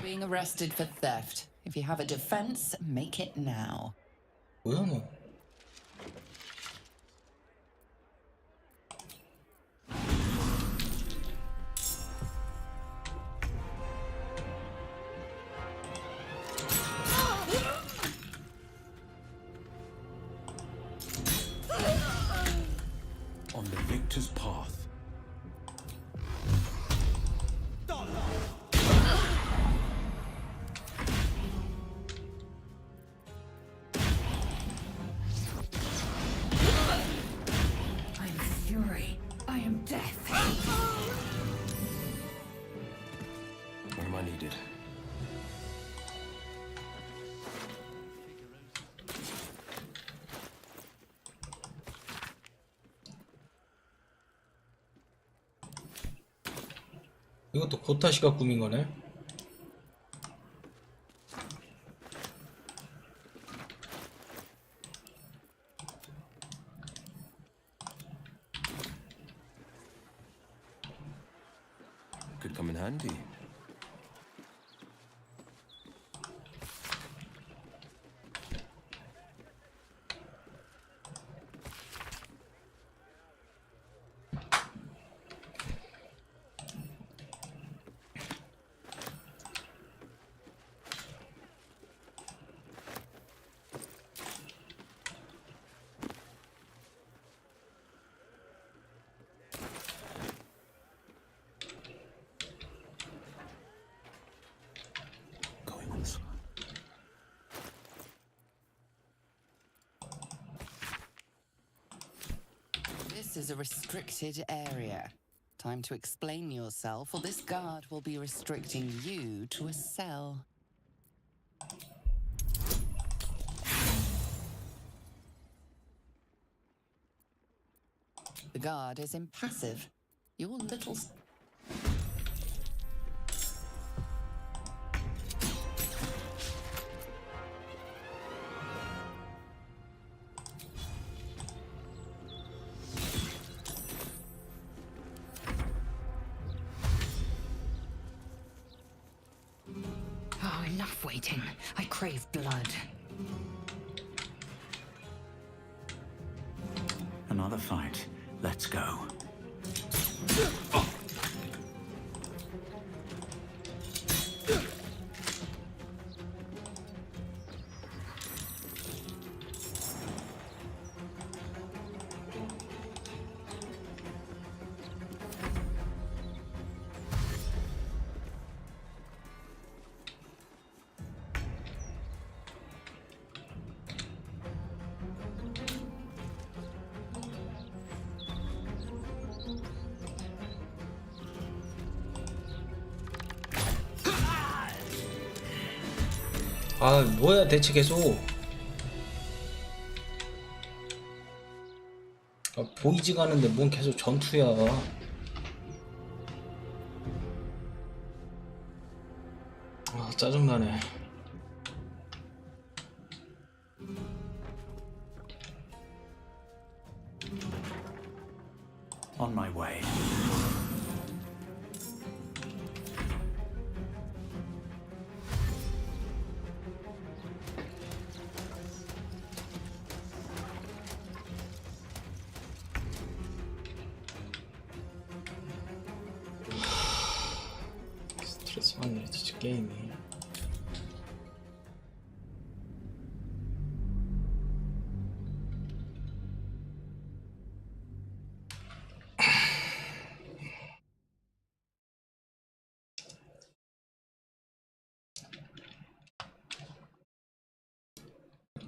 Being arrested for theft. If you have a defense, make it now. 뭐야 너? On the victor's path. I am fury. I am death. When am I needed? 이것도 고타시가 꾸민 거네. Could come in handy. This is a restricted area. Time to explain yourself, or this guard will be restricting you to a cell. The guard is impassive. Your little... Oh, enough waiting. I crave blood. Another fight. Let's go. 아 뭐야 대체 계속. 보이지가 않는데 뭔 계속 전투야. 아 짜증나네. On my way. 스트레스 받네 진짜 게임이.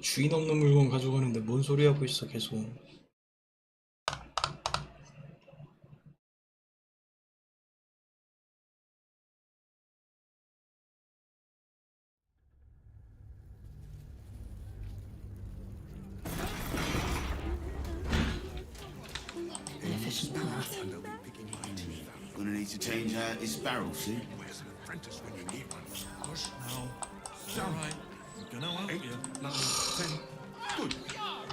주인 없는 물건 가져가는데 뭔 소리 하고 있어 계속. Gonna need to change out his barrel soon. Where's an apprentice when you need one? Push now. It's all right. We're gonna help you. 9, 10. Good.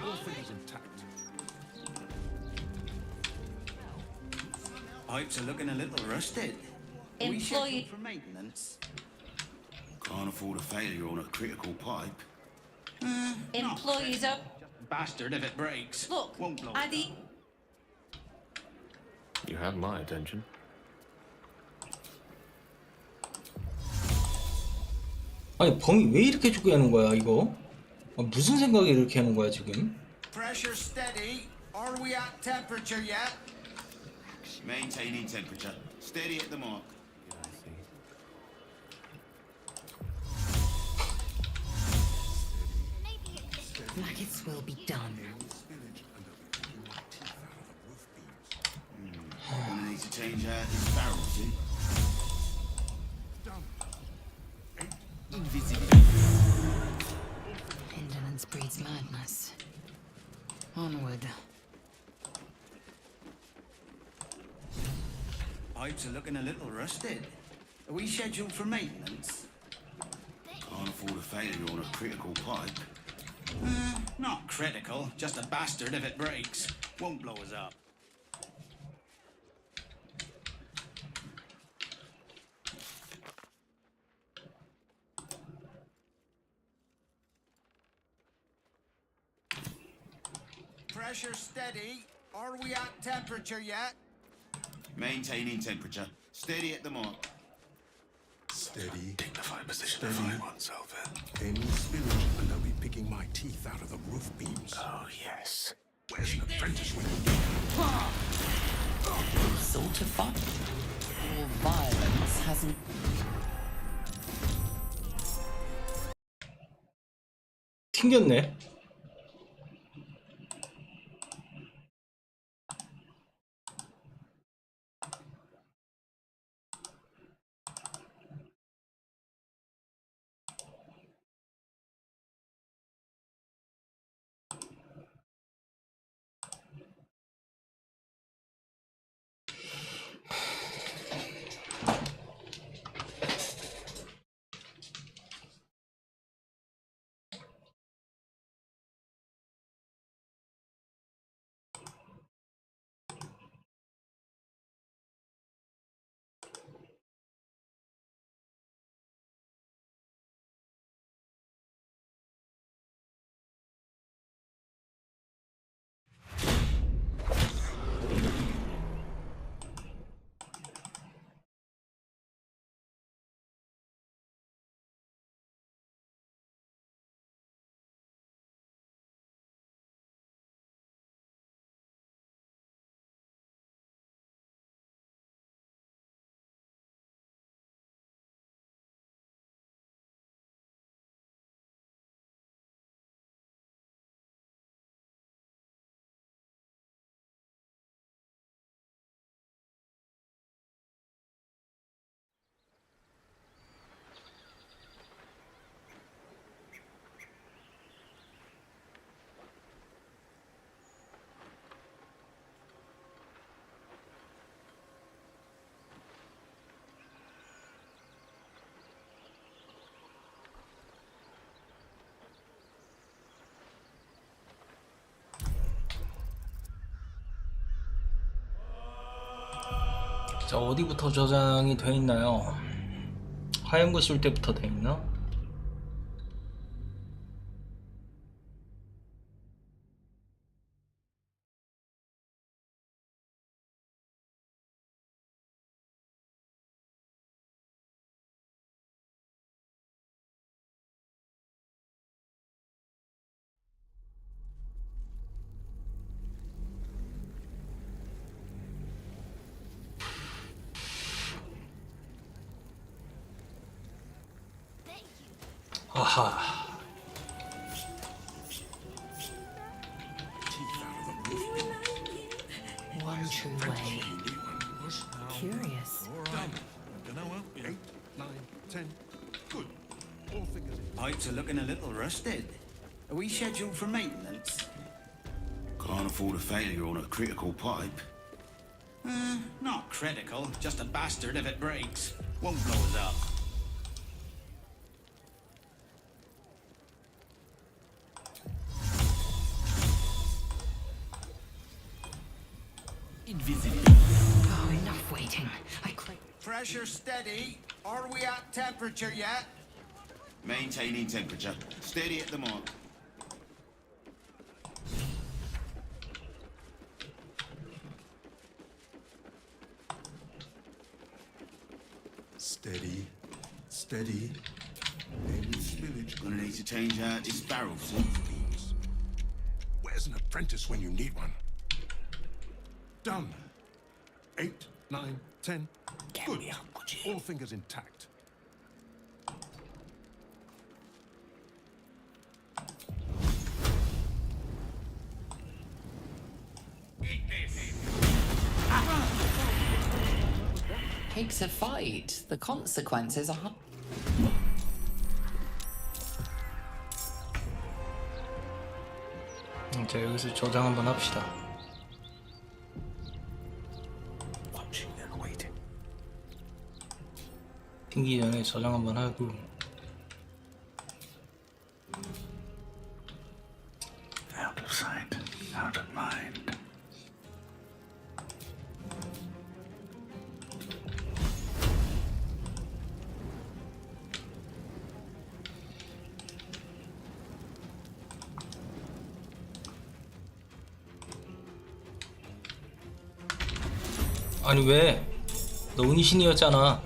All things intact. Pipes are looking a little rusted. Are we scheduled for maintenance? Can't afford a failure on a critical pipe. Employees are... Bastard if it breaks. Look, Won't blow. Addy... You have my attention. 아니 범이 왜 이렇게 죽게 하는 거야 이거? 무슨 생각이 이렇게 하는 거야 지금? Pressure steady. Are we at temperature yet? Maintaining temperature. Steady at the mark. Maggots will be done. Gonna need to change out his barrel soon. Indolence breeds madness. Onward. Pipes are looking a little rusted. Are we scheduled for maintenance? Can't afford a failure on a critical pipe. Not critical. Just a bastard if it breaks. Won't blow us up. Pressure steady. Are we at temperature yet? Maintaining temperature. Steady at the mark. Steady. Dignified position to find oneself in. Any spillage and I'll be picking my teeth out of the roof beams. Oh, yes. Where's an apprentice when you need one? Sort of fun. Or violence hasn't... 튕겼네. 자, 어디부터 저장이 돼 있나요? 하얀 거 씌울 때부터 돼 있나? 아하. One true way. Curious. Pipes are looking a little rusted. Are we scheduled for maintenance? Can't afford a failure on a critical pipe. Not critical, just a bastard if it breaks. Won't blow us up. Oh, enough waiting. Pressure steady. Are we at temperature yet? Maintaining temperature. Steady at the mark. Steady. Steady. Aim with spillage. Gonna need to change out this barrel soon. Where's an apprentice when you need one? Done. 8, 9, 10. Good. All fingers intact. Takes a fight. The consequences are. 자, 여기서 저장 한번 합시다. 튕기기 전에 저장 한번 하고. Out of sight, out of mind. 아니 왜? 너 은신이었잖아.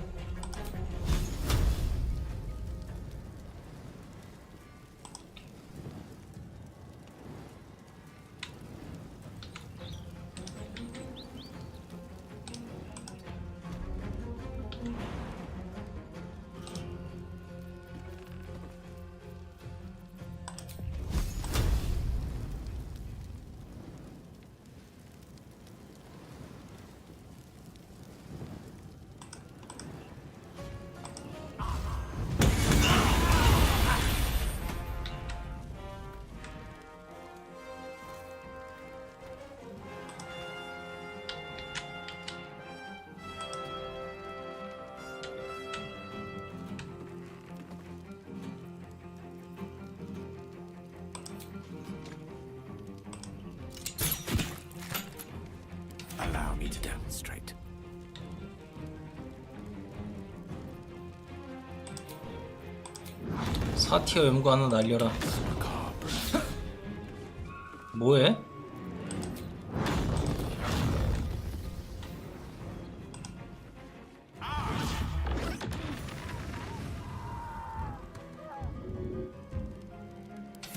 Allow me to demonstrate. 사티어 연구 하나 날려라. 뭐해?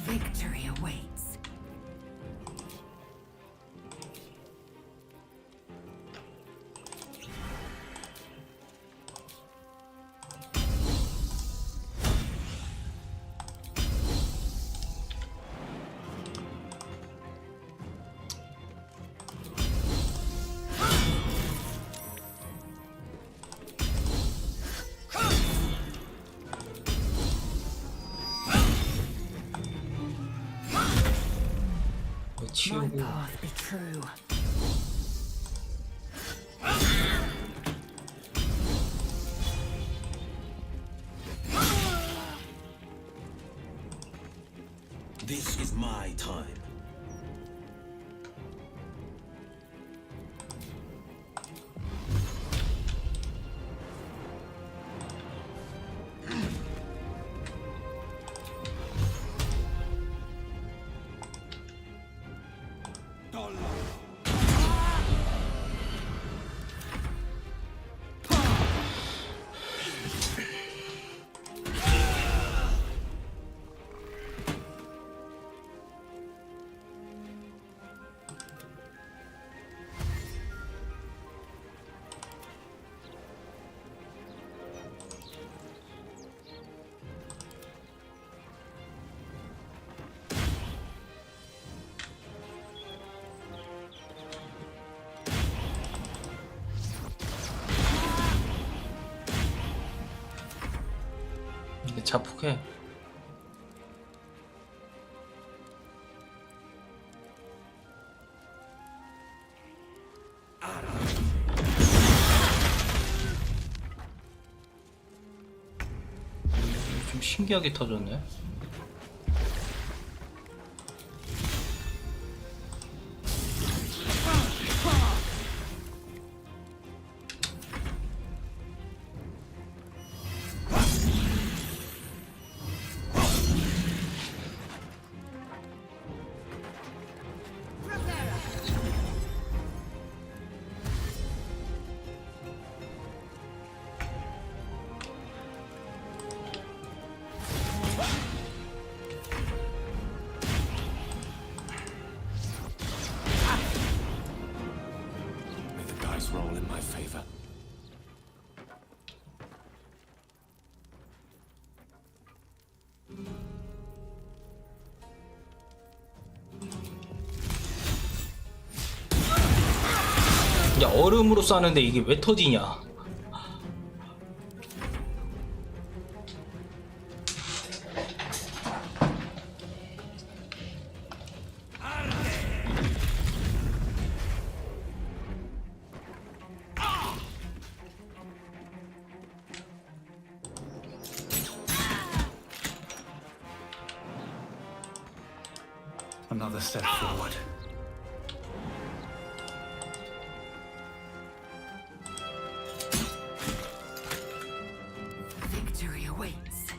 Victory awaits. 치우고. My path be true. This is my time. 자폭해. 좀 신기하게 터졌네. May the dice roll in my favor. 야, 얼음으로 쏴는데 이게 왜 터지냐? Another step forward. Victory awaits.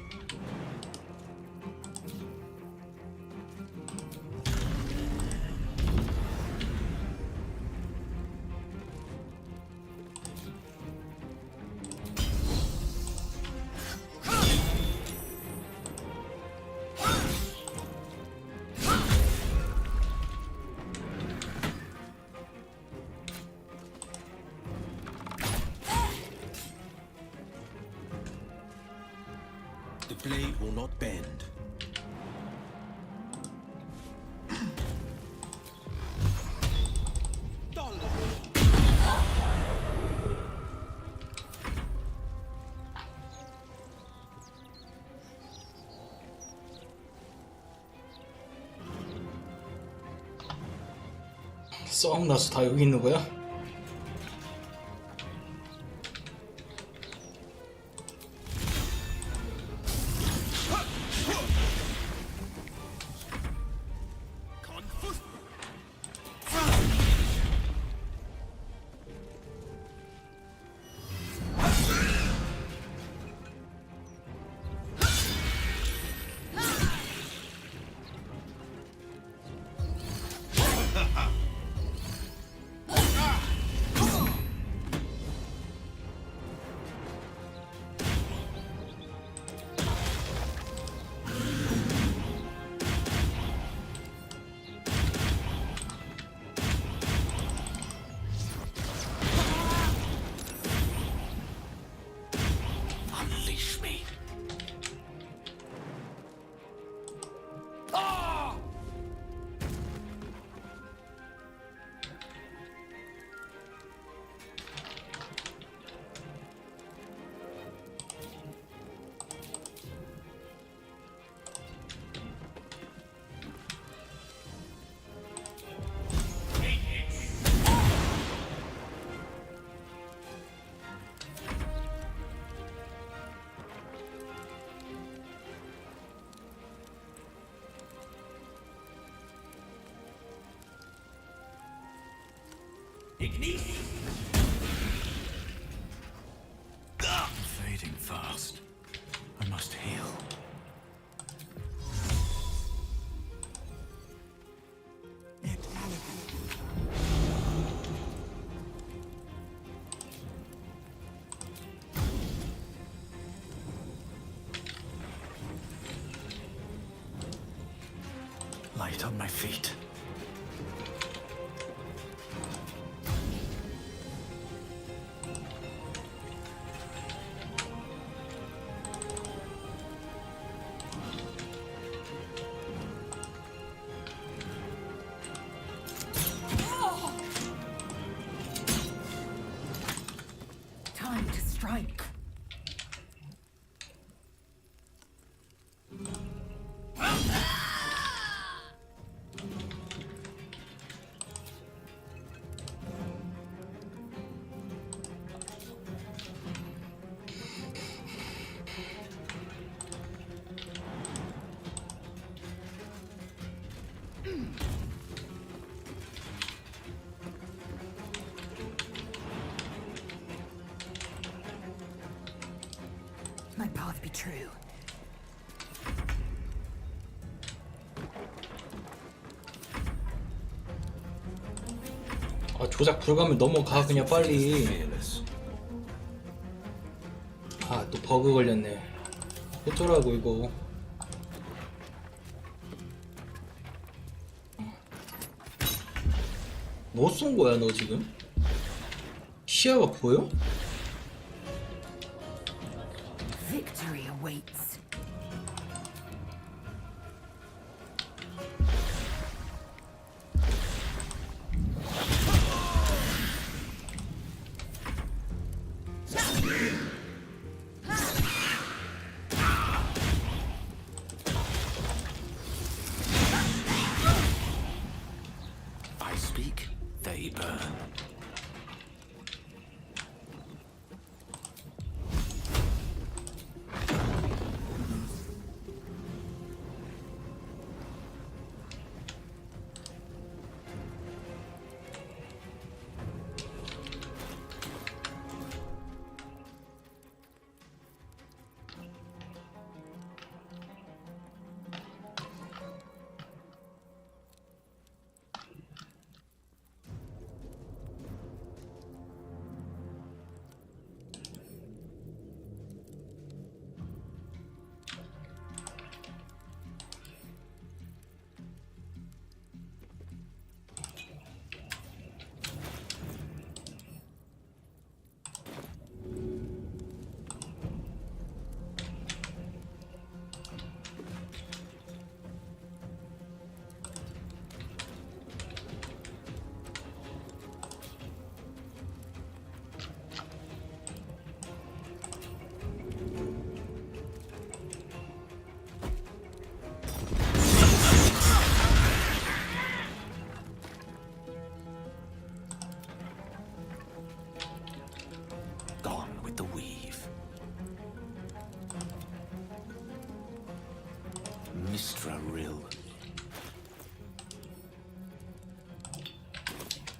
The blade will not bend. 썩 나서 다 여기 있는 거야? Unleash me. I'm fading fast. I must heal. Light on my feet. Time to strike. my path be true. 아, 조작 불가면 넘어가 그냥 빨리. 아, 또 버그 걸렸네. 어쩌라고 이거. 뭐 쏜 거야 너 지금? 시야가 보여? Victory awaits. I speak, they burn. Mistra Rill.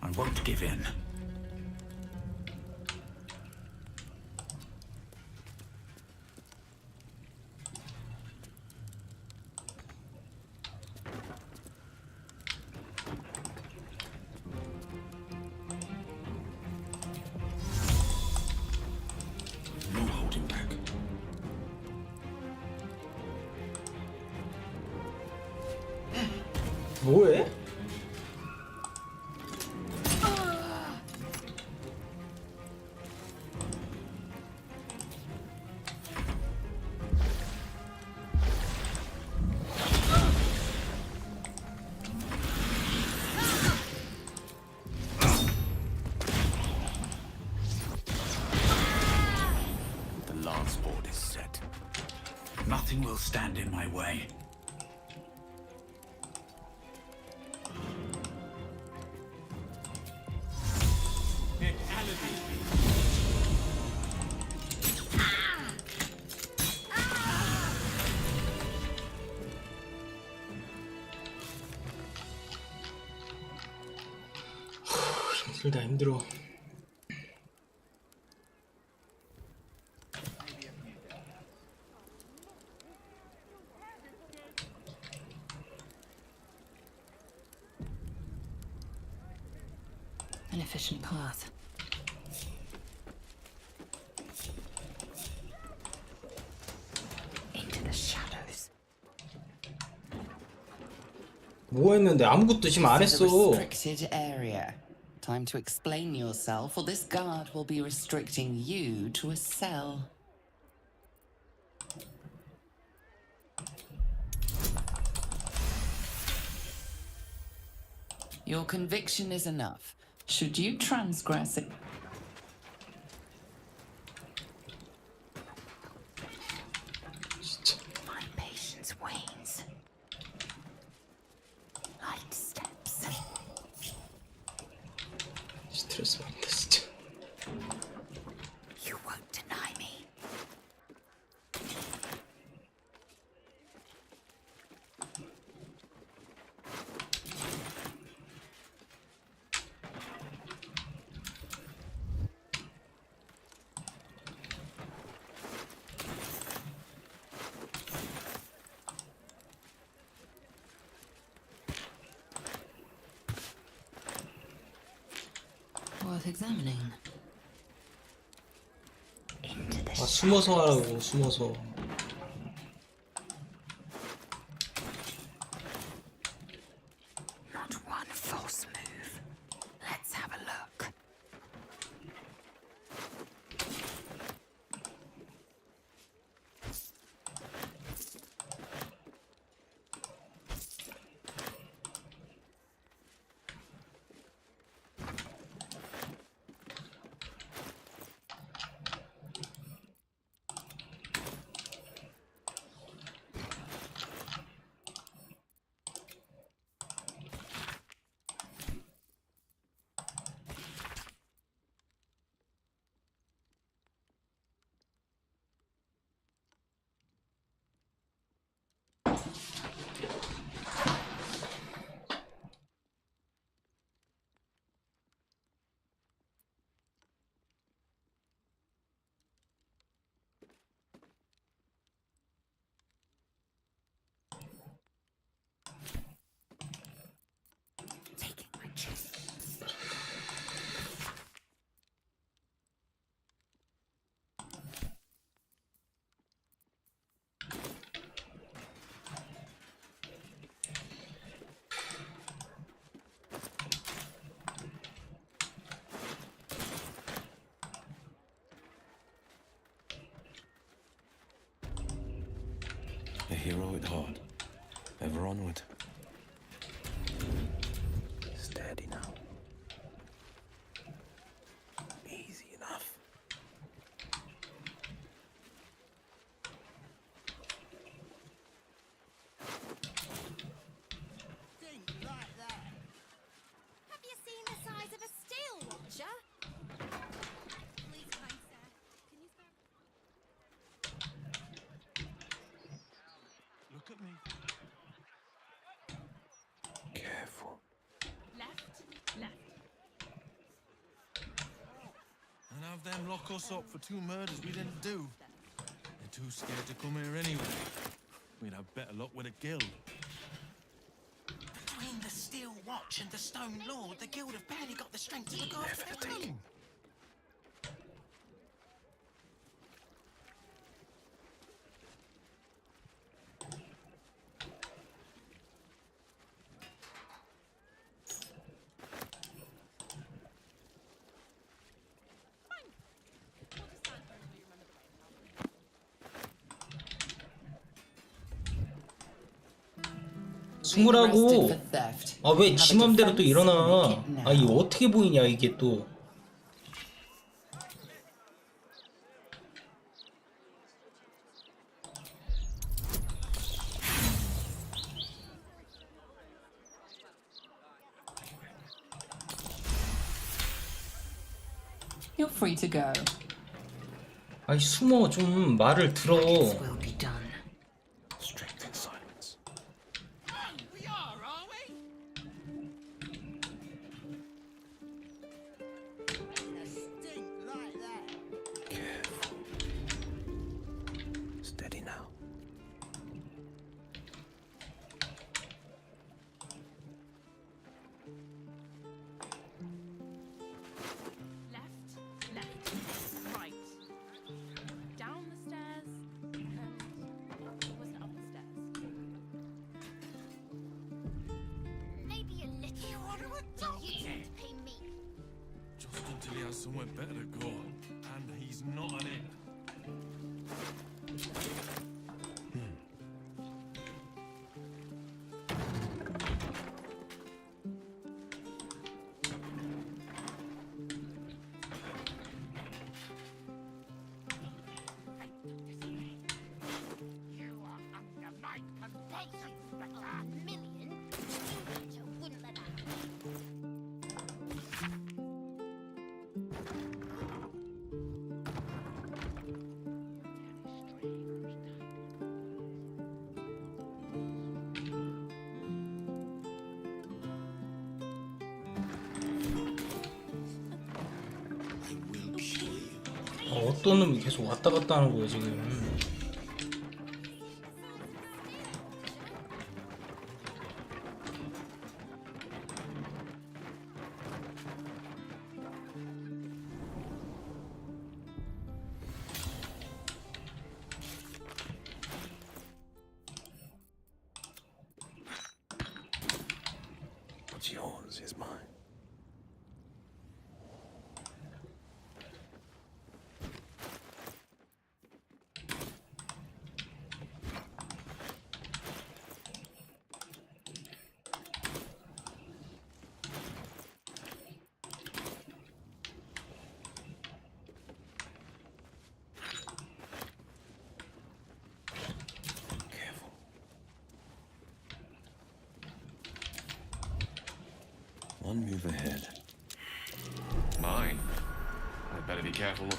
I won't give in. No holding back. 뭐해? The lance board is set. Nothing will stand in my way. 힘들다 힘들어. An efficient path. Into the shadows. 뭐 했는데 아무것도 지금 안 This is a 했어. restricted area. Time to explain yourself, or this guard will be restricting you to a cell. Your conviction is enough. Should you transgress it, My patience wanes. Light steps. 스트레스 받는다 진짜. You won't deny me. worth examining. 아, 숨어서 하라고, 숨어서. Not one false move. Let's have a look. A hero at heart, ever onward. Steady now. Easy enough. Think like that. Have you seen the size of a steel watcher? Please, kind sir. Can you spare? Look at me. Careful. Left, left. And have them lock us up for 2 murders we didn't do. They're too scared to come here anyway. We'd have better luck with a guild. Between the Steel Watch and the Stone Lord, the Guild have barely got the strength to look after their own. 숨으라고. 아, 왜 지 맘대로 또 일어나. 아, 이거 어떻게 보이냐 이게 또. You're free to go. 아니, 숨어. 좀 말을 들어. Will be done. Strength in silence. We are we? Making a stink like that. Careful. Steady now. Left, left, right. Down the stairs, and it wasn't up the stairs. Maybe a little. You want to adopt it? Pay me. Just until he has somewhere better to go. And he's not on it. You are under my compulsion, Spectre. A million? You wouldn't let that happen. 어떤 놈이 계속 왔다 갔다 하는 거야 지금. One move ahead. Mine. I'd better be careful of it.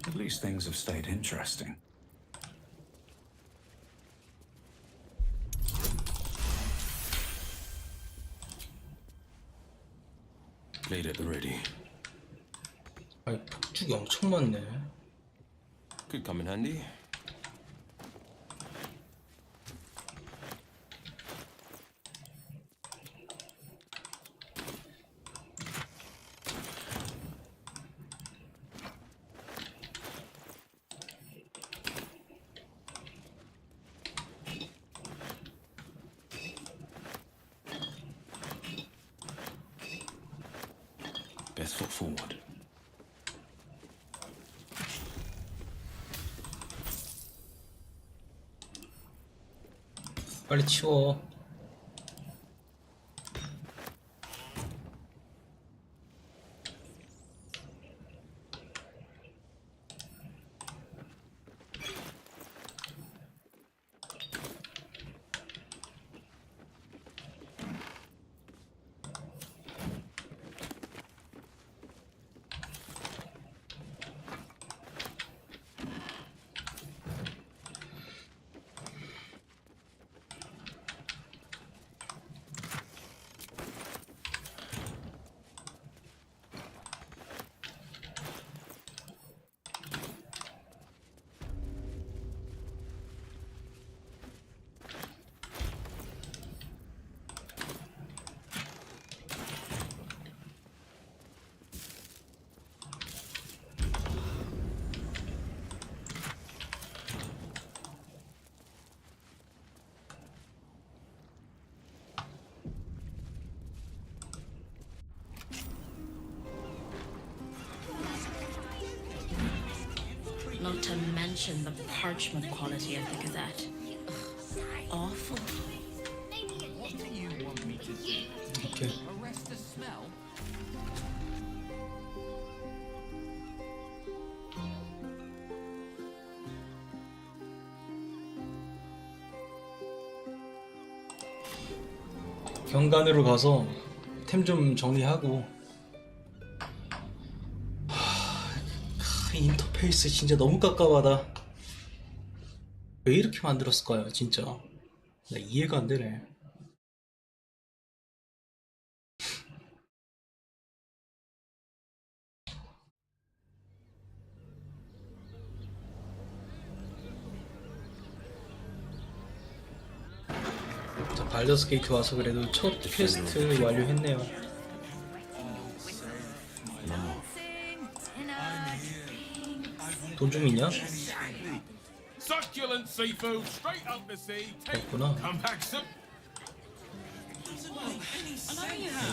At least things have stayed interesting. Blade at the ready. 아니, 폭죽이 엄청 많네. Could come in handy. Best foot forward. 빨리 치워. Not to mention the parchment quality of the Gazette. Ugh, awful. What do you want me to do? Okay. Arrest the smell? 경관으로 가서 템 좀 정리하고. 인터페이스 진짜 너무 깝깝하다. 왜 이렇게 만들었을까요, 진짜? 나 이해가 안 되네. 자, 발더스 게이트 와서 그래도 첫 퀘스트 완료했네요. 돈 좀 있냐? Succulent seafood straight up the sea. 없구나. Come back some.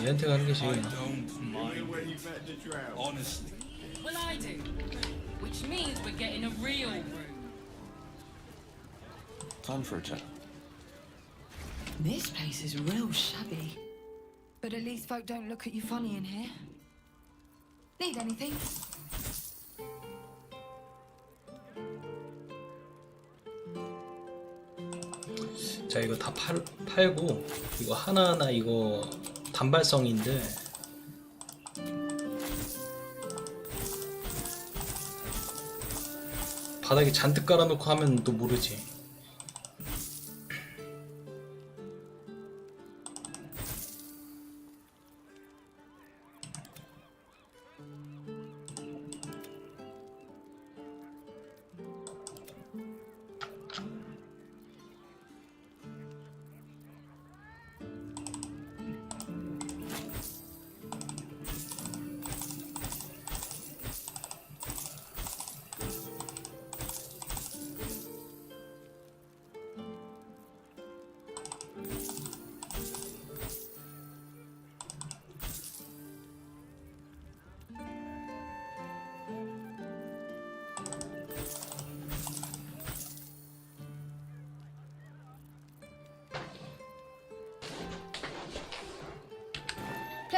얘한테 가는 게 제일 나아. Honestly. Well, I do. Which means we're getting a real room. Time for a chat. This place is real shabby. But at least folk don't look at you funny in here. Need anything? 자, 이거 다 팔고 이거 하나하나 이거 단발성인데 바닥에 잔뜩 깔아놓고 하면 또 모르지.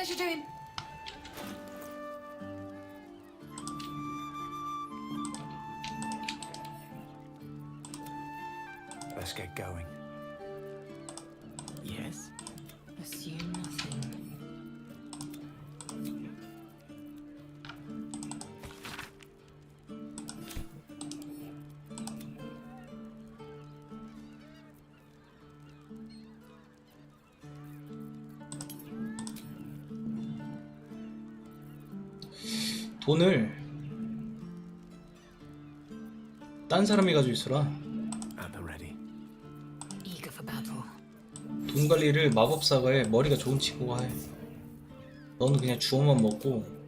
Pleasure doing. Let's get going. Yes? Assume nothing. 돈을 딴 사람이 가지고 있어라. At the ready. Eager for battle. 돈 관리를 마법사가의 머리가 좋은 친구가 해. 너는 그냥 주워만 먹고.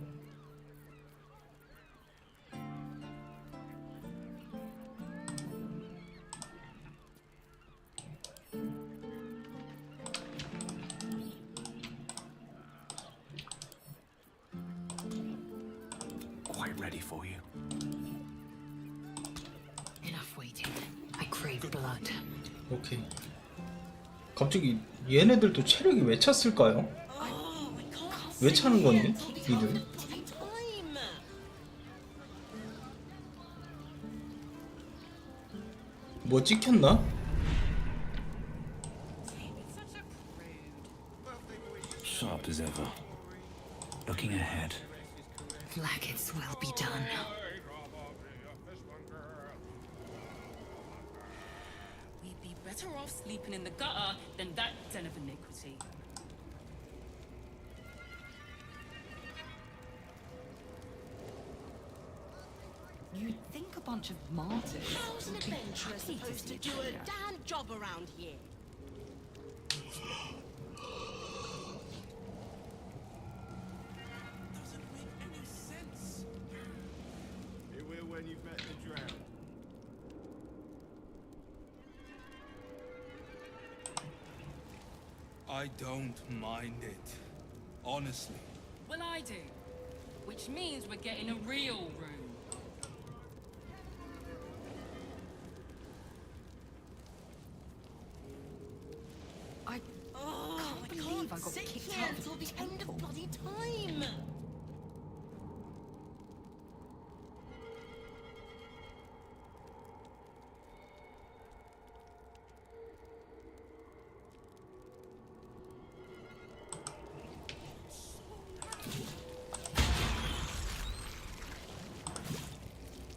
Quite ready for you. Enough waiting. I crave blood. 오케이. 갑자기 얘네들도 체력이 왜 찼을까요? 왜 차는 거니? 니들? 뭐 찍혔나? Sharp as ever. Looking ahead. Like its will be done. We'd be better off sleeping in the gutter than that den of iniquity. You'd think a bunch of martyrs. How's an would be adventurer happy supposed to see do a a traitor. damn job around here? Doesn't make any sense. It will when you've met the drowned. I don't mind it. Honestly. Well, I do. Which means we're getting a real room. I believe can't I got sit kicked here out of until the the end of temple. bloody time.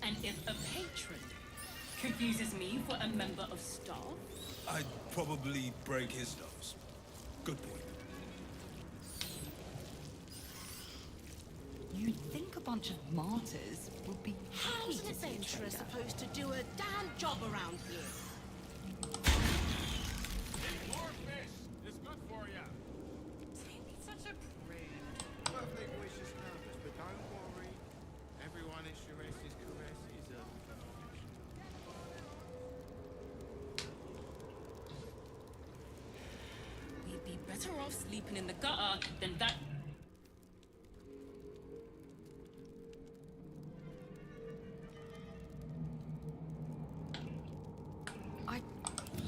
And if a patron confuses me for a member of staff, I'd probably break his nose. Good point. You'd think a bunch of martyrs would be happy How's an to see a adventurer traitor. supposed to do a damn job around here? More fish. It's good for you. such a prude. Birthday wishes numbers, but don't worry. Everyone is Shiresi's caresses of perfection. We'd be better off sleeping in the gutter than that.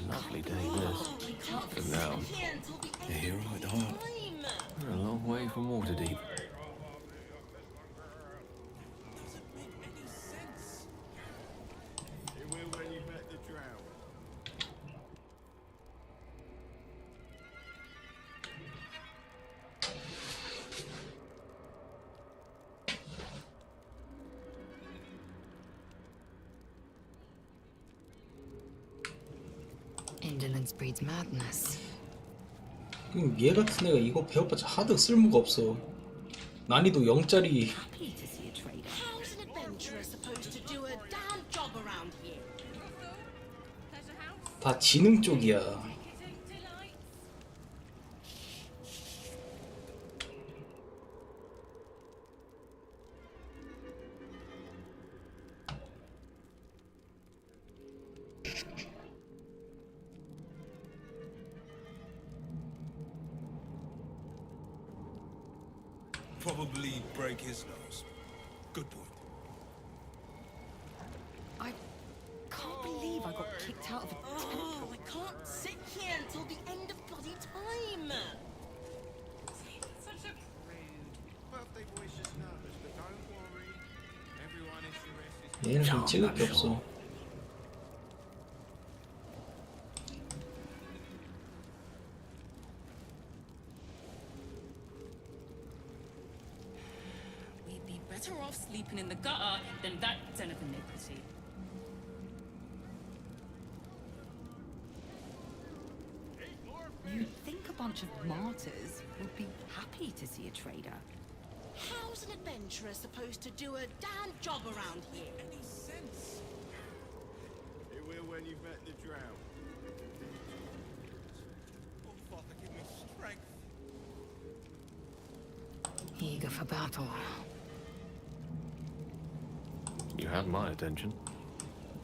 Lovely day, this. For now. A hero at heart. We're a long way from Waterdeep. Doesn't make any sense. It will when you've met the drowned. Indolence breeds madness. 얘 같은 애가 이거 배워봤자 하드 쓸모가 없어. 난이도 0짜리. Happy to see a trader. How's an adventurer supposed to do a damn job around here? 다 지능 쪽이야. Probably break his nose. Good point. I can't believe I got kicked out of a temple. I can't sit here until the end of bloody time. Such a 얘는 좀 찍을 게 없어. We'd be better off sleeping in the gutter than that den of iniquity. You'd think a bunch of martyrs would be happy to see a trader. How's an adventurer supposed to do a damn job around here? Any sense? It will when you've met the drow. Oh, Father, give me strength. Eager for battle. You had my attention.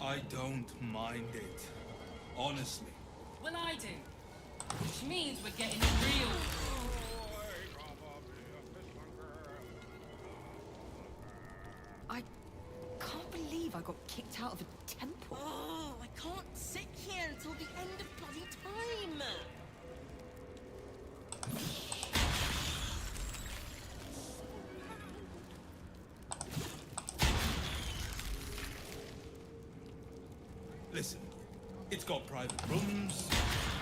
I don't mind it. Honestly. Well, I do. Which means we're getting real. I can't believe I got kicked out of a temple. Oh, I can't sit here until the end of bloody time. Listen, it's got private rooms,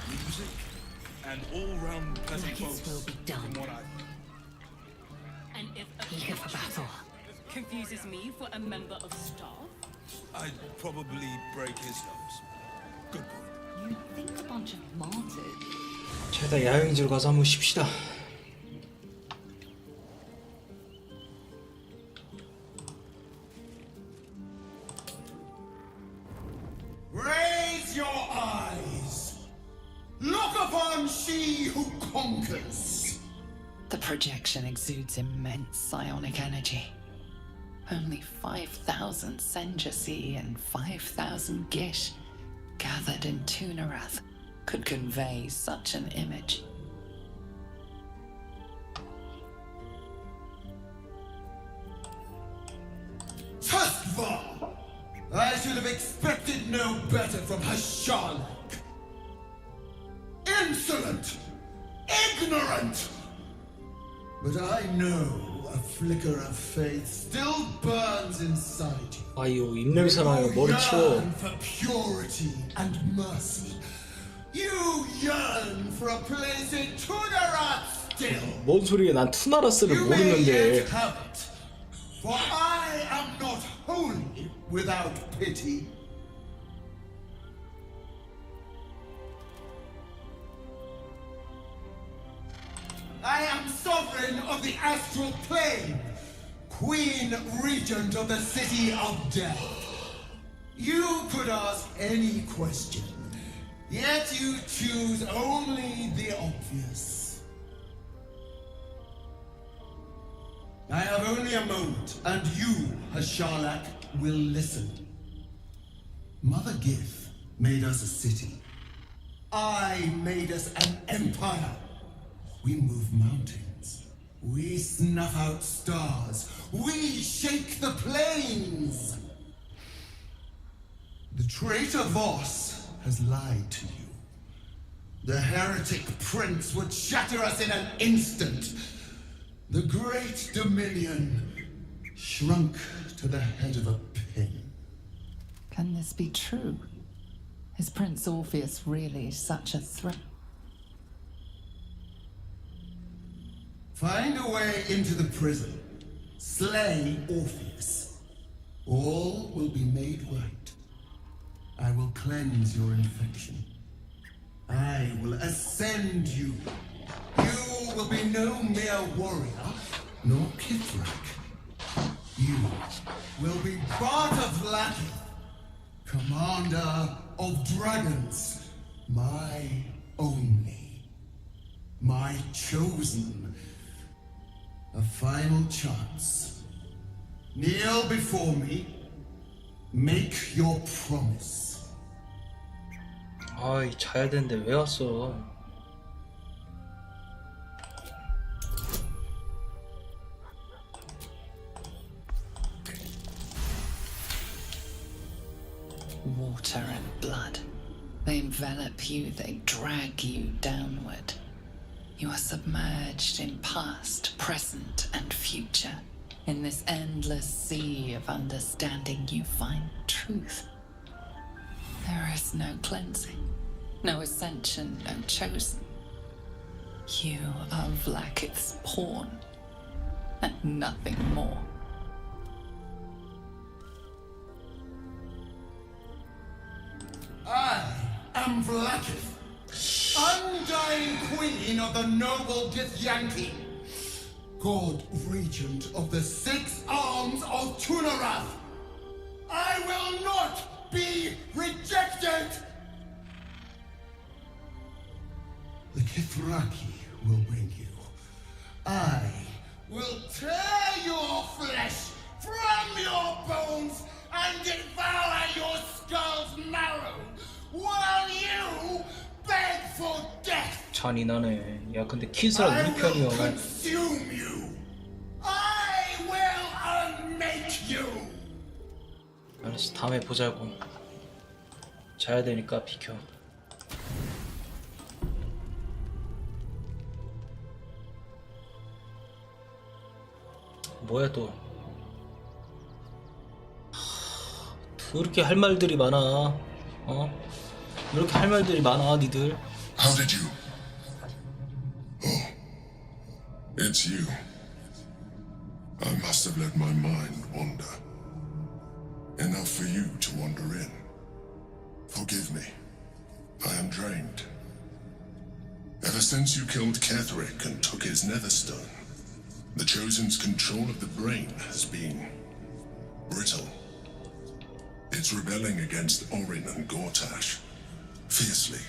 music, and all-round pleasant Nuggets folks. will be done. From what And if a Eager for battle. confuses me for a member of staff, I'd probably break his nose. Good point. You'd think a bunch of martyrs. 자, 일단 야영지로 가서 한번 쉽시다. Raise your eyes. Look upon she who conquers. The projection exudes immense psionic energy. Only 5,000 Senjasi and 5,000 Gish gathered in Tunarath could convey such an image. Tuskvar! I should have expected no better from Hashalak. Insolent! Ignorant! But I know a flicker of faith still burns inside you. 아유, 입냄새나요. 머리 치워. Yearn for purity and mercy. You yearn for a place in Tunarath still. 뭔 소리야? 난 투나라스를 You may 모르는데. yet have it, for I am not holy without pity. I am sovereign of the astral plane, queen regent of the city of death. You could ask any question, yet you choose only the obvious. I have only a moment, and you, Hashalak, will listen. Mother Gith made us a city. I made us an empire. We move mountains. We snuff out stars. We shake the plains. The traitor Voss has lied to you. The heretic prince would shatter us in an instant. The great dominion shrunk to the head of a pin. Can this be true? Is Prince Orpheus really such a threat? Find a way into the prison. Slay Orpheus. All will be made right. I will cleanse your infection. I will ascend you. You will be no mere warrior, nor Kithrak. You will be Bart of Lakith, commander of dragons, my only, my chosen. A final chance. Kneel before me. Make your promise. 아이, 자야 되는데 왜 왔어? Water and blood. They envelop you, they drag you downward. You are submerged in past, present, and future. In this endless sea of understanding, you find truth. There is no cleansing, no ascension, no chosen. You are Vlaakith's pawn, and nothing more. I am Vlaakith, undying queen of the noble Githyanki, god regent of the 6 arms of Tunarath. I will not be rejected! The Kithraki will bring you. I will tear your flesh from your bones and devour your skull's marrow while you beg for death. 잔인하네. 야 근데 키스랑 우리 편이야. Consume you. I will unmake you. 알았어, 다음에 보자고. 자야 되니까 비켜. 뭐야 또? 이렇게 할 말들이 많아. 어? 이렇게 할 말들이 많아, 니들. How did you? Oh, it's you. I must have let my mind wander. Enough for you to wander in. Forgive me. I am drained. Ever since you killed Ketherick and took his netherstone, the Chosen's control of the brain has been brittle. It's rebelling against Orin and Gortash fiercely.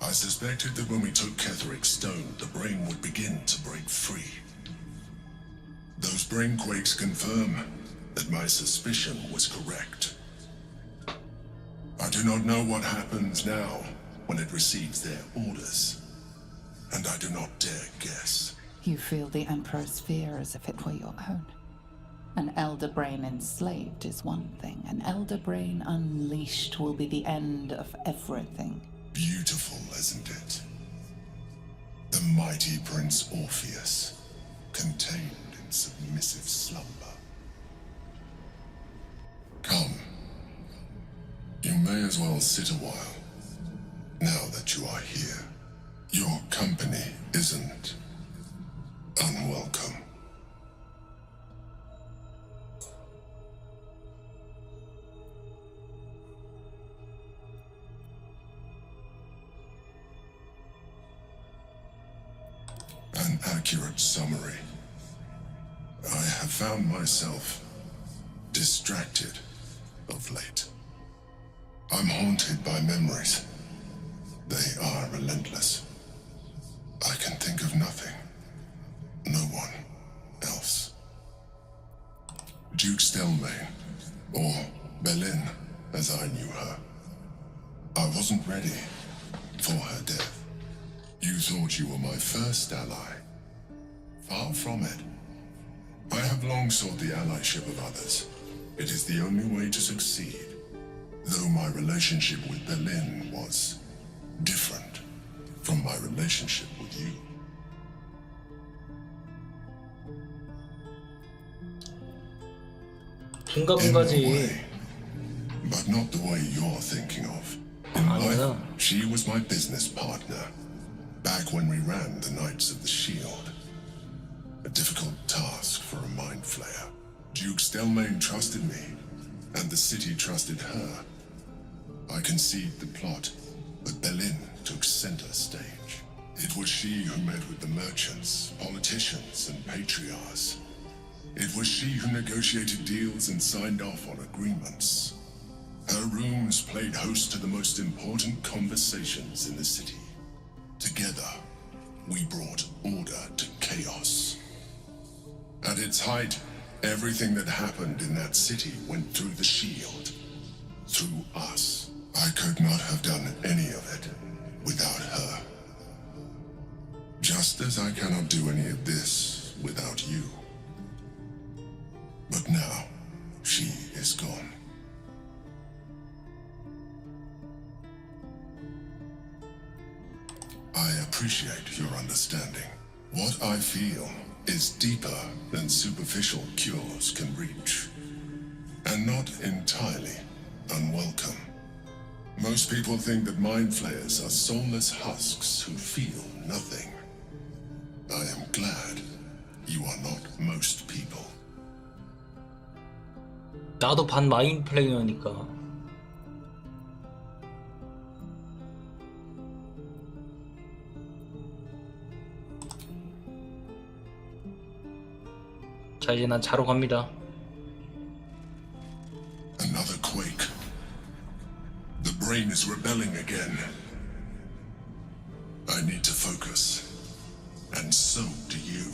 I suspected that when we took Ketherick's stone, the brain would begin to break free. Those brain quakes confirm that my suspicion was correct. I do not know what happens now when it receives their orders, and I do not dare guess. You feel the Emperor's fear as if it were your own. An elder brain enslaved is one thing. An elder brain unleashed will be the end of everything. Beautiful, isn't it? The mighty Prince Orpheus, contained in submissive slumber. Come. You may as well sit a while, now that you are here. Your company isn't unwelcome. An accurate summary. I have found myself distracted of late. I'm haunted by memories. They are relentless. I can think of nothing. No one else. Duke Stelmane, or Belin, as I knew her. I wasn't ready for her death. You thought you were my first ally. Far from it. I have long sought the allyship of others. It is the only way to succeed. Though my relationship with Belin was different from my relationship with you. In a way, but not the way you're thinking of. In life, she was my business partner. Back when we ran the Knights of the Shield. A difficult task for a mind flayer. Duke Stelmane trusted me, and the city trusted her. I conceived the plot, but Belin took center stage. It was she who met with the merchants, politicians, and patriarchs. It was she who negotiated deals and signed off on agreements. Her rooms played host to the most important conversations in the city. Together, we brought order to chaos. At its height, everything that happened in that city went through the shield. Through us. I could not have done any of it without her. Just as I cannot do any of this without you. But now, she is gone. I appreciate your understanding. What I feel is deeper than superficial cures can reach, and not entirely unwelcome. Most people think that mind flayers are soulless husks who feel nothing. I am glad you are not most people. 나도 반 마인 플레이어니까. 자, 이제 난 자러 갑니다. Another quake. The brain is rebelling again. I need to focus. And so do you.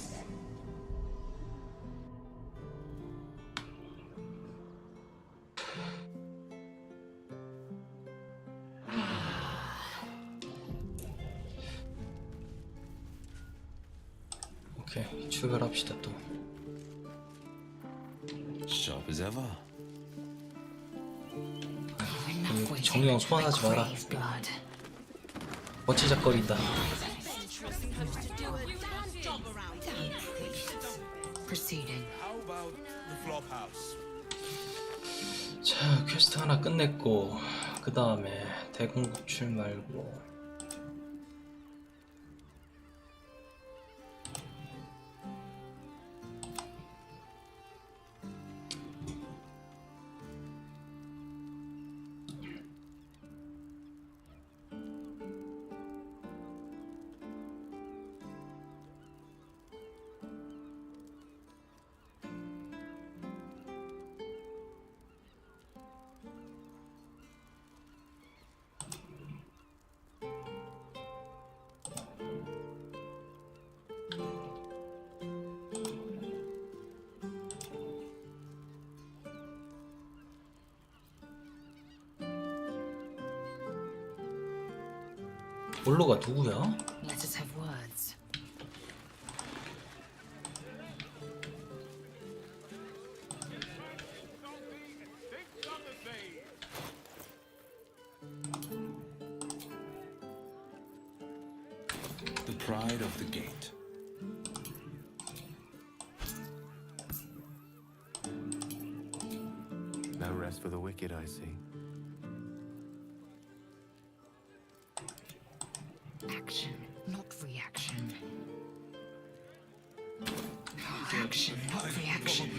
오케이, 출발합시다 또. Sharp as ever. 정령 소환하지 마라. 어치작거린다. 자, 퀘스트 하나 끝냈고 그 다음에 대공급출 말고 볼로가 누구야? Let us have words. The pride of the gate. No rest for the wicked, I see. Action, not reaction. Action, not reaction.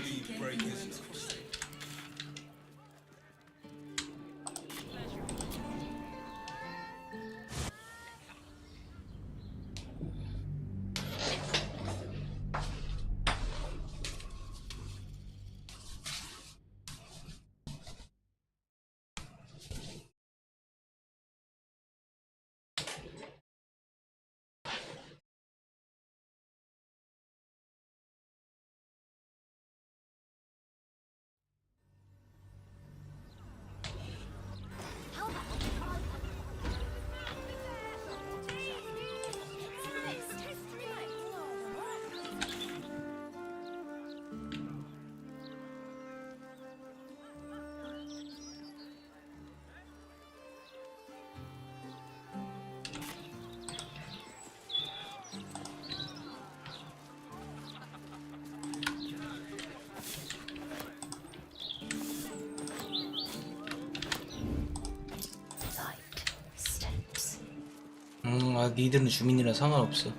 니들은 주민이라 상관없어.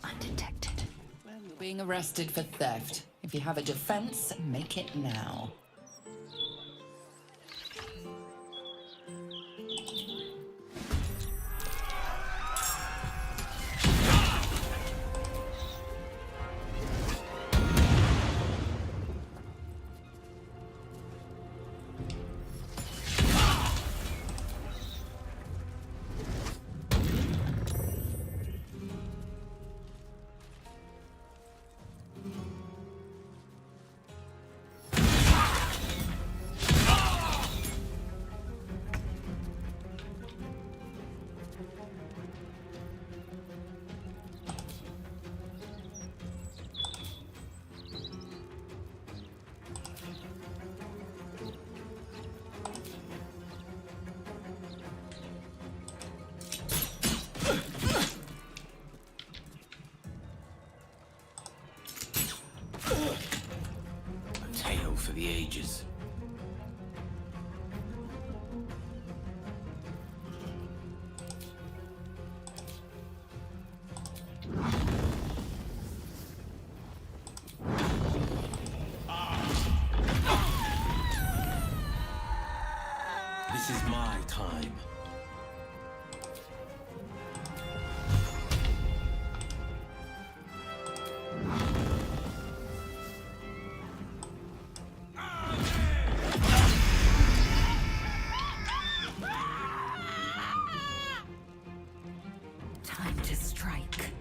Undetected. Well, you're being arrested for theft. If you have a defense, make it now. tale for the ages. This is my time. Time to strike.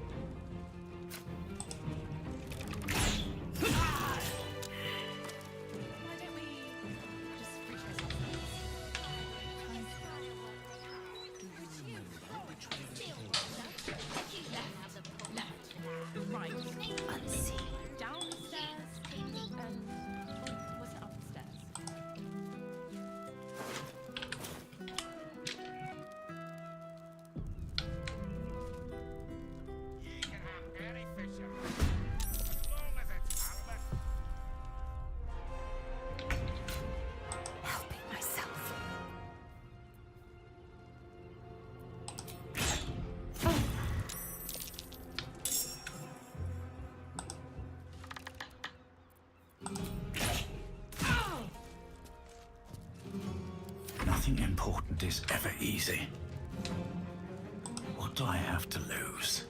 Right. Unseen. Downstairs and was it upstairs? Helping myself. Nothing important is ever easy. What do I have to lose?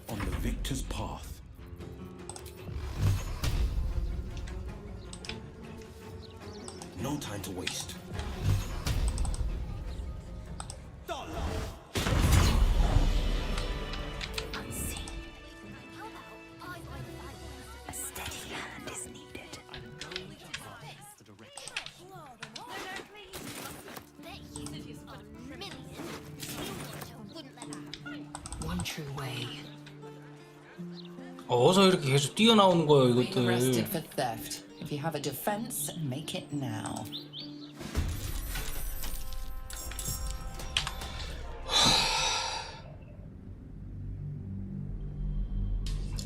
On the victor's path. No time to waste. Unseen. A steady hand is needed. One true way. 어서 이렇게 계속 뛰어나오는 거예요, Being arrested 이것들. for theft. If you have a defense, make it now.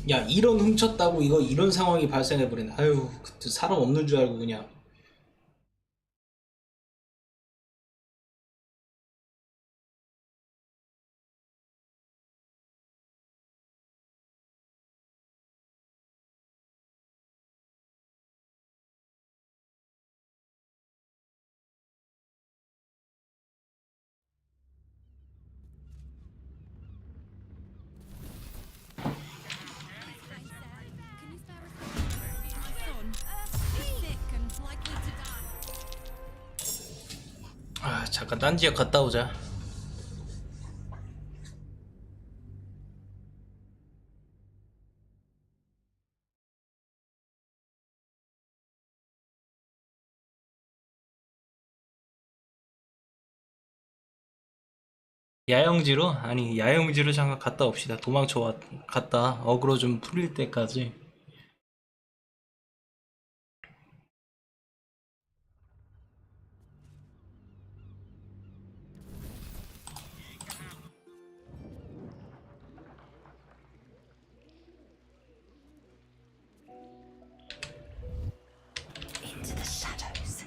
야, 이런 훔쳤다고 이거 이런 상황이 발생해버리네. 아유, 그때 사람 없는 줄 알고 그냥. 아, 잠깐 딴 지역 갔다 오자. 야영지로? 아니, 야영지로 잠깐 갔다 옵시다. 갔다 어그로 좀 풀릴 때까지. Into the shadows.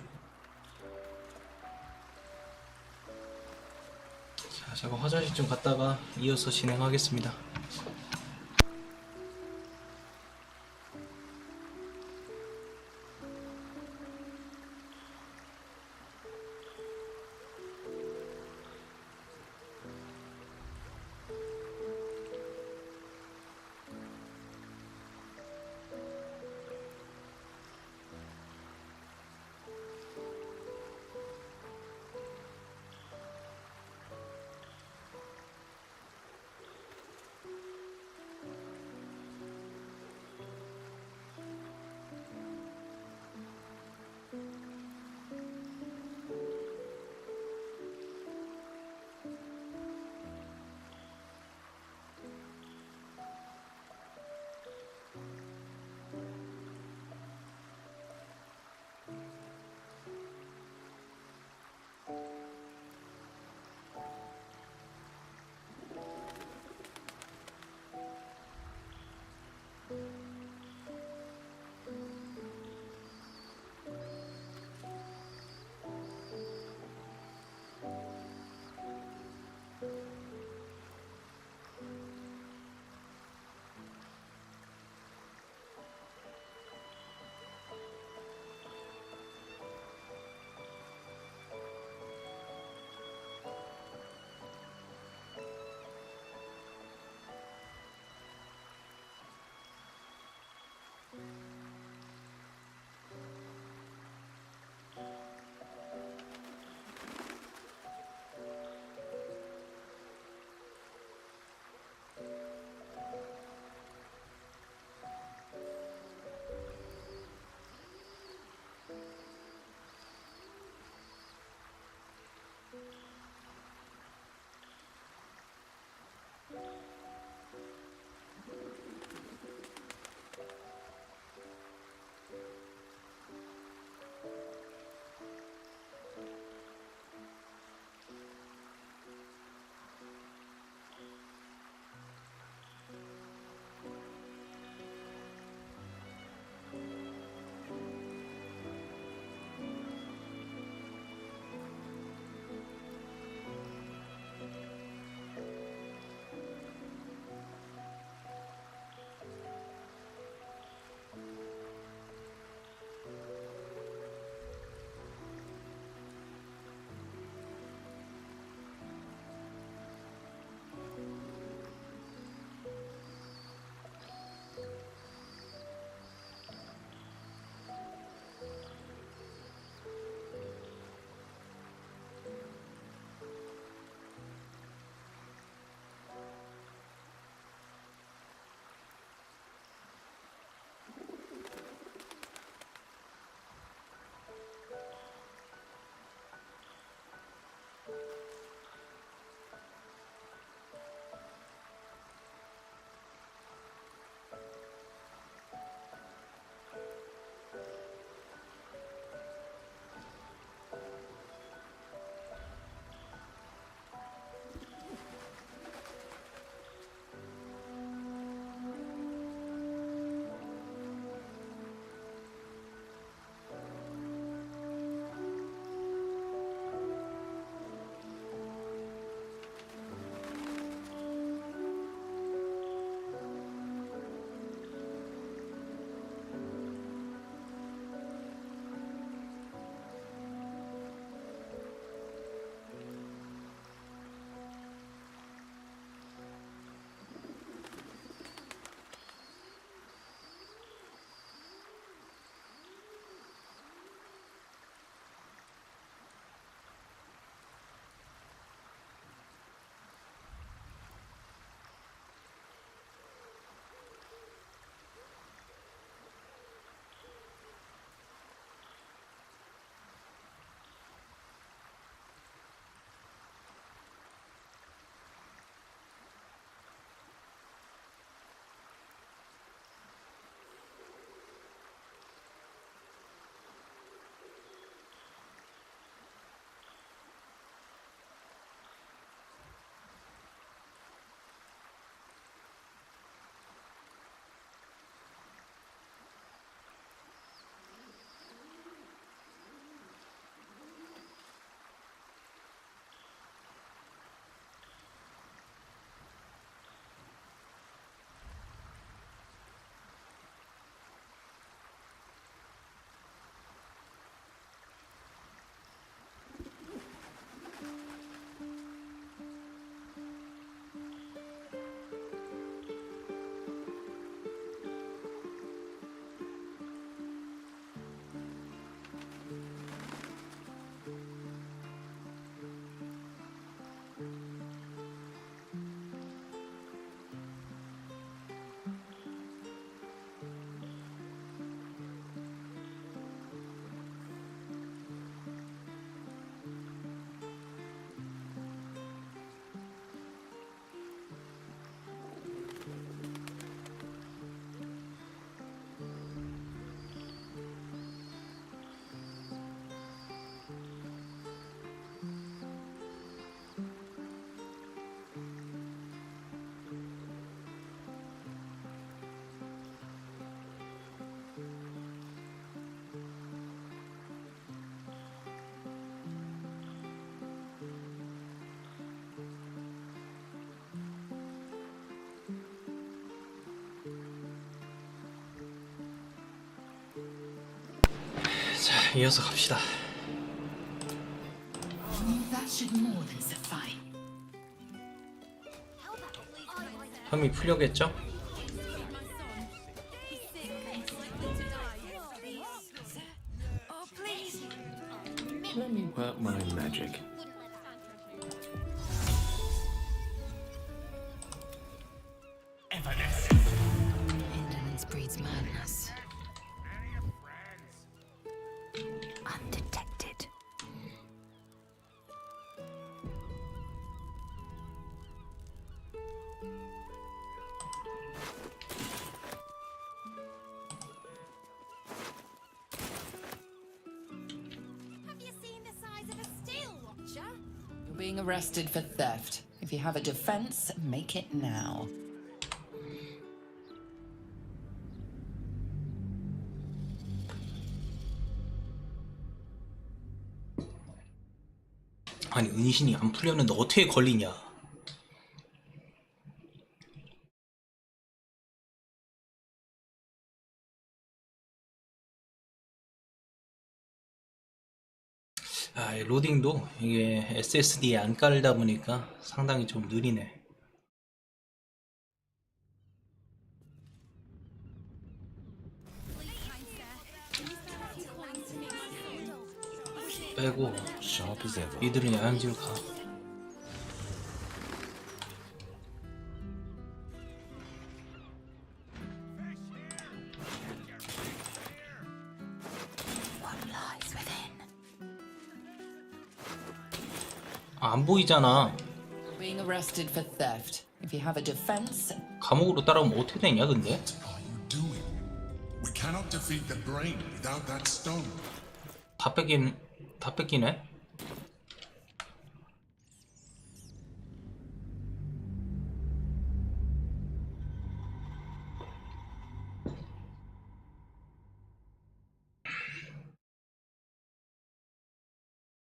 자, 제가 화장실 좀 갔다가 이어서 진행하겠습니다. 이어서 갑시다. That should more than suffice. 혐의 풀려겠죠? Let me work my magic. Indolence breeds madness. Undetected. Have you seen the size of a steel watcher? You're being arrested for theft. If you have a defense, make it now. 아니 은신이 안 풀렸는데 어떻게 걸리냐? 아, 이 로딩도 이게 SSD에 안 깔다 보니까 상당히 좀 느리네. 빼고 이들은 야영지로 가. 아, 안 보이잖아. You're being arrested for theft. If you have a defense, 감옥으로 따라오면 어떻게 되냐 근데? We cannot defeat the brain without that stone. 다 뺏기네.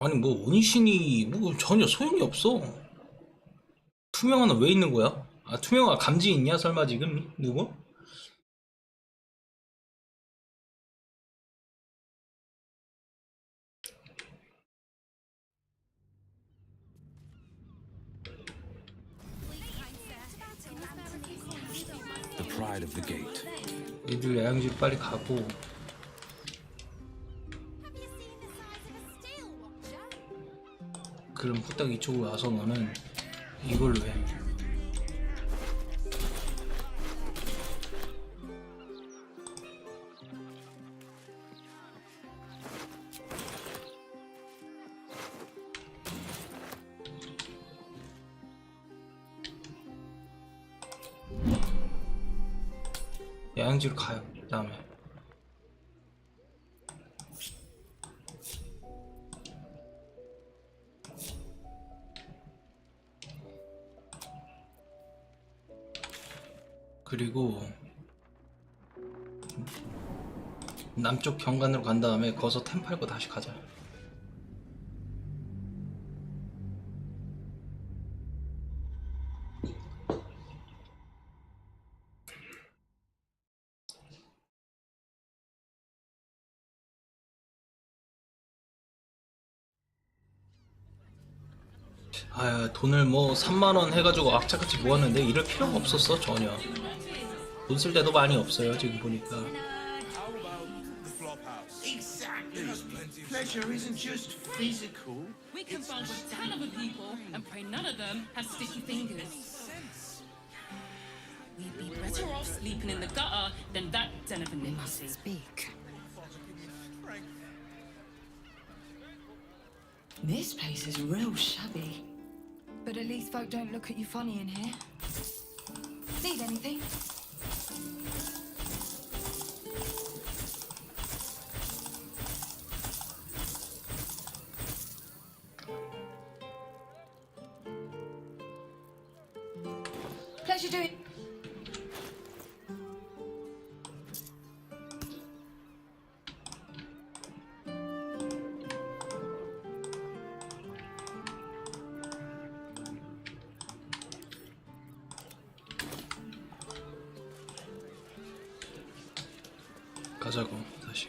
아니 뭐 은신이 뭐 전혀 소용이 없어. 투명화는 왜 있는 거야? 아 투명화 감지 있냐 설마 지금 누구? The pride of the gate. 이들 야영지로 빨리 가고. 그럼 후딱 이쪽으로 와서 너는 이걸로 해. 야영지로 가요. 그 다음에 그리고 남쪽 경관으로 간 다음에 거기서 템 팔고 다시 가자. 아, 돈을 뭐 3만원 해가지고 악착같이 모았는데 이럴 필요가 없었어 전혀. 돈 쓸 데도 많이 없어요 지금 보니까. Exactly. Pleasure isn't just physical. We can bond with 10 other people and pray none of them have sticky fingers. We'd be better off sleeping in the gutter than that den of iniquity. Speak. This place is real shabby. But at least folk don't look at you funny in here. Need anything? Pleasure doing. 가자고 다시.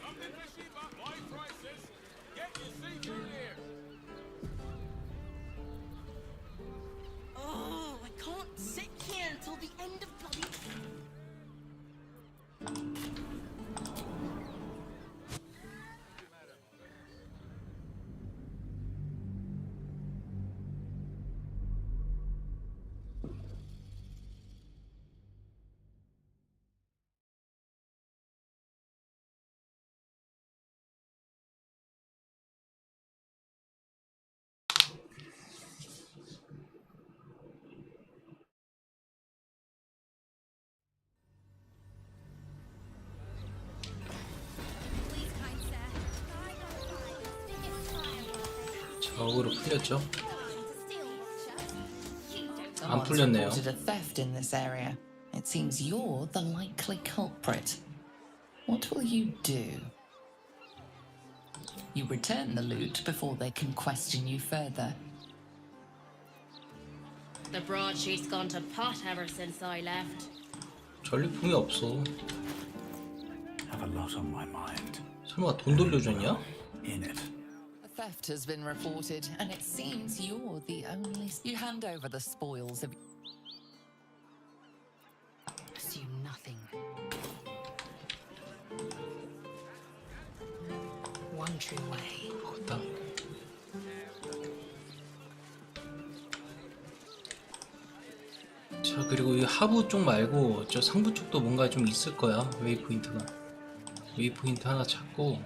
어그로 풀렸죠? 안 Someone's 풀렸네요. reported a theft in this area. It seems you're the likely culprit. What will you do? You return the loot before they can question you further. The broadsheet's gone to pot ever since I left. 전리품이 없어. Have a lot on my mind. 설마 돈 돌려줬냐? In it. A theft has been reported, and it seems you're the only. You hand over the spoils of. Assume nothing. One true way. 됐다. 자, 그리고 이 하부 쪽 말고 저 상부 쪽도 뭔가 좀 있을 거야. 웨이포인트가. 웨이포인트 하나 찾고.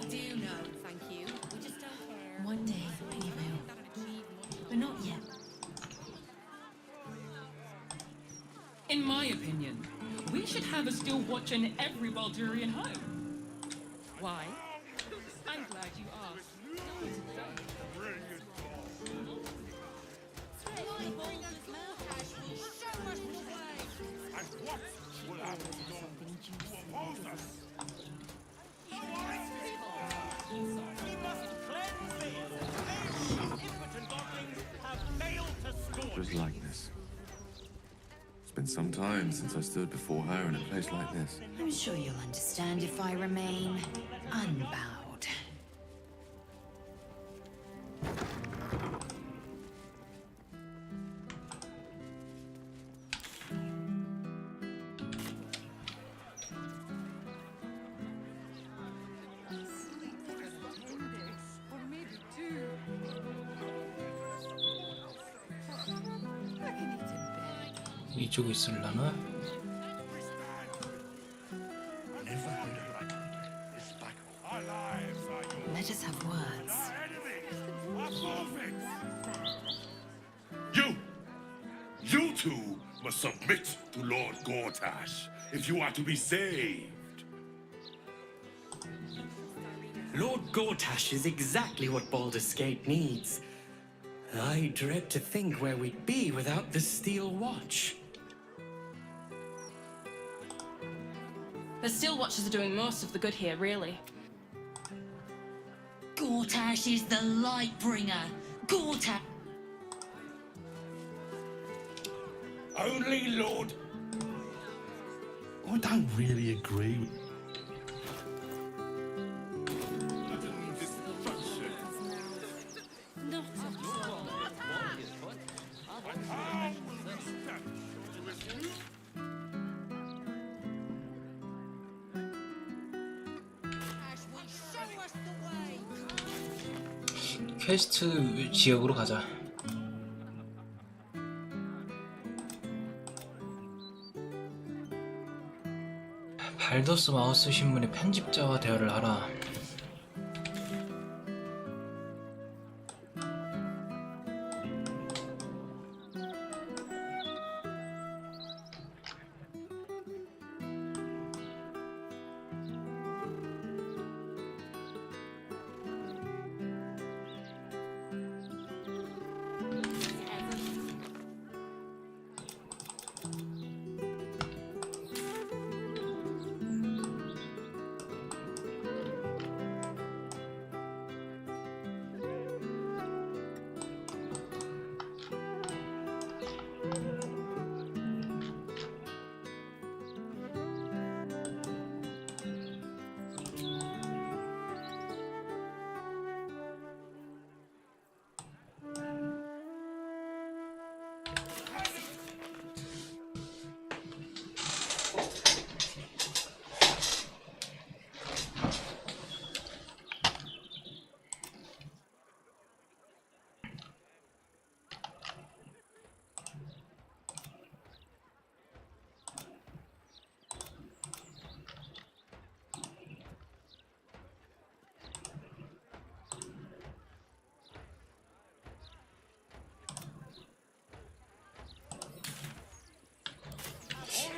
Do know, thank you. We just don't care. One day, we will. But not yet. In my opinion, we should have a steel watch in every Baldurian home. Why? I'm glad you asked. Just like this. It's been some time since I stood before her in a place like this. I'm sure you'll understand if I remain unbowed. 이쪽에 있을라나? Let us have words. You two must submit to Lord Gortash if you are to be saved. Lord Gortash is exactly what Baldur's Gate needs. I dread to think where we'd be without the steel watch. The steel watchers are doing most of the good here, really. Gortash is the light bringer. Gortash. Only Lord. I don't really agree with. 퀘스트 지역으로 가자. 발더스 마우스 신문의 편집자와 대화를 하라.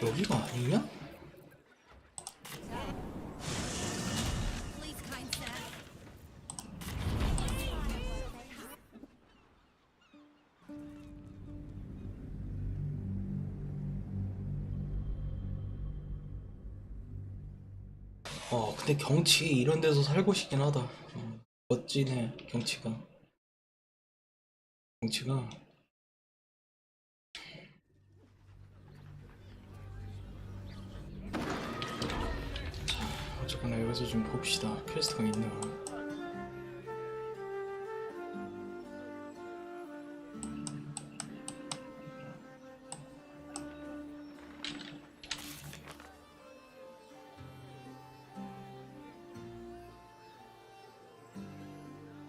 여기가 아니냐? Please, kind sir. 근데 경치 이런 데서 살고 싶긴 하다. 멋지네, 경치가. 자, 어쨌거나 여기서 좀 봅시다. 퀘스트가 있나.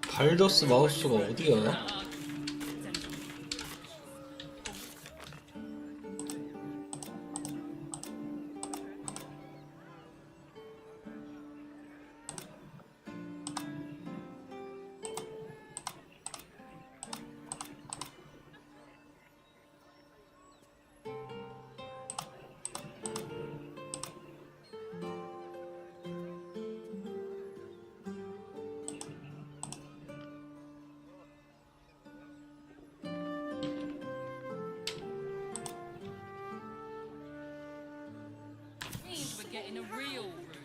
발더스 마우스가 어디야? We're getting a real room.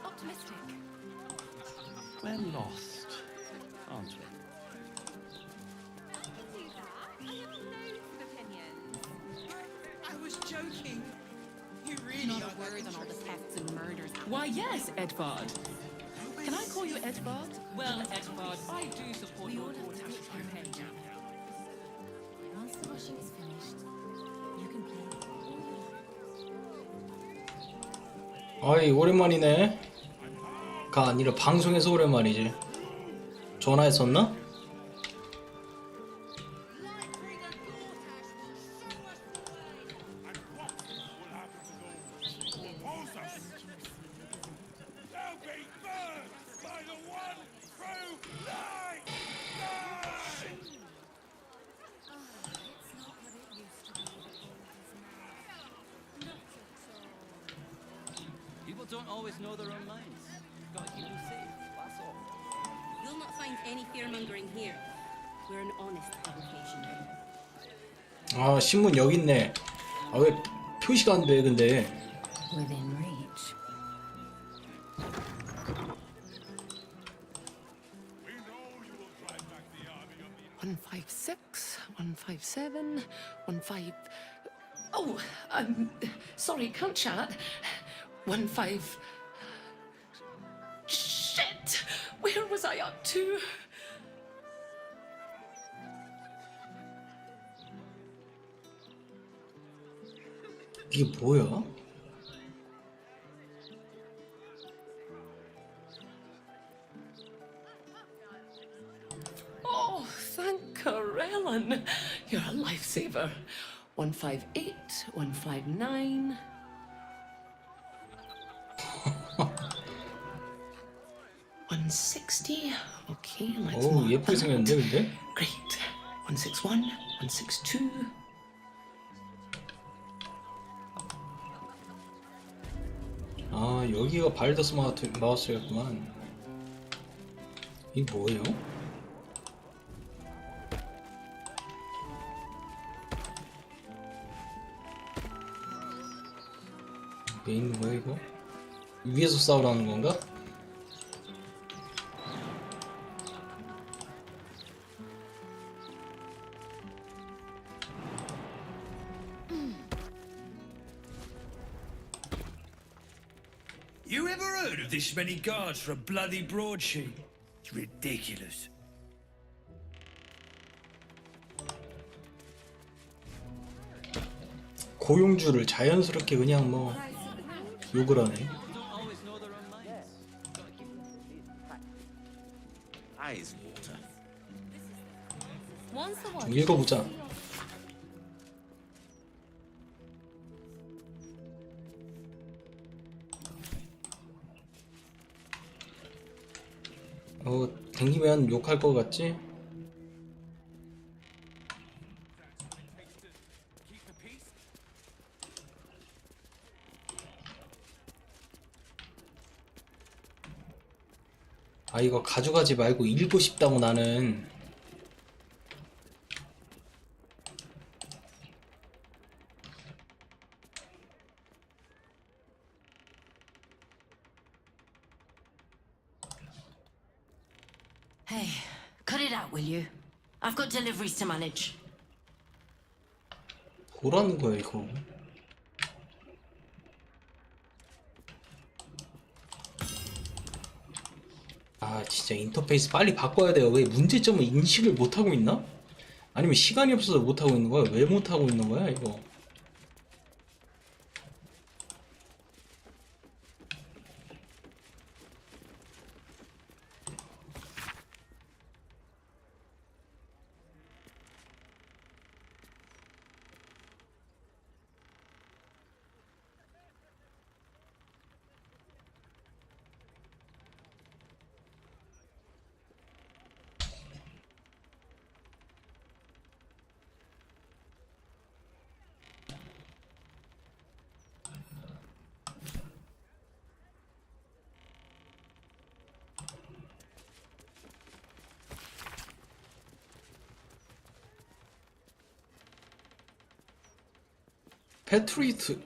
Optimistic. We're lost, aren't we? I was joking. You really Not are a word on all the thefts and murders. Why, yes, Edvard. Can I call you Edvard? Well, Edvard, I do support your Gortash's campaign. Once the washing is finished, you can play. 아이, 오랜만이네. 가 아니라 방송에서 오랜만이지. 전화했었나? People don't always know their own minds. Gotta keep them safe, that's all. You'll not find any fearmongering here. We're an honest publication. 아, 신문 여기 있네. 아, 왜 표시가 안 돼, 근데. Within reach. One 156, 157, 15. Oh, sorry, can't chat. 15. Shit! Where was I up to? 이게 뭐야? Oh, thank Karelin. You're a lifesaver. 158, 159. $160. Okay, let's 오, mark 예쁘게 that. 생겼는데, 근데? Great. 161, 162. 아, 여기가 발더스 마우스였구만. 이게 뭐예요? 메인 뭐야 이거? 위에서 싸우라는 건가? You ever heard of this many guards for a bloody broadsheet? It's ridiculous. 고용주를 자연스럽게 그냥 뭐 욕을 하네. 좀 읽어보자. 댕기면 욕할 것 같지? 아, 이거 가져가지 말고 읽고 싶다고 나는. Hey, cut it out, will you? I've got deliveries to manage. 뭐라는 거야 이거? 아, 진짜 인터페이스 빨리 바꿔야 돼요. 왜 문제점을 인식을 못하고 있나? 아니면 시간이 없어서 못하고 있는 거야? 왜 못하고 있는 거야 이거?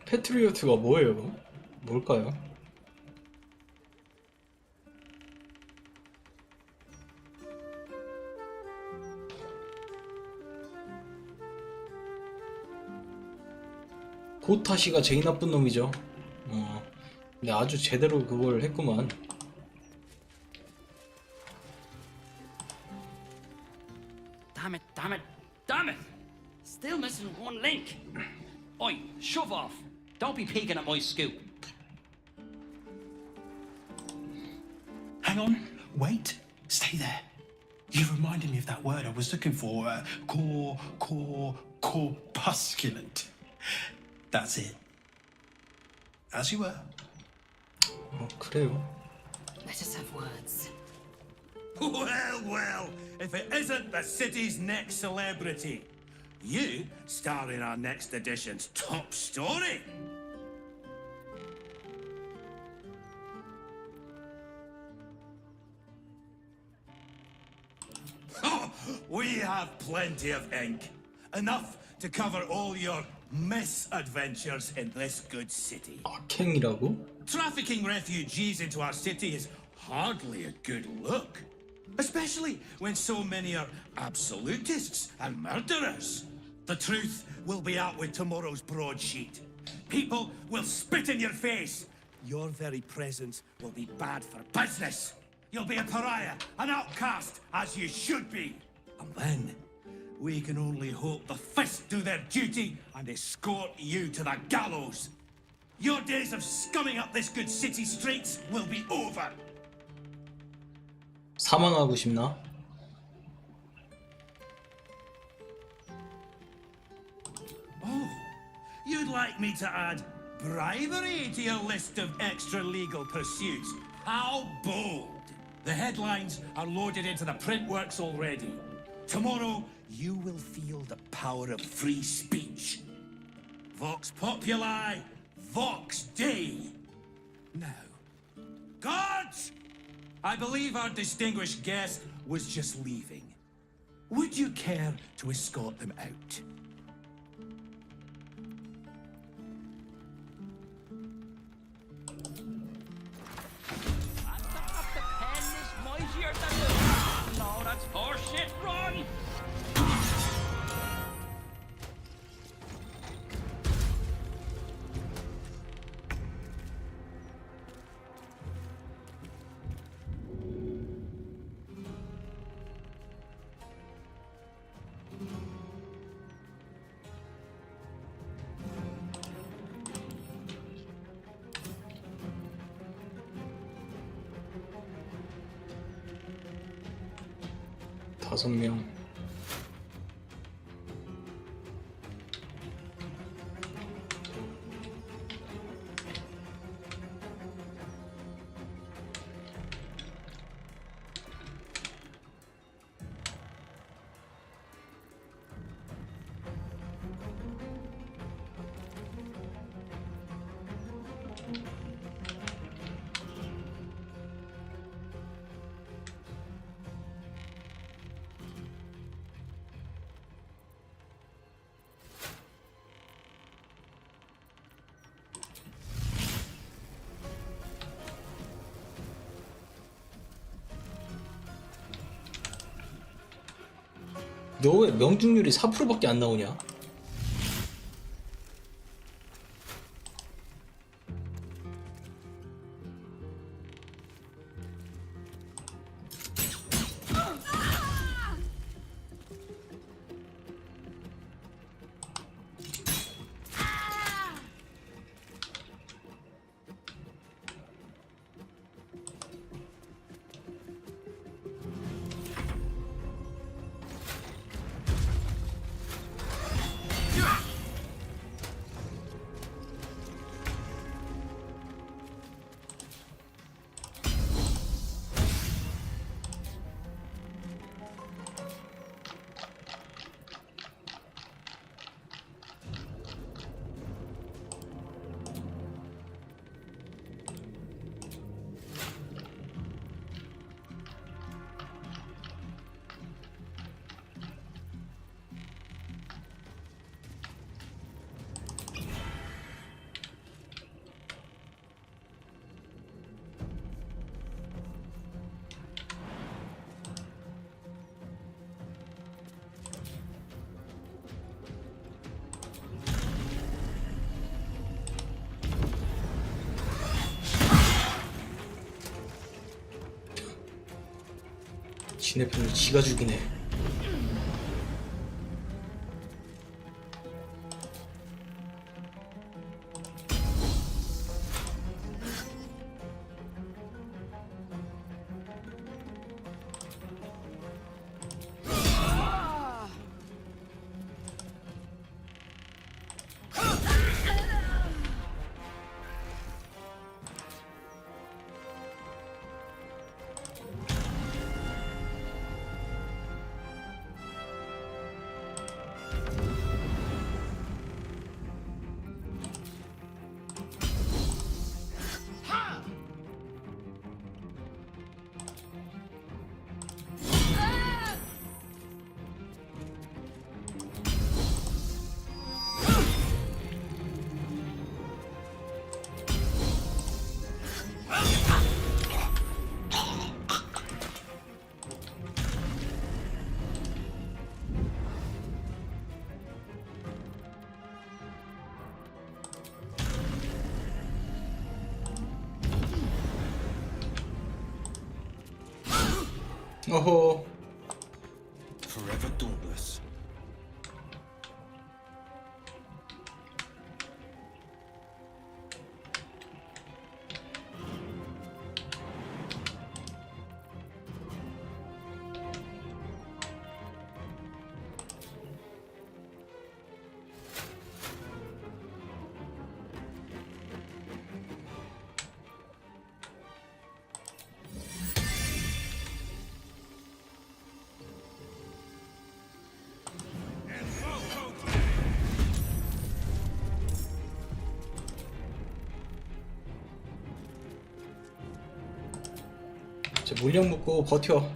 패트리어트가 뭐예요? 그럼? 뭘까요? 고타시가 제일 나쁜 놈이죠. 근데 아주 제대로 그걸 했구만. Damn it, damn it, damn it! Still missing one link. Oi, shove off. Don't be peeking at my scoop. Hang on, wait, stay there. You reminded me of that word I was looking for. Corpusculent. That's it. As you were. 그래요. Let us have words. Well, well, if it isn't the city's next celebrity. You star in our next edition's top story. Oh, we have plenty of ink. Enough to cover all your misadventures in this good city. 악행이라고? Trafficking refugees into our city is hardly a good look. Especially when so many are absolutists and murderers. The truth will be out with tomorrow's broadsheet. People will spit in your face. Your very presence will be bad for business. You'll be a pariah, an outcast, as you should be. And then, we can only hope the fists do their duty and escort you to the gallows. Your days of scumming up this good city streets will be over. 사망하고 싶나? Oh, you'd like me to add bribery to your list of extra-legal pursuits? How bold! The headlines are loaded into the printworks already. Tomorrow, you will feel the power of free speech. Vox populi, vox dei. Now, guards! I believe our distinguished guest was just leaving. Would you care to escort them out? No, that's horseshit. Run! 5명. 너 왜 명중률이 4%밖에 안 나오냐? 지네 편을 지가 죽이네. 어허. Forever dauntless. 물량 묶고 버텨.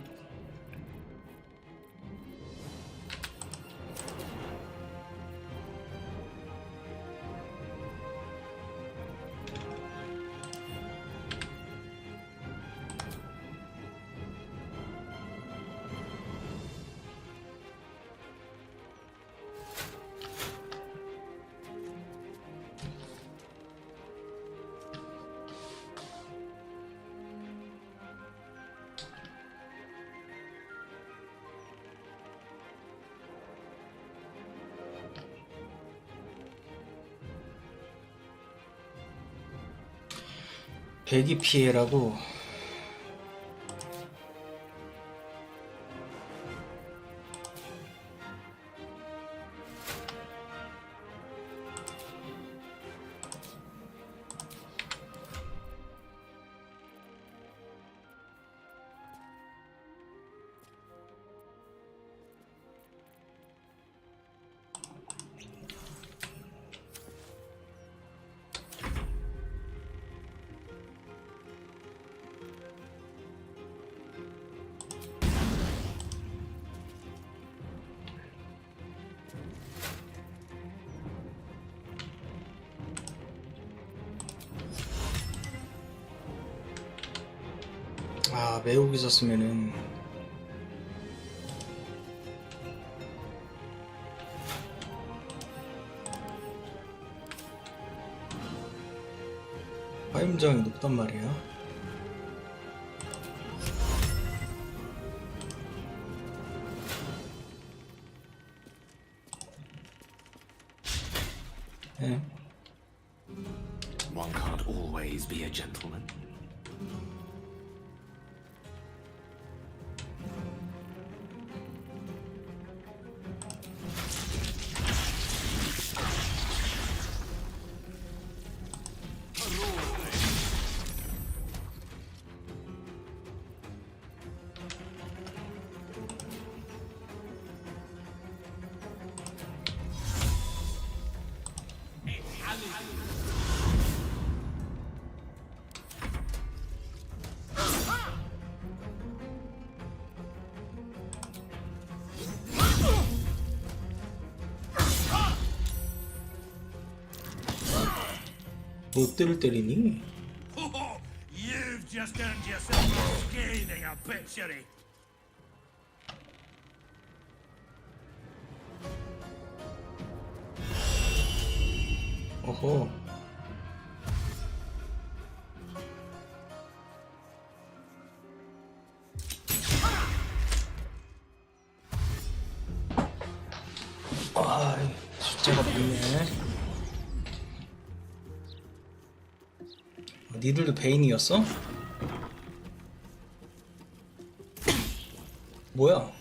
배기 피해라고. 아, 매우기 썼으면은 화염저항이 높단 말이야. 네. One can't always be a gentleman. 롯데를 때리니? You've just earned yourself a scathing obituary. 어허. 아, 숫자가 많네. 니들도 베인이었어? 뭐야?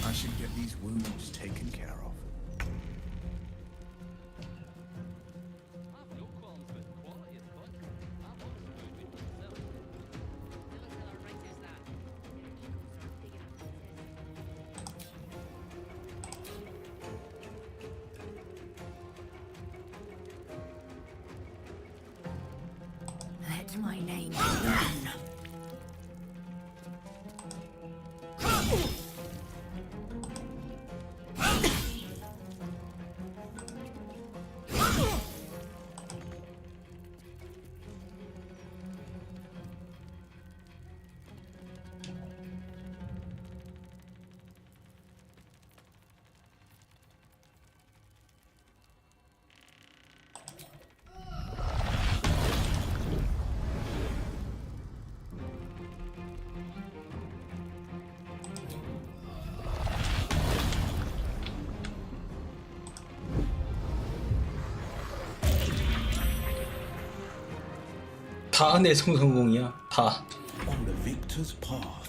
I should get these wounds taken care of. Let my name be known. 다 내성 성공이야. 다. On the victor's path.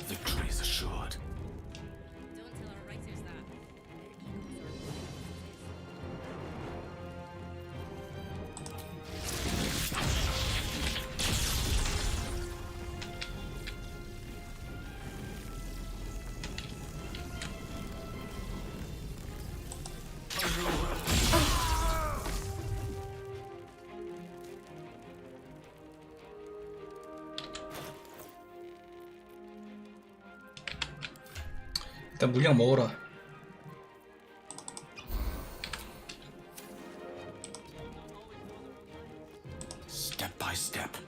Victory is assured. Don't tell our writers that. Their egos are 일단 물량 먹어라. Step by step.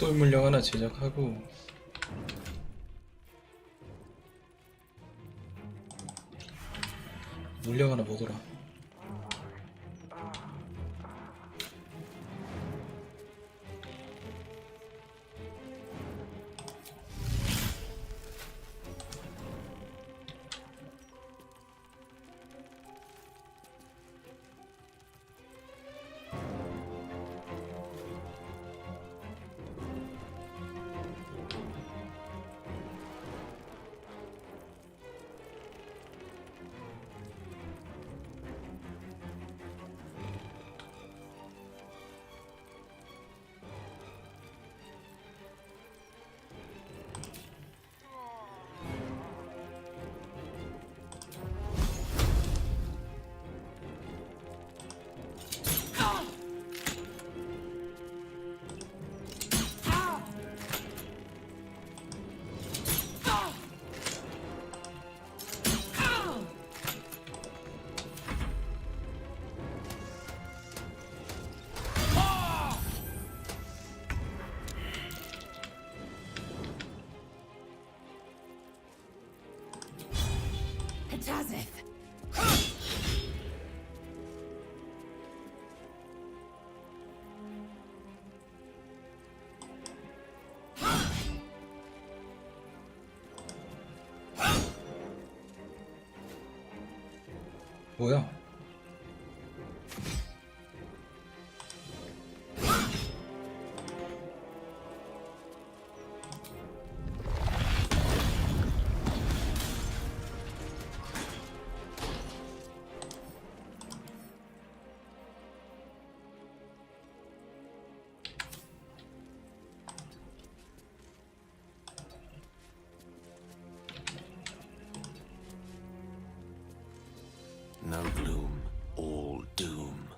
또 물량 하나 제작하고 물량 하나 먹어라. 뭐야? No gloom, all doom.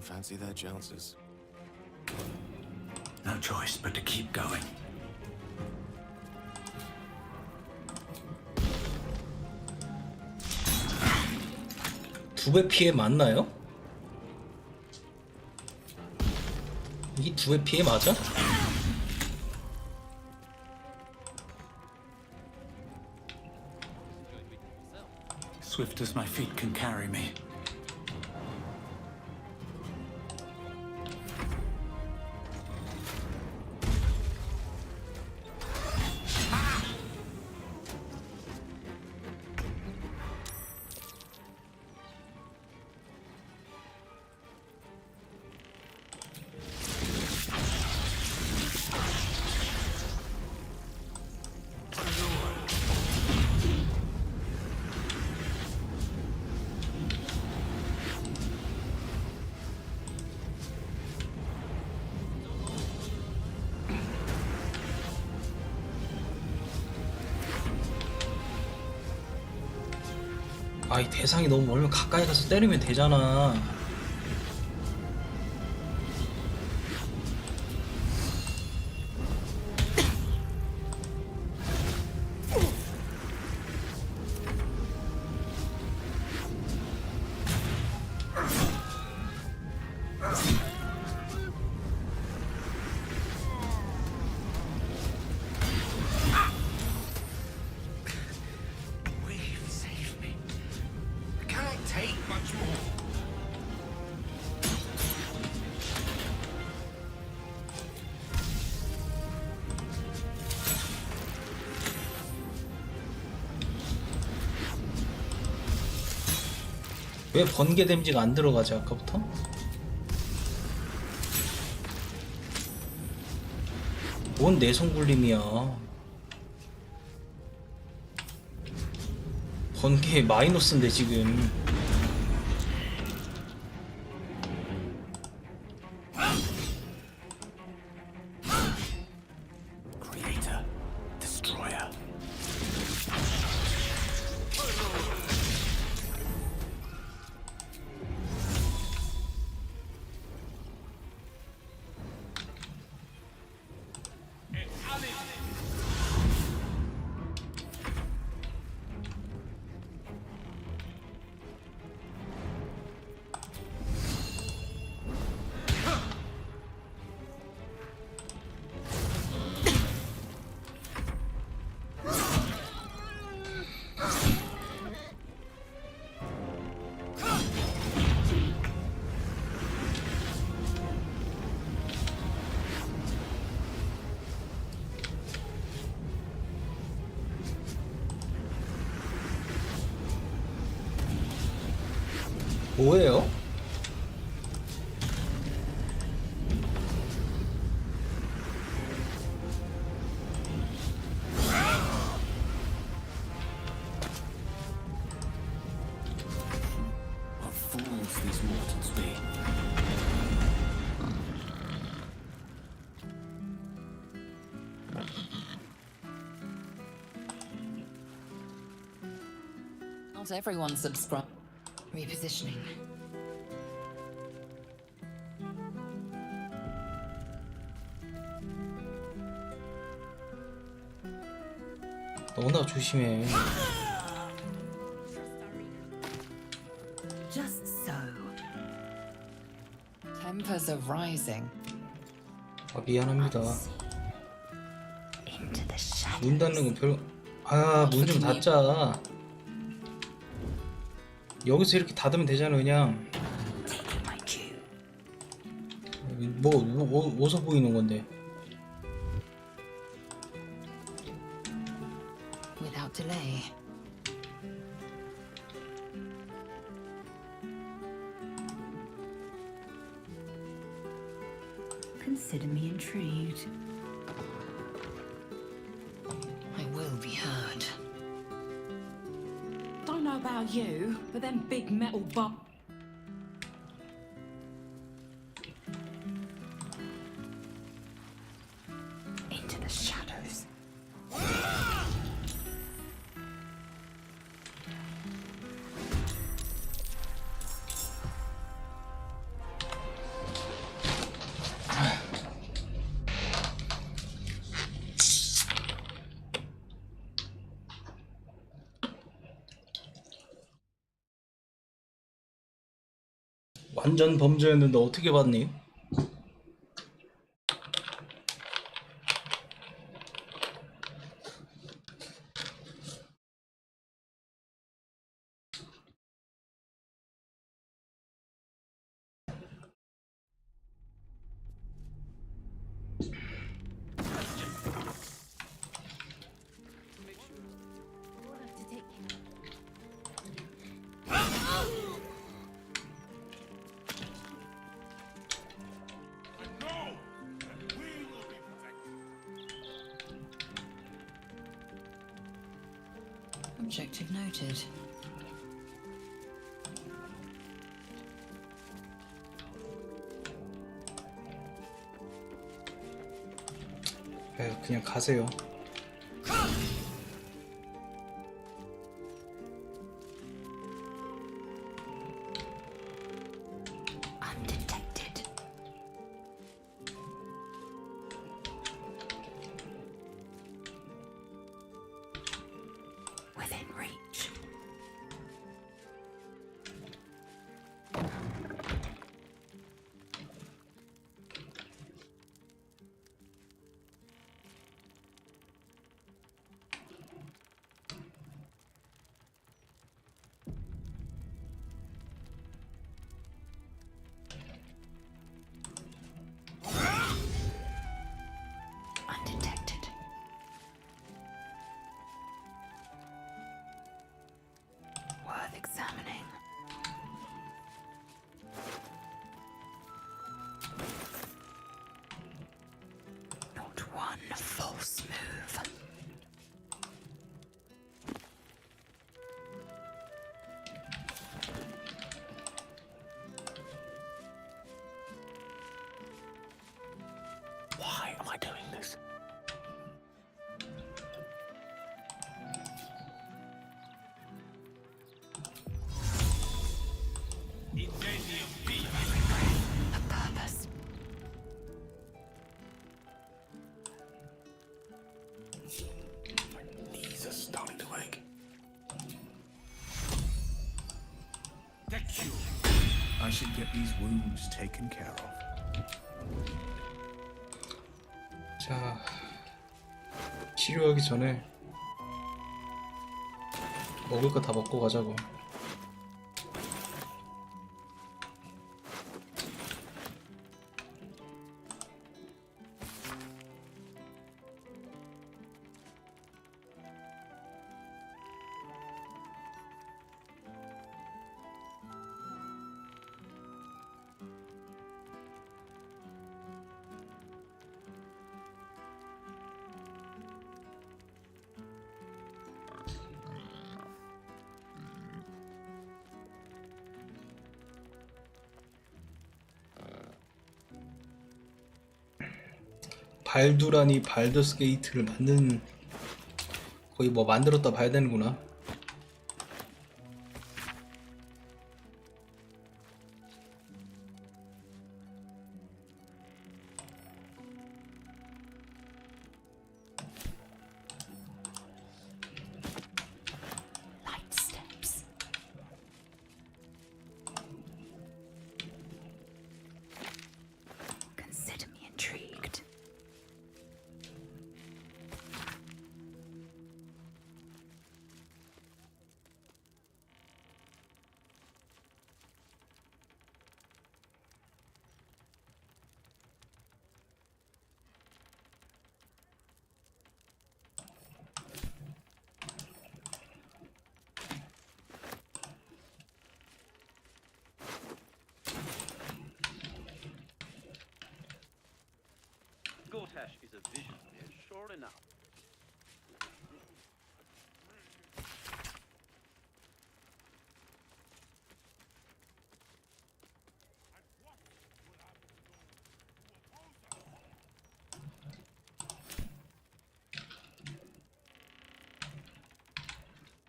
fancy their chances. No choice but to keep going. 두 배 피해 맞나요? 이게 두 배 피해 맞아? Swift as my feet can carry me. 아이 대상이 너무 멀면 가까이 가서 때리면 되잖아. 왜 번개 데미지가 안 들어가지 아까부터? 뭔 내성 굴림이야. 번개 마이너스인데 지금. Creator, Destroyer. 뭐예요? What fools these mortals be. Not everyone subscribe. Repositioning. 너나 조심해. Just so. Tempers are rising. 아 미안합니다. Into the shadows. 문 닫는 건 별. 아 문 좀 닫자. 여기서 이렇게 닫으면 되잖아 그냥. 뭐 어디서 보이는 건데? Without delay. Consider me intrigued. I will be heard. Don't know about you, but them big metal Into the shadows. 완전 범죄였는데 어떻게 봤니? Objective noted. 그냥 가세요. Undetected. Within reach. Undetected. Worth examining. Not one false move. Why am I doing this? A purpose. Knees are starting to ache. I should get these wounds taken care of. 자, 치료하기 전에 먹을 거 다 먹고 가자고. 발두라니 발더스 게이트를 만든 거의 뭐 만들었다 봐야 되는구나. Light steps. Consider me intrigued. Gortash is a visionary, sure enough.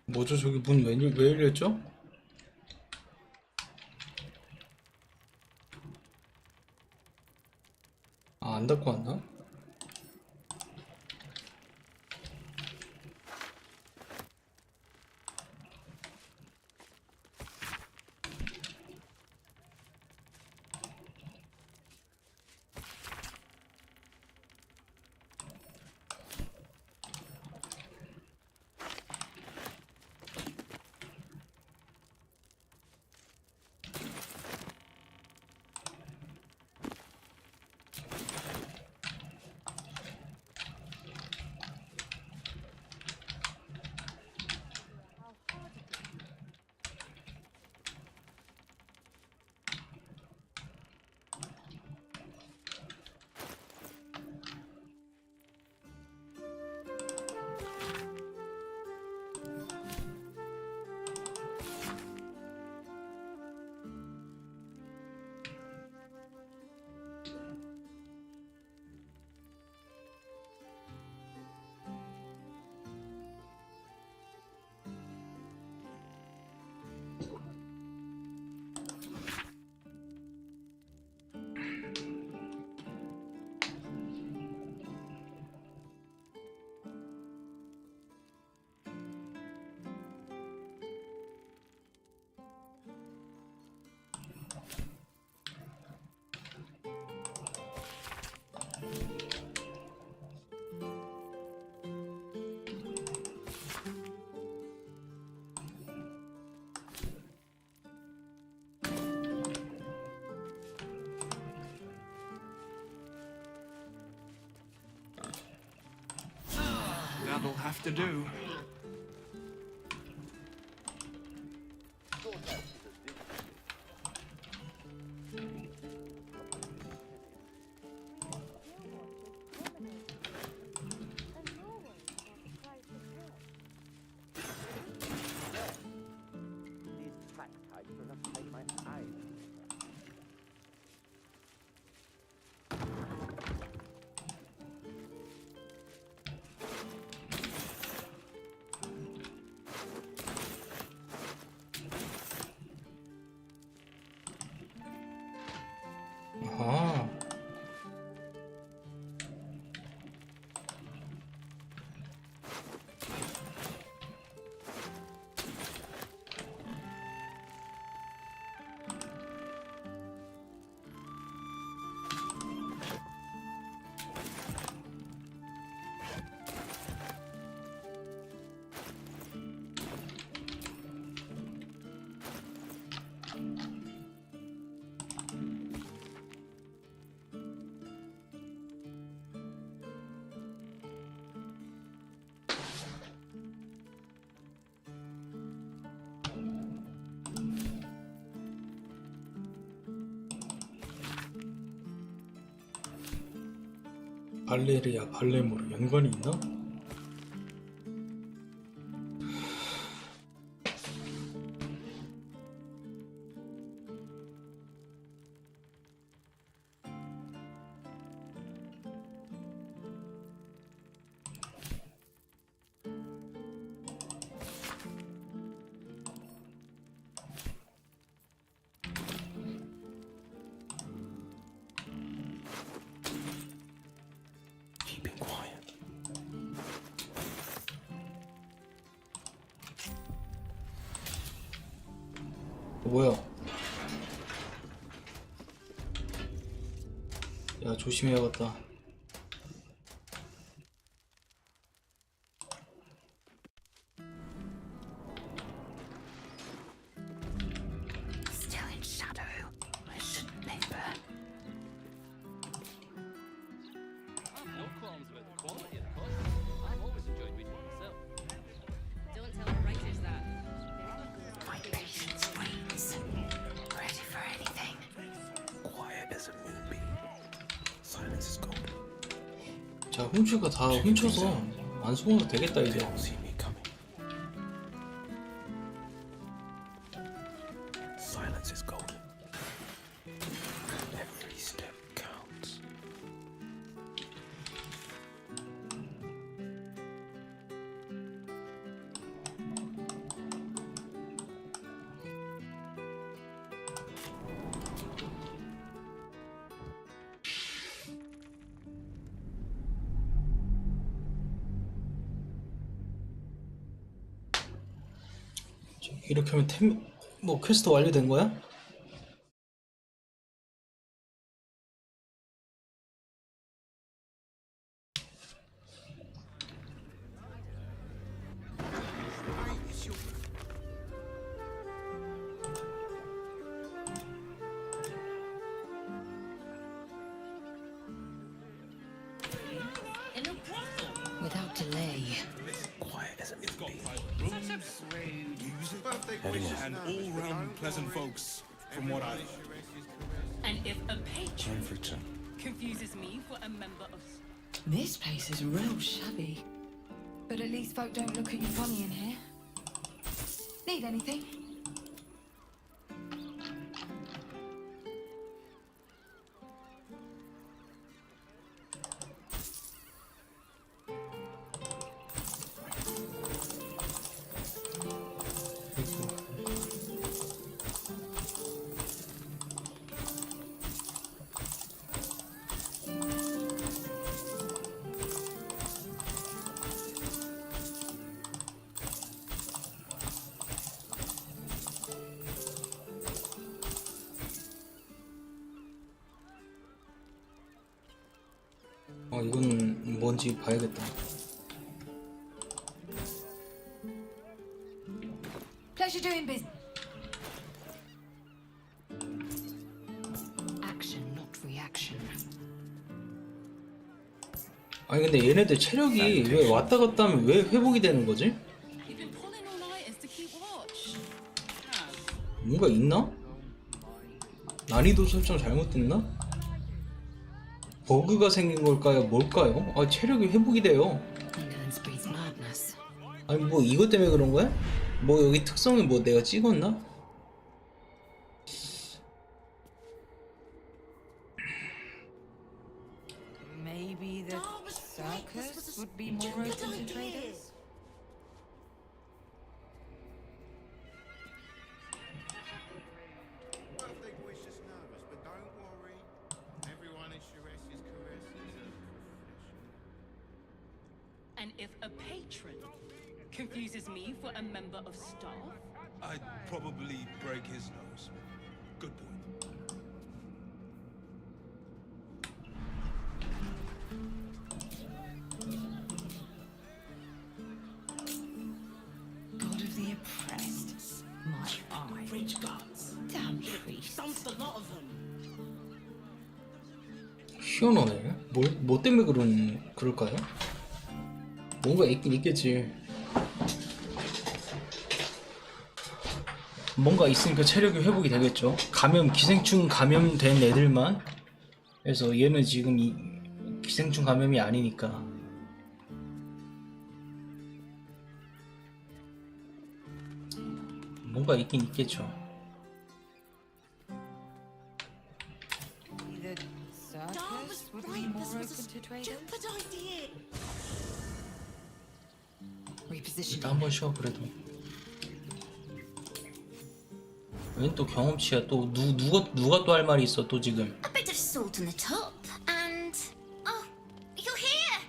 뭐죠? 저기 문 왜 열렸죠? 아, 안 닫고 왔나? It'll have to do. 아하. 발레리아 발레모로 연관이 있나? 뭐야? 야, 조심해야겠다. Still in shadow. I shouldn't linger. No qualms about the quality of the content. I've always enjoyed reading it myself. Don't tell the writers that. My patience wanes. Ready for anything. Quiet as a moonbeam. Silence is gold. 자, 훔치가 다 훔쳐서 안 숨어도 되겠다 이제. See me coming. Silence is golden. Every step counts. 이렇게 하면 뭐 퀘스트 완료된 거야? Without delay. Quiet as a moonbeam. And all-round pleasant folks, from what I... And if a patron Temperature. confuses me for a member of... This place is real shabby. But at least folk don't look at you funny in here. Need anything? 이건 뭔지 봐야겠다. Pleasure doing business. Action, not reaction. 아니 근데 얘네들 체력이 왜 왔다 갔다 하면 왜 회복이 되는 거지? 뭔가 있나? 난이도 설정 잘못됐나? 버그가 생긴 걸까요? 뭘까요? 아 체력이 회복이 돼요. 아니 뭐 이것 때문에 그런 거야? 뭐 여기 특성을 뭐 내가 찍었나? Maybe the circus would be more open to traders. And if a patron confuses me for a member of staff, I'd probably break his nose. Good point. God of the oppressed. My eye. Rich gods. Damn priests. dumped a lot of them. 희한하네. 뭐 때문에 그럴까요? 뭔가 있긴 있겠지. 뭔가 있으니까 체력이 회복이 되겠죠. 기생충 감염된 애들만 해서 얘는 지금 이 기생충 감염이 아니니까. 뭔가 있긴 있겠죠. The circus would be more open to traders. 일단 한번 쉬어 그래도. 웬 또 경험치야 또 누가 또 할 말이 있어 또 지금. A bit of salt on the top, and oh, you're here.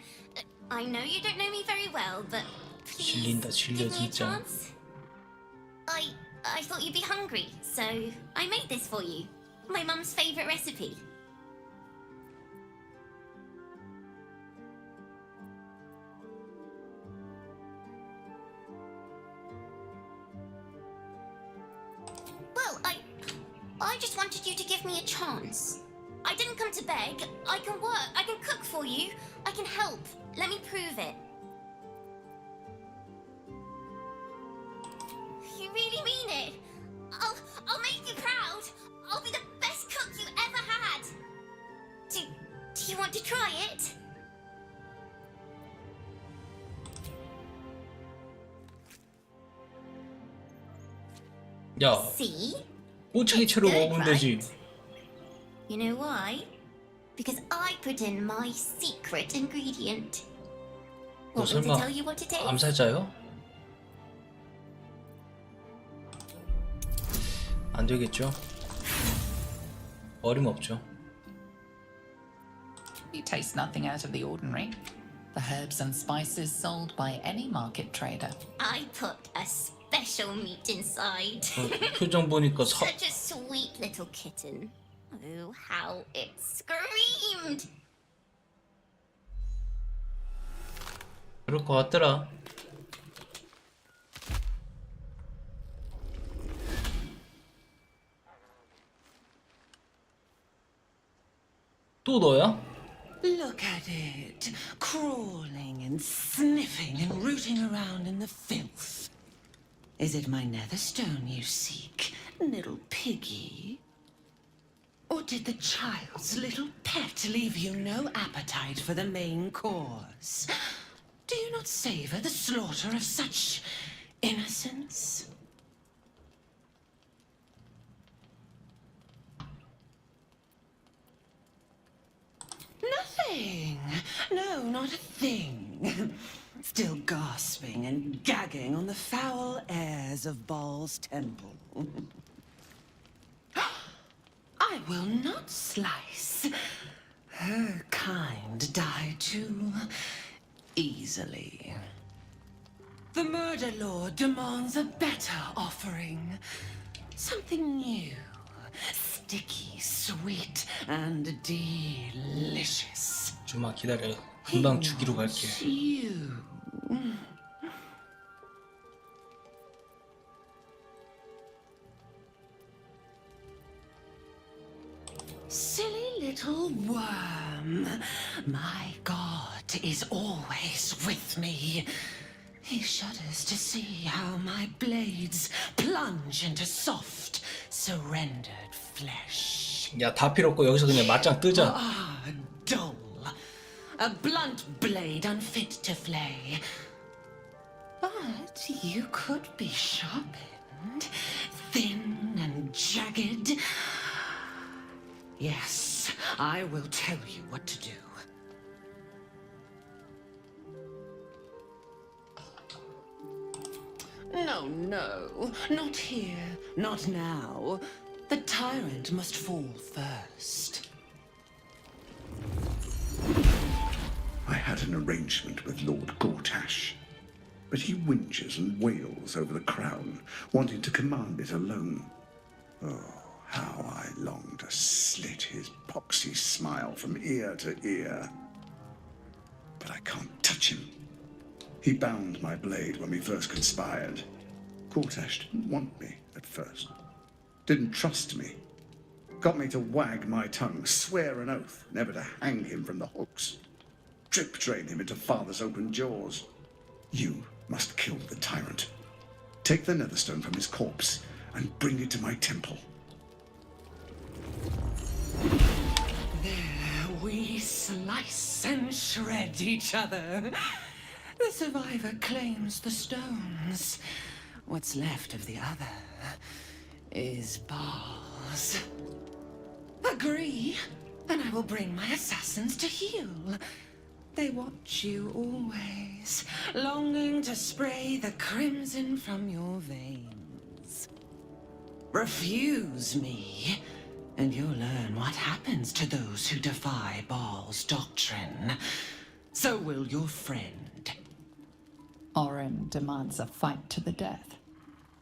I know you don't know me very well, but 질린다 질려 give me a 진짜. chance. I thought you'd be hungry, so I made this for you. My mum's favorite recipe. Well, I just wanted you to give me a chance. I didn't come to beg. I can work. I can cook for you. I can help. Let me prove it. You really mean it? I'll make you proud. I'll be the best cook you ever had. Do you want to try it? 야, See? 꼬챙이채로 먹으면 되지. You know why? Because I put in my secret ingredient. 너 Want me to 설마 tell you what it is? 암살자요? 안 되겠죠? 어림없죠. You taste nothing out of the ordinary. The herbs and spices sold by any market trader. I put a special meat inside. 표정 보니까 Such a sweet little kitten. Oh, how it screamed! 그럴 것 같더라. 또 너야? Look at it, crawling and sniffing and rooting around in the filth. Is it my netherstone you seek, little piggy? Or did the child's little pet leave you no appetite for the main course? Do you not savor the slaughter of such innocence? Nothing. No, not a thing. Still gasping and gagging on the foul airs of Baal's temple. I will not slice. Her kind die too easily. The Murder Lord demands a better offering. Something new. Sticky, sweet, and delicious. 좀만 기다려. 금방 죽이러 갈게. You. silly little worm. My God is always with me. He shudders to see how my blades plunge into soft, surrendered flesh. 야, 다 필요 없고 여기서 그냥 맞짱 뜨자. Ah, dull. A blunt blade unfit to flay. But you could be sharpened, thin and jagged. Yes, I will tell you what to do. No, no, not here, not now. The tyrant must fall first. I had an arrangement with Lord Gortash, but he whinges and wails over the crown, wanting to command it alone. Oh, how I long to slit his poxy smile from ear to ear. But I can't touch him. He bound my blade when we first conspired. Gortash didn't want me at first. Didn't trust me. Got me to wag my tongue, swear an oath never to hang him from the hooks. Drip train him into father's open jaws. You must kill the tyrant. Take the netherstone from his corpse and bring it to my temple. There we slice and shred each other. The survivor claims the stones. What's left of the other is bars. Agree, and I will bring my assassins to heal. They watch you always, longing to spray the crimson from your veins. Refuse me, and you'll learn what happens to those who defy Baal's doctrine. So will your friend. Orin demands a fight to the death.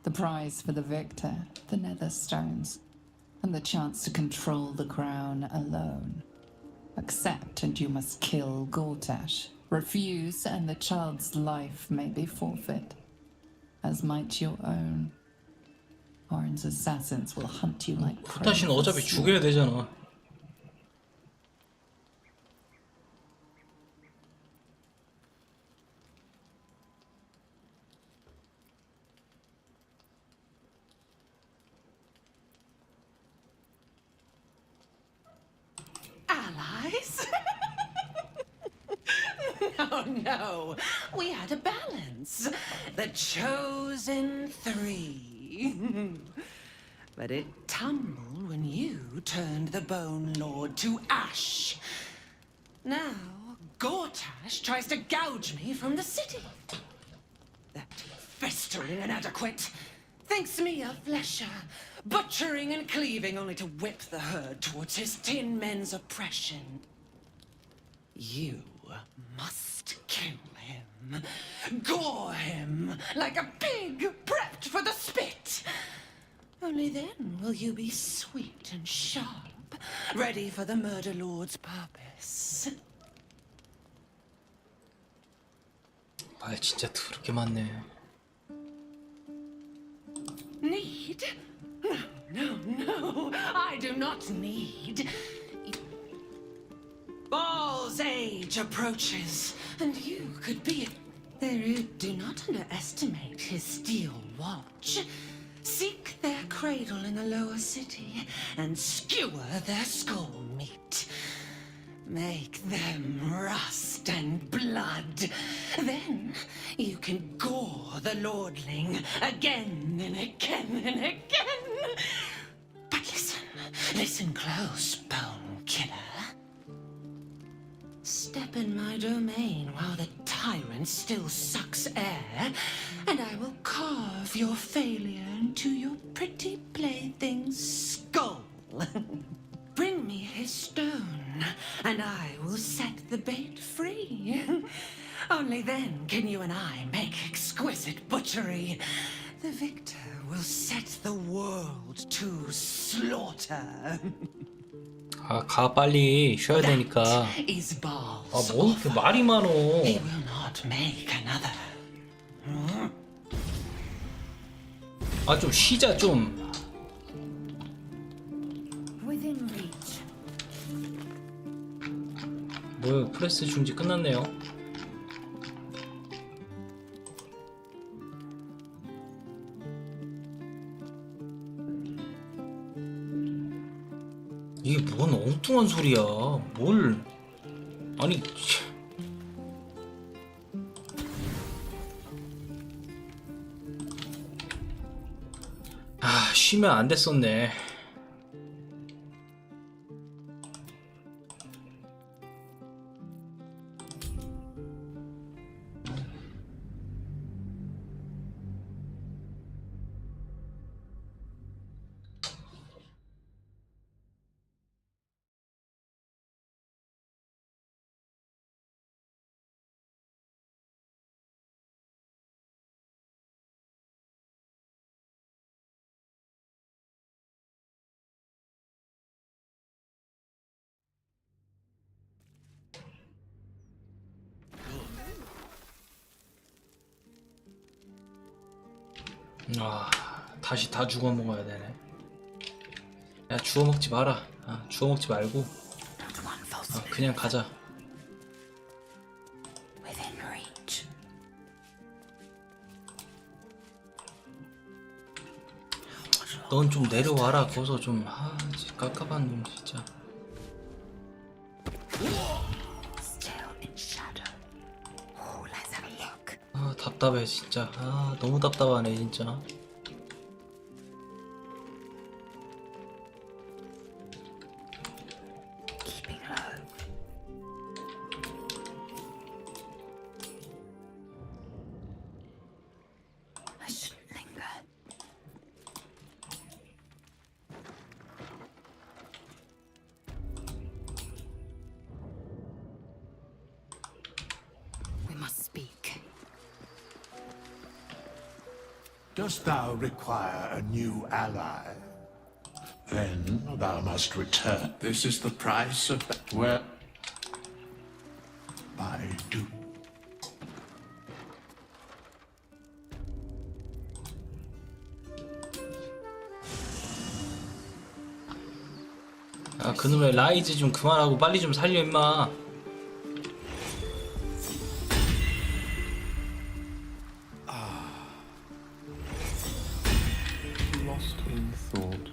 The prize for the victor, the Netherstones, and the chance to control the crown alone. Accept and you must kill Gortash. Refuse and the child's life may be forfeit, as might your own. Orin's assassins will hunt you like 고타시는 어차피 죽여야 되잖아. Allies? No, no. We had a balance. The chosen three. But it tumbled when you turned the Bone Lord to ash. Now, Gortash tries to gouge me from the city. That festering inadequate thinks me a flesher, butchering and cleaving only to whip the herd towards his tin men's oppression. You must kill him. Gore him like a pig prepped for the spit. Only then will you be sweet and sharp, ready for the murder lord's purpose. 아, 진짜 더럽게 많네. Need? No, no, I do not need. Baal's age approaches, and you could be it. There, do not underestimate his steel watch. Seek their cradle in the lower city and skewer their skull meat. Make them rust and blood. Then you can gore the lordling again and again and again. But listen, listen close, Bone Killer. Step in my domain while the tyrant still sucks air, and I will carve your failure into your pretty plaything's skull. Bring me his stone, and I will set the bait free. Only then can you and I make exquisite butchery. The victor will set the world to slaughter. 아, 가 빨리 쉬어야 되니까. 아, 뭐 이렇게 말이 많어. He will not make another. 아, 좀 쉬자 좀. Within reach. 뭐야, 프레스 중지 끝났네요. 이게 뭔 엉뚱한 소리야. 뭘. 아니. 아, 쉬면 안 됐었네. 아, 다시 다 주워 먹어야 되네. 야, 주워 먹지 마라. 아, 주워 먹지 말고. 아, 그냥 가자. 넌 좀 내려와라. 거기서 좀. 아, 깝깝한 놈 진짜. 아, 답답해 진짜. 아, 너무 답답하네 진짜. Dost thou require a new ally? Then thou must return. This is the price of that. Well, I do. 아, 그놈의 라이즈 좀 그만하고 빨리 좀 살려 임마. Lost in thought.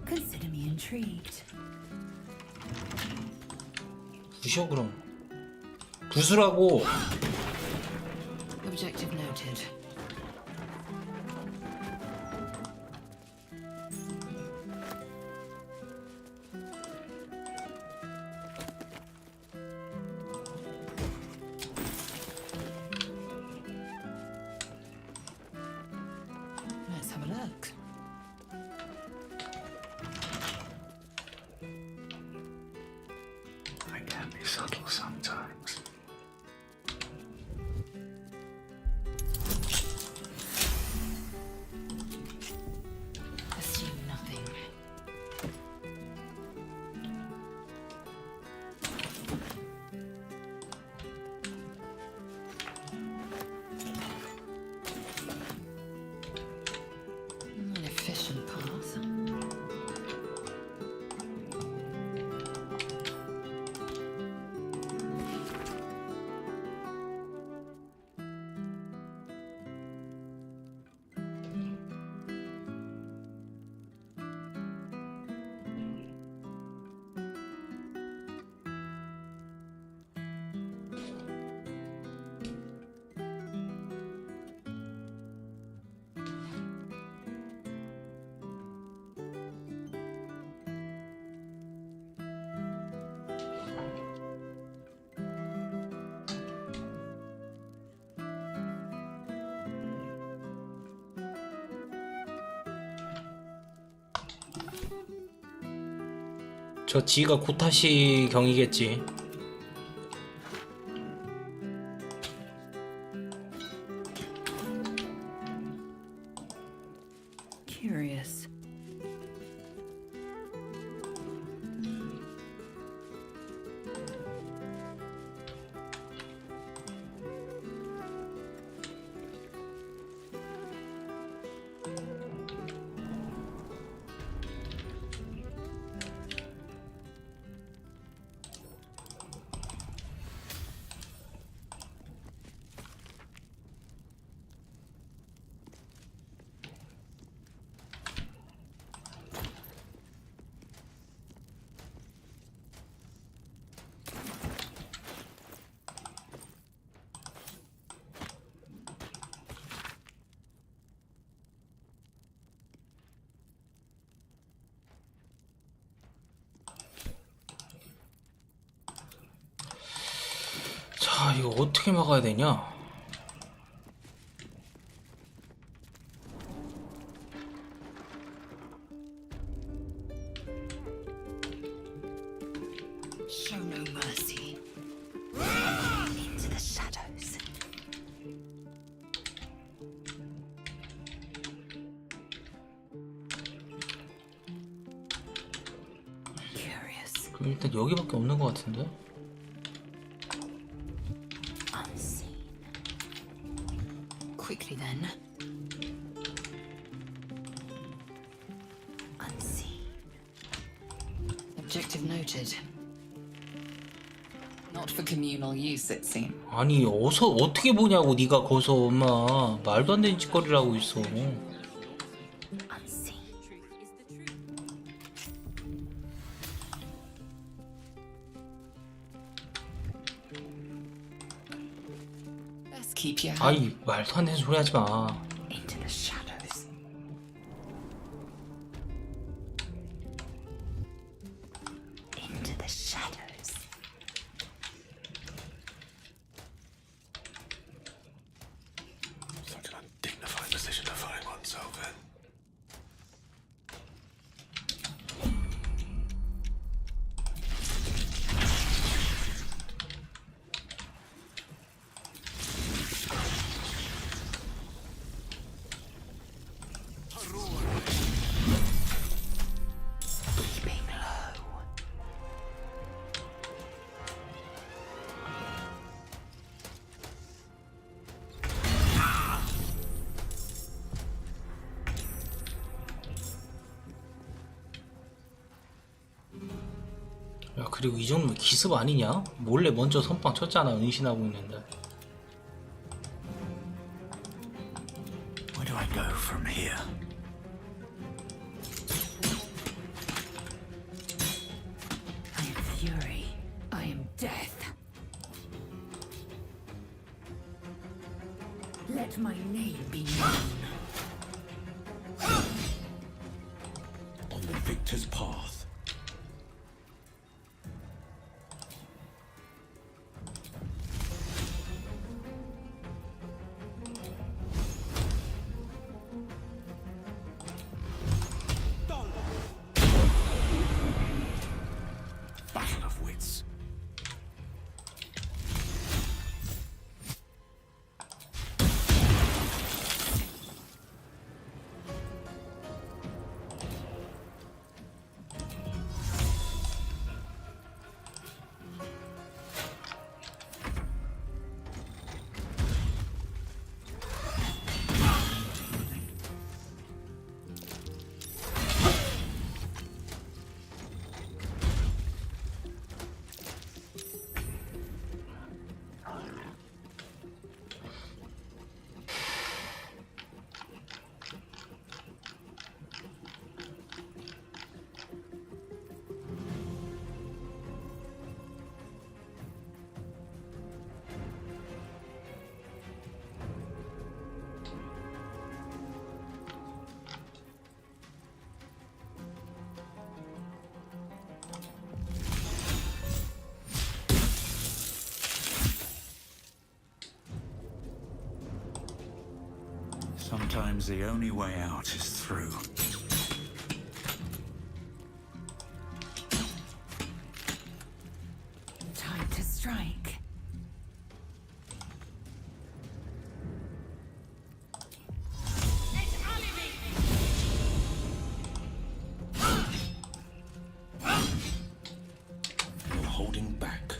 Consider me intrigued. 부셔 그럼. 부수라고. Objective noted. Let's have a look. I can be subtle sometimes. Assume nothing. An efficient path. 저 지가 고타시 경이겠지. Curious. 이거 어떻게 막아야 되냐? Show no mercy. Into the shadows. Curious. 그럼 일단 여기밖에 없는 것 같은데? Unseen. Quickly then. Unseen. Objective noted. Not for communal use, it seems. 아니 어서 어떻게 보냐고 네가 거기서 엄마 말도 안 되는 짓거리를 하고 있어. Best keep your 아이 말도 안 되는 소리 하지 마. into the shadows. Into the shadows. Such an undignified position to find oneself in. Keeping low. 야 그리고 이 정도면 기습 아니냐? 몰래 먼저 선빵 쳤잖아 은신하고 있는데. Where do I go from here? I am fury. I am death. Let my name be known. On the victor's path. Battle of wits. Sometimes the only way out is through. Time to strike. No holding back.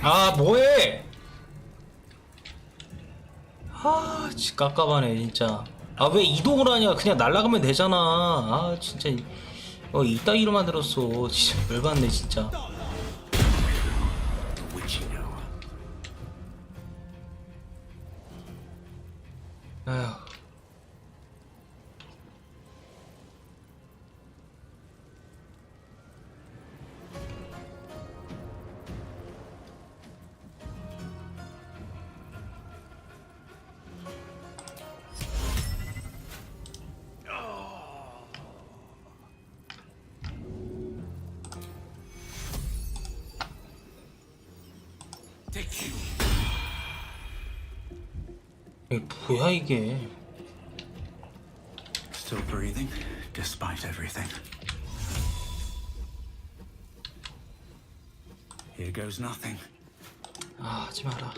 아 뭐해? 아 진짜 깝깝하네 진짜. 아 왜 이동을 하냐? 그냥 날아가면 되잖아. 아 진짜 이따위로 만들었어. 진짜 열받네 진짜. 아휴. 이게 뭐야 이게? Still breathing, despite everything. Here goes nothing. 아 하지 마라.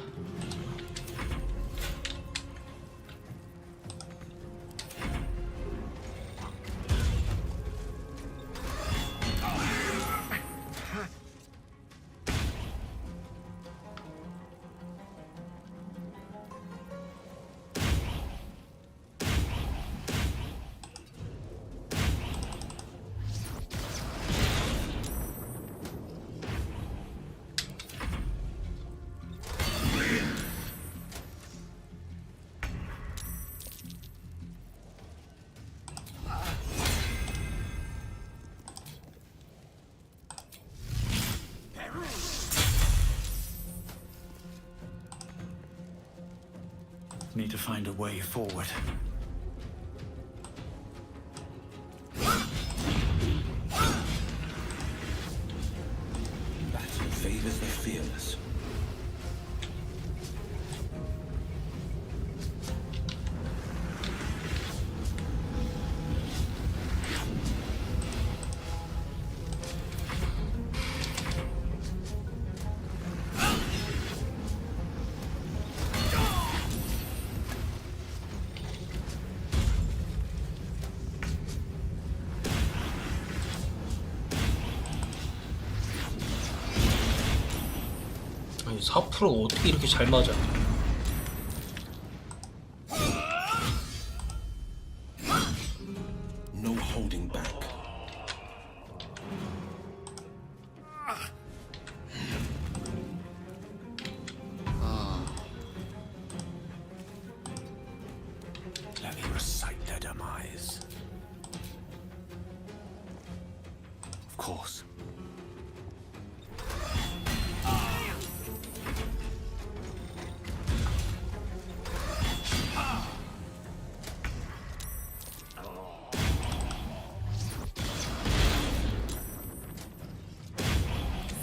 Need to find a way forward. Battle favors the fearless. 아니 4%가 어떻게 이렇게 잘 맞아? No holding back. Let me recite their demise. Of course.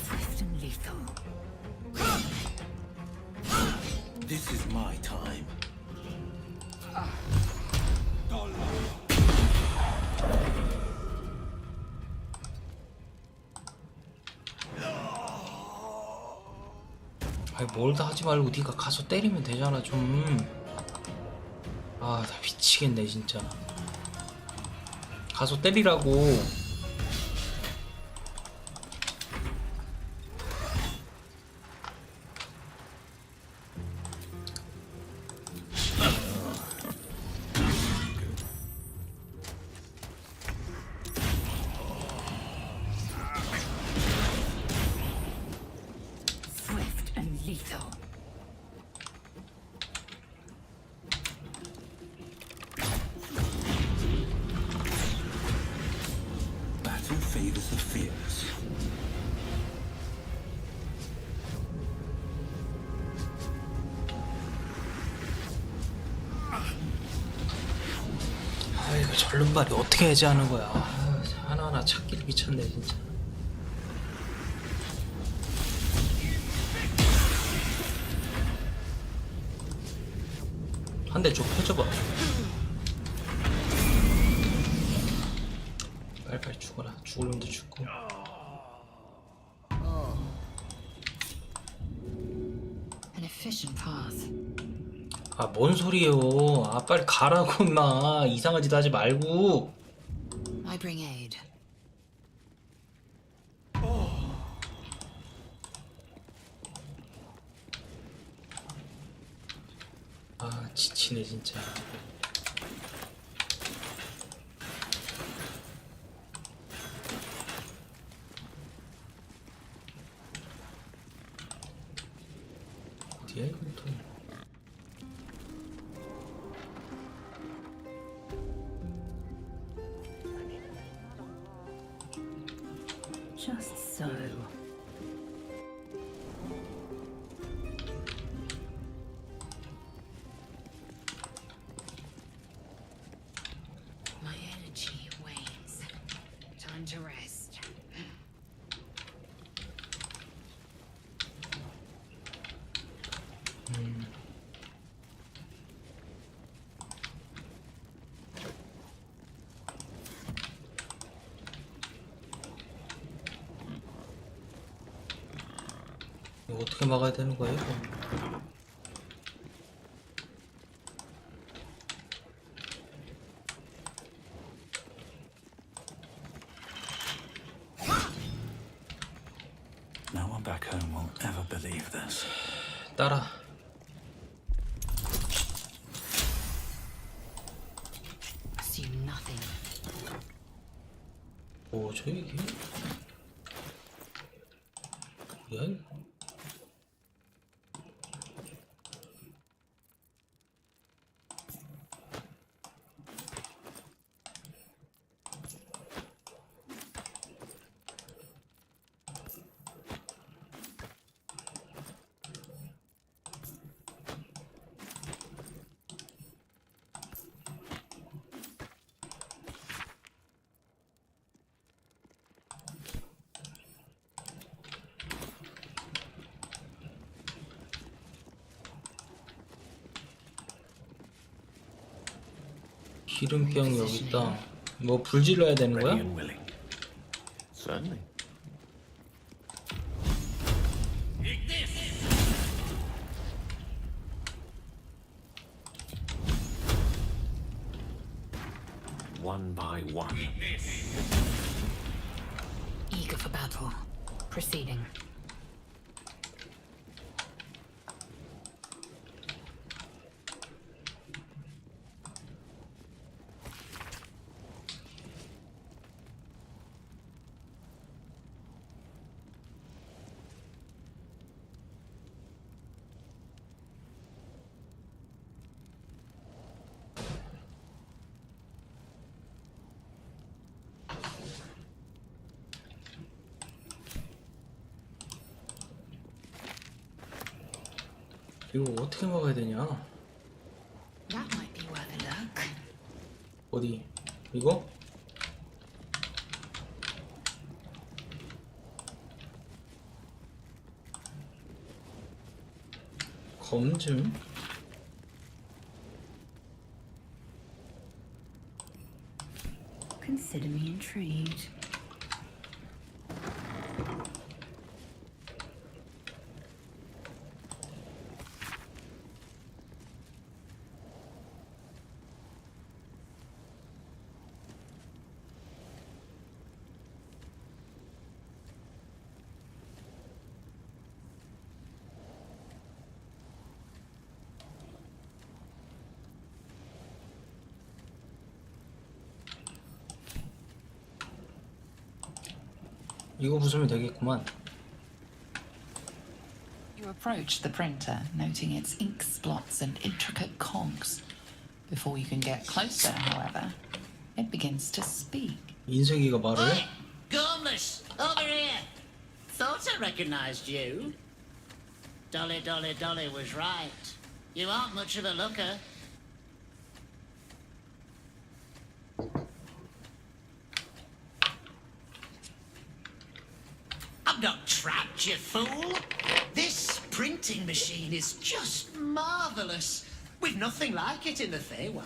Swift and lethal. This is my time. 아니 뭘 다 하지 말고 네가 가서 때리면 되잖아 좀. 아 나 미치겠네 진짜. 가서 때리라고. Swift and lethal. Battle favors the fearless. 아 이거 절름발이 어떻게 해제하는 거야? 아, 하나하나 찾기를 귀찮네 진짜. 한 대 쭉 펴줘봐. 빨리빨리 죽어라. 죽을 놈도 죽고. An efficient path. 아 뭔 소리예요? 아 빨리 가라고 임마. 이상한 짓 하지 말고. I bring aid. 지치네 진짜. 어디야 이건 또. Just so. My energy wanes. Time to rest. 이거 어떻게 막아야 되는 거예요? No one back home will ever believe this. 따라. Assume nothing. 뭐죠 이게? 뭐야 이거? 기름병 여기 있다. 뭐 불 질러야 되는 거야? Certainly. One by one. Eager for battle. Proceeding. 이거 어떻게 막아야 되냐? That might be worth a look. 어디? 이거? 검증? Consider me intrigued. 이거 부수면 되겠구만. You approach the printer, noting its ink splots and intricate cogs. Before you can get closer, however, it begins to speak. 인쇄기가 말을 해? Gormless, over here. Thought I recognized you. Dolly was right. You aren't much of a looker. I'm not trapped, you fool. This printing machine is just marvelous. We've nothing like it in the Feywild.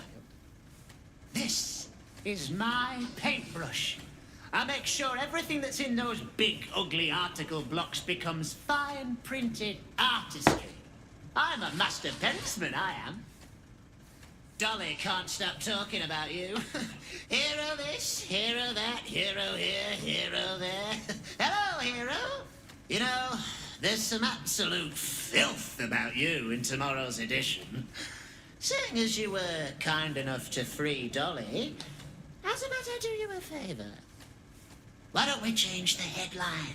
This is my paintbrush. I make sure everything that's in those big, ugly article blocks becomes fine printed artistry. I'm a master pentsman, I am. Dolly can't stop talking about you. Hero this, hero that, hero here, hero there. Hello, hero. You know, there's some absolute filth about you in tomorrow's edition. seeing as you were kind enough to free Dolly, as a matter, do you a favor? Why don't we change the headline?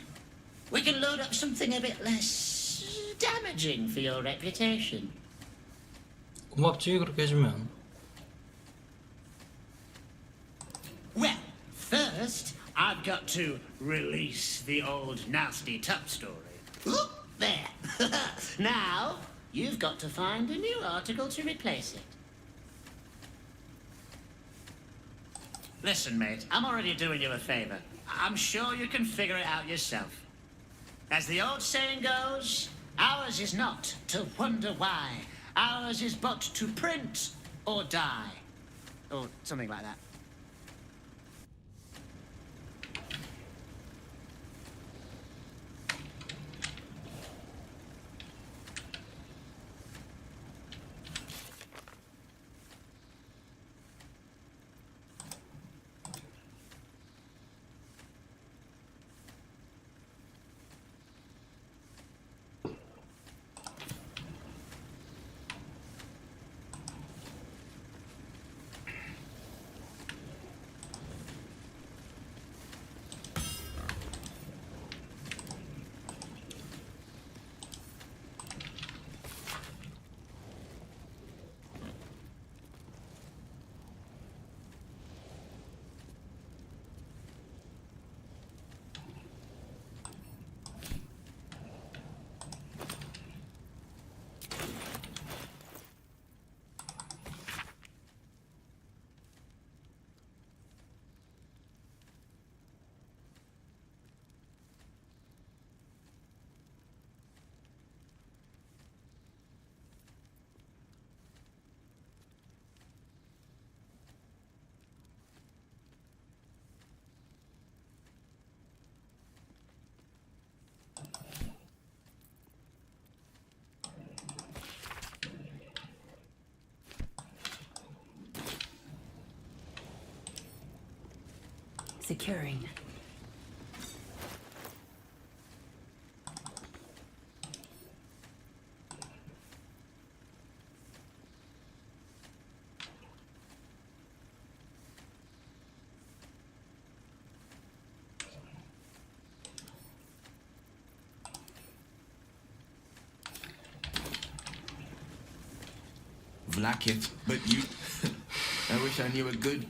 We can load up something a bit less damaging for your reputation. 고맙지 그렇게 해주면. Well, first, I've got to release the old nasty top story. Look there. Now, you've got to find a new article to replace it. Listen, mate, I'm already doing you a favor. I'm sure you can figure it out yourself. As the old saying goes, ours is not to wonder why. Ours is but to print or die. Or something like that. Securing. Vlakith, but you... I wish I knew a good...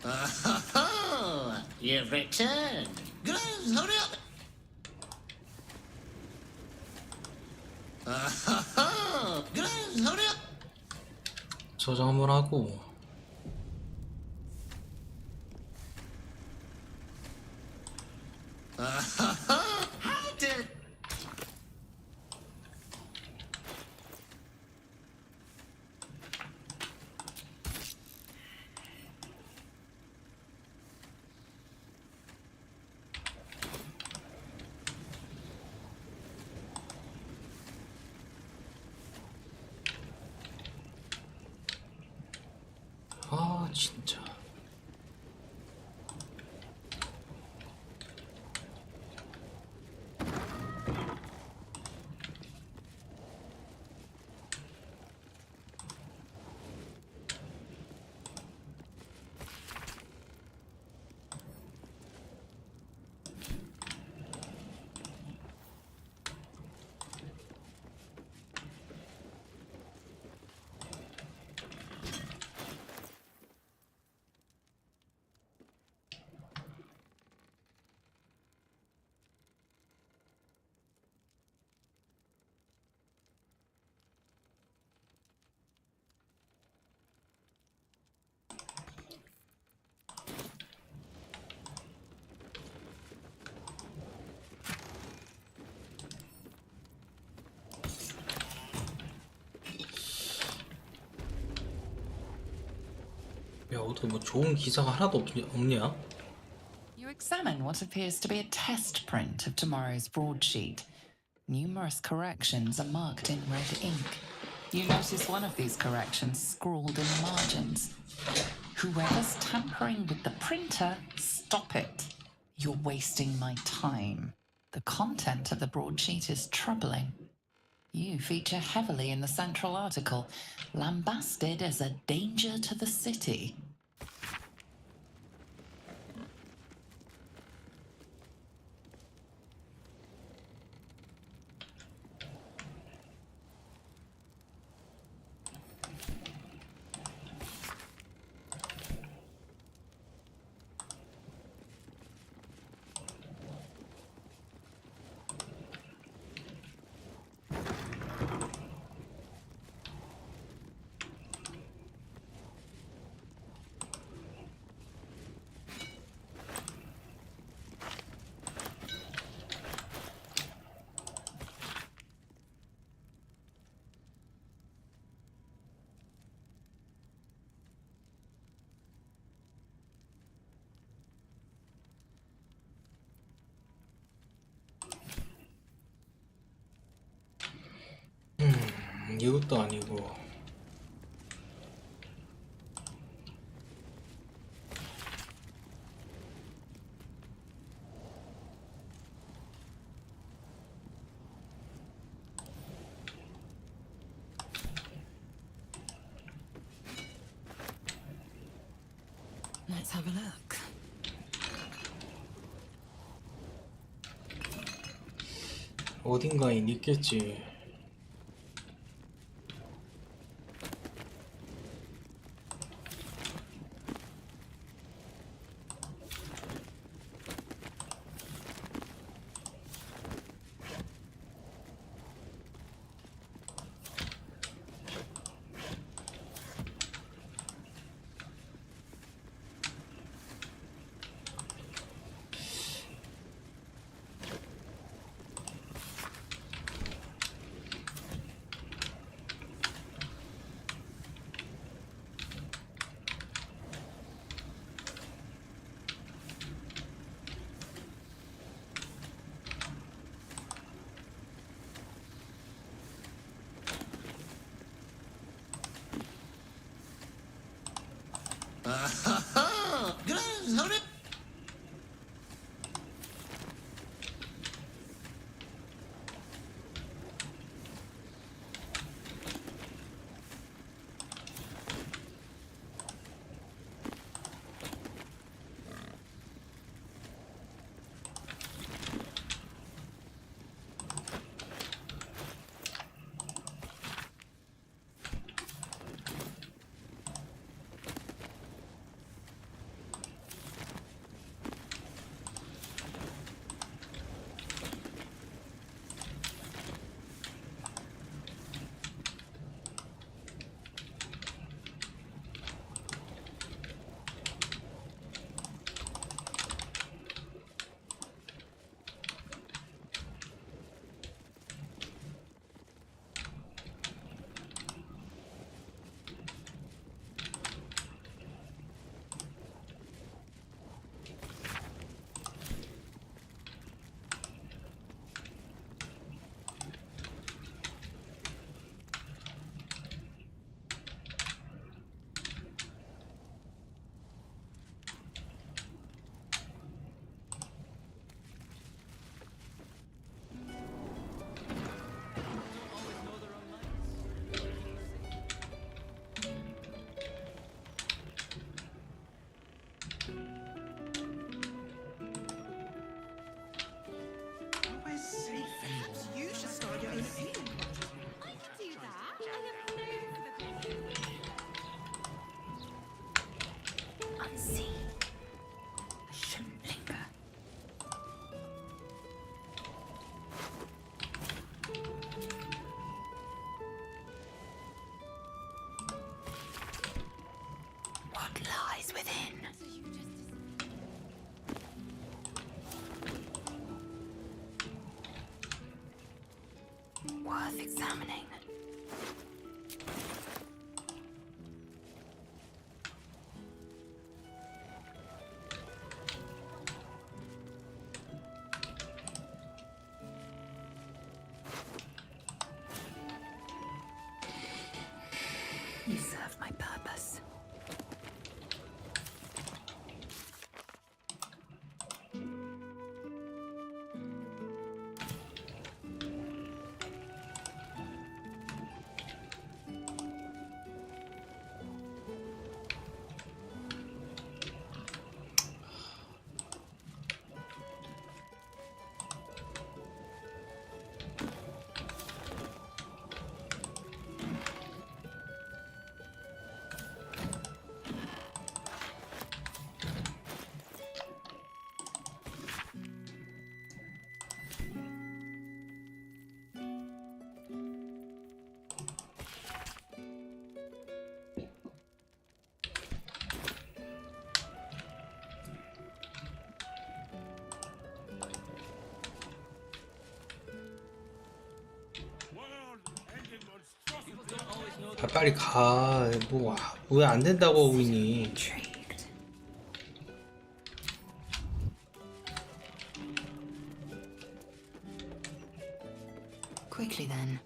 Oh, you've returned. Groves, hurry up. Groves, hurry up. 저장 한번 하고. How did... 진짜. 야, 어떻게 뭐 좋은 기사가 하나도 없냐? You examine what appears to be a test print of tomorrow's broadsheet. Numerous corrections are marked in red ink. You notice one of these corrections scrawled in the margins. Whoever's tampering with the printer, stop it. You're wasting my time. The content of the broadsheet is troubling. You feature heavily in the central article, lambasted as a danger to the city. 이것도 아니고. Let's have a look. 어딘가에 있겠지. worth examining. You serve my purpose. 아, 빨리 가. 뭐 왜 안 된다고 하고 있니? Quickly then.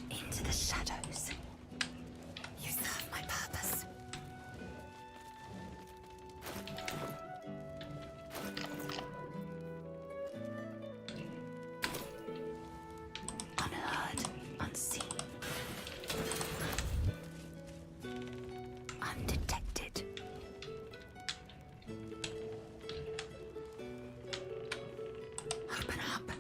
Into the shadows. You serve my purpose. Unheard, unseen. Undetected. Open up.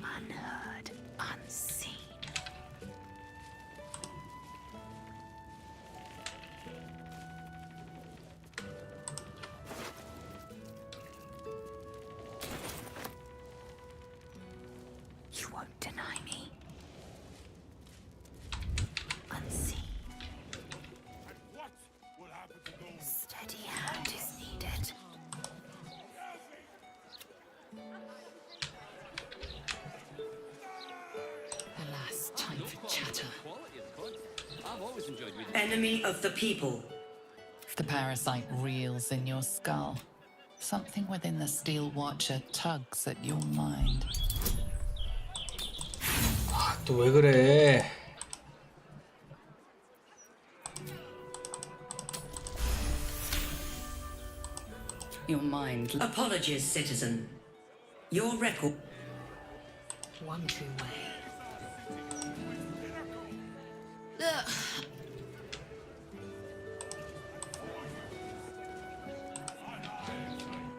Unheard, unseen. You won't deny me. Unseen. Steady hand is needed. Alas, time for chatter. I've always enjoyed reading. Enemy of the people. The parasite reels in your skull. Something within the Steel Watcher tugs at your mind. 아, 또 왜 그래? Your mind. Apologies, citizen. Your record. One true way.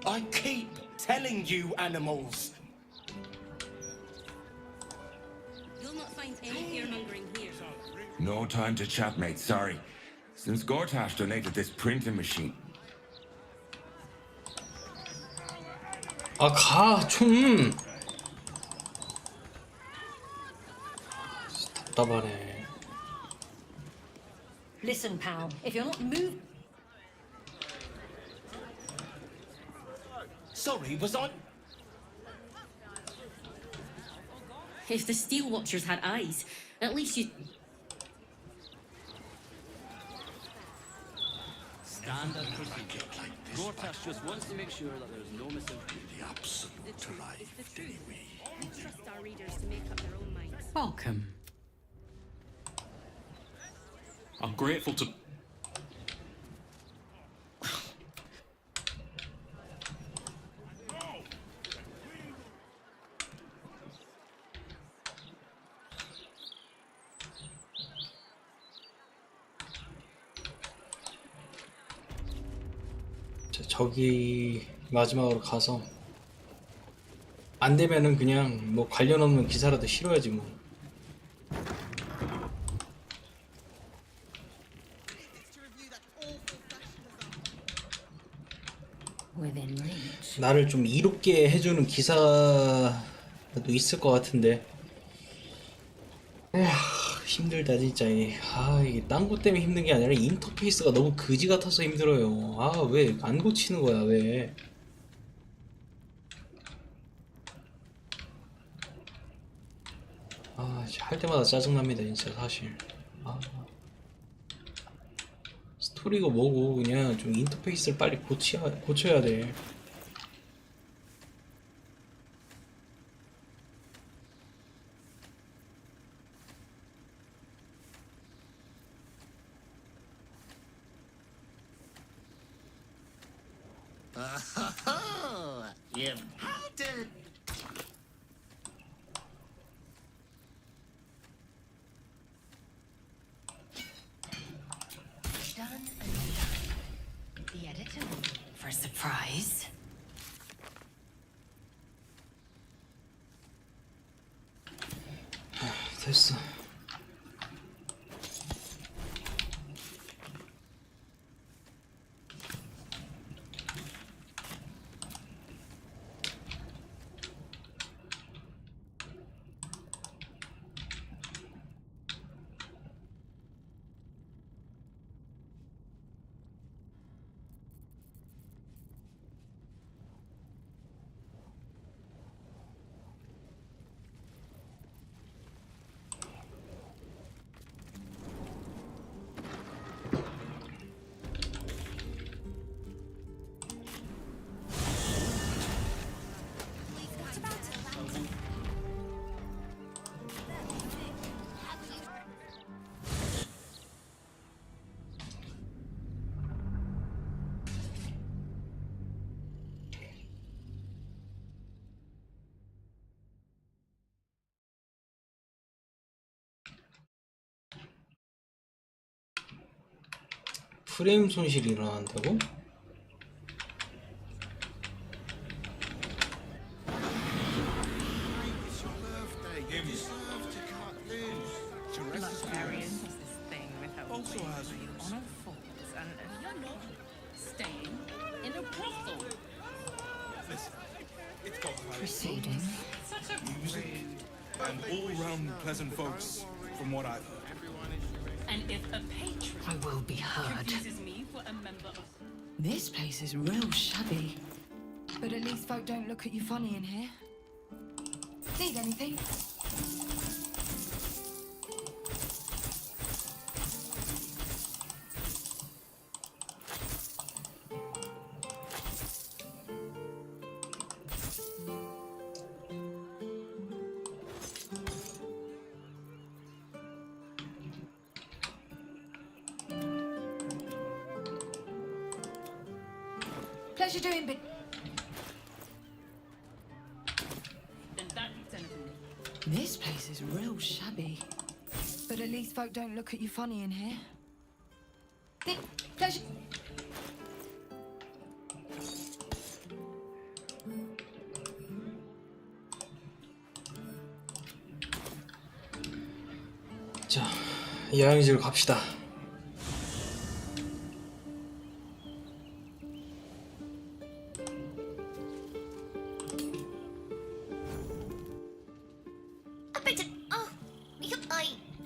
I keep telling you, animals. You'll not find any fear-mongering here. No time to chat, mate. Sorry. Since Gortash donated this printing machine, 아, 가, 좀. 답답하네. Listen, pal, if you're not moved. Sorry, was I? If the Steel Watchers had eyes, at least you... Standard procedure. Gortash just wants to make sure that there's no misinformation. The absolute arrived anyway. We trust our readers to make up their own minds. Welcome. I'm grateful to. 자, 저기 마지막으로 가서 안 되면은 그냥 뭐 관련 없는 기사라도 실어야지 뭐. Within reach. 나를 좀 이롭게 해주는 기사도 있을 것 같은데. 에휴, 힘들다 진짜. 이게 딴 것 때문에 힘든 게 아니라 인터페이스가 너무 그지 같아서 힘들어요. 왜 안 고치는 거야 왜? 할 때마다 짜증납니다 진짜 사실. 스토리가 뭐고 그냥 좀 인터페이스를 빨리 고쳐야 돼. Oh, you've had to. Done and done. The editor for a surprise. 됐어. 프레임 손실이 일어난다고? Proceeding. And all-round pleasant folks, from what I've heard. And if a patron I will be heard. confuses me for a member of... This place is real shabby. But at least folk don't look at you funny in here. Need anything? Pleasure doing bit. Then that beats anything. This place is real shabby. But at least folk don't look at you funny in here. Pleasure. 자, 여행지로 갑시다.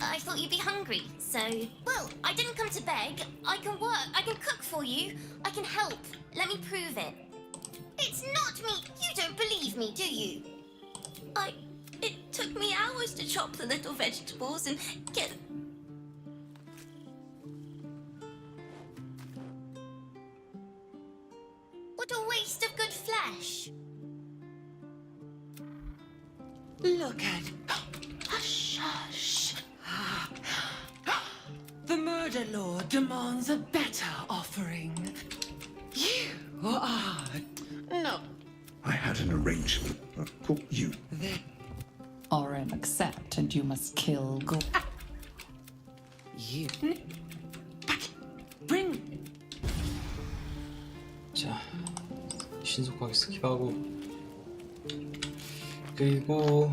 I thought you'd be hungry, so... Well, I didn't come to beg. I can work, I can cook for you. I can help. Let me prove it. It's not me. You don't believe me, do you? It took me hours to chop the little vegetables and get... What a waste of good flesh. Look at... Hush, hush. The murder lord demands a better offering. You are... No. I had an arrangement. You. Oren, accept, and you must kill You. Bring. 자, 신속하게 스킵하고 그리고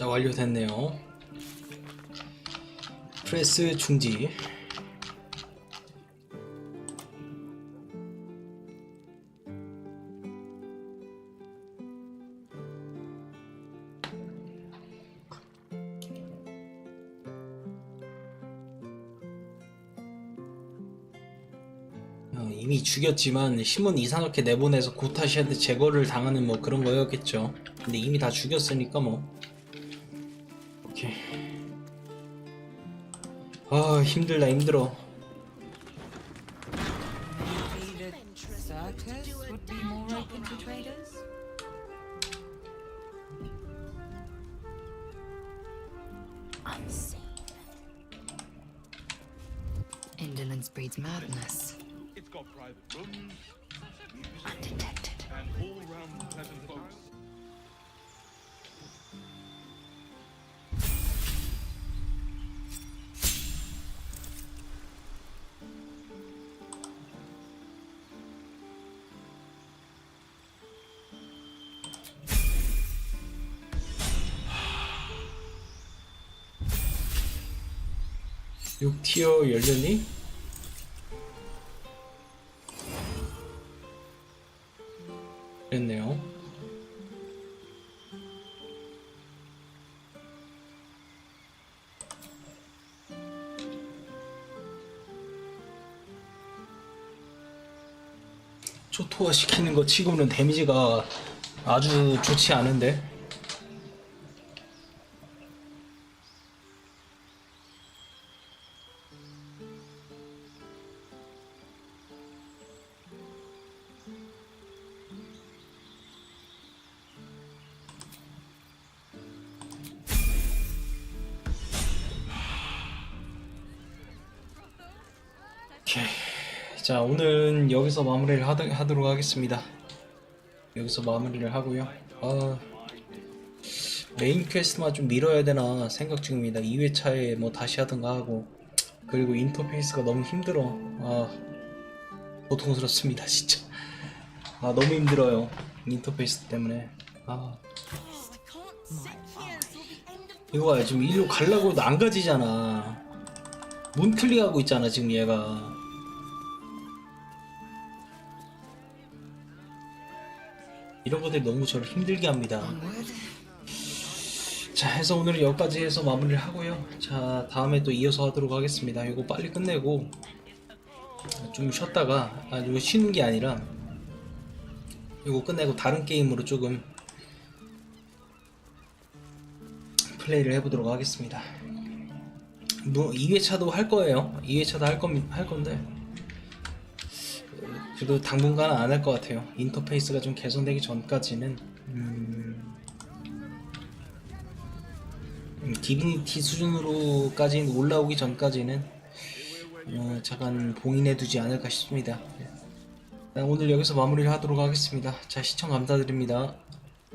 자, 완료됐네요. 프레스 중지. 이미 죽였지만 힘은 이상하게 내보내서 고타시한테 제거를 당하는 뭐 그런 거였겠죠. 근데 이미 다 죽였으니까 뭐. 오케이. 아, 힘들다, 힘들어. Maybe the circus would be more open to traders? Unseen. Indolence breeds madness. It's got private rooms, Undetected. and all-round pleasant folks. 육 티어 열렸니? 됐네요. 초토화 시키는 거 치고는 데미지가 아주 좋지 않은데. 오케이. 자, 오늘은 여기서 마무리를 하도록 하겠습니다. 여기서 마무리를 하고요. 메인 퀘스트만 좀 밀어야 되나 생각 중입니다. 2회차에 뭐 다시 하든가 하고. 그리고 인터페이스가 너무 힘들어. 고통스럽습니다 진짜. 너무 힘들어요 인터페이스 때문에. 이거 봐요, 지금 일로 가려고 해도 안 가지잖아. 문 클릭하고 있잖아 지금 얘가. 이런 것들이 너무 저를 힘들게 합니다. 자, 해서 오늘은 여기까지 해서 마무리를 하고요. 자, 다음에 또 이어서 하도록 하겠습니다. 이거 빨리 끝내고 좀 쉬었다가, 이거 쉬는 게 아니라 이거 끝내고 다른 게임으로 조금 플레이를 해보도록 하겠습니다. 뭐 2회차도 할 거예요. 2회차도 할 건데 그래도 당분간은 안 할 것 같아요. 인터페이스가 좀 개선되기 전까지는. 디비니티 수준으로까지 올라오기 전까지는 잠깐 봉인해두지 않을까 싶습니다. 오늘 여기서 마무리를 하도록 하겠습니다. 자, 시청 감사드립니다.